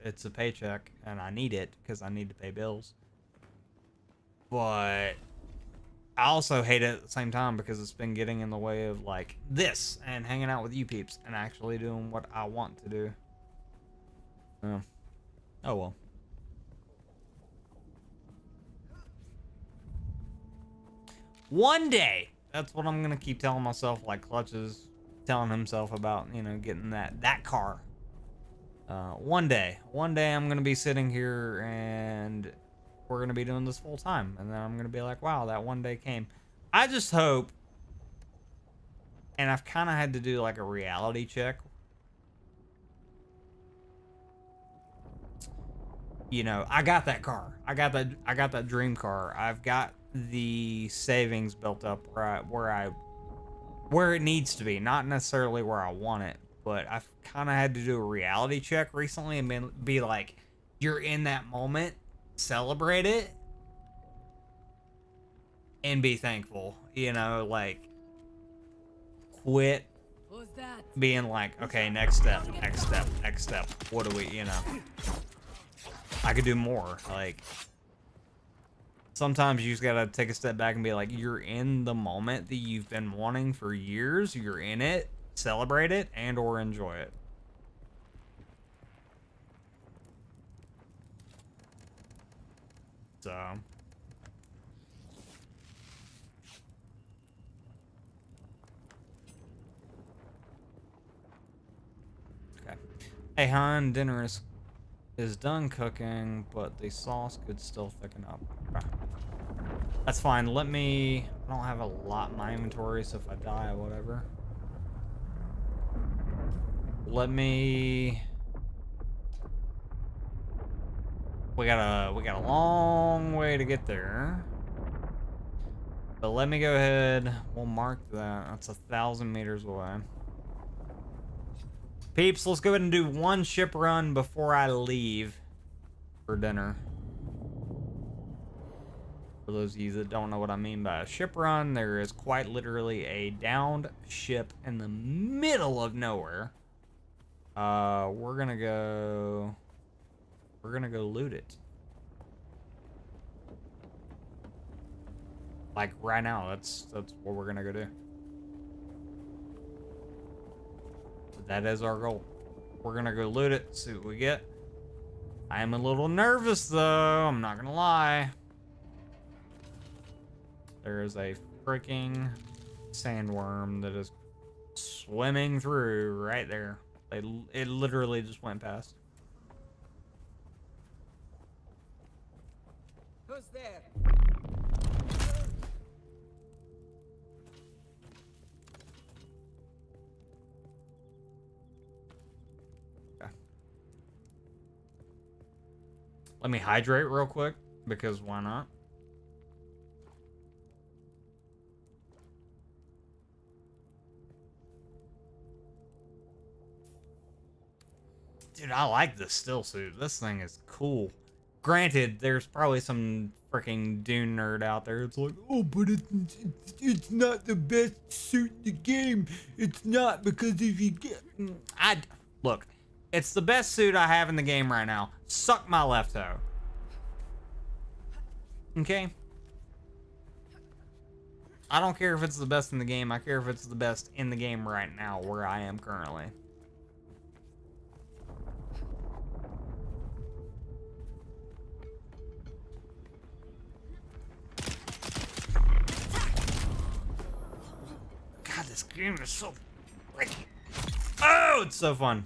it's a paycheck and I need it because I need to pay bills. But I also hate it at the same time because it's been getting in the way of like this and hanging out with you peeps and actually doing what I want to do. Oh well. One day, that's what I'm gonna keep telling myself, like Clutch is telling himself about, you know, getting that car. One day I'm gonna be sitting here and we're gonna be doing this full time, and then I'm gonna be like, wow, that one day came. I just hope, and I've kind of had to do like a reality check. You know, I got that car. I got that dream car. I've got the savings built up where it needs to be, not necessarily where I want it, but I've kind of had to do a reality check recently and be like, you're in that moment, celebrate it, and be thankful. You know, like, quit being like, okay, next step. What do we, you know? I could do more. Like, sometimes you just gotta take a step back and be like, you're in the moment that you've been wanting for years. You're in it. Celebrate it and or enjoy it. So Hey, hon, dinner is done cooking, but the sauce could still thicken up. Okay. That's fine. Let me... I don't have a lot in my inventory, so if I die, whatever. Let me... We got a long way to get there. But let me go ahead. We'll mark that. That's 1,000 meters away. Peeps, let's go ahead and do one ship run before I leave for dinner. For those of you that don't know what I mean by a ship run, there is quite literally a downed ship in the middle of nowhere. We're gonna go loot it. Like right now, that's what we're gonna go do. That is our goal. We're gonna go loot it, see what we get. I am a little nervous though, I'm not gonna lie. There is a freaking sandworm that is swimming through right there. It literally just went past. Who's there? Let me hydrate real quick, because why not? Dude, I like this still suit. This thing is cool. Granted, there's probably some freaking Dune nerd out there. It's like, oh, but it's not the best suit in the game. It's not because if you get... Look, it's the best suit I have in the game right now. Suck my left toe. Okay? I don't care if it's the best in the game. I care if it's the best in the game right now, where I am currently. God, this game is so freaking... Oh, it's so fun.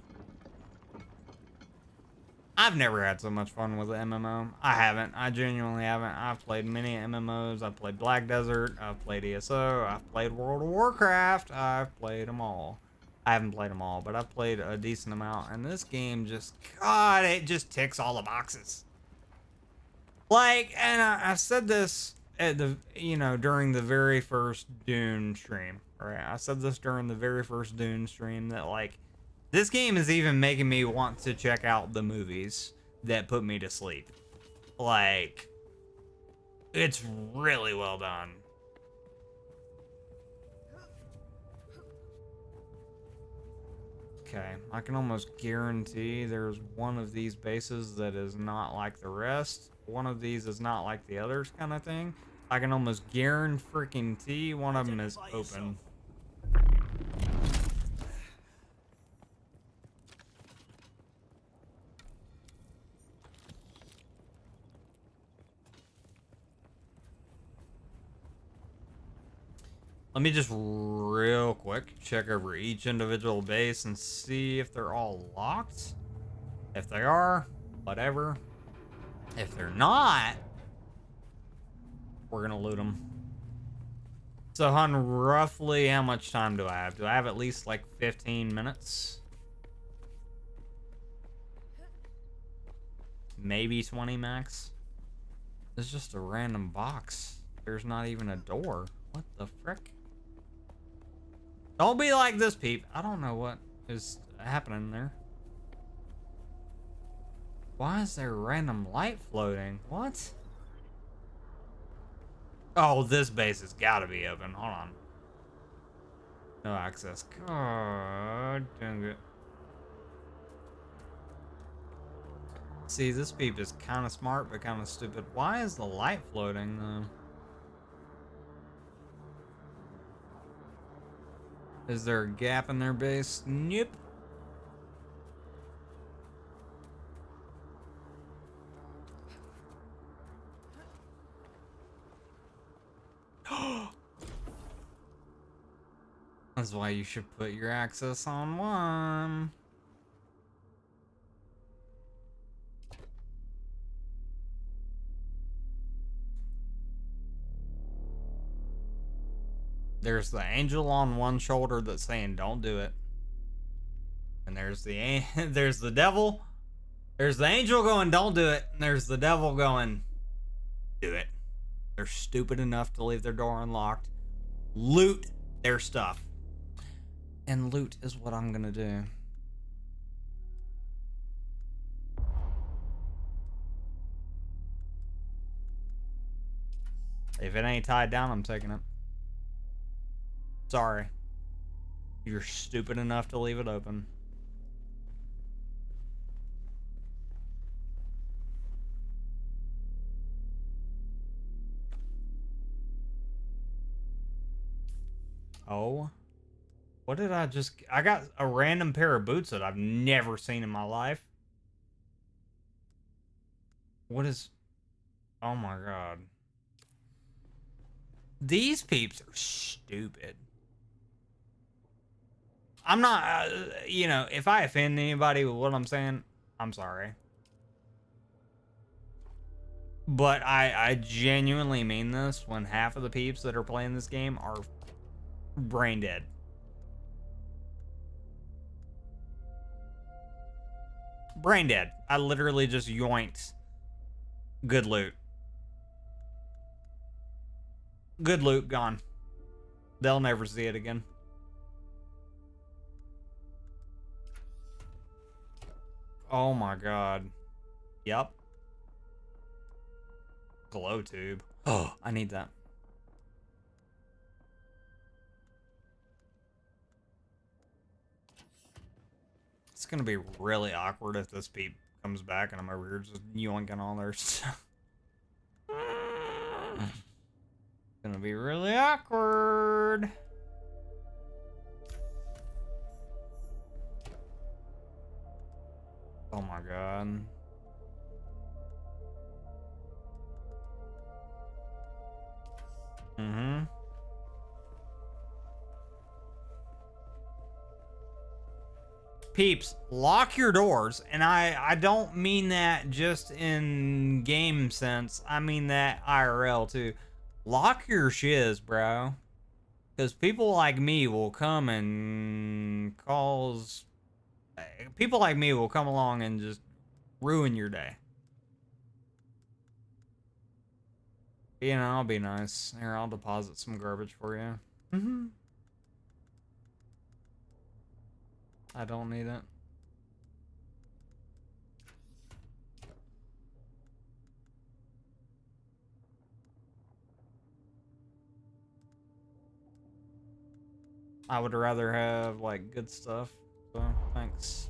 I've never had so much fun with an MMO. I haven't. I genuinely haven't. I've played many MMOs. I've played Black Desert. I've played ESO. I've played World of Warcraft. I've played them all. I haven't played them all, but I've played a decent amount. And this game just, God, it just ticks all the boxes. Like, and I said this at the, during the very first Dune stream. Right? I said this during the very first Dune stream that, like, this game is even making me want to check out the movies that put me to sleep. Like, it's really well done. Okay, I can almost guarantee there's one of these bases that is not like the rest. One of these is not like the others, kind of thing. I can almost guarantee one of them is open. Let me just real quick check over each individual base and see if they're all locked. If they are, whatever. If they're not, we're gonna loot them. So, hon, roughly how much time do I have? Do I have at least like 15 minutes? Maybe 20 max? It's just a random box. There's not even a door. What the frick? Don't be like this, peep. I don't know what is happening there. Why is there random light floating? What? Oh, this base has got to be open. Hold on. No access. God dang it. See, this peep is kind of smart, but kind of stupid. Why is the light floating, though? Is there a gap in their base? Nope. That's why you should put your access on one. There's the angel on one shoulder that's saying don't do it. And there's the there's the devil. There's the angel going don't do it. And there's the devil going do it. They're stupid enough to leave their door unlocked. Loot their stuff. And loot is what I'm gonna do. If it ain't tied down, I'm taking it. Sorry. You're stupid enough to leave it open. Oh. What did I just... I got a random pair of boots that I've never seen in my life. What is... Oh my god. These peeps are stupid. I'm not... you know, if I offend anybody with what I'm saying, I'm sorry. But I genuinely mean this when half of the peeps that are playing this game are brain dead. Brain dead. I literally just yoinked good loot. Good loot gone. They'll never see it again. Oh my god. Yep. Glow tube. Oh, I need that. It's gonna be really awkward if this peep comes back and I'm over here just yoinking all their stuff. It's gonna be really awkward. Oh my god. Mm-hmm. Peeps, lock your doors, and I don't mean that just in game sense. I mean that IRL too. Lock your shiz, bro. Because people like me will come and cause... People like me will come along and just ruin your day. You know, I'll be nice. Here, I'll deposit some garbage for you. Mm-hmm. I don't need it. I would rather have, like, good stuff. So, thanks.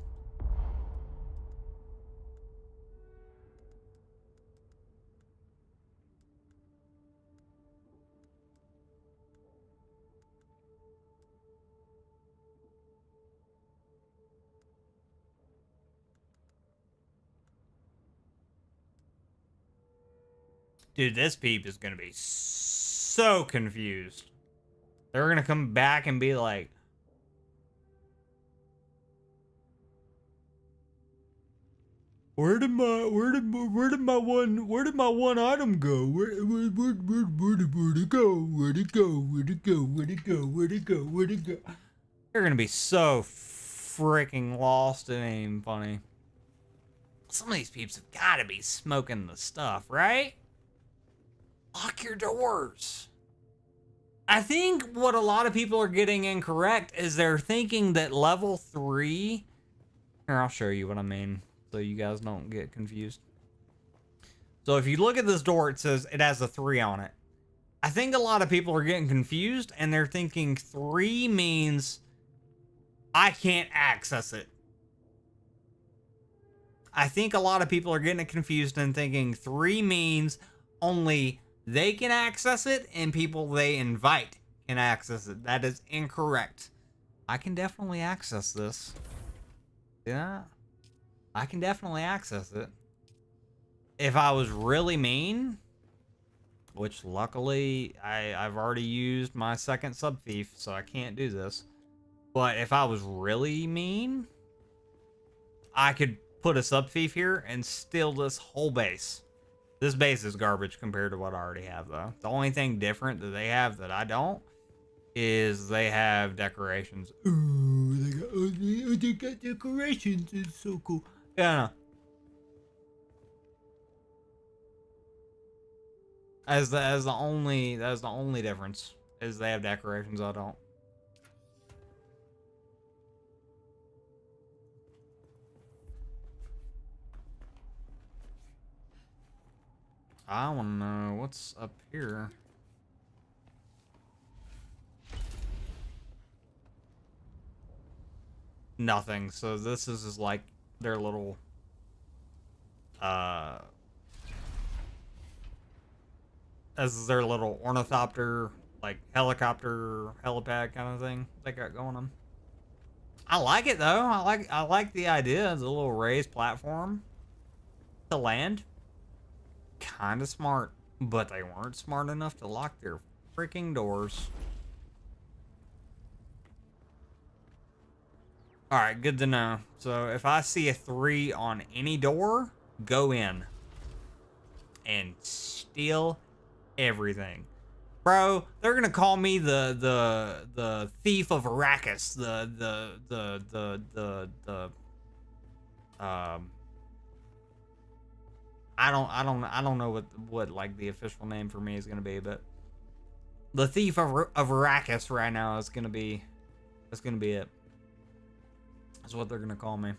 Dude, this peep is gonna be so confused. They're gonna come back and be like, where did my one item go? Where'd it go? They're gonna be so freaking lost, it ain't even funny. Some of these peeps have gotta be smoking the stuff, right? Lock your doors. I think what a lot of people are getting incorrect is they're thinking that level 3... Here, I'll show you what I mean, so you guys don't get confused. So if you look at this door, it says it has a 3 on it. I think a lot of people are getting confused, and they're thinking 3 means I can't access it. I think a lot of people are getting it confused and thinking 3 means only they can access it and people they invite can access it. That is incorrect. I can definitely access this. Yeah, I can definitely access it. If I was really mean, which luckily I've already used my second sub thief, so I can't do this. But if I was really mean, I could put a sub thief here and steal this whole base. This base is garbage compared to what I already have, though. The only thing different that they have that I don't is they have decorations. Ooh, they got decorations. It's so cool. Yeah. As the only difference is they have decorations. I don't. I want to know what's up here. Nothing. So this is like their little this is their little ornithopter, like helicopter helipad kind of thing they got going on. I like it though. I like the idea. It's a little raised platform to land. Kind of smart, but they weren't smart enough to lock their freaking doors. All right, good to know. So if I see a 3 on any door, go in and steal everything. Bro, they're gonna call me the thief of Arrakis, I don't know what like the official name for me is gonna be, but the thief of Arrakis right now is gonna be it. That's what they're gonna call me.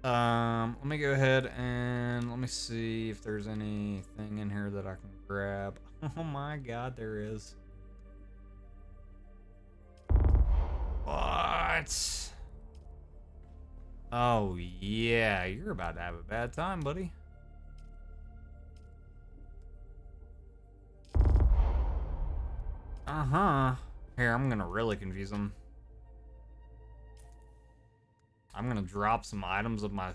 Let me go ahead and let me see if there's anything in here that I can grab. Oh my god, there is. What? Oh yeah, you're about to have a bad time, buddy. Uh-huh. Here, I'm gonna really confuse them. I'm gonna drop some items of my.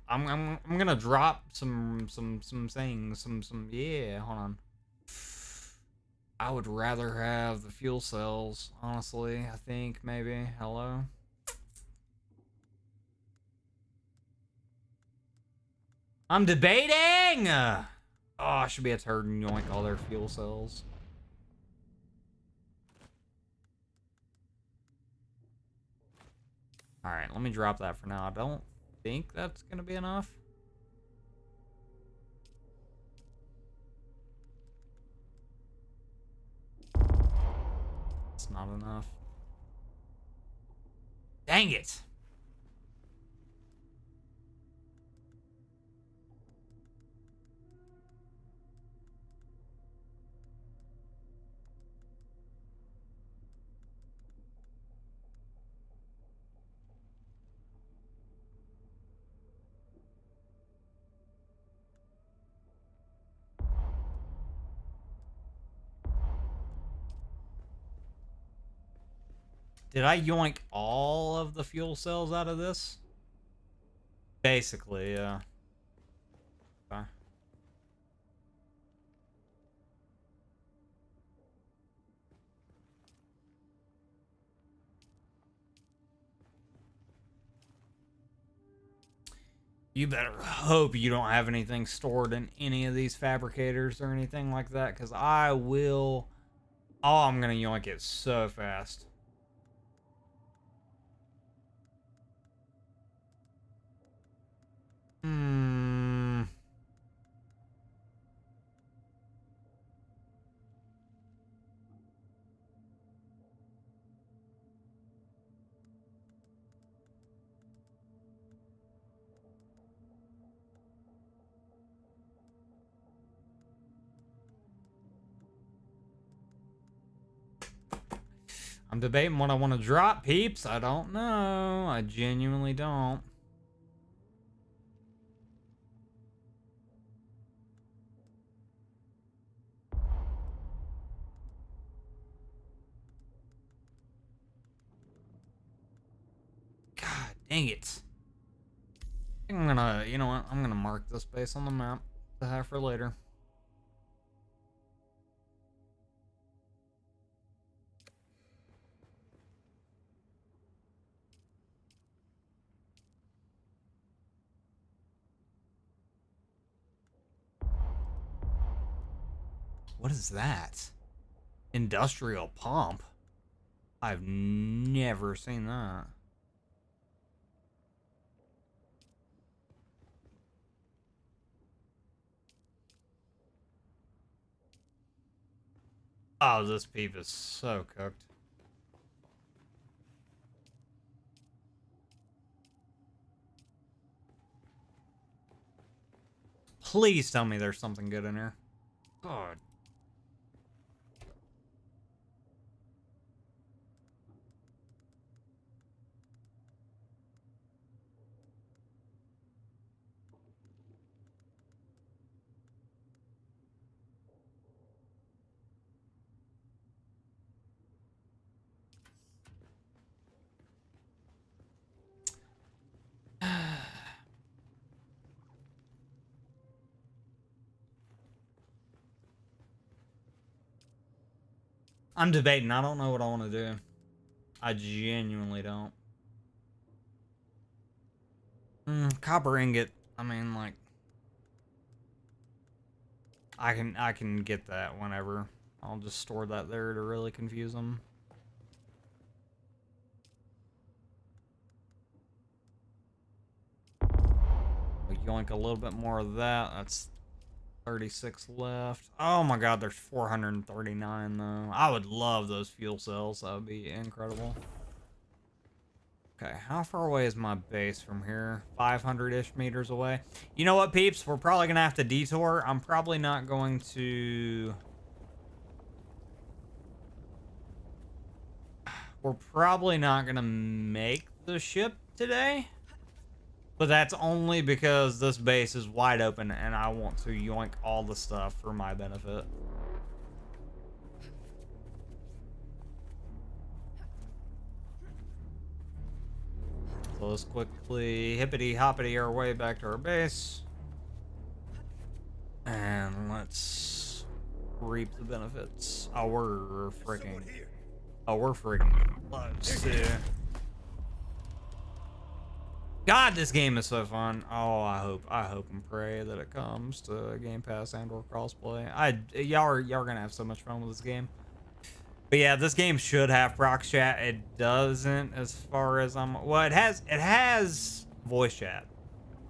I'm gonna drop some things. Yeah. Hold on. I would rather have the fuel cells, honestly. I think maybe. Hello. I'm debating. Oh, I should be a turd and yoink all their fuel cells. Alright, let me drop that for now. I don't think that's gonna be enough. It's not enough. Dang it! Did I yoink all of the fuel cells out of this? Basically, yeah. Okay. You better hope you don't have anything stored in any of these fabricators or anything like that, because I will... Oh, I'm gonna yoink it so fast. I'm debating what I want to drop, peeps. I don't know. I genuinely don't. God dang it. I think I'm gonna, you know what? I'm gonna mark this base on the map to have for later. What is that? Industrial pump? I've never seen that. Oh, this beef is so cooked. Please tell me there's something good in here. God. I'm debating. I don't know what I want to do. I genuinely don't. Copper ingot. I mean, like, I can get that whenever. I'll just store that there to really confuse them. We yoink a little bit more of that. That's 36 left. Oh my god, there's 439 though. I would love those fuel cells. That would be incredible. Okay, how far away is my base from here? 500-ish meters away. You know what, peeps? We're probably going to have to detour. I'm probably not going to... We're probably not going to make the ship today. But that's only because this base is wide open and I want to yoink all the stuff for my benefit. So let's quickly hippity-hoppity our way back to our base. And let's reap the benefits. Oh, we're freaking... Oh, we're freaking close to... God, this game is so fun. Oh, I hope and pray that it comes to Game Pass and/or crossplay. Y'all are gonna have so much fun with this game. But yeah, this game should have prox chat. It doesn't, as far as I'm. Well, it has voice chat.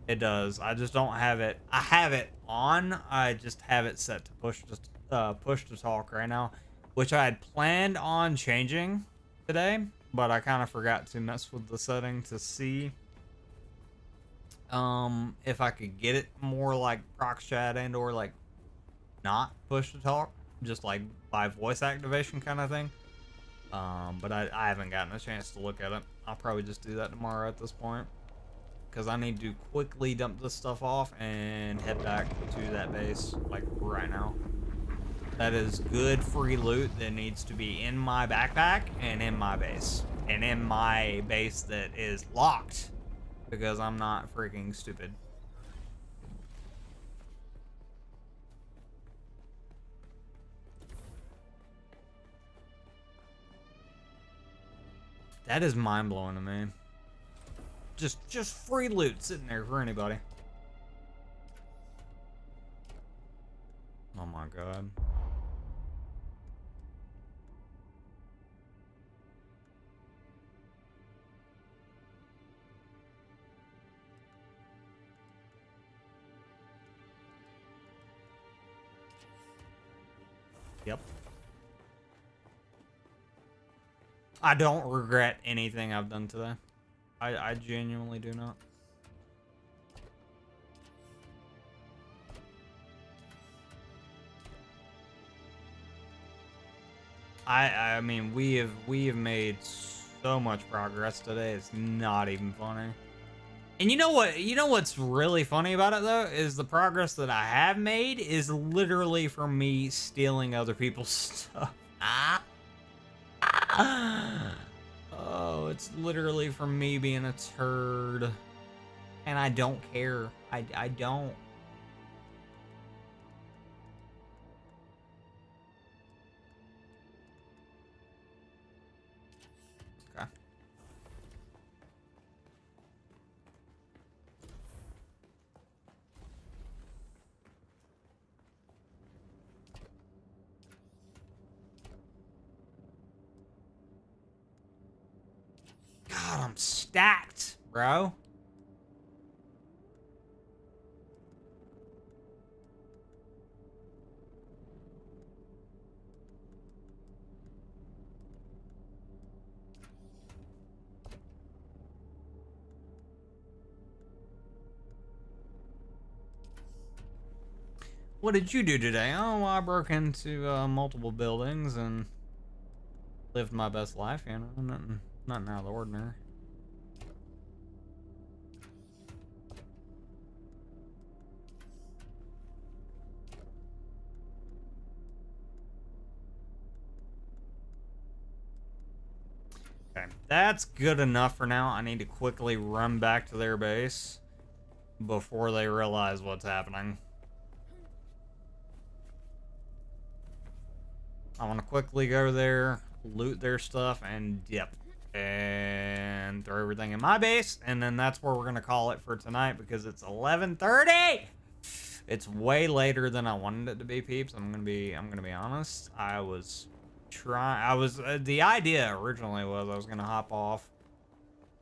It does. I just don't have it. I have it on. I just have it set to push to talk right now, which I had planned on changing today, but I kind of forgot to mess with the setting to see if I could get it more like prox chat and or like not push to talk, just like by voice activation kind of thing. But I haven't gotten a chance to look at it. I'll probably just do that tomorrow at this point, because I need to quickly dump this stuff off and head back to that base like right now. That is good free loot that needs to be in my backpack and in my base, and in my base that is locked, because I'm not freaking stupid. That is mind-blowing to me. Just free loot sitting there for anybody. Oh my god. Yep. I don't regret anything I've done today. I genuinely do not. I mean, we have made so much progress today. It's not even funny. And you know what? You know what's really funny about it though is the progress that I have made is literally from me stealing other people's stuff. Oh, it's literally from me being a turd. And I don't care. I don't. Okay. I'm stacked, bro. What did you do today? Oh, well, I broke into multiple buildings and lived my best life, you know, nothing out of the ordinary. Okay, that's good enough for now. I need to quickly run back to their base before they realize what's happening. I want to quickly go there, loot their stuff, and dip. And throw everything in my base, and then that's where we're going to call it for tonight because it's 11:30! It's way later than I wanted it to be, peeps. I'm gonna be honest. The idea originally was I was gonna hop off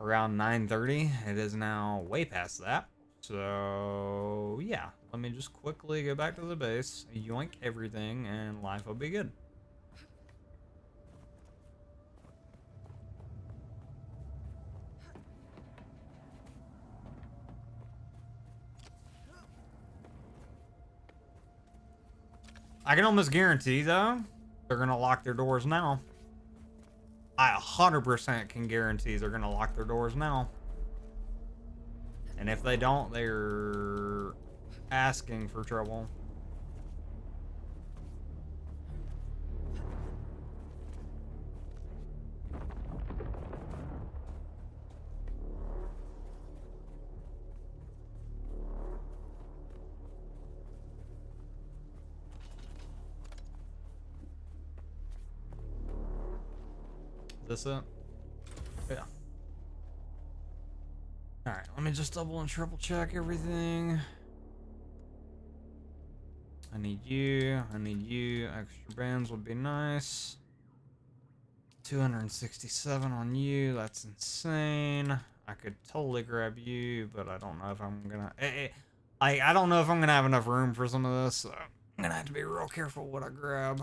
around 9:30. It is now way past that. So yeah, let me just quickly go back to the base, yoink everything, and life will be good. I can almost guarantee, though, they're going to lock their doors now. I 100% can guarantee they're going to lock their doors now. And if they don't, they're asking for trouble. This it? Yeah. Alright, let me just double and triple check everything. I need you. Extra bands would be nice. 267 on you. That's insane. I could totally grab you, but I don't know if I'm gonna... I don't know if I'm gonna have enough room for some of this, so I'm gonna have to be real careful what I grab.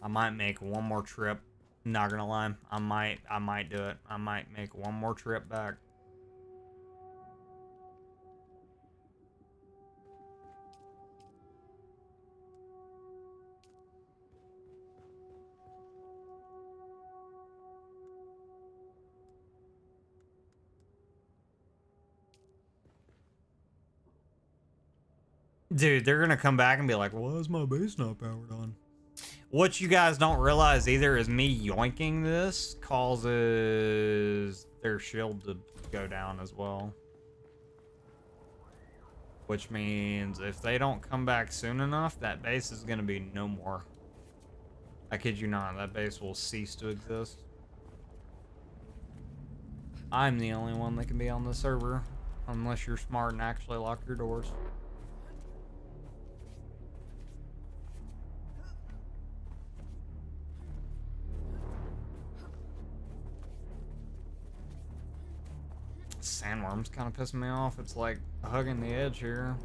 I might make one more trip. Not gonna lie, I might do it. I might make one more trip back. Dude, they're gonna come back and be like, why is my base not powered on? What you guys don't realize either is me yoinking this causes their shield to go down as well. Which means if they don't come back soon enough, that base is going to be no more. I kid you not, that base will cease to exist. I'm the only one that can be on the server, unless you're smart and actually lock your doors. Sandworm's kind of pissing me off. It's like hugging the edge here.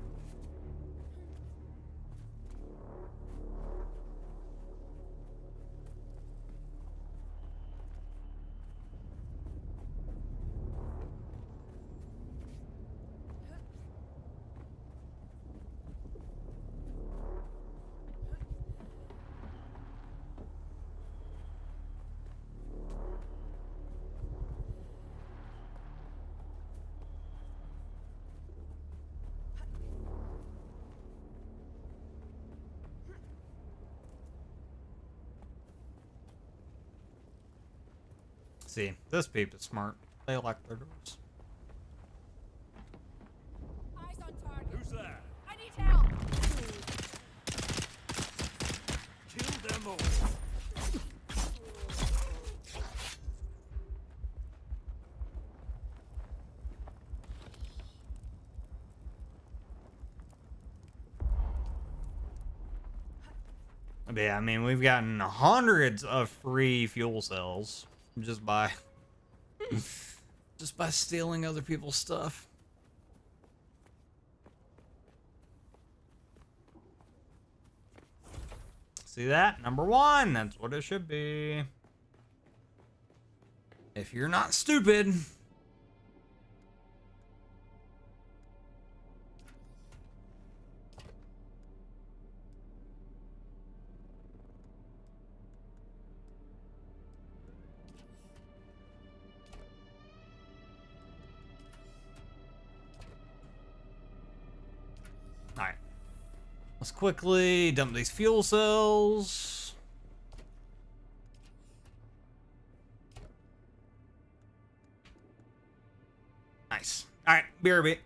See, this peep is smart. They lock their doors. Eyes on target. Who's that? I need help. Kill them all. But yeah, I mean, we've gotten hundreds of free fuel cells just by just by stealing other people's stuff. See that? Number 1. That's what it should be. If you're not stupid. Alright. Let's quickly dump these fuel cells. Nice. Alright, BRB.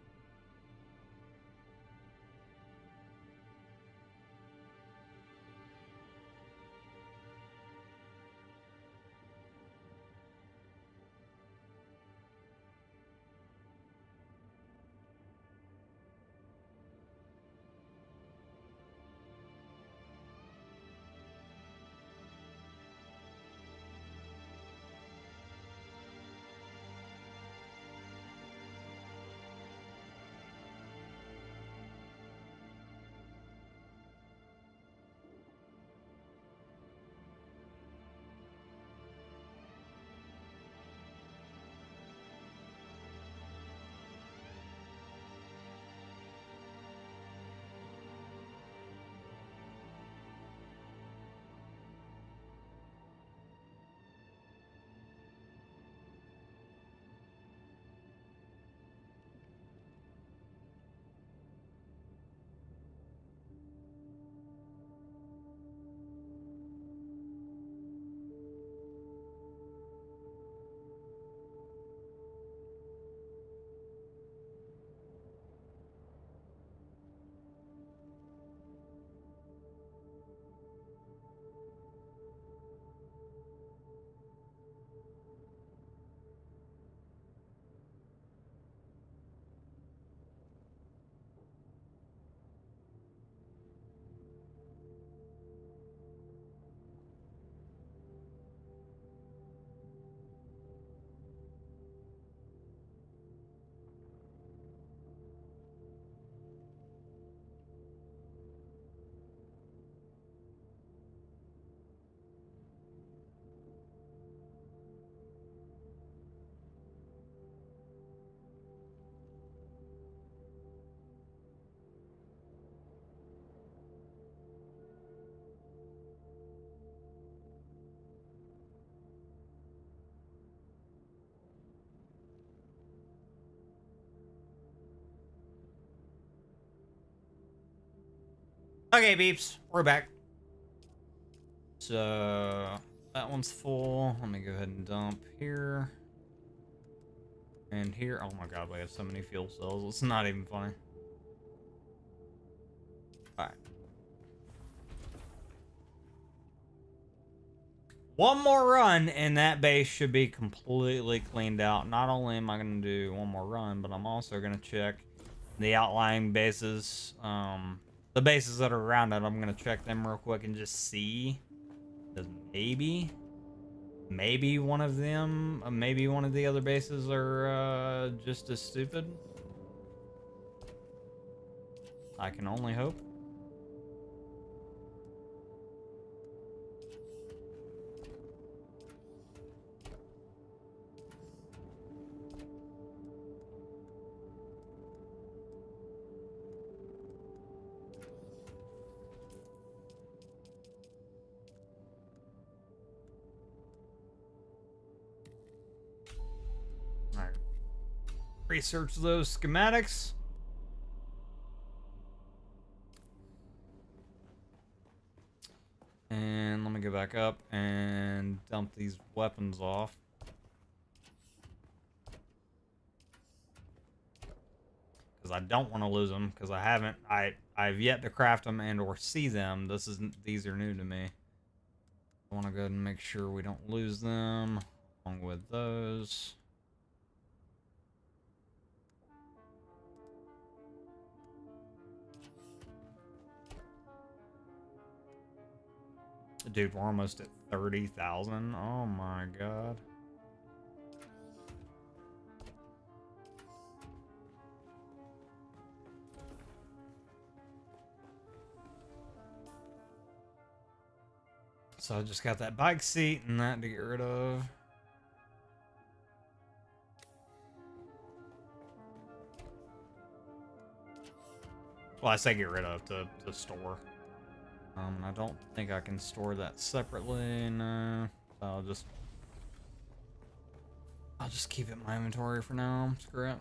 Okay, beeps, we're back. So that one's full. Let me go ahead and dump here. And here. Oh my god, we have so many fuel cells. It's not even funny. Alright. One more run and that base should be completely cleaned out. Not only am I going to do one more run, but I'm also going to check the outlying bases. The bases that are around it, I'm going to check them real quick and just see. Because maybe one of them, maybe one of the other bases are just as stupid. I can only hope. Alright. Research those schematics. And let me go back up and dump these weapons off. Because I don't want to lose them, because I've yet to craft them and or see them. These are new to me. I want to go ahead and make sure we don't lose them along with those. Dude, we're almost at 30,000. Oh my god. So I just got that bike seat and that to get rid of. Well, I say get rid of to store. I don't think I can store that separately. No, so I'll just keep it in my inventory for now. Screw it.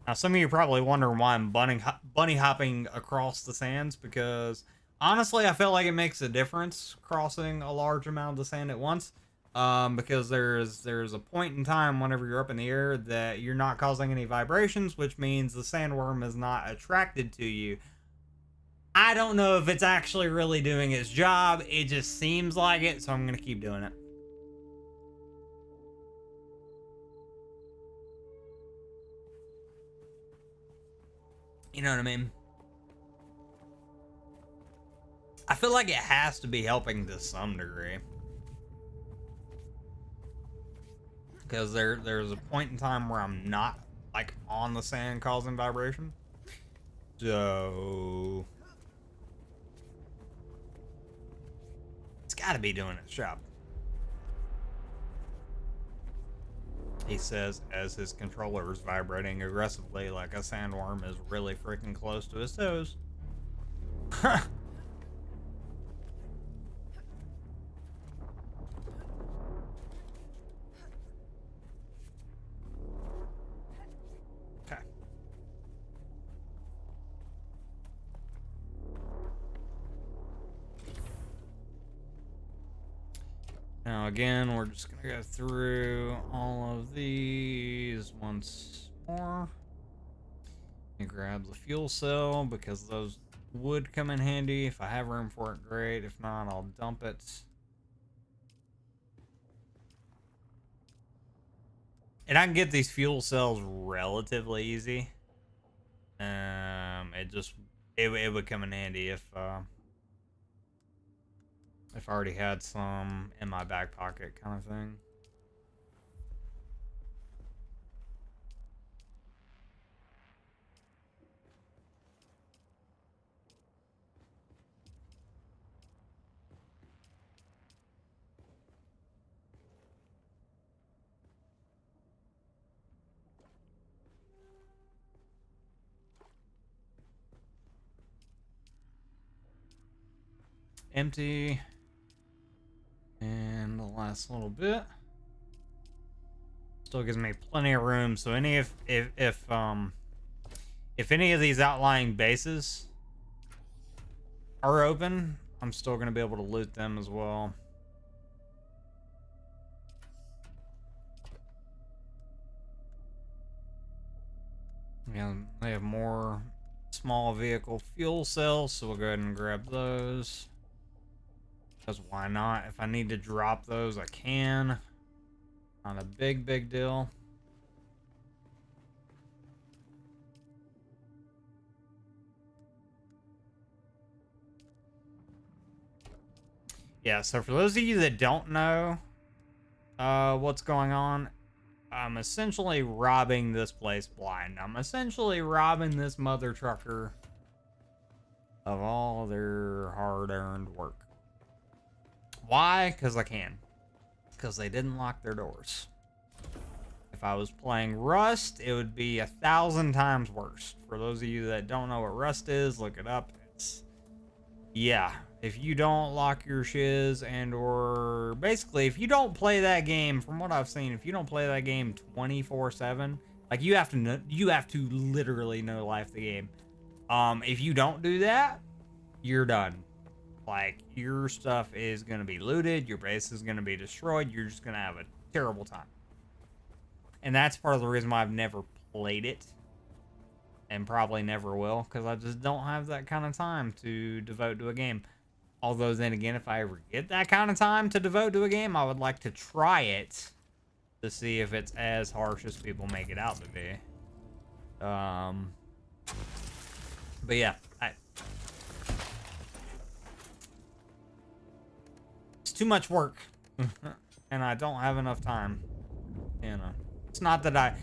Now, some of you are probably wondering why I'm bunny hopping across the sands, because honestly, I feel like it makes a difference crossing a large amount of the sand at once. Because there's a point in time whenever you're up in the air that you're not causing any vibrations, which means the sandworm is not attracted to you. I don't know if it's actually really doing its job. It just seems like it, so I'm gonna keep doing it. You know what I mean? I feel like it has to be helping to some degree. Because there's a point in time where I'm not, like, on the sand causing vibration. So it's gotta be doing its job. He says as his controller is vibrating aggressively like a sandworm is really freaking close to his toes. Okay. Now again, we're just gonna go through all of these once more. And grab the fuel cell because those would come in handy. If I have room for it, great. If not, I'll dump it. And I can get these fuel cells relatively easy. It would come in handy if I already had some in my back pocket, kind of thing. Empty. And the last little bit. Still gives me plenty of room. So if any of these outlying bases are open, I'm still gonna be able to loot them as well. Yeah, they have more small vehicle fuel cells, so we'll go ahead and grab those. Because why not? If I need to drop those, I can. Not a big deal. Yeah, so for those of you that don't know what's going on, I'm essentially robbing this place blind. I'm essentially robbing this mother trucker of all their hard-earned work. Why? Because I can. Because they didn't lock their doors. If I was playing Rust, it would be 1,000 times worse. For those of you that don't know what Rust is, look it up. Yeah, if you don't lock your shiz or basically if you don't play that game, from what I've seen, if you don't play that game 24/7, like you have to literally know life the game. If you don't do that, you're done. Like, your stuff is going to be looted, your base is going to be destroyed, you're just going to have a terrible time. And that's part of the reason why I've never played it. And probably never will, because I just don't have that kind of time to devote to a game. Although then again, if I ever get that kind of time to devote to a game, I would like to try it to see if it's as harsh as people make it out to be. But yeah, it's too much work, and I don't have enough time. You know, it's not that I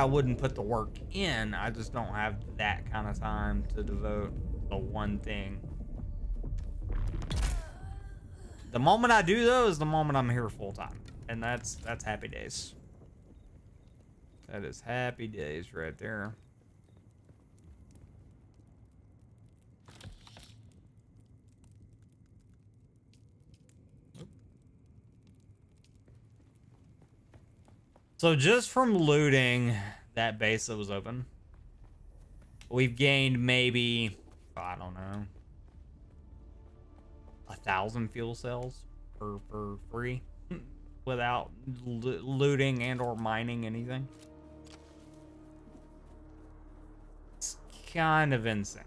wouldn't put the work in. I just don't have that kind of time to devote to one thing. The moment I do though is the moment I'm here full time, and that's happy days. That is happy days right there. So just from looting that base that was open, we've gained maybe, I don't know, 1,000 fuel cells for free without looting and or mining anything. It's kind of insane.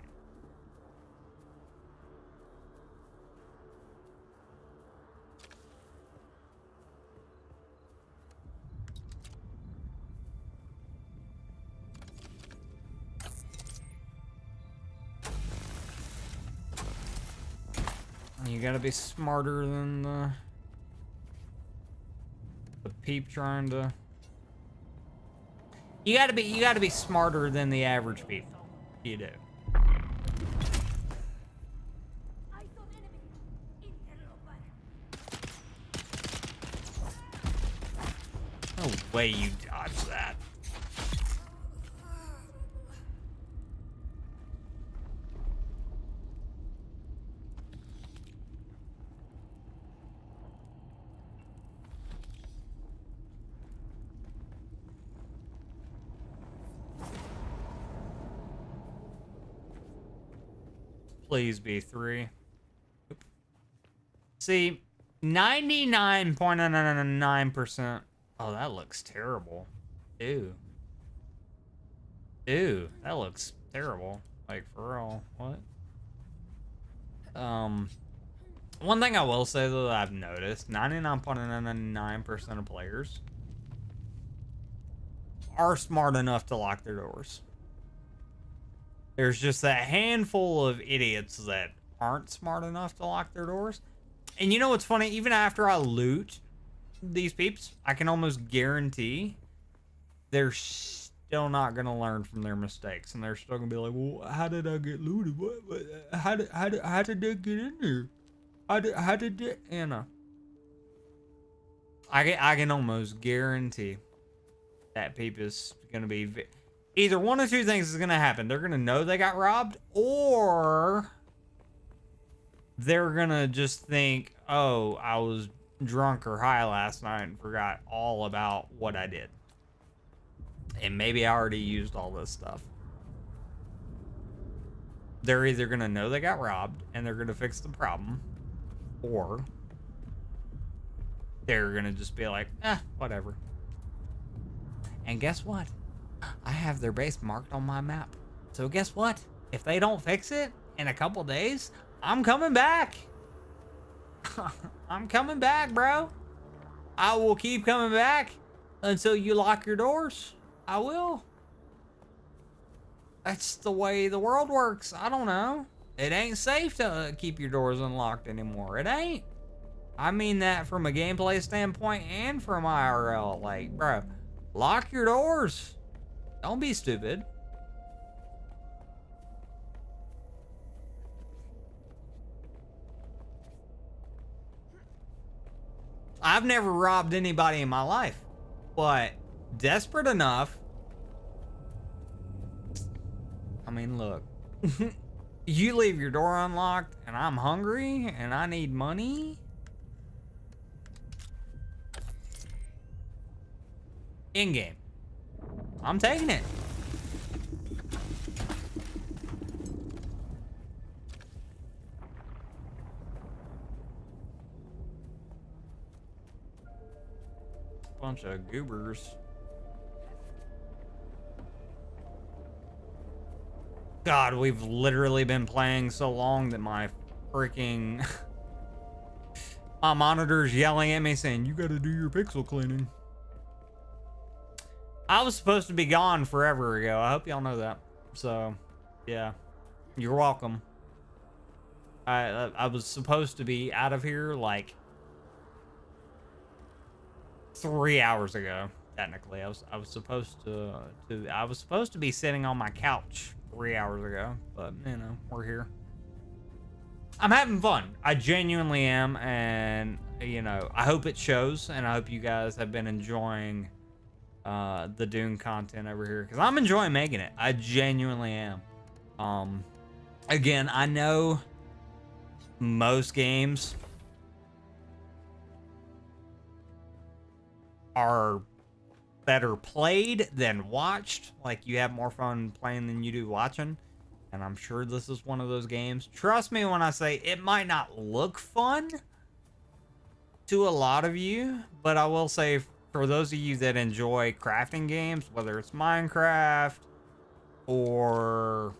You gotta be smarter than the peep trying to. You gotta be smarter than the average peep. You do. No way you dodged that. Please be 3. See, 99.99%. Oh, that looks terrible. Ew. Ew, that looks terrible. Like, for real. What? One thing I will say, though, that I've noticed, 99.99% of players are smart enough to lock their doors. There's just that handful of idiots that aren't smart enough to lock their doors. And you know what's funny? Even after I loot these peeps, I can almost guarantee they're still not going to learn from their mistakes. And they're still going to be like, well, how did I get looted? What? How did they get in there? How did they, you know? I can almost guarantee that peep is going to be... Either one of two things is going to happen. They're going to know they got robbed, or they're going to just think, oh, I was drunk or high last night and forgot all about what I did. And maybe I already used all this stuff. They're either going to know they got robbed and they're going to fix the problem, or they're going to just be like, whatever. And guess what? I have their base marked on my map. So guess what? If they don't fix it in a couple days, I'm coming back. I'm coming back, bro. I will keep coming back until you lock your doors. I will. That's the way the world works. I don't know. It ain't safe to keep your doors unlocked anymore. It ain't. I mean that from a gameplay standpoint and from IRL. Like, bro, lock your doors. Don't be stupid. I've never robbed anybody in my life, but desperate enough. I mean, look, you leave your door unlocked and I'm hungry and I need money. In game. I'm taking it. Bunch of goobers. God, we've literally been playing so long that my freaking my monitor's yelling at me saying, you gotta do your pixel cleaning. I was supposed to be gone forever ago. I hope y'all know that. So, yeah. You're welcome. I was supposed to be out of here like 3 hours ago. Technically, I was supposed to be sitting on my couch 3 hours ago, but you know, we're here. I'm having fun. I genuinely am, and you know, I hope it shows, and I hope you guys have been enjoying the Dune content over here, because I'm enjoying making it. I genuinely am. Again, I know most games are better played than watched. Like, you have more fun playing than you do watching. And I'm sure this is one of those games. Trust me when I say it might not look fun to a lot of you, but I will say for those of you that enjoy crafting games, whether it's Minecraft or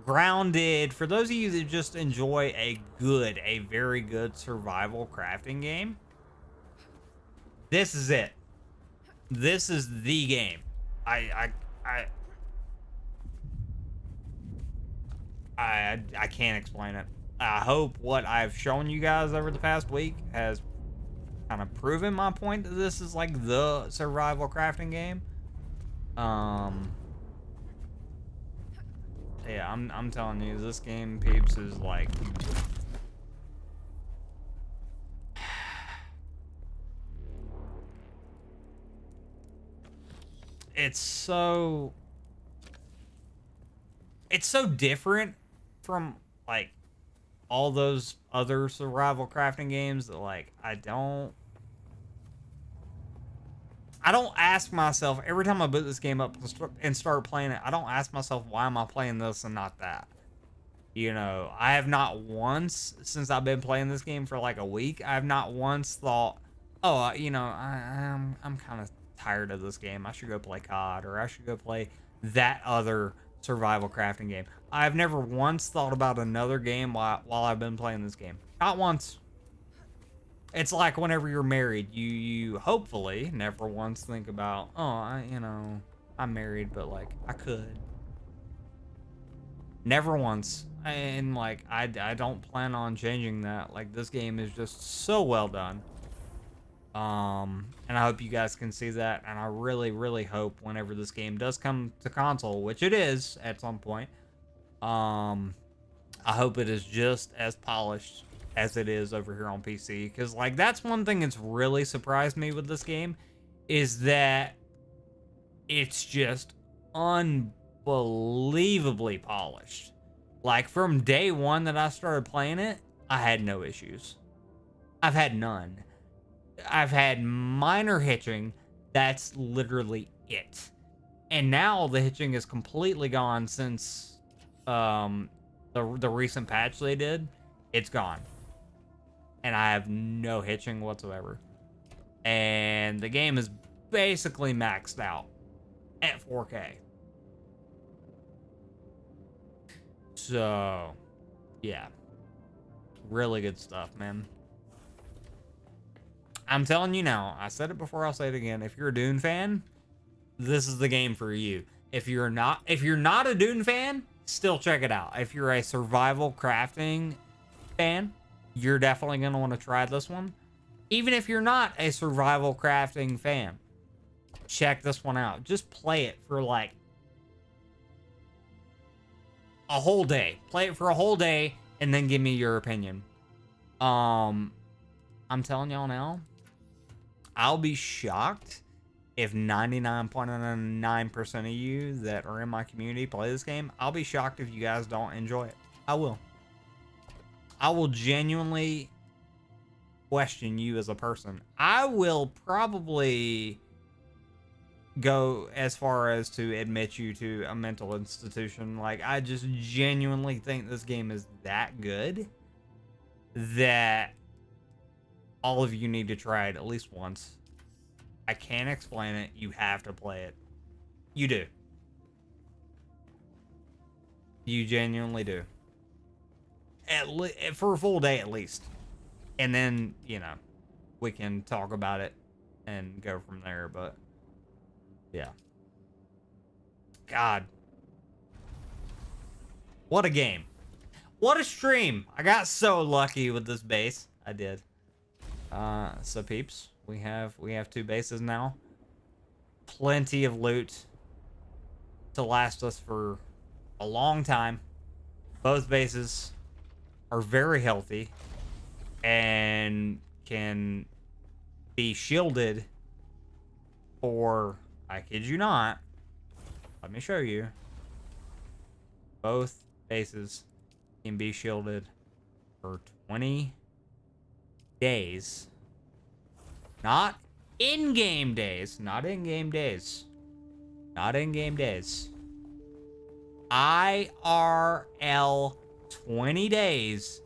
Grounded, for those of you that just enjoy a very good survival crafting game, this is it. This is the game. I can't explain it. I hope what I've shown you guys over the past week has kind of proven my point that this is like the survival crafting game. Yeah, I'm telling you, this game, peeps, is like, it's so different from like all those other survival crafting games that like I don't ask myself every time I boot this game up and start playing it. I don't ask myself, why am I playing this and not that? You know, I have not once, since I've been playing this game for like a week, I have not once thought, oh, you know, I'm kind of tired of this game. I should go play COD, or I should go play that other survival crafting game. I've never once thought about another game while I've been playing this game. Not once. It's like whenever you're married, you hopefully never once think about, oh, you know, I'm married, but like I could. Never once. And like I don't plan on changing that. Like, this game is just so well done. And I hope you guys can see that, and I really hope whenever this game does come to console, which it is at some point, I hope it is just as polished as it is over here on PC, because like that's one thing that's really surprised me with this game, is that it's just unbelievably polished. Like, from day one that I started playing it, I had no issues. I've had none. I've had minor hitching. That's literally it. And now the hitching is completely gone since the recent patch they did. It's gone. And I have no hitching whatsoever. And the game is basically maxed out at 4K. So, yeah. Really good stuff, man. I'm telling you now, I said it before, I'll say it again. If you're a Dune fan, this is the game for you. If you're not a Dune fan, still check it out. If you're a survival crafting fan, you're definitely going to want to try this one. Even if you're not a survival crafting fan, check this one out. Just play it for like a whole day. Play it for a whole day and then give me your opinion. I'm telling y'all now, I'll be shocked if 99.99% of you that are in my community play this game. I'll be shocked if you guys don't enjoy it. I will. I will genuinely question you as a person. I will probably go as far as to admit you to a mental institution. Like, I just genuinely think this game is that good that all of you need to try it at least once. I can't explain it. You have to play it. You do. You genuinely do. for a full day at least. And then, you know, we can talk about it and go from there. But yeah. God. What a game. What a stream. I got so lucky with this base. I did. So peeps, we have 2 bases now. Plenty of loot to last us for a long time. Both bases are very healthy and can be shielded for, I kid you not, let me show you. Both bases can be shielded for 20 days. Not in-game days. Not in-game days. Not in-game days. IRL 20 days.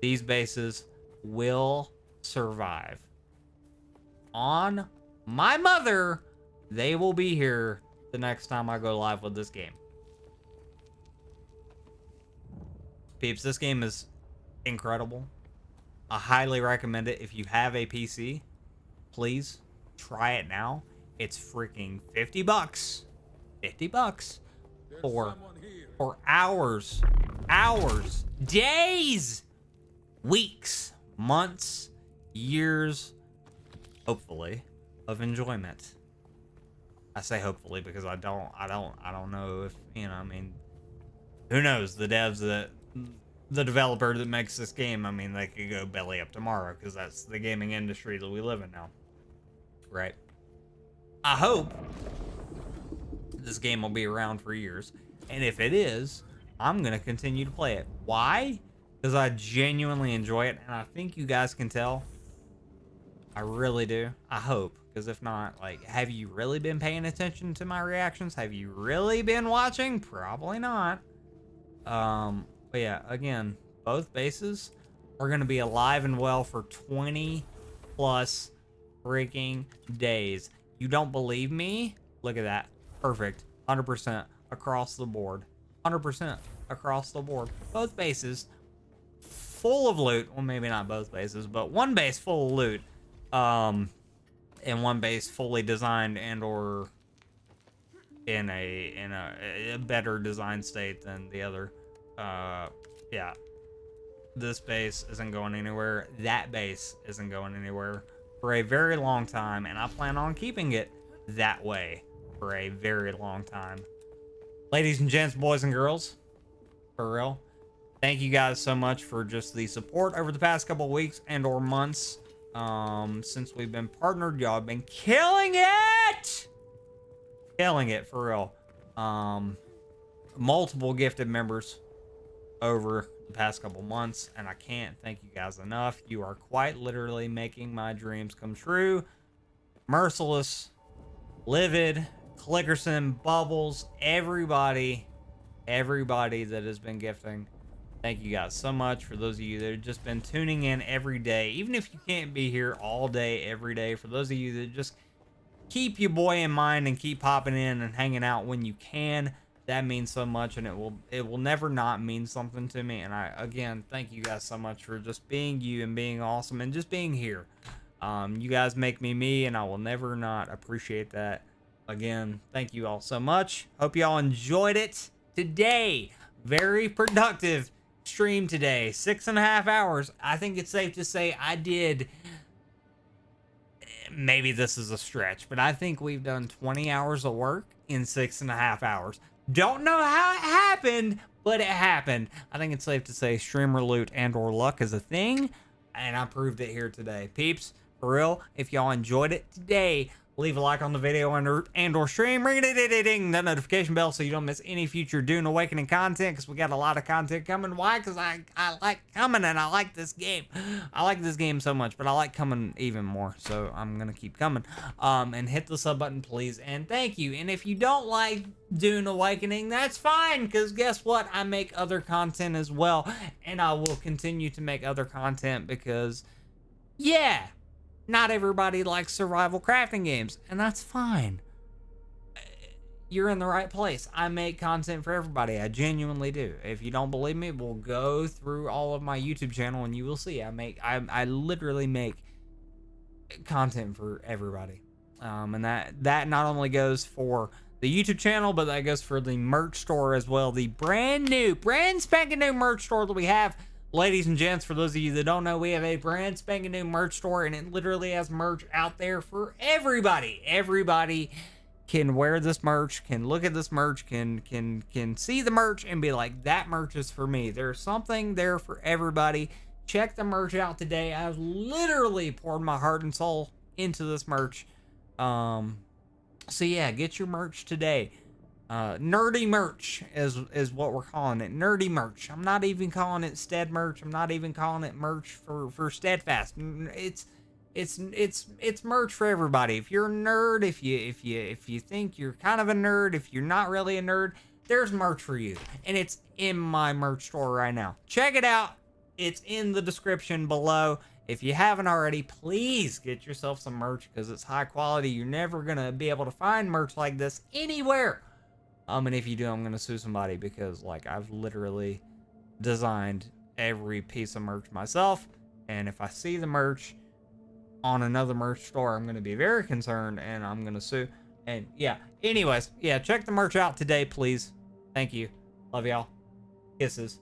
These bases will survive. On my mother, they will be here the next time I go live with this game. Peeps, this game is incredible. I highly recommend it. If you have a PC, please try it now. It's freaking 50 bucks. 50 bucks for hours, days, weeks, months, years, hopefully, of enjoyment. I say hopefully because I don't know if, you know, I mean, who knows? The developer that makes this game, I mean, they could go belly up tomorrow because that's the gaming industry that we live in now. Right? I hope this game will be around for years. And if it is, I'm going to continue to play it. Why? Because I genuinely enjoy it. And I think you guys can tell. I really do. I hope. Because if not, like, have you really been paying attention to my reactions? Have you really been watching? Probably not. But yeah, again, both bases are going to be alive and well for 20 plus freaking days. You don't believe me? Look at that. Perfect. 100% across the board. 100% across the board. Both bases full of loot. Well, maybe not both bases, but one base full of loot. And one base fully designed and or in a better design state than the other. Yeah, this base isn't going anywhere. That base isn't going anywhere for a very long time, and I plan on keeping it that way for a very long time. Ladies and gents, boys and girls, for real, thank you guys so much for just the support over the past couple weeks and or months. Since we've been partnered, y'all have been killing it for real. Multiple gifted members over the past couple months, and I can't thank you guys enough. You are quite literally making my dreams come true. Merciless, Livid, Clickerson, Bubbles, everybody that has been gifting, thank you guys so much. For those of you that have just been tuning in every day, even if you can't be here all day every day, for those of you that just keep your boy in mind and keep popping in and hanging out when you can, that means so much, and it will never not mean something to me. And I, again, thank you guys so much for just being you and being awesome and just being here. You guys make me me, and I will never not appreciate that. Again, thank you all so much. Hope y'all enjoyed it today. Very productive stream today. 6.5 hours. I think it's safe to say I did. Maybe this is a stretch, but I think we've done 20 hours of work in 6.5 hours. Don't know how it happened, but it happened. I think it's safe to say streamer loot and or luck is a thing, and I proved it here today. Peeps, for real, if y'all enjoyed it today, leave a like on the video and or stream. Ring ding that notification bell so you don't miss any future Dune Awakening content, because we got a lot of content coming. Why? Because I like coming, and I like this game. I like this game so much, but I like coming even more, so I'm gonna keep coming. And hit the sub button, please, and thank you. And if you don't like Dune Awakening, that's fine, because guess what? I make other content as well, and I will continue to make other content because, yeah, not everybody likes survival crafting games, and that's fine. you're in the right place. I make content for everybody. I genuinely do. If you don't believe me, we'll go through all of my YouTube channel and you will see I literally make content for everybody. And that not only goes for the YouTube channel, but that goes for the merch store as well. The brand spanking new merch store that we have. Ladies and gents, for those of you that don't know, we have a brand spanking new merch store, and it literally has merch out there for everybody. Everybody can wear this merch, can look at this merch, can see the merch and be like, that merch is for me. There's something there for everybody. Check the merch out today. I've literally poured my heart and soul into this merch. So yeah, get your merch today. Nerdy merch is what we're calling it. Nerdy merch. I'm not even calling it stead merch. I'm not even calling it merch for steadfast. It's merch for everybody. If you're a nerd, if you think you're kind of a nerd, if you're not really a nerd, there's merch for you. And it's in my merch store right now. Check it out. It's in the description below. If you haven't already, please get yourself some merch because it's high quality. You're never going to be able to find merch like this anywhere. And if you do, I'm going to sue somebody because, like, I've literally designed every piece of merch myself. And if I see the merch on another merch store, I'm going to be very concerned and I'm going to sue. And yeah, anyways, yeah, check the merch out today, please. Thank you. Love y'all. Kisses.